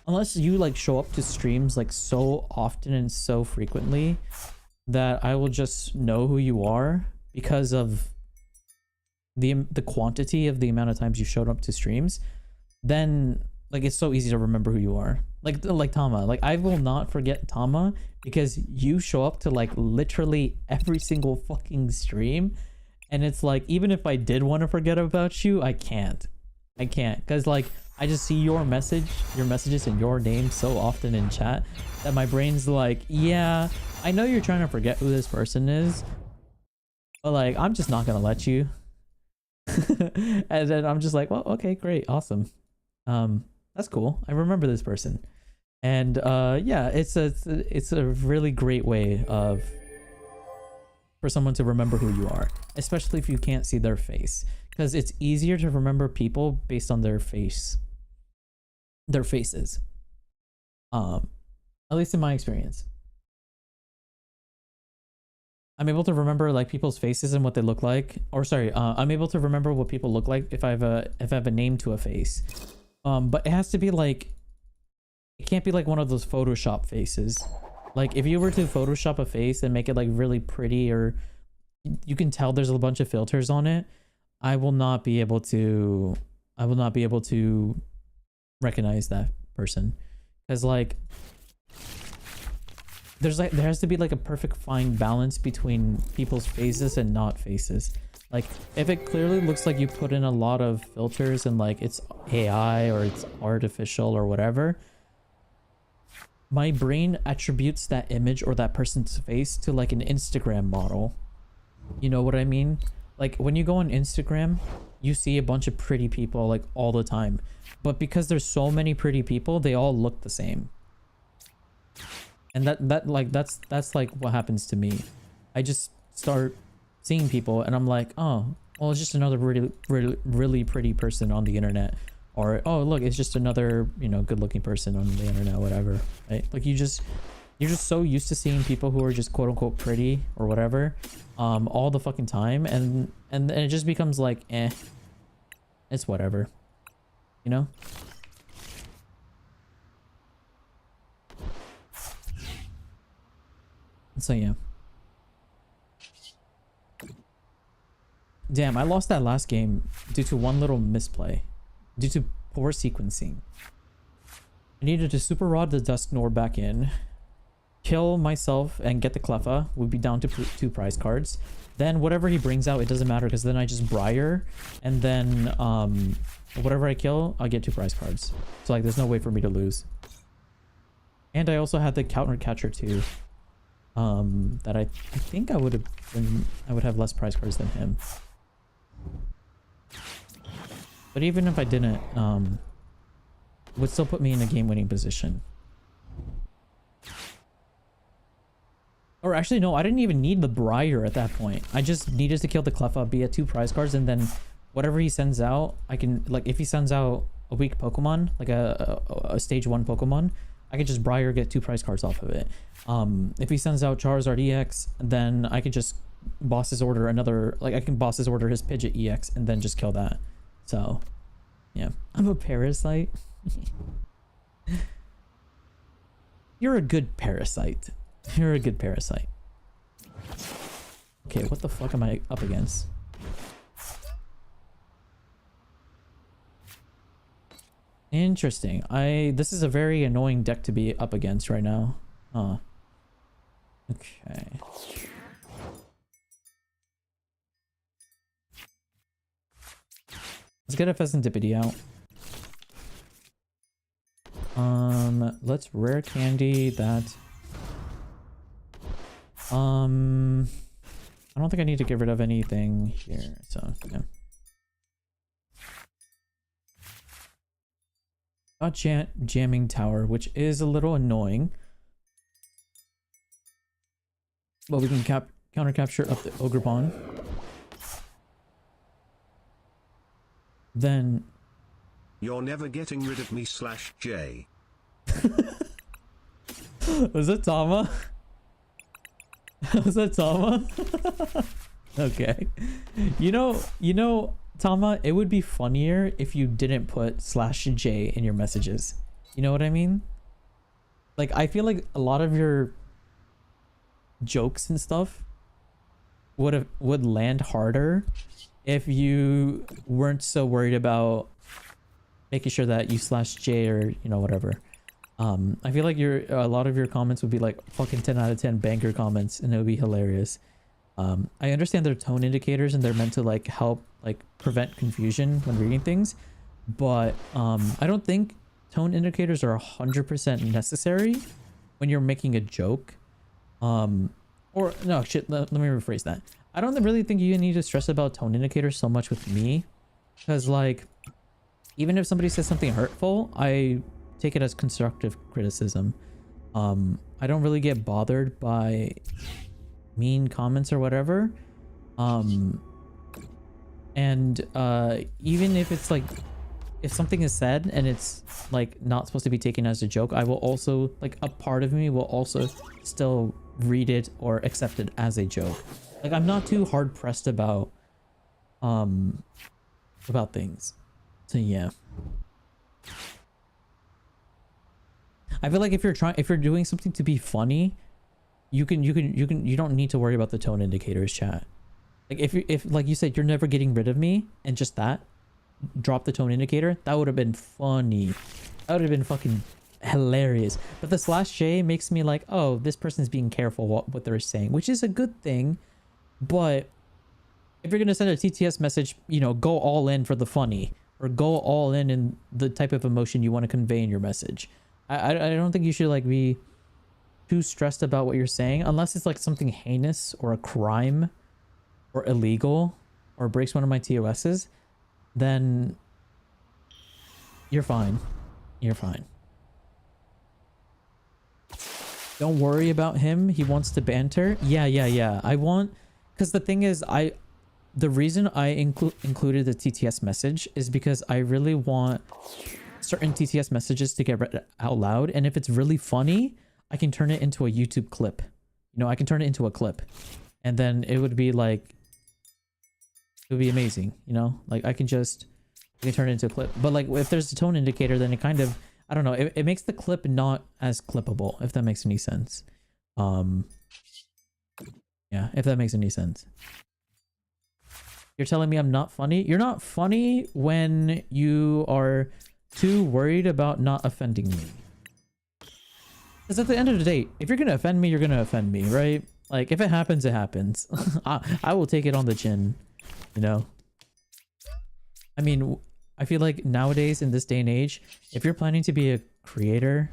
Unless you like show up to streams like so often and so frequently that I will just know who you are because of the quantity of the amount of times you showed up to streams, then like it's so easy to remember who you are. Like Tama, like I will not forget Tama because you show up to like literally every single fucking stream, and it's like even if I did want to forget about you, I can't because like I just see your messages and your name so often in chat that my brain's like, yeah, I know you're trying to forget who this person is, but like I'm just not gonna let you. And then I'm just like, well, okay, great, awesome, that's cool, I remember this person. And yeah, it's a really great way for someone to remember who you are, especially if you can't see their face, because it's easier to remember people based on their faces, at least in my experience. I'm able to remember like people's faces and what they look like, or sorry, I'm able to remember what people look like if I have a name to a face. But it has to be like, it can't be like one of those Photoshop faces. Like if you were to Photoshop a face and make it like really pretty, or you can tell there's a bunch of filters on it, I will not be able to recognize that person, because like there has to be like a perfect fine balance between people's faces and not faces. Like if it clearly looks like you put in a lot of filters and like it's AI or it's artificial or whatever, my brain attributes that image or that person's face to like an Instagram model. You know what I mean? Like when you go on Instagram, you see a bunch of pretty people like all the time, but because there's so many pretty people, they all look the same. And that's like what happens to me. I just start seeing people and I'm like, oh, well, it's just another really pretty person on the internet. Or, oh, look, it's just another, you know, good looking person on the internet, whatever, right? Like you're just so used to seeing people who are just quote unquote pretty or whatever, all the fucking time. And it just becomes like, it's whatever, you know? So yeah. Damn, I lost that last game due to one little misplay. Due to poor sequencing. I needed to super rod the Dusknor back in, kill myself and get the Cleffa. We'd be down to 2 prize cards. Then whatever he brings out, it doesn't matter because then I just Briar, and then whatever I kill, I'll get 2 prize cards. So like there's no way for me to lose. And I also had the counter catcher too. That I think I would have less prize cards than him. But even if I didn't, would still put me in a game-winning position. Or actually, no, I didn't even need the Briar at that point. I just needed to kill the Cleffa, be at 2 prize cards, and then whatever he sends out, I can, like, if he sends out a weak Pokemon, like a stage 1 Pokemon, I could just Briar, get 2 prize cards off of it. If he sends out Charizard EX, then I could just boss's order another, like I can boss's order his Pidgeot EX and then just kill that. So, yeah. I'm a parasite. You're a good parasite. You're a good parasite. Okay, what the fuck am I up against? Interesting. This is a very annoying deck to be up against right now. Huh. Okay. Let's get a Pheasantipity out. Let's rare candy that. I don't think I need to get rid of anything here, so yeah. Got jamming tower, which is a little annoying. But we can counter capture up the Ogrepon. Then you're never getting rid of me /J. Was that Tama? Was that Tama? Okay. You know, Tama, it would be funnier if you didn't put /J in your messages. You know what I mean? Like, I feel like a lot of your jokes and stuff would land harder if you weren't so worried about making sure that you /J or, you know, whatever. I feel like a lot of your comments would be like fucking 10 out of 10 banker comments, and it would be hilarious. I understand they're tone indicators and they're meant to like help like prevent confusion when reading things, but I don't think tone indicators are 100% necessary when you're making a joke. Or no, shit, let me rephrase that. I don't really think you need to stress about tone indicators so much with me, because like even if somebody says something hurtful, I take it as constructive criticism. I don't really get bothered by mean comments or whatever. And even if it's like, if something is said and it's like not supposed to be taken as a joke, I will also, like, a part of me will also still read it or accept it as a joke. Like, I'm not too hard pressed about things. So yeah. I feel like if you're doing something to be funny, you don't need to worry about the tone indicators, chat. Like if like you said, you're never getting rid of me, and just that, drop the tone indicator, that would have been funny. That would have been fucking hilarious. But the /J makes me like, oh, this person's being careful what they're saying, which is a good thing. But if you're gonna send a TTS message, you know, go all in for the funny, or go all in the type of emotion you want to convey in your message. I don't think you should like be too stressed about what you're saying, unless it's like something heinous or a crime or illegal. or breaks one of my TOSs, then you're fine. You're fine. Don't worry about him. He wants to banter. Yeah. I want, because the thing is, the reason I included the TTS message is because I really want certain TTS messages to get read out loud. And if it's really funny, I can turn it into a YouTube clip. You know, I can turn it into a clip. And then it would be like, it would be amazing, you know? Like I can turn it into a clip. But like if there's a tone indicator, then it kind of, I don't know, it makes the clip not as clippable, if that makes any sense. Yeah, if that makes any sense. You're telling me I'm not funny? You're not funny when you are too worried about not offending me. Because at the end of the day, if you're going to offend me, you're going to offend me, right? Like, if it happens, it happens. I will take it on the chin, you know? I mean, I feel like nowadays, in this day and age, if you're planning to be a creator,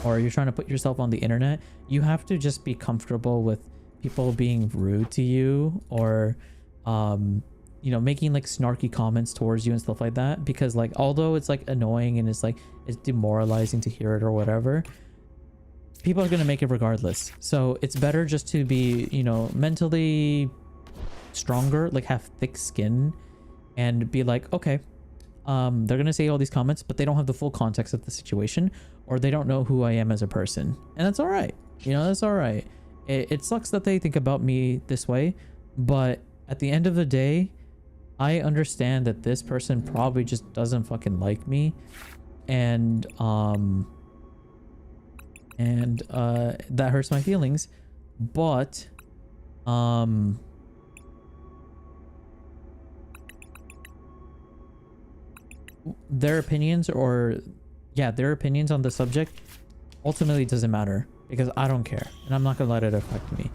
or you're trying to put yourself on the internet, you have to just be comfortable with people being rude to you, or, you know, making like snarky comments towards you and stuff like that. Because like, although it's like annoying and it's like, it's demoralizing to hear it or whatever, people are going to make it regardless. So it's better just to be, you know, mentally stronger, like have thick skin, and be like, okay, they're going to say all these comments, but they don't have the full context of the situation, or they don't know who I am as a person. And that's all right. You know, that's all right. It sucks that they think about me this way, but at the end of the day, I understand that this person probably just doesn't fucking like me. And that hurts my feelings, but their opinions, or yeah, their opinions on the subject ultimately doesn't matter, because I don't care and I'm not gonna let it affect me.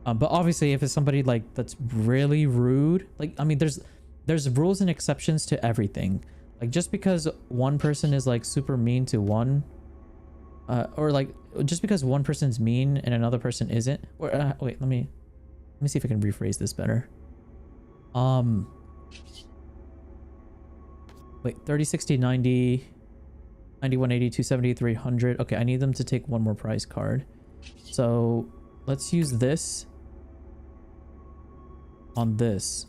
But obviously if it's somebody like that's really rude, like, I mean, there's rules and exceptions to everything. Like, just because one person is like super mean to one, or like just because one person's mean and another person isn't, or wait, let me see if I can rephrase this better. Wait, 30, 60, 90, 91, 80, 270, 300. Okay, I need them to take one more prize card. So let's use this on this.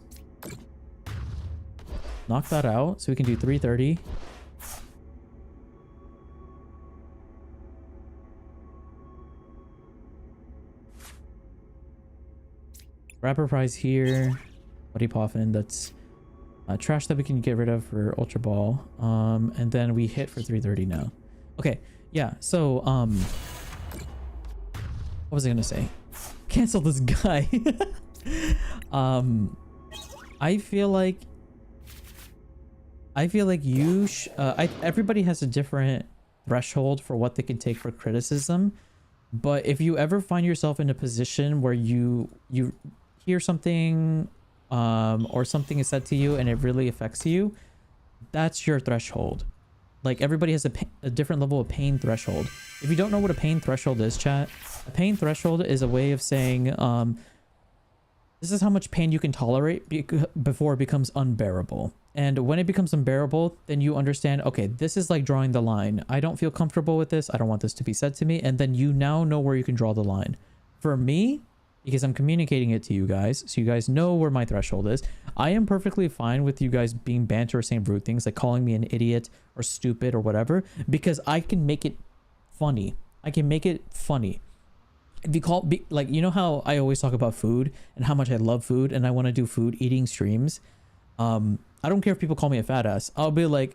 Knock that out so we can do 330. Wrapper prize here. Buddy Poffin, that's trash that we can get rid of for Ultra Ball. And then we hit for 330 now. Okay, yeah, so what was I gonna say? Cancel this guy. I feel like you everybody has a different threshold for what they can take for criticism. But if you ever find yourself in a position where you hear something, or something is said to you and it really affects you, that's your threshold. Like, everybody has a different level of pain threshold. If you don't know what a pain threshold is, chat, a pain threshold is a way of saying, this is how much pain you can tolerate before it becomes unbearable. And when it becomes unbearable, then you understand, okay, this is like drawing the line. I don't feel comfortable with this. I don't want this to be said to me. And then you now know where you can draw the line. For me, because I'm communicating it to you guys, so you guys know where my threshold is, I am perfectly fine with you guys being banter or saying rude things, like calling me an idiot or stupid or whatever, because I can make it funny. I can make it funny. If you like, you know how I always talk about food and how much I love food and I want to do food eating streams. I don't care if people call me a fat ass. I'll be like,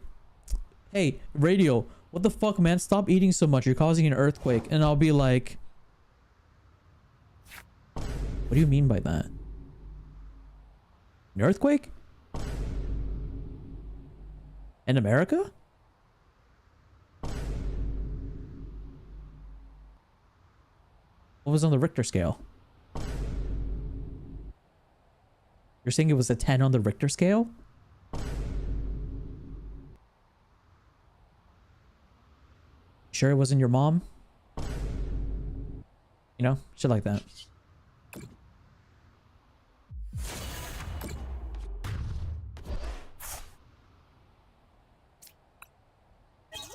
hey, Reiniyal, what the fuck, man? Stop eating so much. You're causing an earthquake. And I'll be like, what do you mean by that? An earthquake? In America? What was on the Richter scale? You're saying it was a 10 on the Richter scale? Sure it wasn't your mom? You know, shit like that.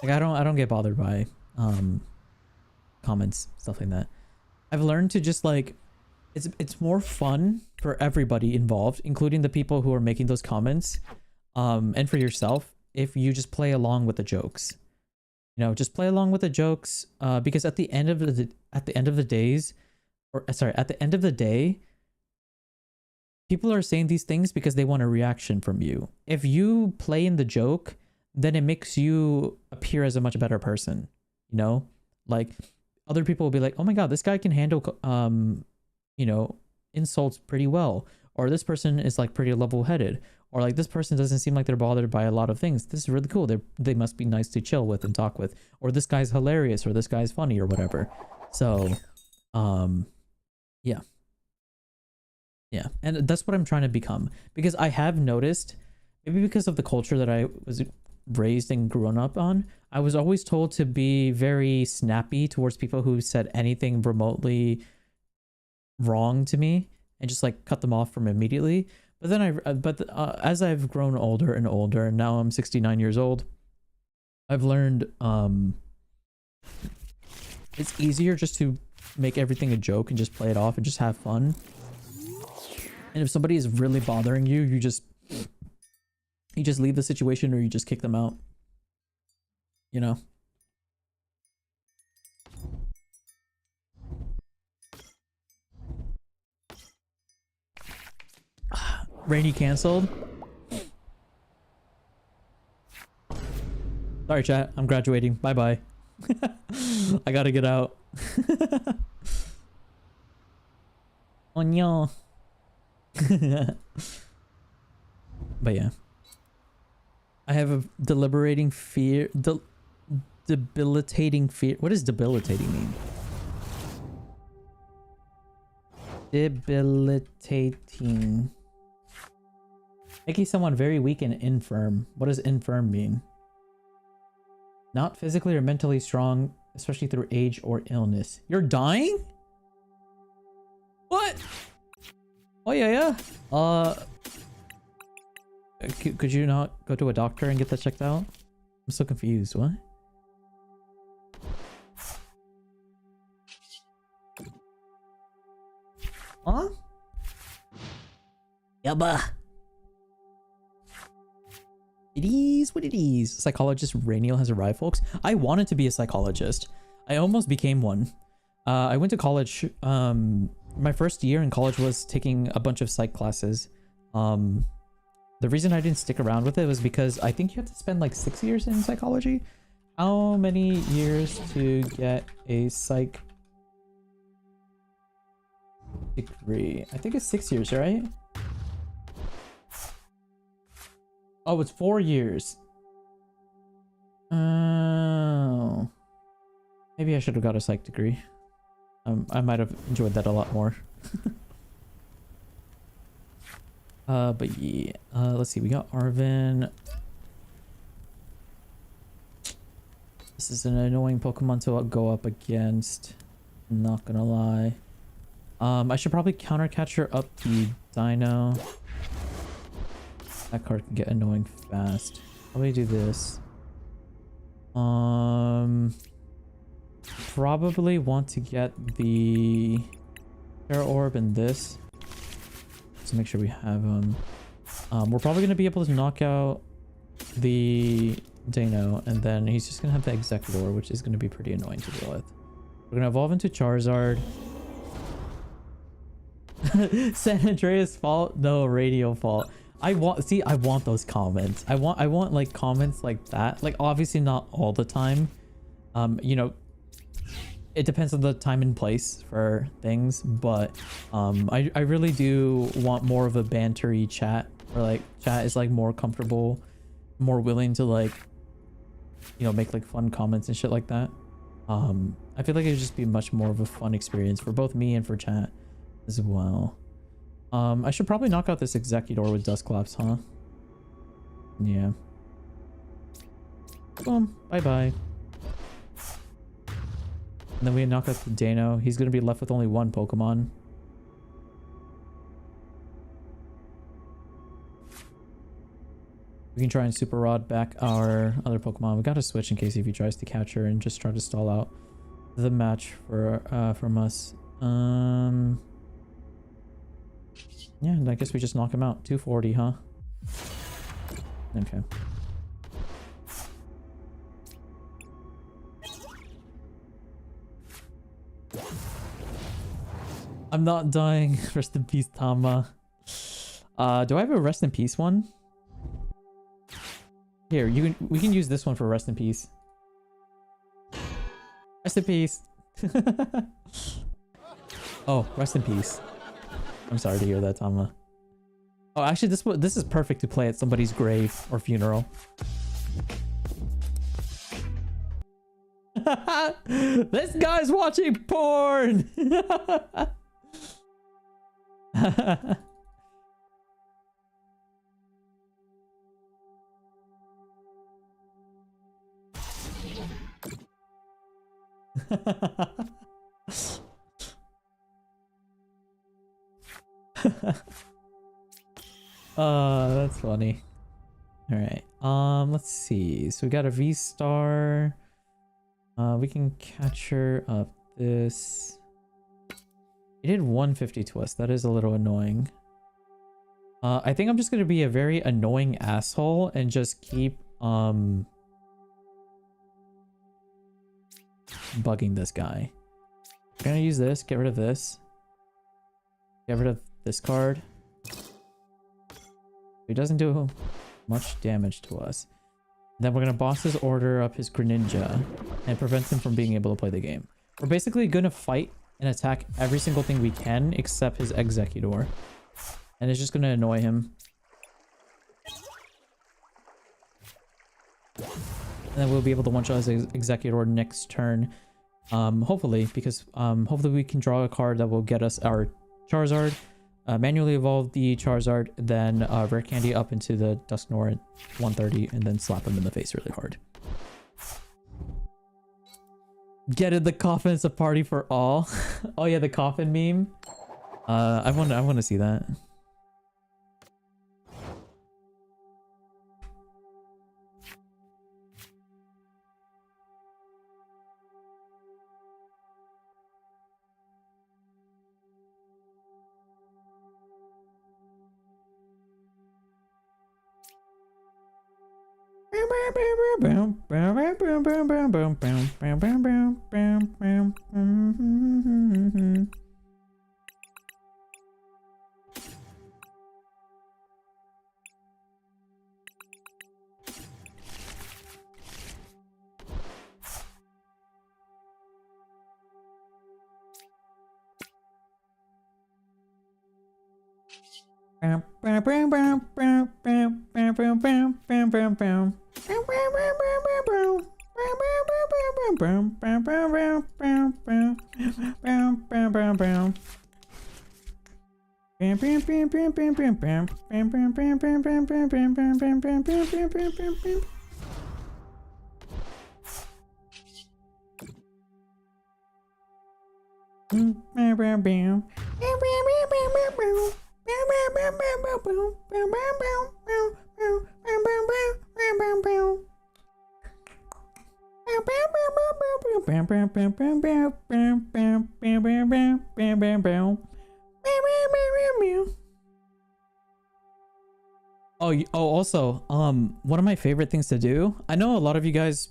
Like I don't get bothered by comments, stuff like that. I've learned to just like it's more fun for everybody involved, including the people who are making those comments, and for yourself, if you just play along with the jokes. You know, just play along with the jokes, because at the end of the day, people are saying these things because they want a reaction from you. If you play in the joke, then it makes you appear as a much better person. You know, like other people will be like, "Oh my God, this guy can handle you know, insults pretty well," or "This person is like pretty level-headed," or like "This person doesn't seem like they're bothered by a lot of things. This is really cool. They must be nice to chill with and talk with," or "This guy's hilarious," or "This guy's funny," or whatever. So, yeah. Yeah, and that's what I'm trying to become, because I have noticed, maybe because of the culture that I was raised and grown up on, I was always told to be very snappy towards people who said anything remotely wrong to me and just like cut them off from immediately. But then as I've grown older and older, and now I'm 69 years old, I've learned it's easier just to make everything a joke and just play it off and just have fun. And if somebody is really bothering you, you just leave the situation, or you just kick them out. You know? Rainy canceled. Sorry, chat. I'm graduating. Bye-bye. I gotta get out. Oh no. But yeah, I have a debilitating fear. Debilitating fear. What does debilitating mean? Debilitating. Making someone very weak and infirm. What does infirm mean? Not physically or mentally strong, especially through age or illness. You're dying? What? Oh yeah. Could you not go to a doctor and get that checked out? I'm so confused. What? Huh? Yabba. It is what it is. Psychologist Reiniyal has arrived, folks. I wanted to be a psychologist. I almost became one. I went to college. My first year in college was taking a bunch of psych classes. The reason I didn't stick around with it was because I think you have to spend like 6 years in psychology. How many years to get a psych degree? I think it's 6 years, right? Oh, it's 4 years. Oh. Maybe I should have got a psych degree. I might have enjoyed that a lot more. But yeah, let's see. We got Arvin. This is an annoying Pokemon to go up against. I'm not gonna lie. I should probably counter catcher up the Dino. That card can get annoying fast. Probably do this. Probably want to get the Terra Orb and this. To make sure we have them. We're probably gonna be able to knock out the Dano, and then he's just gonna have the Executor, which is gonna be pretty annoying to deal with. We're gonna evolve into Charizard. San Andreas fault? No, radio fault. I want those comments. I want like comments like that. Like obviously not all the time. You know, it depends on the time and place for things, but I really do want more of a bantery chat, where like chat is like more comfortable, more willing to like, you know, make like fun comments and shit like that. I feel like it would just be much more of a fun experience for both me and for chat as well. I should probably knock out this Executor with Dusclops, huh? Yeah. Boom. Bye-bye. And then we knock out the Dano. He's going to be left with only one Pokemon. We can try and super rod back our other Pokemon. We gotta switch in case if he tries to catch her and just try to stall out the match for from us. Yeah, I guess we just knock him out. 240, huh? Okay. I'm not dying. Rest in peace, Tama. Do I have a rest in peace one? Here, we can use this one for rest in peace. Rest in peace. Oh, rest in peace. I'm sorry to hear that, Tama. Oh, actually, this is perfect to play at somebody's grave or funeral. This guy's watching porn. That's funny. All right. Let's see. So we got a V-Star. We can catch her up this. It did 150 to us. That is a little annoying. I think I'm just gonna be a very annoying asshole and just keep bugging this guy. I'm gonna use this, get rid of this. Get rid of this card. He doesn't do much damage to us. Then we're gonna boss his order up his Greninja and prevent him from being able to play the game. We're basically gonna fight and attack every single thing we can except his Executor. And it's just gonna annoy him. And then we'll be able to one-shot his Executor next turn. Hopefully, because hopefully we can draw a card that will get us our Charizard. Manually evolve the Charizard, then Rare Candy up into the Dusknoir at 130, and then slap him in the face really hard. Get in the coffin, it's a party for all. Oh yeah, the coffin meme. I want to see that. Also, one of my favorite things to do, I know a lot of you guys,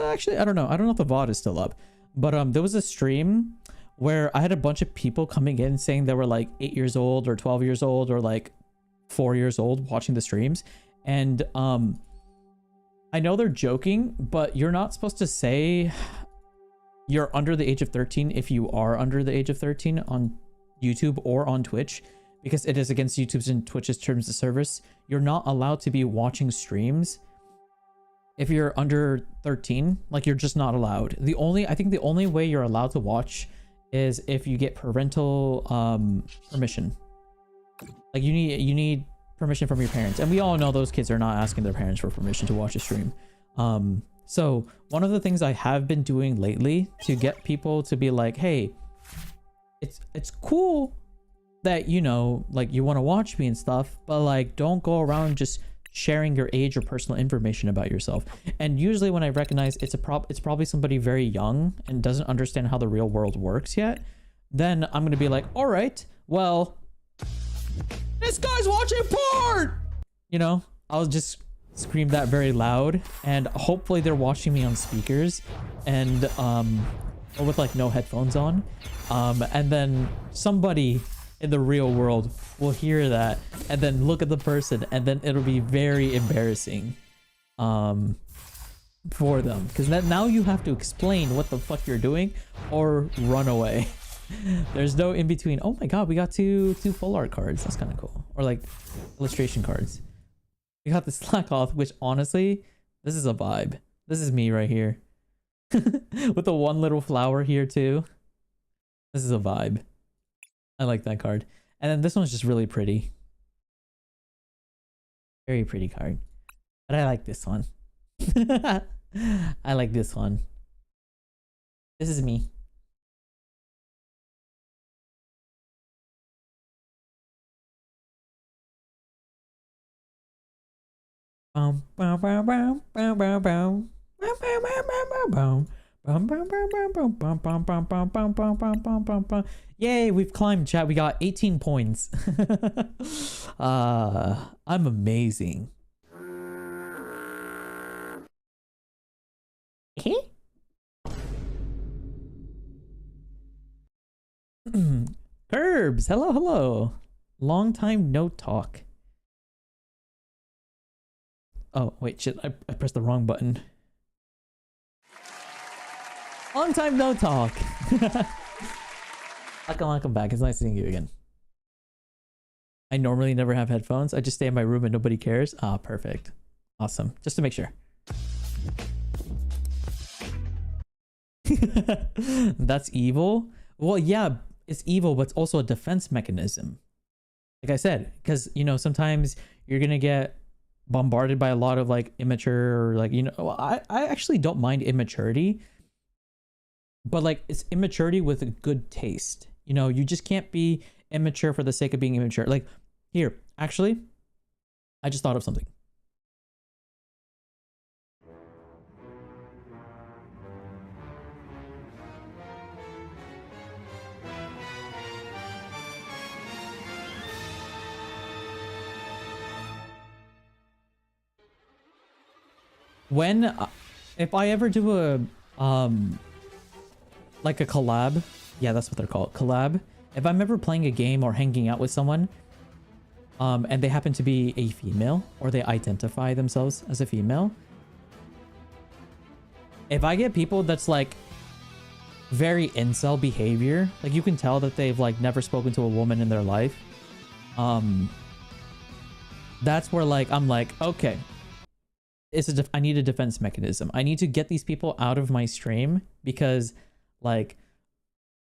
actually, I don't know if the VOD is still up, but there was a stream where I had a bunch of people coming in saying they were like 8 years old or 12 years old or like 4 years old watching the streams. And I know they're joking, but you're not supposed to say you're under the age of 13 if you are under the age of 13 on YouTube or on Twitch, because it is against YouTube's and Twitch's terms of service. You're not allowed to be watching streams if you're under 13. Like, you're just not allowed. I think the only way you're allowed to watch is if you get parental permission. Like, you need permission from your parents, and we all know those kids are not asking their parents for permission to watch a stream. So one of the things I have been doing lately to get people to be like, hey, it's cool that, you know, like, you want to watch me and stuff, but like, don't go around just sharing your age or personal information about yourself. And usually when I recognize it's probably somebody very young and doesn't understand how the real world works yet, then I'm gonna be like, all right, well, this guy's watching porn, you know. I'll just scream that very loud, and hopefully they're watching me on speakers and or with like no headphones on, and then somebody in the real world will hear that and then look at the person, and then it'll be very embarrassing for them, because now you have to explain what the fuck you're doing or run away. There's no in between. Oh my god, we got two full art cards. That's kind of cool. Or like illustration cards. We got the Slack Off, which honestly, this is a vibe. This is me right here. With the one little flower here too. This is a vibe. I like that card. And then this one's just really pretty. Very pretty card. But I like this one. I like this one. This is me. Yay, we've climbed, chat. We got 18 points. I'm amazing. Curbs, hello. Long time no talk. Oh, wait, shit, I pressed the wrong button. Long time no talk. Welcome back. It's nice seeing you again. I normally never have headphones. I just stay in my room and nobody cares. Ah, perfect. Awesome. Just to make sure. That's evil? Well, yeah, it's evil, but it's also a defense mechanism. Like I said, because, you know, sometimes you're going to get bombarded by a lot of like immature, or like, you know, I actually don't mind immaturity, but like it's immaturity with a good taste. You know, you just can't be immature for the sake of being immature. Like here, actually, I just thought of something. When if I ever do a like a collab, yeah, that's what they're called, collab. If I'm ever playing a game or hanging out with someone, and they happen to be a female, or they identify themselves as a female, if I get people that's like very incel behavior, like you can tell that they've like never spoken to a woman in their life, that's where like I'm like, okay, I need a defense mechanism. I need to get these people out of my stream, because like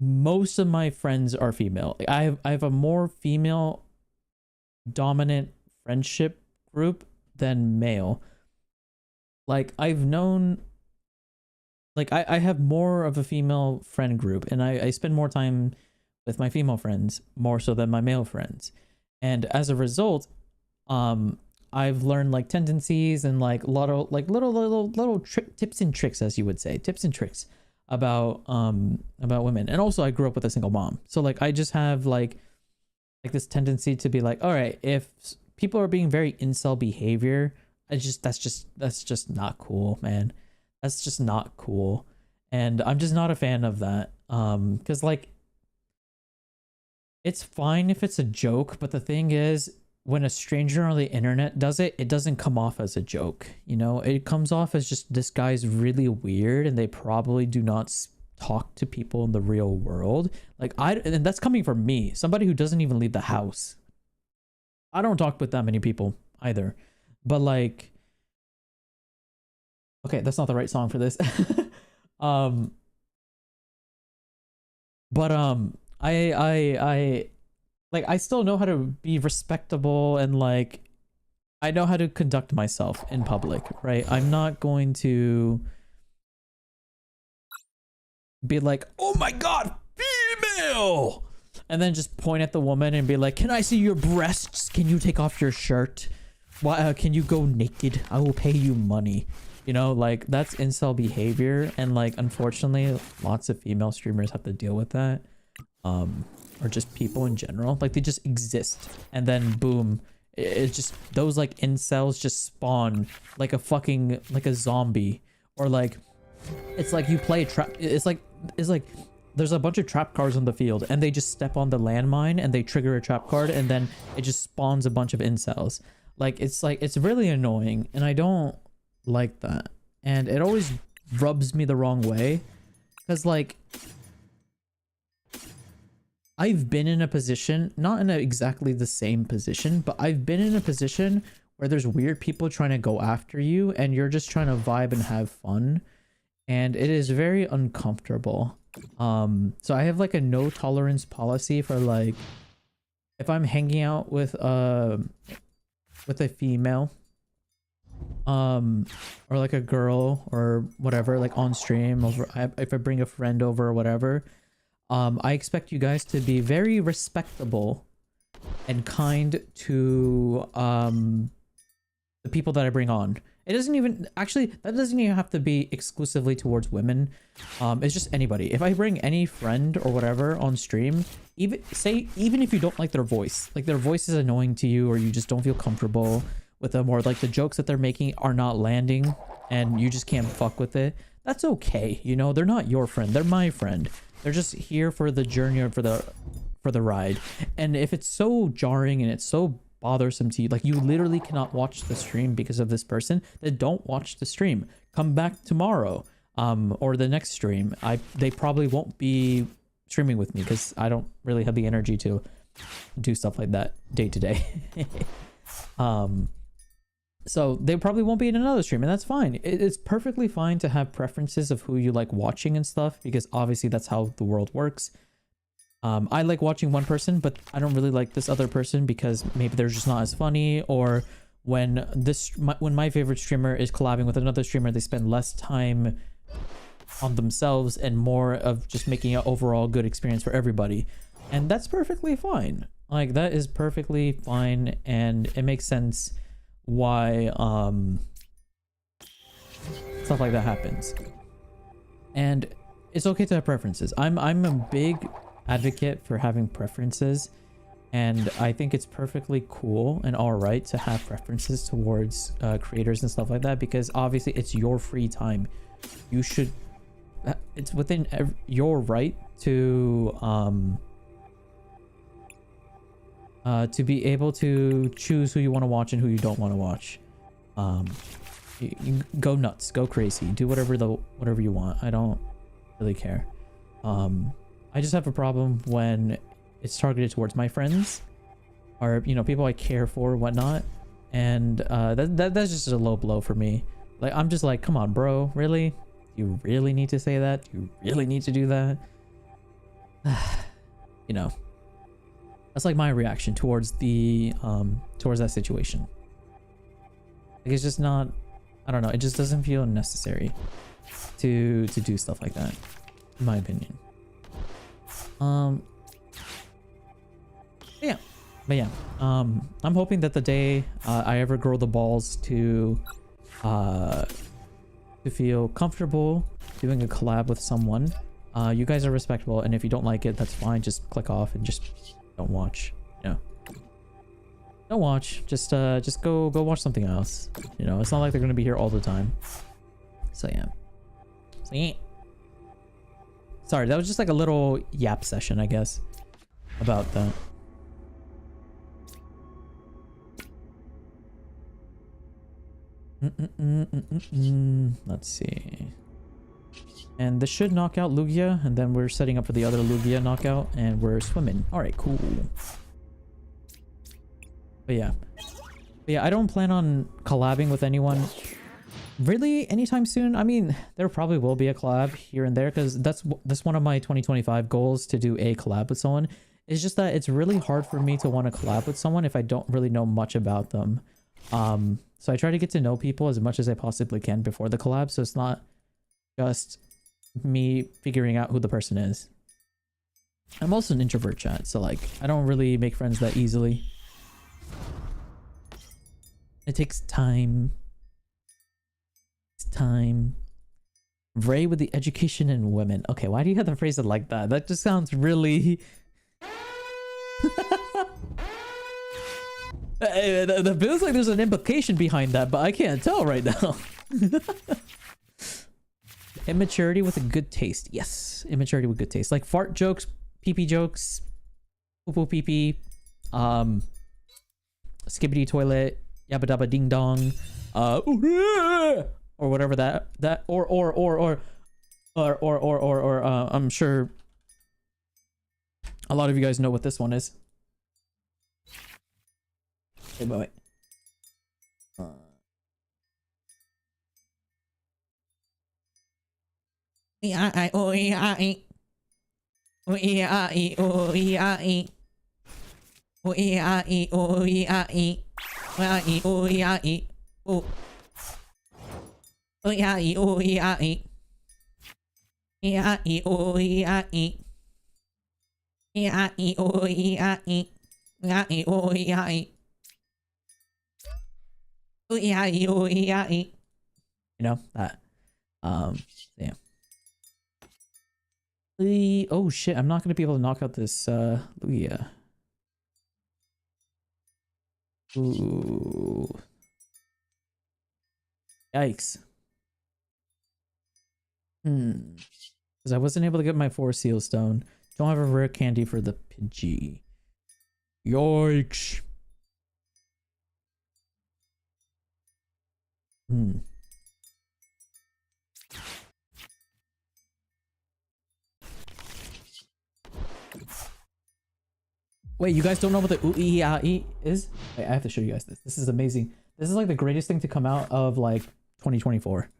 most of my friends are female. I have a more female dominant friendship group than male. Like I've known, like I have more of a female friend group, and I spend more time with my female friends more so than my male friends. And as a result, I've learned like tendencies and like a lot of like little tips and tricks, as you would say, tips and tricks about women. And also I grew up with a single mom, so like I just have like this tendency to be like, all right, if people are being very incel behavior, that's just not cool, man. That's just not cool, and I'm just not a fan of that. Because like it's fine if it's a joke, but the thing is, when a stranger on the internet does it, it doesn't come off as a joke. You know, it comes off as just, this guy's really weird and they probably do not talk to people in the real world. Like and that's coming from me, somebody who doesn't even leave the house. I don't talk with that many people either. But like, okay, that's not the right song for this. I like, I still know how to be respectable, and like I know how to conduct myself in public, right? I'm not going to be like, oh my god, female, and then just point at the woman and be like, can I see your breasts? Can you take off your shirt? Why can you go naked? I will pay you money. You know, like that's incel behavior, and like unfortunately lots of female streamers have to deal with that. Or just people in general, like they just exist, and then boom, it's just those like incels just spawn like a fucking like a zombie, or like it's like you play a trap. It's like there's a bunch of trap cards on the field, and they just step on the landmine and they trigger a trap card, and then it just spawns a bunch of incels. Like it's really annoying, and I don't like that, and it always rubs me the wrong way, because like I've been in a position, not in exactly the same position, but I've been in a position where there's weird people trying to go after you, and you're just trying to vibe and have fun, and it is very uncomfortable. So I have like a no tolerance policy for like if I'm hanging out with a female, or like a girl or whatever, like on stream, over if I bring a friend over or whatever, I expect you guys to be very respectable and kind to the people that I bring on. It doesn't even actually, that doesn't even have to be exclusively towards women. It's just anybody. If I bring any friend or whatever on stream, even if you don't like their voice, like their voice is annoying to you, or you just don't feel comfortable with them, or like the jokes that they're making are not landing and you just can't fuck with it, that's okay. You know, they're not your friend, they're my friend. They're just here for the journey or for the ride. And if it's so jarring and it's so bothersome to you, like you literally cannot watch the stream because of this person, then don't watch the stream. Come back tomorrow, or the next stream. They probably won't be streaming with me because I don't really have the energy to do stuff like that day to day. So they probably won't be in another stream, and that's fine. It's perfectly fine to have preferences of who you like watching and stuff, because obviously that's how the world works. I like watching one person, but I don't really like this other person because maybe they're just not as funny, or when my favorite streamer is collabing with another streamer, they spend less time on themselves and more of just making an overall good experience for everybody. And that's perfectly fine. Like that is perfectly fine, and it makes sense why stuff like that happens. And it's okay to have preferences. I'm a big advocate for having preferences, and I think it's perfectly cool and all right to have preferences towards creators and stuff like that, because obviously it's your free time. You should, it's within your right to be able to choose who you want to watch and who you don't want to watch. You go nuts, go crazy, do whatever you want. I don't really care. I just have a problem when it's targeted towards my friends, or you know, people I care for, whatnot, and that's just a low blow for me. Like I'm just like, come on, bro, really? You really need to say that? You really need to do that? You know. That's like my reaction towards the towards that situation. Like it's just not, I don't know, it just doesn't feel necessary to do stuff like that, in my opinion. I'm hoping that the day I ever grow the balls to feel comfortable doing a collab with someone, you guys are respectable, and if you don't like it, that's fine. Just click off and just don't watch. Yeah, don't watch. Just go watch something else. You know, it's not like they're gonna be here all the time. So yeah. Sorry, that was just like a little yap session, I guess, about that. Let's see. And this should knock out Lugia, and then we're setting up for the other Lugia knockout, and we're swimming. Alright, cool. But yeah, I don't plan on collabing with anyone really anytime soon. I mean, there probably will be a collab here and there, because that's one of my 2025 goals, to do a collab with someone. It's just that it's really hard for me to want to collab with someone if I don't really know much about them. So I try to get to know people as much as I possibly can before the collab, so it's not just me figuring out who the person is. I'm also an introvert, chat, so like I don't really make friends that easily. It takes time. It's time. Ray with the education in women. Okay, why do you have to phrase it like that? That just sounds really... It feels like there's an implication behind that, but I can't tell right now. Immaturity with a good taste. Yes, immaturity with good taste. Like fart jokes, pee-pee jokes, poo-poo pee-pee, skibbity toilet, yabba dabba ding dong, or whatever I'm sure a lot of you guys know what this one is. Wait, wait. You know that. Yeah. Oh shit! I'm not gonna be able to knock out this Lugia. Ooh. Yikes. Because I wasn't able to get my 4 seal stone. Don't have a rare candy for the Pidgey. Yikes. Wait, you guys don't know what the Ui is? Wait, I have to show you guys this. This is amazing. This is like the greatest thing to come out of like 2024.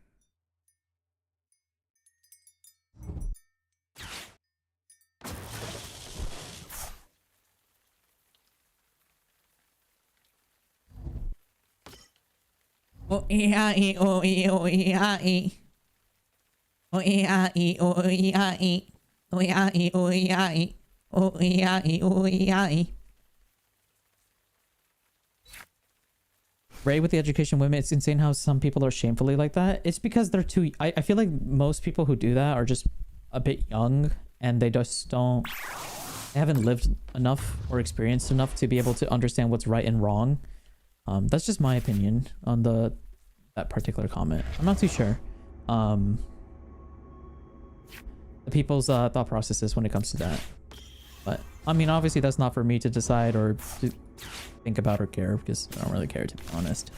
Ray with the education women, it's insane how some people are shamefully like that. It's because they're too... I feel like most people who do that are just a bit young and they just don't... They haven't lived enough or experienced enough to be able to understand what's right and wrong. That's just my opinion on that particular comment. I'm not too sure. The people's thought processes when it comes to that. But, I mean, obviously that's not for me to decide or to think about or care, because I don't really care, to be honest.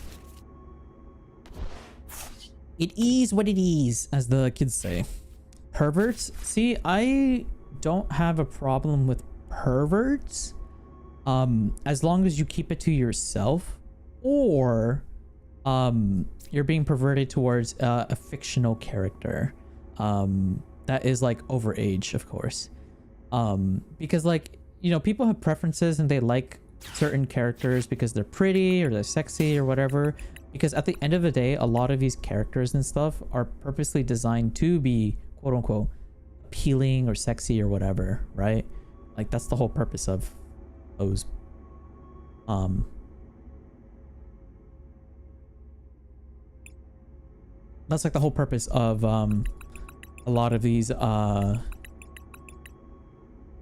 It is what it is, as the kids say. Perverts? See, I don't have a problem with perverts, as long as you keep it to yourself, or you're being perverted towards a fictional character that is like overage, of course. Because, like, you know, people have preferences and they like certain characters because they're pretty or they're sexy or whatever. Because at the end of the day, a lot of these characters and stuff are purposely designed to be quote unquote appealing or sexy or whatever, right? Like, that's the whole purpose of those. That's like the whole purpose of a lot of these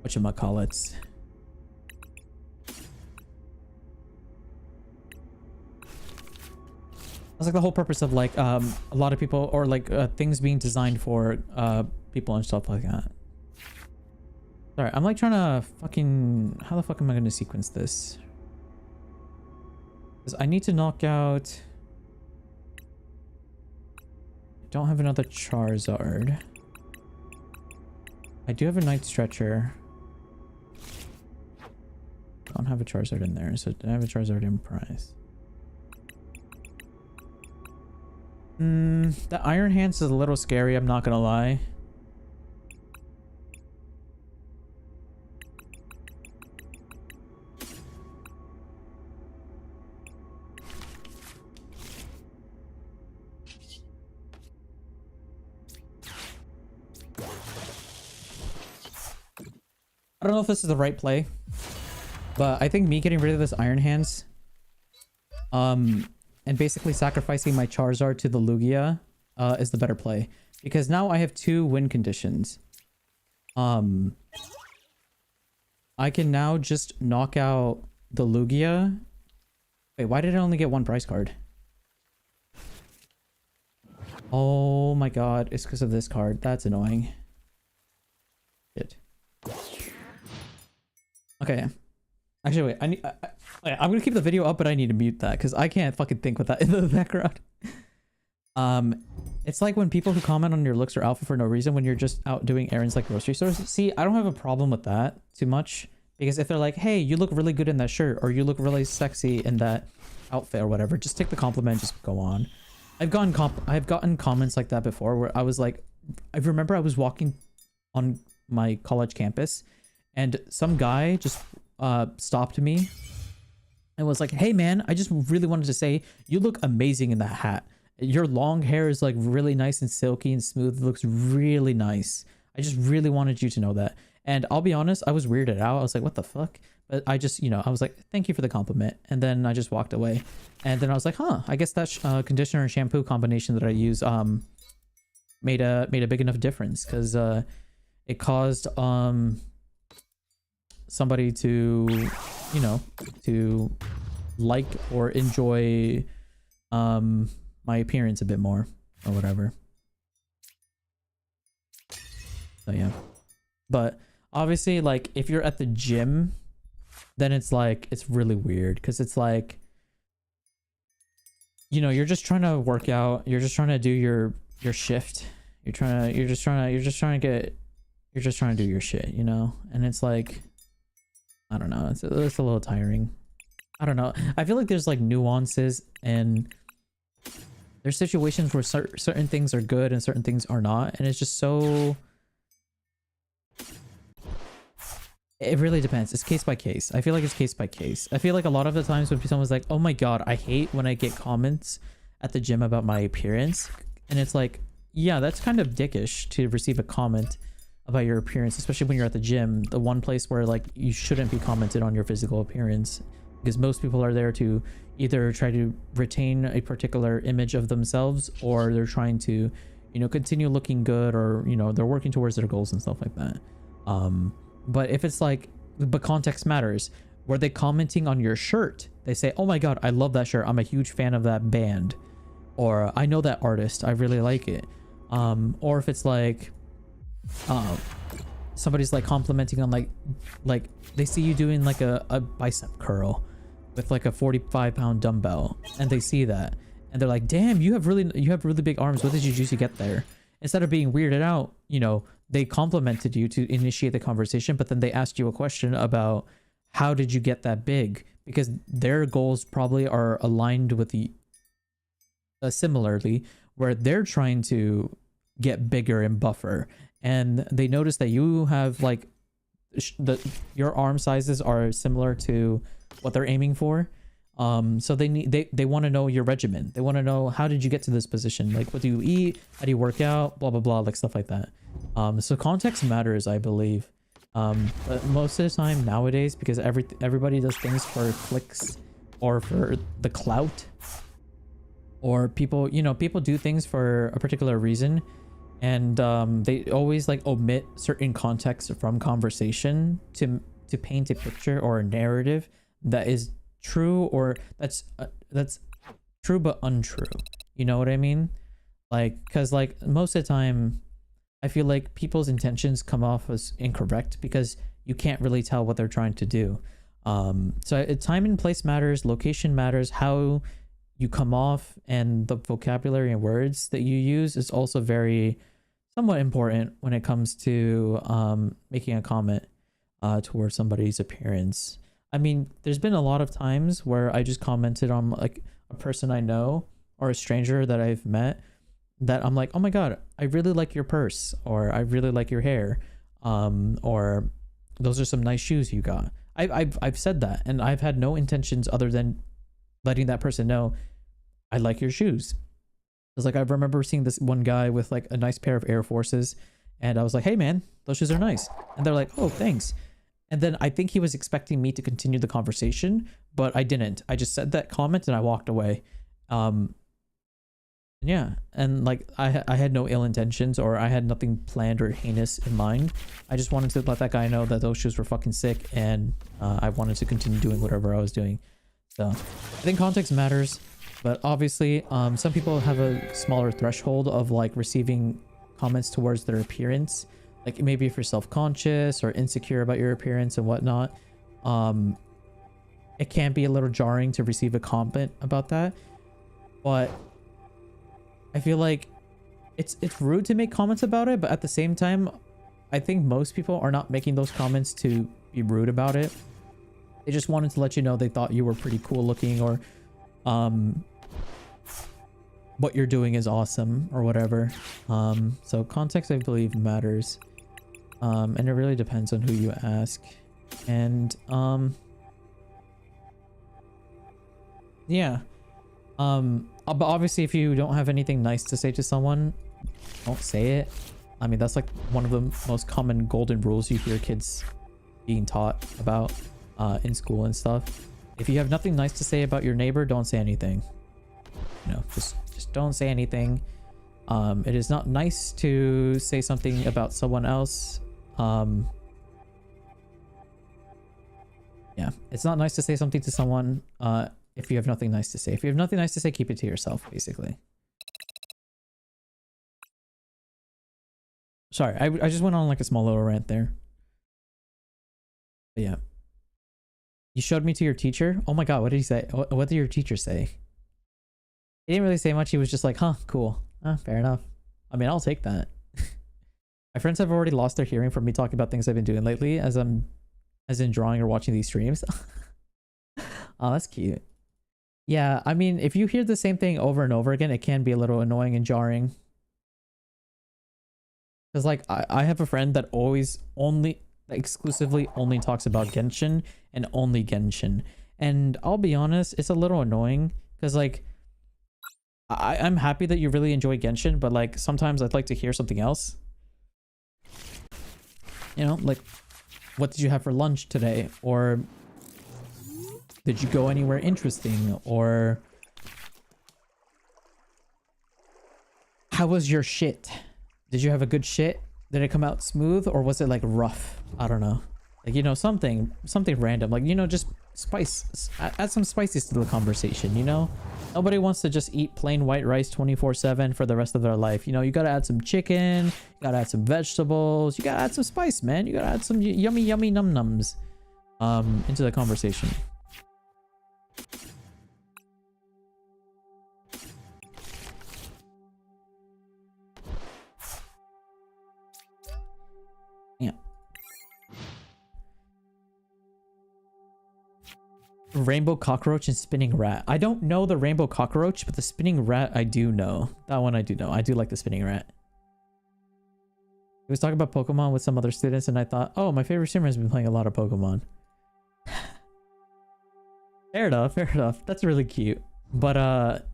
whatchamacallits. That's like the whole purpose of like a lot of people, or like things being designed for people and stuff like that. Sorry, I'm like trying to fucking... How the fuck am I going to sequence this? Because I need to knock out... I don't have another Charizard. I do have a Night Stretcher. I don't have a Charizard in there, so I have a Charizard in prize. The Iron Hands is a little scary, I'm not gonna lie. I don't know if this is the right play, but I think me getting rid of this Iron Hands and basically sacrificing my Charizard to the Lugia is the better play. Because now I have 2 win conditions. I can now just knock out the Lugia. Wait, why did I only get 1 prize card? Oh my god, it's because of this card. That's annoying. Shit. Okay. Actually, wait. I'm gonna keep the video up, but I need to mute that because I can't fucking think with that in the background. It's like when people who comment on your looks or outfit for no reason when you're just out doing errands like grocery stores. See, I don't have a problem with that too much because if they're like, hey, you look really good in that shirt or you look really sexy in that outfit or whatever, just take the compliment, just go on. I've gotten comments like that before where I was like, I remember I was walking on my college campus and some guy just stopped me and was like, hey man, I just really wanted to say you look amazing in that hat. Your long hair is like really nice and silky and smooth. It looks really nice. I just really wanted you to know that. And I'll be honest, I was weirded out. I was like, what the fuck? But I just, you know, I was like, thank you for the compliment. And then I just walked away. And then I was like, huh, I guess that conditioner and shampoo combination that I use made a big enough difference because it caused somebody to, you know, to like or enjoy my appearance a bit more or whatever. So yeah. But obviously, like, if you're at the gym, then it's like, it's really weird because it's like, you know, you're just trying to work out, you're just trying to do your shift. You're just trying to do your shit, you know? And it's like, I don't know, it's a little tiring. I don't know. I feel like there's like nuances and there's situations where certain things are good and certain things are not, and it's just so, it really depends. It's case by case. I feel like it's case by case. I feel like a lot of the times when someone's like, oh my god, I hate when I get comments at the gym about my appearance, and it's like, yeah, that's kind of dickish to receive a comment about your appearance, especially when you're at the gym, the one place where like you shouldn't be commented on your physical appearance, because most people are there to either try to retain a particular image of themselves or they're trying to, you know, continue looking good, or, you know, they're working towards their goals and stuff like that. But if it's like, but context matters. Were they commenting on your shirt? They say, oh my god, I love that shirt, I'm a huge fan of that band, or I know that artist, I really like it. Or if it's like somebody's like complimenting on like they see you doing like a bicep curl with like a 45-pound dumbbell, and they see that and they're like, damn, you have really big arms, what did you do to get there? Instead of being weirded out, you know, they complimented you to initiate the conversation, but then they asked you a question about how did you get that big, because their goals probably are aligned with the similarly, where they're trying to get bigger and buffer, and they notice that you have like your arm sizes are similar to what they're aiming for. So they want to know your regimen. They want to know, how did you get to this position? Like, what do you eat? How do you work out? Blah, blah, blah, like stuff like that. So context matters, I believe. But most of the time nowadays, because everybody does things for clicks or for the clout, or people, you know, people do things for a particular reason, and they always like omit certain context from conversation to paint a picture or a narrative that is true, or that's true but untrue. You know what I mean? Like, because like most of the time I feel like people's intentions come off as incorrect because you can't really tell what they're trying to do. So time and place matters, location matters, how you come off, and the vocabulary and words that you use is also very somewhat important when it comes to making a comment towards somebody's appearance. I mean, there's been a lot of times where I just commented on like a person I know or a stranger that I've met, that I'm like, oh my god, I really like your purse, or I really like your hair, or those are some nice shoes you got. I've said that, and I've had no intentions other than letting that person know I like your shoes. It's like, I remember seeing this one guy with like a nice pair of Air Forces, and I was like, hey man, those shoes are nice. And they're like, oh, thanks. And then I think he was expecting me to continue the conversation, but I didn't. I just said that comment and I walked away. Yeah, and like I had no ill intentions, or I had nothing planned or heinous in mind. I just wanted to let that guy know that those shoes were fucking sick, and I wanted to continue doing whatever I was doing. So I think context matters, but obviously some people have a smaller threshold of like receiving comments towards their appearance. Like maybe if you're self-conscious or insecure about your appearance and whatnot, it can be a little jarring to receive a comment about that. But I feel like it's rude to make comments about it, but at the same time, I think most people are not making those comments to be rude about it. They just wanted to let you know they thought you were pretty cool looking, or what you're doing is awesome or whatever. So context, I believe, matters. And it really depends on who you ask. And yeah. But obviously if you don't have anything nice to say to someone, don't say it. I mean, that's like one of the most common golden rules you hear kids being taught about in school and stuff. If you have nothing nice to say about your neighbor, don't say anything. You know, just don't say anything. It is not nice to say something about someone else. Yeah, it's not nice to say something to someone if you have nothing nice to say. If you have nothing nice to say, keep it to yourself, basically. Sorry, I just went on like a small little rant there. But yeah. You showed me to your teacher? Oh my god, what did he say? What did your teacher say? He didn't really say much. He was just like, huh, cool. Fair enough. I mean, I'll take that. My friends have already lost their hearing from me talking about things I've been doing lately, as in drawing or watching these streams. Oh, that's cute. Yeah, I mean, if you hear the same thing over and over again, it can be a little annoying and jarring. Because like I have a friend that always exclusively only talks about Genshin and only Genshin. And I'll be honest, it's a little annoying because like I'm happy that you really enjoy Genshin, but like sometimes I'd like to hear something else. You know, like what did you have for lunch today? Or did you go anywhere interesting? Or how was your shit? Did you have a good shit? Did it come out smooth, or was it like rough? I don't know. Like, you know, something random. Like, you know, just add some spices to the conversation, you know? Nobody wants to just eat plain white rice 24/7 for the rest of their life. You know, you gotta add some chicken, you gotta add some vegetables, you gotta add some spice, man. You gotta add some yummy num-nums into the conversation. Yeah. Rainbow cockroach and spinning rat. I don't know the rainbow cockroach, but the spinning rat I do know. That one I do know. I do like the spinning rat. I was talking about Pokemon with some other students, and I thought, oh, my favorite streamer has been playing a lot of Pokemon. Fair enough, fair enough. That's really cute. But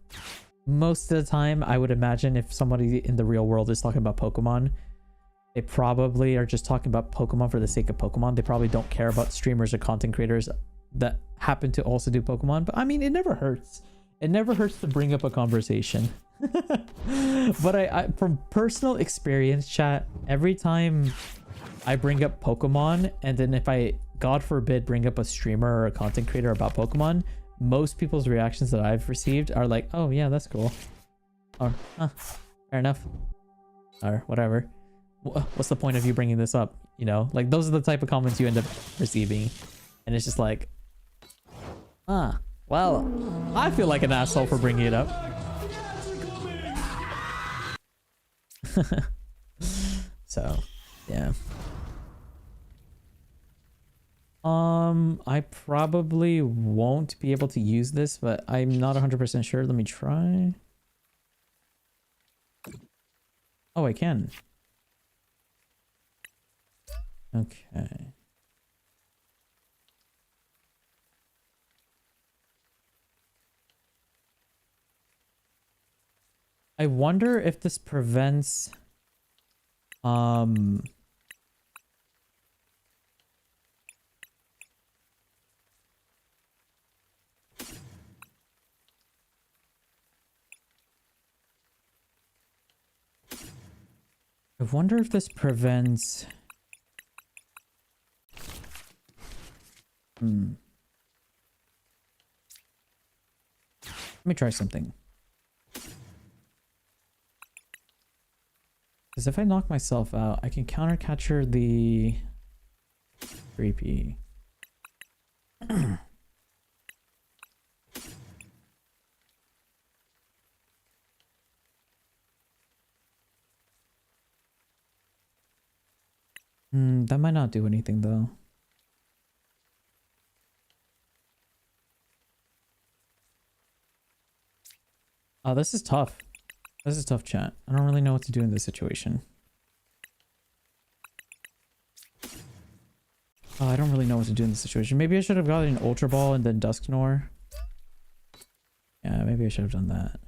most of the time, I would imagine if somebody in the real world is talking about Pokemon, they probably are just talking about Pokemon for the sake of Pokemon. They probably don't care about streamers or content creators that happen to also do Pokemon. But I mean, it never hurts. It never hurts to bring up a conversation. But I from personal experience, chat, every time I bring up Pokemon, and then if I, God forbid, bring up a streamer or a content creator about Pokemon, most people's reactions that I've received are like, oh yeah, that's cool. Or, fair enough. Or whatever. What's the point of you bringing this up? You know, like those are the type of comments you end up receiving. And it's just like, well, I feel like an asshole for bringing it up. So, yeah. I probably won't be able to use this, but I'm not 100% sure. Let me try. Oh, I can. Okay. I wonder if this prevents I wonder if this prevents... Let me try something. Because if I knock myself out, I can counter capture the 3P. That might not do anything though. Oh, this is tough. This is tough, chat. I don't really know what to do in this situation. Oh, I don't really know what to do in this situation. Maybe I should have gotten an Ultra Ball and then Dusknoir. Yeah, maybe I should have done that.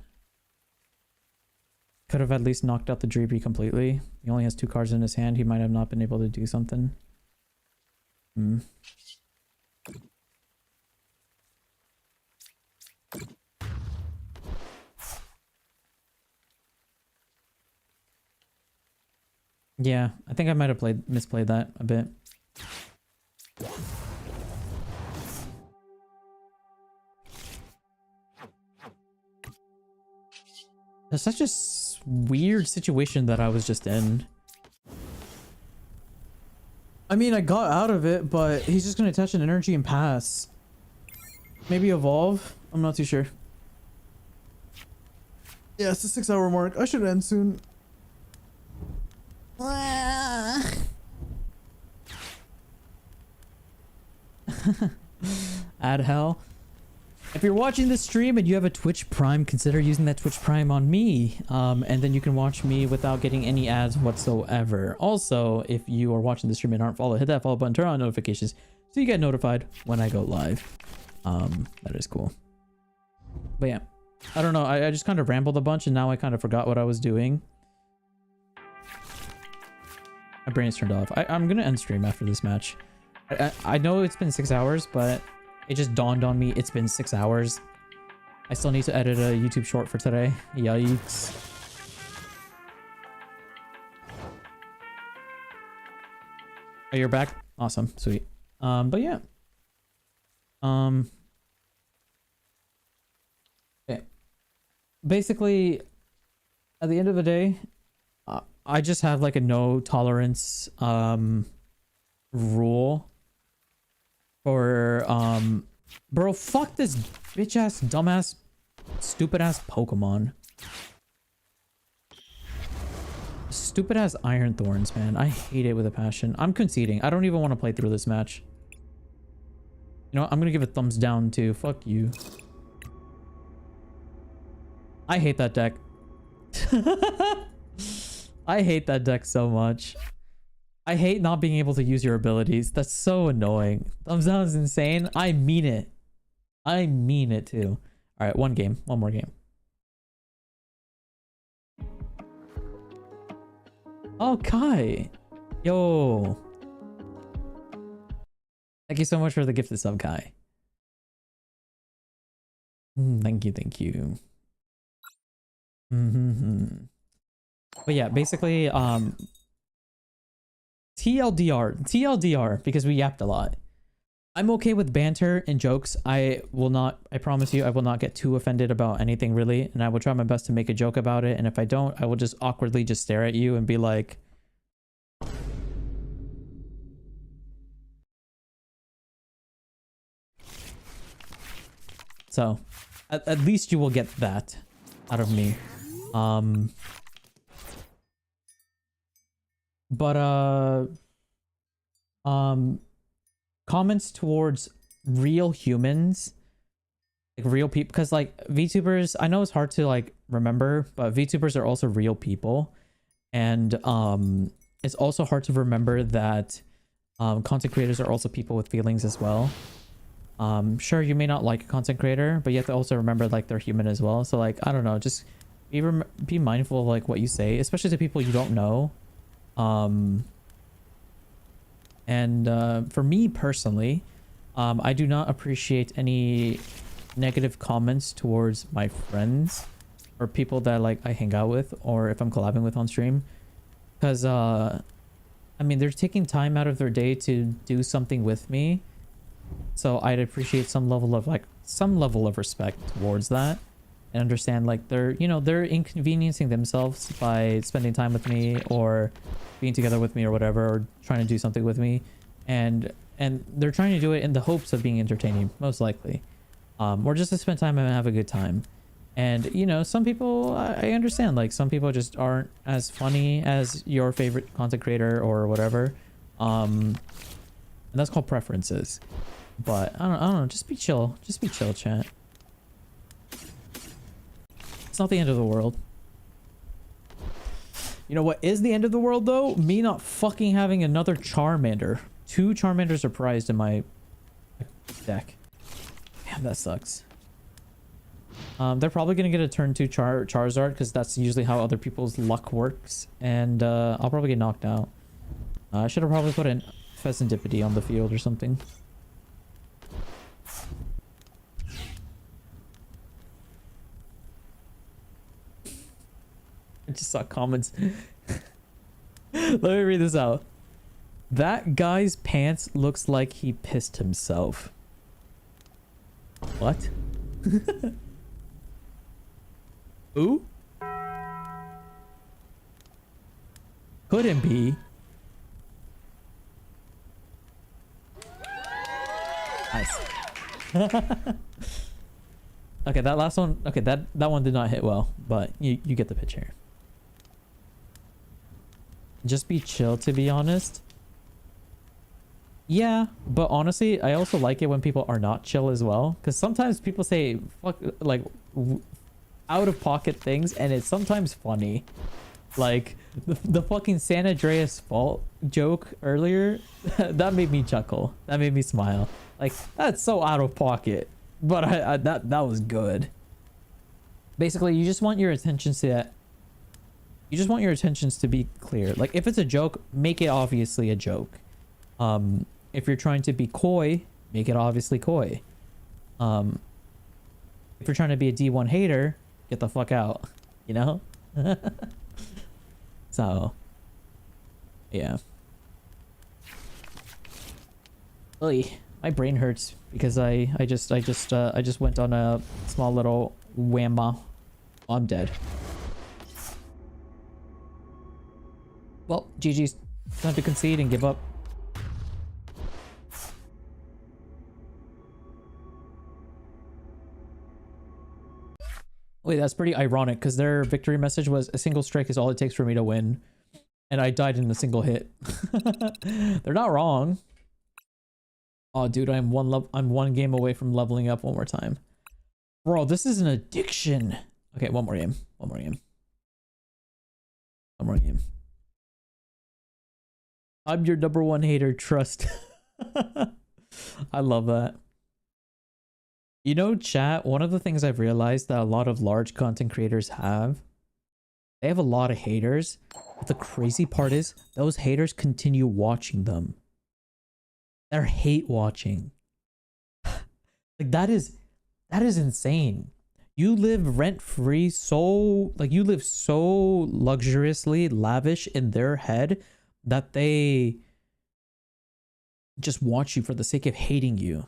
Could have at least knocked out the Dreepy completely. He only has 2 cards in his hand. He might have not been able to do something. Yeah, I think I might have misplayed that a bit. It's such a weird situation that I was just in. I mean, I got out of it, but he's just gonna attach an energy and pass. Maybe evolve? I'm not too sure. Yeah, it's the 6-hour mark. I should end soon. Add hell. If you're watching this stream and you have a Twitch Prime, consider using that Twitch Prime on me. And then you can watch me without getting any ads whatsoever. Also, if you are watching the stream and aren't followed, hit that follow button, turn on notifications so you get notified when I go live. That is cool. But yeah, I don't know. I just kind of rambled a bunch and now I kind of forgot what I was doing. My brain is turned off. I'm gonna end stream after this match. I know it's been 6 hours, but it just dawned on me it's been 6 hours. I still need to edit a YouTube short for today. Yikes. Oh, you're back? Awesome. Sweet. But yeah. Okay. Basically, at the end of the day, I just have like a no tolerance rule for bro, fuck this bitch ass dumbass stupid ass Pokemon. Stupid ass Iron Thorns, man. I hate it with a passion. I'm conceding. I don't even want to play through this match. You know what? I'm gonna give it thumbs down too. Fuck you. I hate that deck. I hate that deck so much. I hate not being able to use your abilities. That's so annoying. Thumbs down is insane. I mean it. I mean it too. All right, one more game. Oh, Kai. Yo. Thank you so much for the gifted sub, Kai. Thank you. But yeah, basically, TLDR, because we yapped a lot. I'm okay with banter and jokes. I promise you, I will not get too offended about anything really, and I will try my best to make a joke about it, and if I don't, I will just awkwardly just stare at you and be like... So, at least you will get that out of me. Comments towards real humans, like real people, because like VTubers, I know it's hard to like remember, but VTubers are also real people, and it's also hard to remember that content creators are also people with feelings as well. Sure, you may not like a content creator, but you have to also remember like they're human as well. So like, I don't know, just be mindful of like what you say, especially to people you don't know. For me personally, I do not appreciate any negative comments towards my friends or people that like I hang out with or if I'm collabing with on stream, Because I mean, they're taking time out of their day to do something with me, so I'd appreciate some level of respect towards that, and understand like they're inconveniencing themselves by spending time with me or being together with me or whatever, or trying to do something with me, and they're trying to do it in the hopes of being entertaining, most likely, or just to spend time and have a good time. And some people, I understand, like some people just aren't as funny as your favorite content creator or whatever, and that's called preferences. But I don't know, just be chill, chat. It's not the end of the world. You know what is the end of the world though? Me not fucking having another Charmander. 2 Charmanders are prized in my deck. Damn, that sucks. They're probably gonna get a turn 2 Charizard, because that's usually how other people's luck works, and I'll probably get knocked out. I should have probably put an Pheasantipity on the field or something. I just saw comments. Let me read this out. That guy's pants looks like he pissed himself. What? Who? Couldn't be. Nice. Okay, that last one. Okay, that one did not hit well, but you get the picture. Just be chill, to be honest. Yeah, but honestly, I also like it when people are not chill as well, because sometimes people say fuck, like out of pocket things, and it's sometimes funny. Like the fucking San Andreas fault joke earlier, that made me chuckle. That made me smile. Like, that's so out of pocket, but that was good. Basically, you just want your attentions to be clear. Like, if it's a joke, make it obviously a joke. If you're trying to be coy, make it obviously coy. If you're trying to be a D1 hater, get the fuck out, you know? So, yeah. Oy, my brain hurts because I just went on a small little whamma. Oh, I'm dead. Well, GG's. Time to concede and give up. Wait, that's pretty ironic because their victory message was a single strike is all it takes for me to win. And I died in a single hit. They're not wrong. Oh, dude, I'm one game away from leveling up one more time. Bro, this is an addiction. Okay, one more game. One more game. One more game. I'm your #1 hater, trust. I love that. You know, chat, one of the things I've realized that a lot of large content creators have, they have a lot of haters, but the crazy part is those haters continue watching them. They're hate watching. Like, that is insane. You live rent free, you live so luxuriously lavish in their head that they just watch you for the sake of hating you.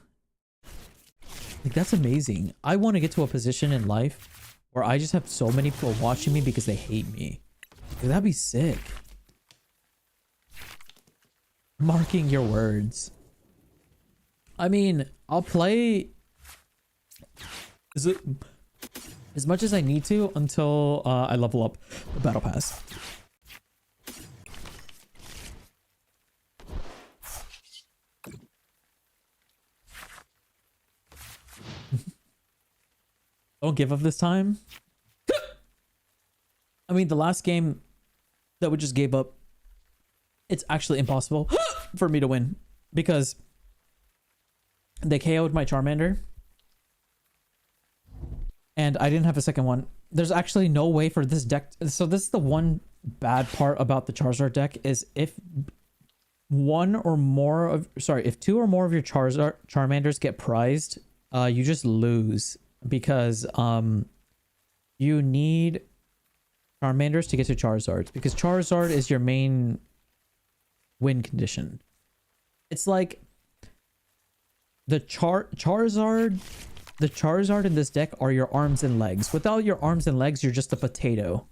Like, that's amazing. I want to get to a position in life where I just have so many people watching me because they hate me. Like, that'd be sick. Marking your words. I mean, I'll play as much as I need to until I level up the battle pass. Don't give up this time. I mean, the last game that we just gave up, it's actually impossible for me to win because they KO'd my Charmander and I didn't have a second one. There's actually no way for this deck. So this is the one bad part about the Charizard deck is if two or more of your Charmanders get prized, you just lose because you need Charmanders to get to Charizards, because Charizard is your main win condition. It's like the Charizard in this deck are your arms and legs. Without your arms and legs, you're just a potato.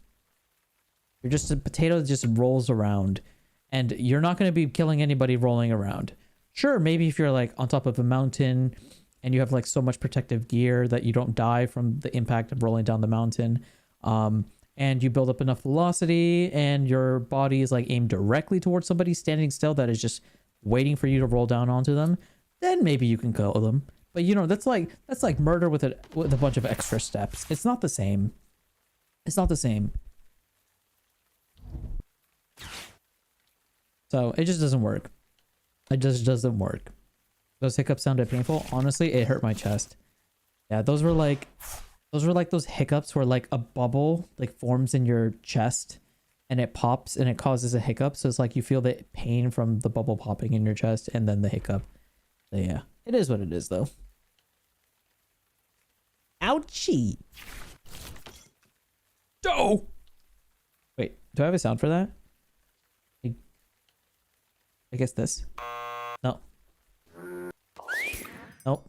You're just a potato that just rolls around, and you're not going to be killing anybody rolling around. Sure, maybe if you're like on top of a mountain and you have like so much protective gear that you don't die from the impact of rolling down the mountain, and you build up enough velocity and your body is like aimed directly towards somebody standing still that is just waiting for you to roll down onto them, then maybe you can kill them. But you know, that's like murder with a bunch of extra steps. It's not the same. It's not the same. So it just doesn't work. It just doesn't work. Those hiccups sounded painful. Honestly, it hurt my chest. Yeah, those were like those hiccups where like a bubble like forms in your chest and it pops and it causes a hiccup. So it's like you feel the pain from the bubble popping in your chest and then the hiccup. So yeah, it is what it is though. Ouchie. Oh! Wait, do I have a sound for that? I guess this. No. Nope.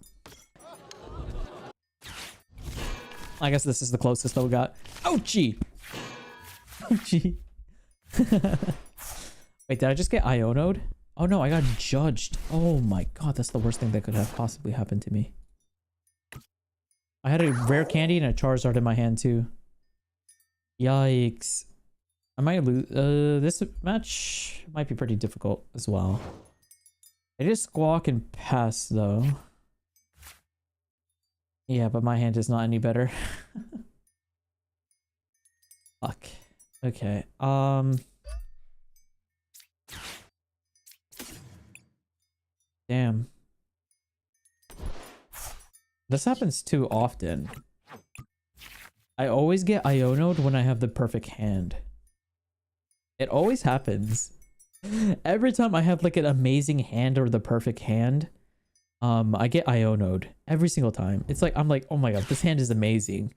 I guess this is the closest that we got. Ouchie! Ouchie. Wait, did I just get Iono'd? Oh no, I got judged. Oh my god, that's the worst thing that could have possibly happened to me. I had a rare candy and a Charizard in my hand too. Yikes. I might lose. This match might be pretty difficult as well. I just squawk and pass though. Yeah, but my hand is not any better. Fuck. Okay. Damn. This happens too often. I always get Iono'd when I have the perfect hand. It always happens. Every time I have like an amazing hand or the perfect hand, I get Iono'd every single time. It's like, I'm like, oh my god, this hand is amazing.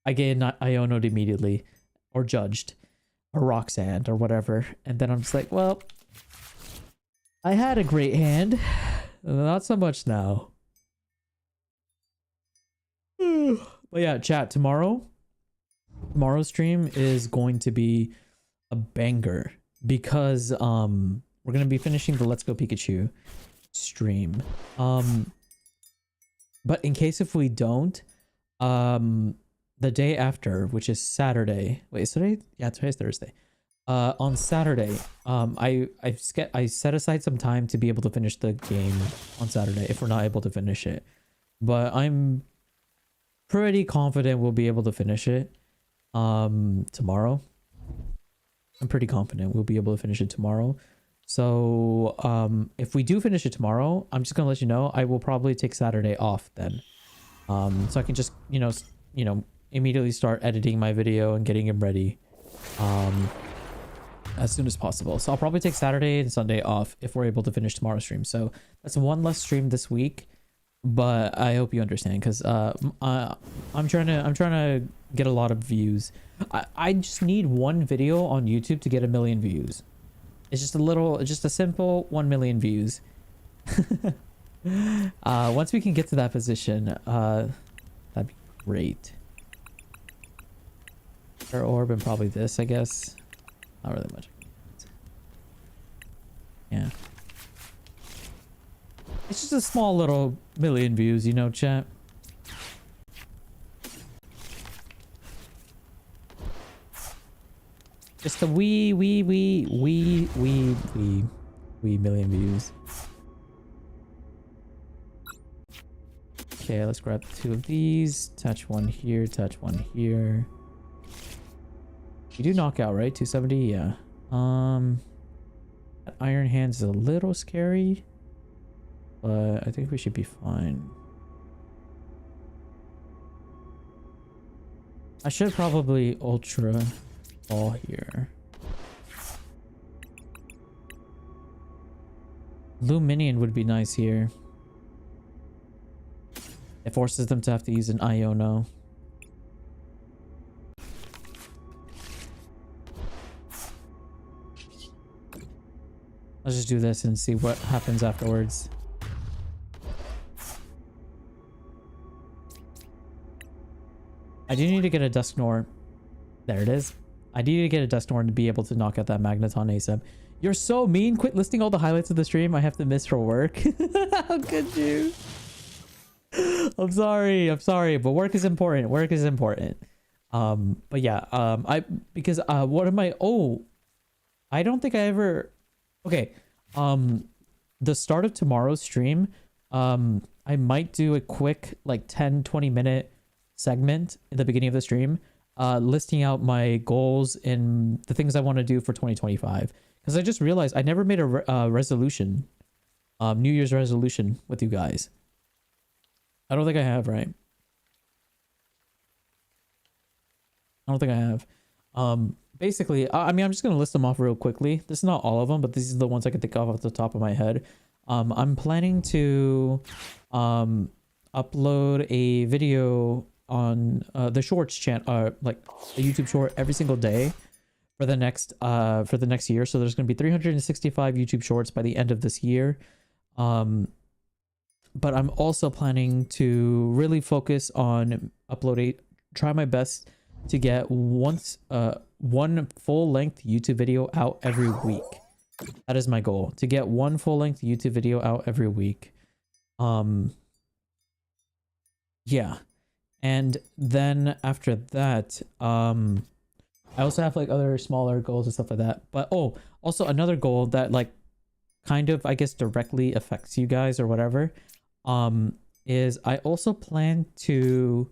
I get not Iono'd immediately, or judged, or Roxanne, or whatever. And then I'm just like, well, I had a great hand. Not so much now. But yeah, chat, tomorrow's stream is going to be a banger because we're gonna be finishing the Let's Go Pikachu stream. But in case if we don't, the day after, which is Saturday. Wait, is today? Yeah, today's Thursday. On Saturday, I set aside some time to be able to finish the game on Saturday if we're not able to finish it. But I'm pretty confident we'll be able to finish it tomorrow. I'm pretty confident we'll be able to finish it tomorrow. So if we do finish it tomorrow, I'm just gonna let you know I will probably take Saturday off then. So I can just you know immediately start editing my video and getting it ready as soon as possible. So I'll probably take Saturday and Sunday off if we're able to finish tomorrow's stream. So that's one less stream this week. But I hope you understand because I'm trying to get a lot of views. I just need one video on YouTube to get 1 million views. It's just a simple 1 million views. Once we can get to that position, that'd be great. Air orb and probably this, I guess. Not really much. Yeah. It's just a small little 1 million views, you know, chat. Just a wee million views. Okay, let's grab 2 of these. Touch one here, touch one here. You do knockout, right? 270, yeah. That Iron Hands is a little scary. But I think we should be fine. I should probably ultra ball here. Luminion would be nice here. It forces them to have to use an Iono. Let's just do this and see what happens afterwards. I do need to get a Dusknor. There it is. I need to get a Dusknor to be able to knock out that Magneton ASAP. You're so mean. Quit listing all the highlights of the stream. I have to miss for work. How could you? I'm sorry. I'm sorry. But work is important. Work is important. But yeah, because what am I? Oh, I don't think I ever. Okay. The start of tomorrow's stream, I might do a quick like 10-20 minute segment in the beginning of the stream, listing out my goals and the things I want to do for 2025. Because I just realized I never made a resolution, New Year's resolution with you guys. I don't think I have, right? I don't think I have. Basically, I mean, I'm just gonna list them off real quickly. This is not all of them, but these are the ones I can think of off the top of my head. I'm planning to upload a video on the shorts channel, like a YouTube short every single day for the next year. So there's going to be 365 YouTube shorts by the end of this year. But I'm also planning to really focus on try my best to get one full-length YouTube video out every week. That is my goal, to get one full-length YouTube video out every week. Yeah. And then after that, I also have like other smaller goals and stuff like that. But oh, also another goal that like kind of, I guess, directly affects you guys or whatever, is I also plan to,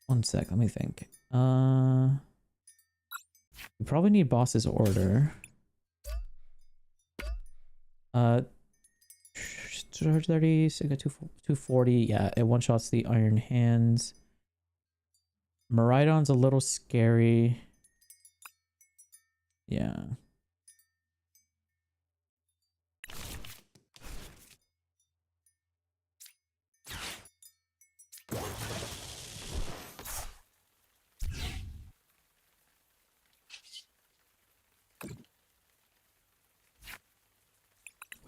one sec, let me think. We probably need boss's order. 230, so I got 240. Yeah, it one-shots the Iron Hands. Miraidon's a little scary. Yeah.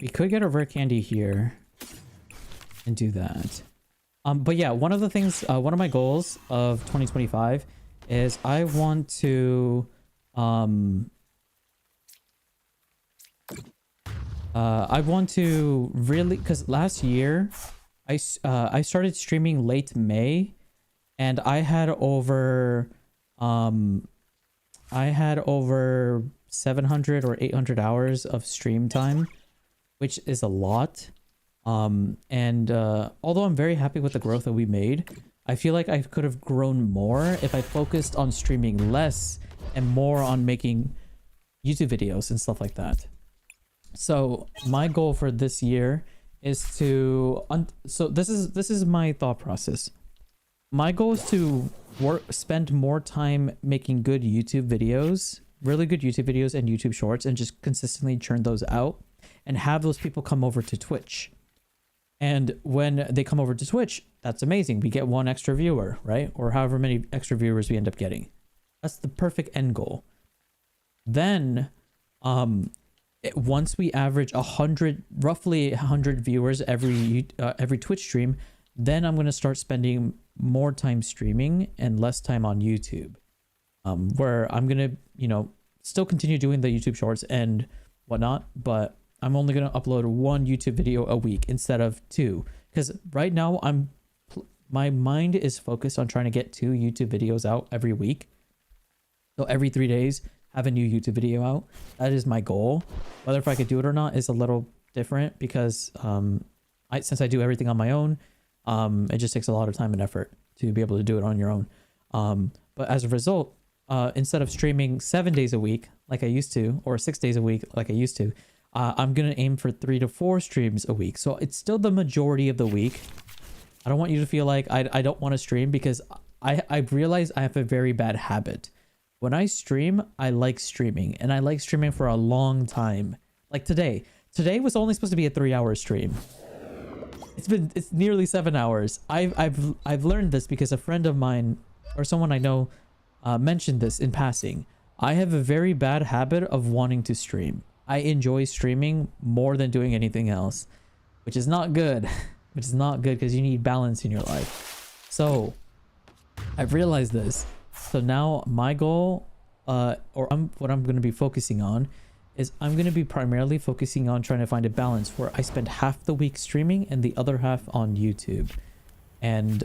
We could get a rare candy here and do that. But yeah, one of the things, one of my goals of 2025 is I want to, really, because last year I started streaming late May, and I had over 700 or 800 hours of stream time, which is a lot. Although I'm very happy with the growth that we made, I feel like I could have grown more if I focused on streaming less and more on making YouTube videos and stuff like that. So my goal for this year is to, so this is my thought process. My goal is to spend more time making good YouTube videos, really good YouTube videos and YouTube shorts, and just consistently churn those out and have those people come over to Twitch. And when they come over to Twitch, that's amazing. We get one extra viewer, right? Or however many extra viewers we end up getting. That's the perfect end goal. Then, once we average roughly 100 viewers every Twitch stream, then I'm going to start spending more time streaming and less time on YouTube. Where I'm going to, still continue doing the YouTube shorts and whatnot, but I'm only going to upload one YouTube video a week instead of 2. Because right now my mind is focused on trying to get 2 YouTube videos out every week. So every 3 days, have a new YouTube video out. That is my goal. Whether if I could do it or not is a little different because since I do everything on my own, it just takes a lot of time and effort to be able to do it on your own. But as a result, instead of streaming 7 days a week like I used to, or 6 days a week like I used to, I'm going to aim for 3 to 4 streams a week. So it's still the majority of the week. I don't want you to feel like I don't want to stream, because I realize I have a very bad habit. When I stream, I like streaming, and I like streaming for a long time. Like today. Today was only supposed to be a 3-hour stream. It's nearly 7 hours. I've learned this because a friend of mine, or someone I know, mentioned this in passing. I have a very bad habit of wanting to stream. I enjoy streaming more than doing anything else, which is not good. Which is not good because you need balance in your life. So I've realized this. So now my goal, what I'm going to be focusing on is I'm going to be primarily focusing on trying to find a balance where I spend half the week streaming and the other half on YouTube. And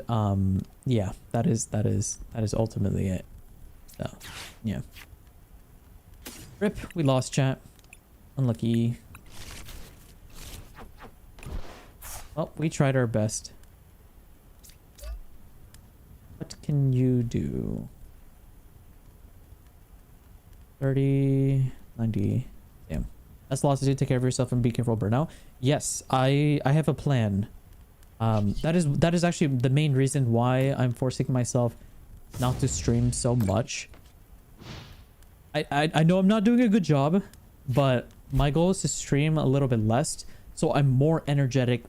yeah, that is ultimately it. So yeah. Rip, we lost chat. Unlucky. Well, we tried our best. What can you do? 30, 90. Damn. That's lost. Take care of yourself and be careful, burnout. Yes, I have a plan. That is actually the main reason why I'm forcing myself not to stream so much. I know I'm not doing a good job, but my goal is to stream a little bit less so I'm more energetic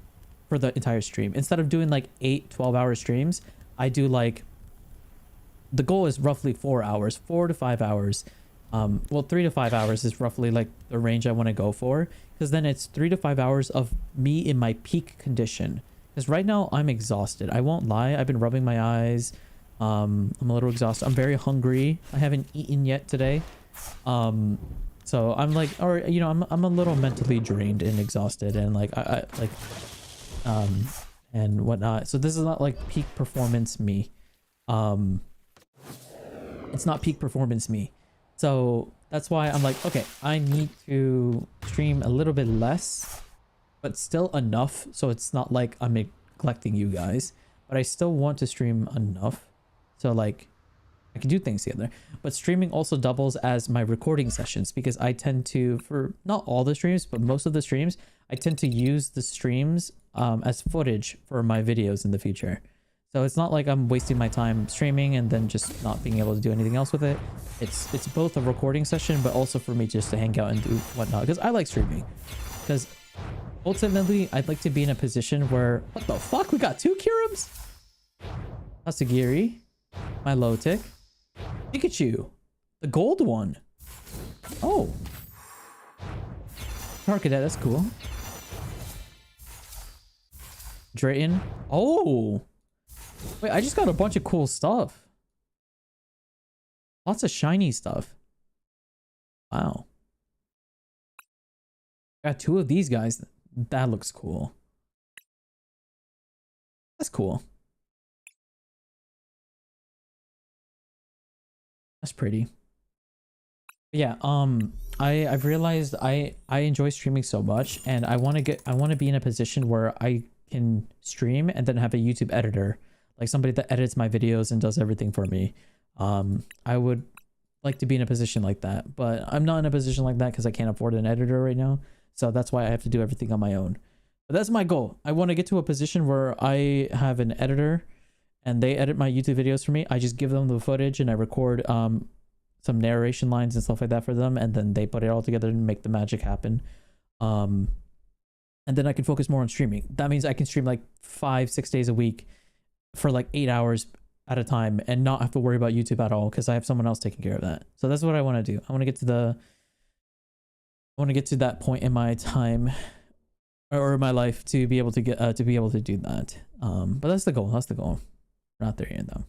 for the entire stream. Instead of doing like 12-hour streams, I do like, the goal is roughly 4 hours, 4 to 5 hours. Well, 3 to 5 hours is roughly like the range I want to go for, because then it's 3 to 5 hours of me in my peak condition. Because right now I'm exhausted. I won't lie. I've been rubbing my eyes. I'm a little exhausted. I'm very hungry. I haven't eaten yet today. So I'm like, or you know, I'm a little mentally drained and exhausted, and like I like and whatnot. So this is not like peak performance me. It's not peak performance me. So that's why I'm like, okay, I need to stream a little bit less, but still enough so it's not like I'm neglecting you guys, but I still want to stream enough so like I can do things together. But streaming also doubles as my recording sessions, because I tend to, for not all the streams, but most of the streams, I tend to use the streams as footage for my videos in the future. So it's not like I'm wasting my time streaming and then just not being able to do anything else with it. It's both a recording session, but also for me just to hang out and do whatnot, because I like streaming. Because ultimately, I'd like to be in a position where... What the fuck? We got 2 Kirums? Asagiri. My low tick. Pikachu. The gold one. Oh. Cadet, that's cool. Drayton. Oh. Wait, I just got a bunch of cool stuff. Lots of shiny stuff. Wow. Got 2 of these guys. That looks cool. That's cool. That's pretty. Yeah, I've realized I enjoy streaming so much, and I want to be in a position where I can stream and then have a YouTube editor, like somebody that edits my videos and does everything for me. I would like to be in a position like that, but I'm not in a position like that because I can't afford an editor right now. So that's why I have to do everything on my own. But that's my goal. I want to get to a position where I have an editor and they edit my YouTube videos for me. I just give them the footage and I record some narration lines and stuff like that for them, and then they put it all together and make the magic happen. And then I can focus more on streaming. That means I can stream like 5-6 days a week for like 8 hours at a time and not have to worry about YouTube at all, because I have someone else taking care of that. So that's what I want to do. I want to get to that point in my time or my life to be able to get to do that. But that's the goal. That's the goal. We're not there yet though.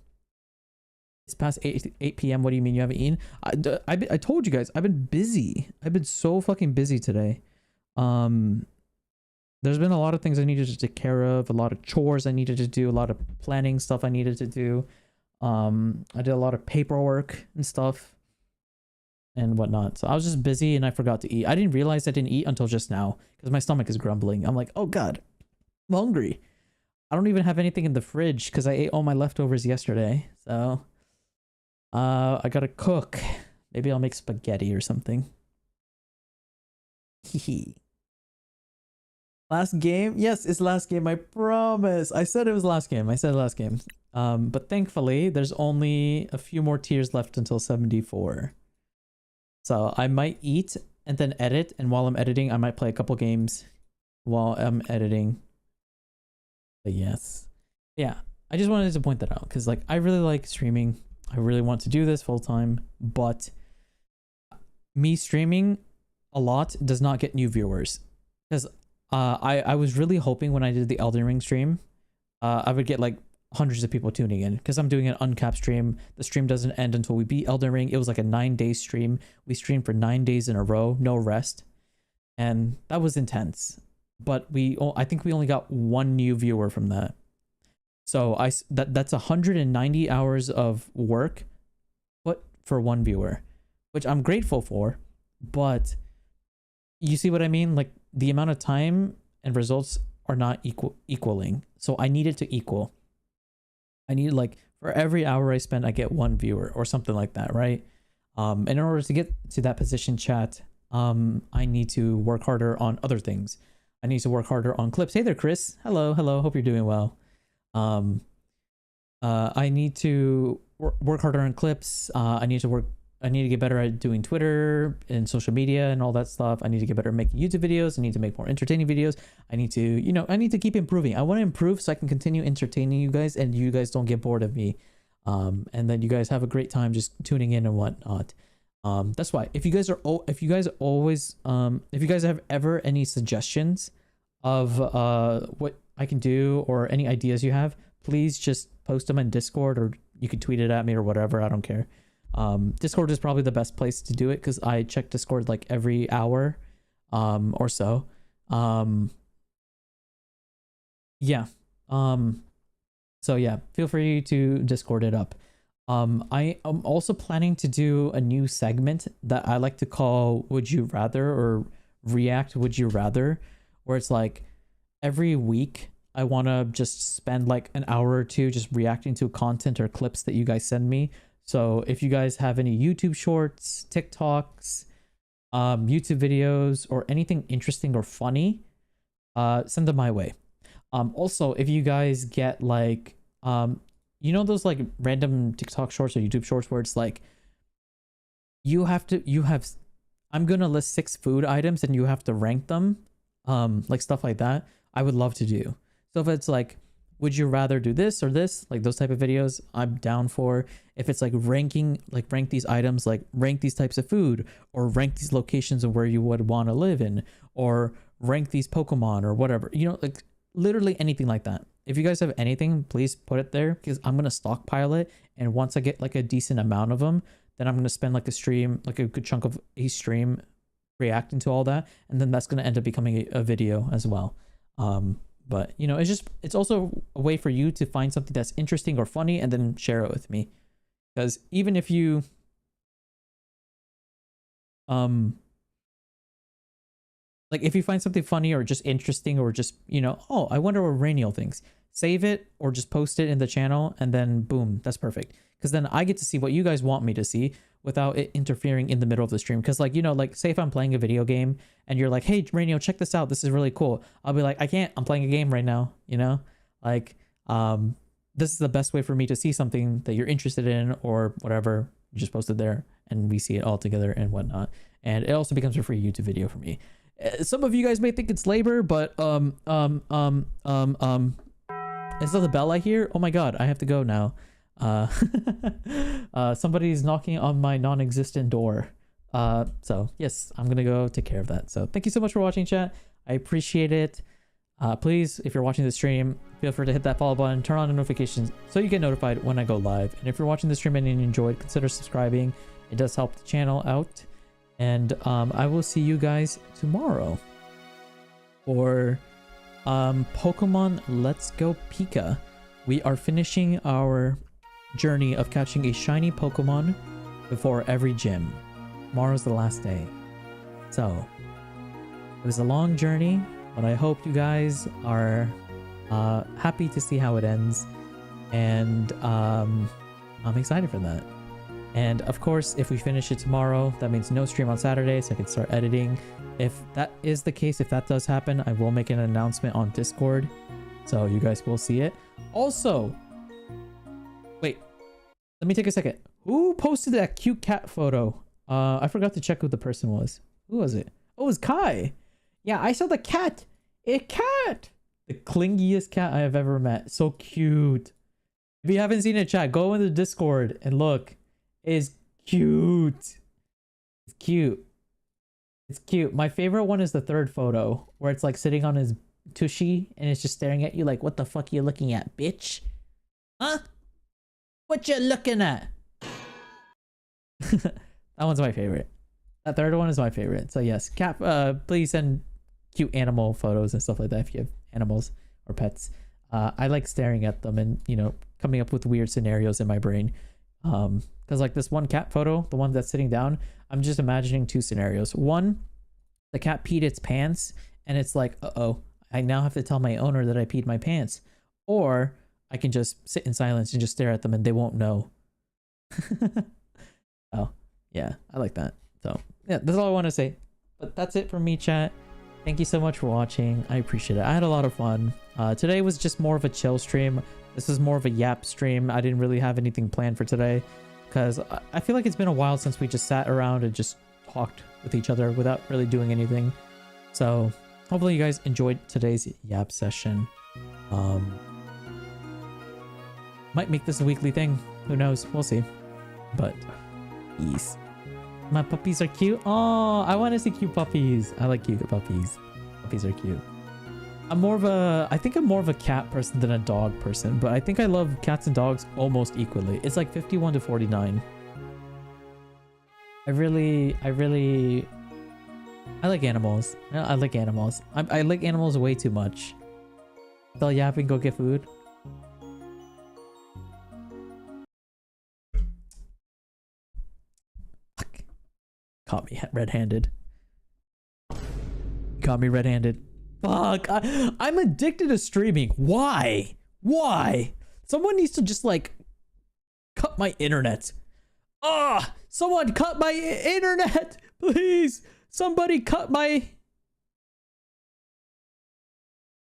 It's past 8 p.m. What do you mean you haven't eaten? I told you guys, I've been busy. I've been so fucking busy today. There's been a lot of things I needed to take care of, a lot of chores I needed to do, a lot of planning stuff I needed to do. I did a lot of paperwork and stuff and whatnot. So I was just busy and I forgot to eat. I didn't realize I didn't eat until just now because my stomach is grumbling. I'm like, oh God, I'm hungry. I don't even have anything in the fridge because I ate all my leftovers yesterday. So I gotta cook. Maybe I'll make spaghetti or something. Hee. Last game? Yes, it's last game. I promise. I said it was last game. I said last game. But thankfully, there's only a few more tiers left until 74. So I might eat and then edit. And while I'm editing, I might play a couple games while I'm editing. But yes. Yeah, I just wanted to point that out because like I really like streaming. I really want to do this full time, but me streaming a lot does not get new viewers, because I was really hoping when I did the Elden Ring stream, I would get like hundreds of people tuning in, because I'm doing an uncapped stream. The stream doesn't end until we beat Elden Ring. It was like a 9-day stream. We streamed for 9 days in a row, no rest, and that was intense. But I think we only got one new viewer from that. So that's 190 hours of work, but for one viewer, which I'm grateful for. But you see what I mean? Like, the amount of time and results are not equaling. So I need it to equal. I need, like, for every hour I spend, I get one viewer or something like that, right? And in order to get to that position, chat, I need to work harder on other things. I need to work harder on clips. Hey there, Chris. Hello. Hope you're doing well. I need to work harder on clips. I need to get better at doing Twitter and social media and all that stuff. I need to get better at making YouTube videos. I need to make more entertaining videos. I need to keep improving. I want to improve so I can continue entertaining you guys and you guys don't get bored of me. And then you guys have a great time just tuning in and whatnot. That's why if you guys have ever any suggestions of what I can do or any ideas you have, please just post them in Discord, or you can tweet it at me or whatever. I don't care. Discord is probably the best place to do it, because I check Discord like every hour or so. Yeah. So yeah, feel free to Discord it up. I am also planning to do a new segment that I like to call Would You Rather, or React Would You Rather, where it's like every week I want to just spend like an hour or two just reacting to content or clips that you guys send me. So if you guys have any YouTube shorts, TikToks, YouTube videos, or anything interesting or funny, send them my way. Also, if you guys get like, you know, those like random TikTok shorts or YouTube shorts where it's like, I'm going to list 6 food items and you have to rank them. Like stuff like that, I would love to do. So if it's like, would you rather do this or this, like those type of videos, I'm down for. If it's like rank these items, like rank these types of food, or rank these locations of where you would want to live in, or rank these Pokemon or whatever, you know, like literally anything like that. If you guys have anything, please put it there, because I'm going to stockpile it. And once I get like a decent amount of them, then I'm going to spend like a stream, like a good chunk of a stream reacting to all that. And then that's going to end up becoming a video as well. But you know, it's also a way for you to find something that's interesting or funny and then share it with me. Because even if you, like if you find something funny or just interesting, or just, you know, oh, I wonder what Reiniyal thinks, save it or just post it in the channel, and then boom, that's perfect. Because then I get to see what you guys want me to see without it interfering in the middle of the stream. Because like, you know, like say if I'm playing a video game and you're like, hey, Reiniyal, check this out, this is really cool. I'll be like, I can't, I'm playing a game right now, you know? Like, this is the best way for me to see something that you're interested in or whatever. You just post it there and we see it all together and whatnot. And it also becomes a free YouTube video for me. Some of you guys may think it's labor, but is that the bell I hear? Oh my god, I have to go now. Somebody's knocking on my non-existent door. So yes, I'm gonna go take care of that. So thank you so much for watching, chat. I appreciate it. Please, if you're watching the stream, feel free to hit that follow button, turn on the notifications so you get notified when I go live. And if you're watching the stream and you enjoyed, consider subscribing. It does help the channel out. And I will see you guys tomorrow for Pokemon Let's Go Pika. We are finishing our journey of catching a shiny Pokemon before every gym. Tomorrow's the last day. So it was a long journey, but I hope you guys are happy to see how it ends, and I'm excited for that. And of course, if we finish it tomorrow, that means no stream on Saturday, so I can start editing. If that is the case, if that does happen, I will make an announcement on Discord, so you guys will see it. Also, wait, let me take a second. Who posted that cute cat photo? I forgot to check who the person was. Who was it? Oh, it was Kai. Yeah, I saw the cat. A cat. The clingiest cat I have ever met. So cute. If you haven't seen it, chat, go into Discord and look. It is cute. It's cute. It's cute. My favorite one is the third photo where it's like sitting on his tushy and it's just staring at you like, what the fuck are you looking at, bitch? Huh? What you looking at? That one's my favorite. That third one is my favorite. So yes, cat. Please send cute animal photos and stuff like that if you have animals or pets. I like staring at them and coming up with weird scenarios in my brain. Because like this one cat photo, the one that's sitting down, I'm just imagining two scenarios. One, the cat peed its pants and it's like, uh-oh, I now have to tell my owner that I peed my pants. Or I can just sit in silence and just stare at them and they won't know. Oh, yeah, I like that. So yeah, that's all I want to say. But that's it from me, chat. Thank you so much for watching. I appreciate it. I had a lot of fun. Today was just more of a chill stream. This is more of a yap stream. I didn't really have anything planned for today because I feel like it's been a while since we just sat around and just talked with each other without really doing anything. So hopefully you guys enjoyed today's yap session. Might make this a weekly thing. Who knows? We'll see. But peace. My puppies are cute. Oh, I want to see cute puppies. I like cute puppies. Puppies are cute. I think I'm more of a cat person than a dog person, but I think I love cats and dogs almost equally. It's like 51 to 49. I like animals. I like animals. I like animals way too much. Tell yapping, go get food. Fuck. Caught me red-handed. Caught me red-handed. Fuck. I'm addicted to streaming. Why? Why? Someone needs to just like cut my internet. Ah! Someone cut my internet! Please! Somebody cut my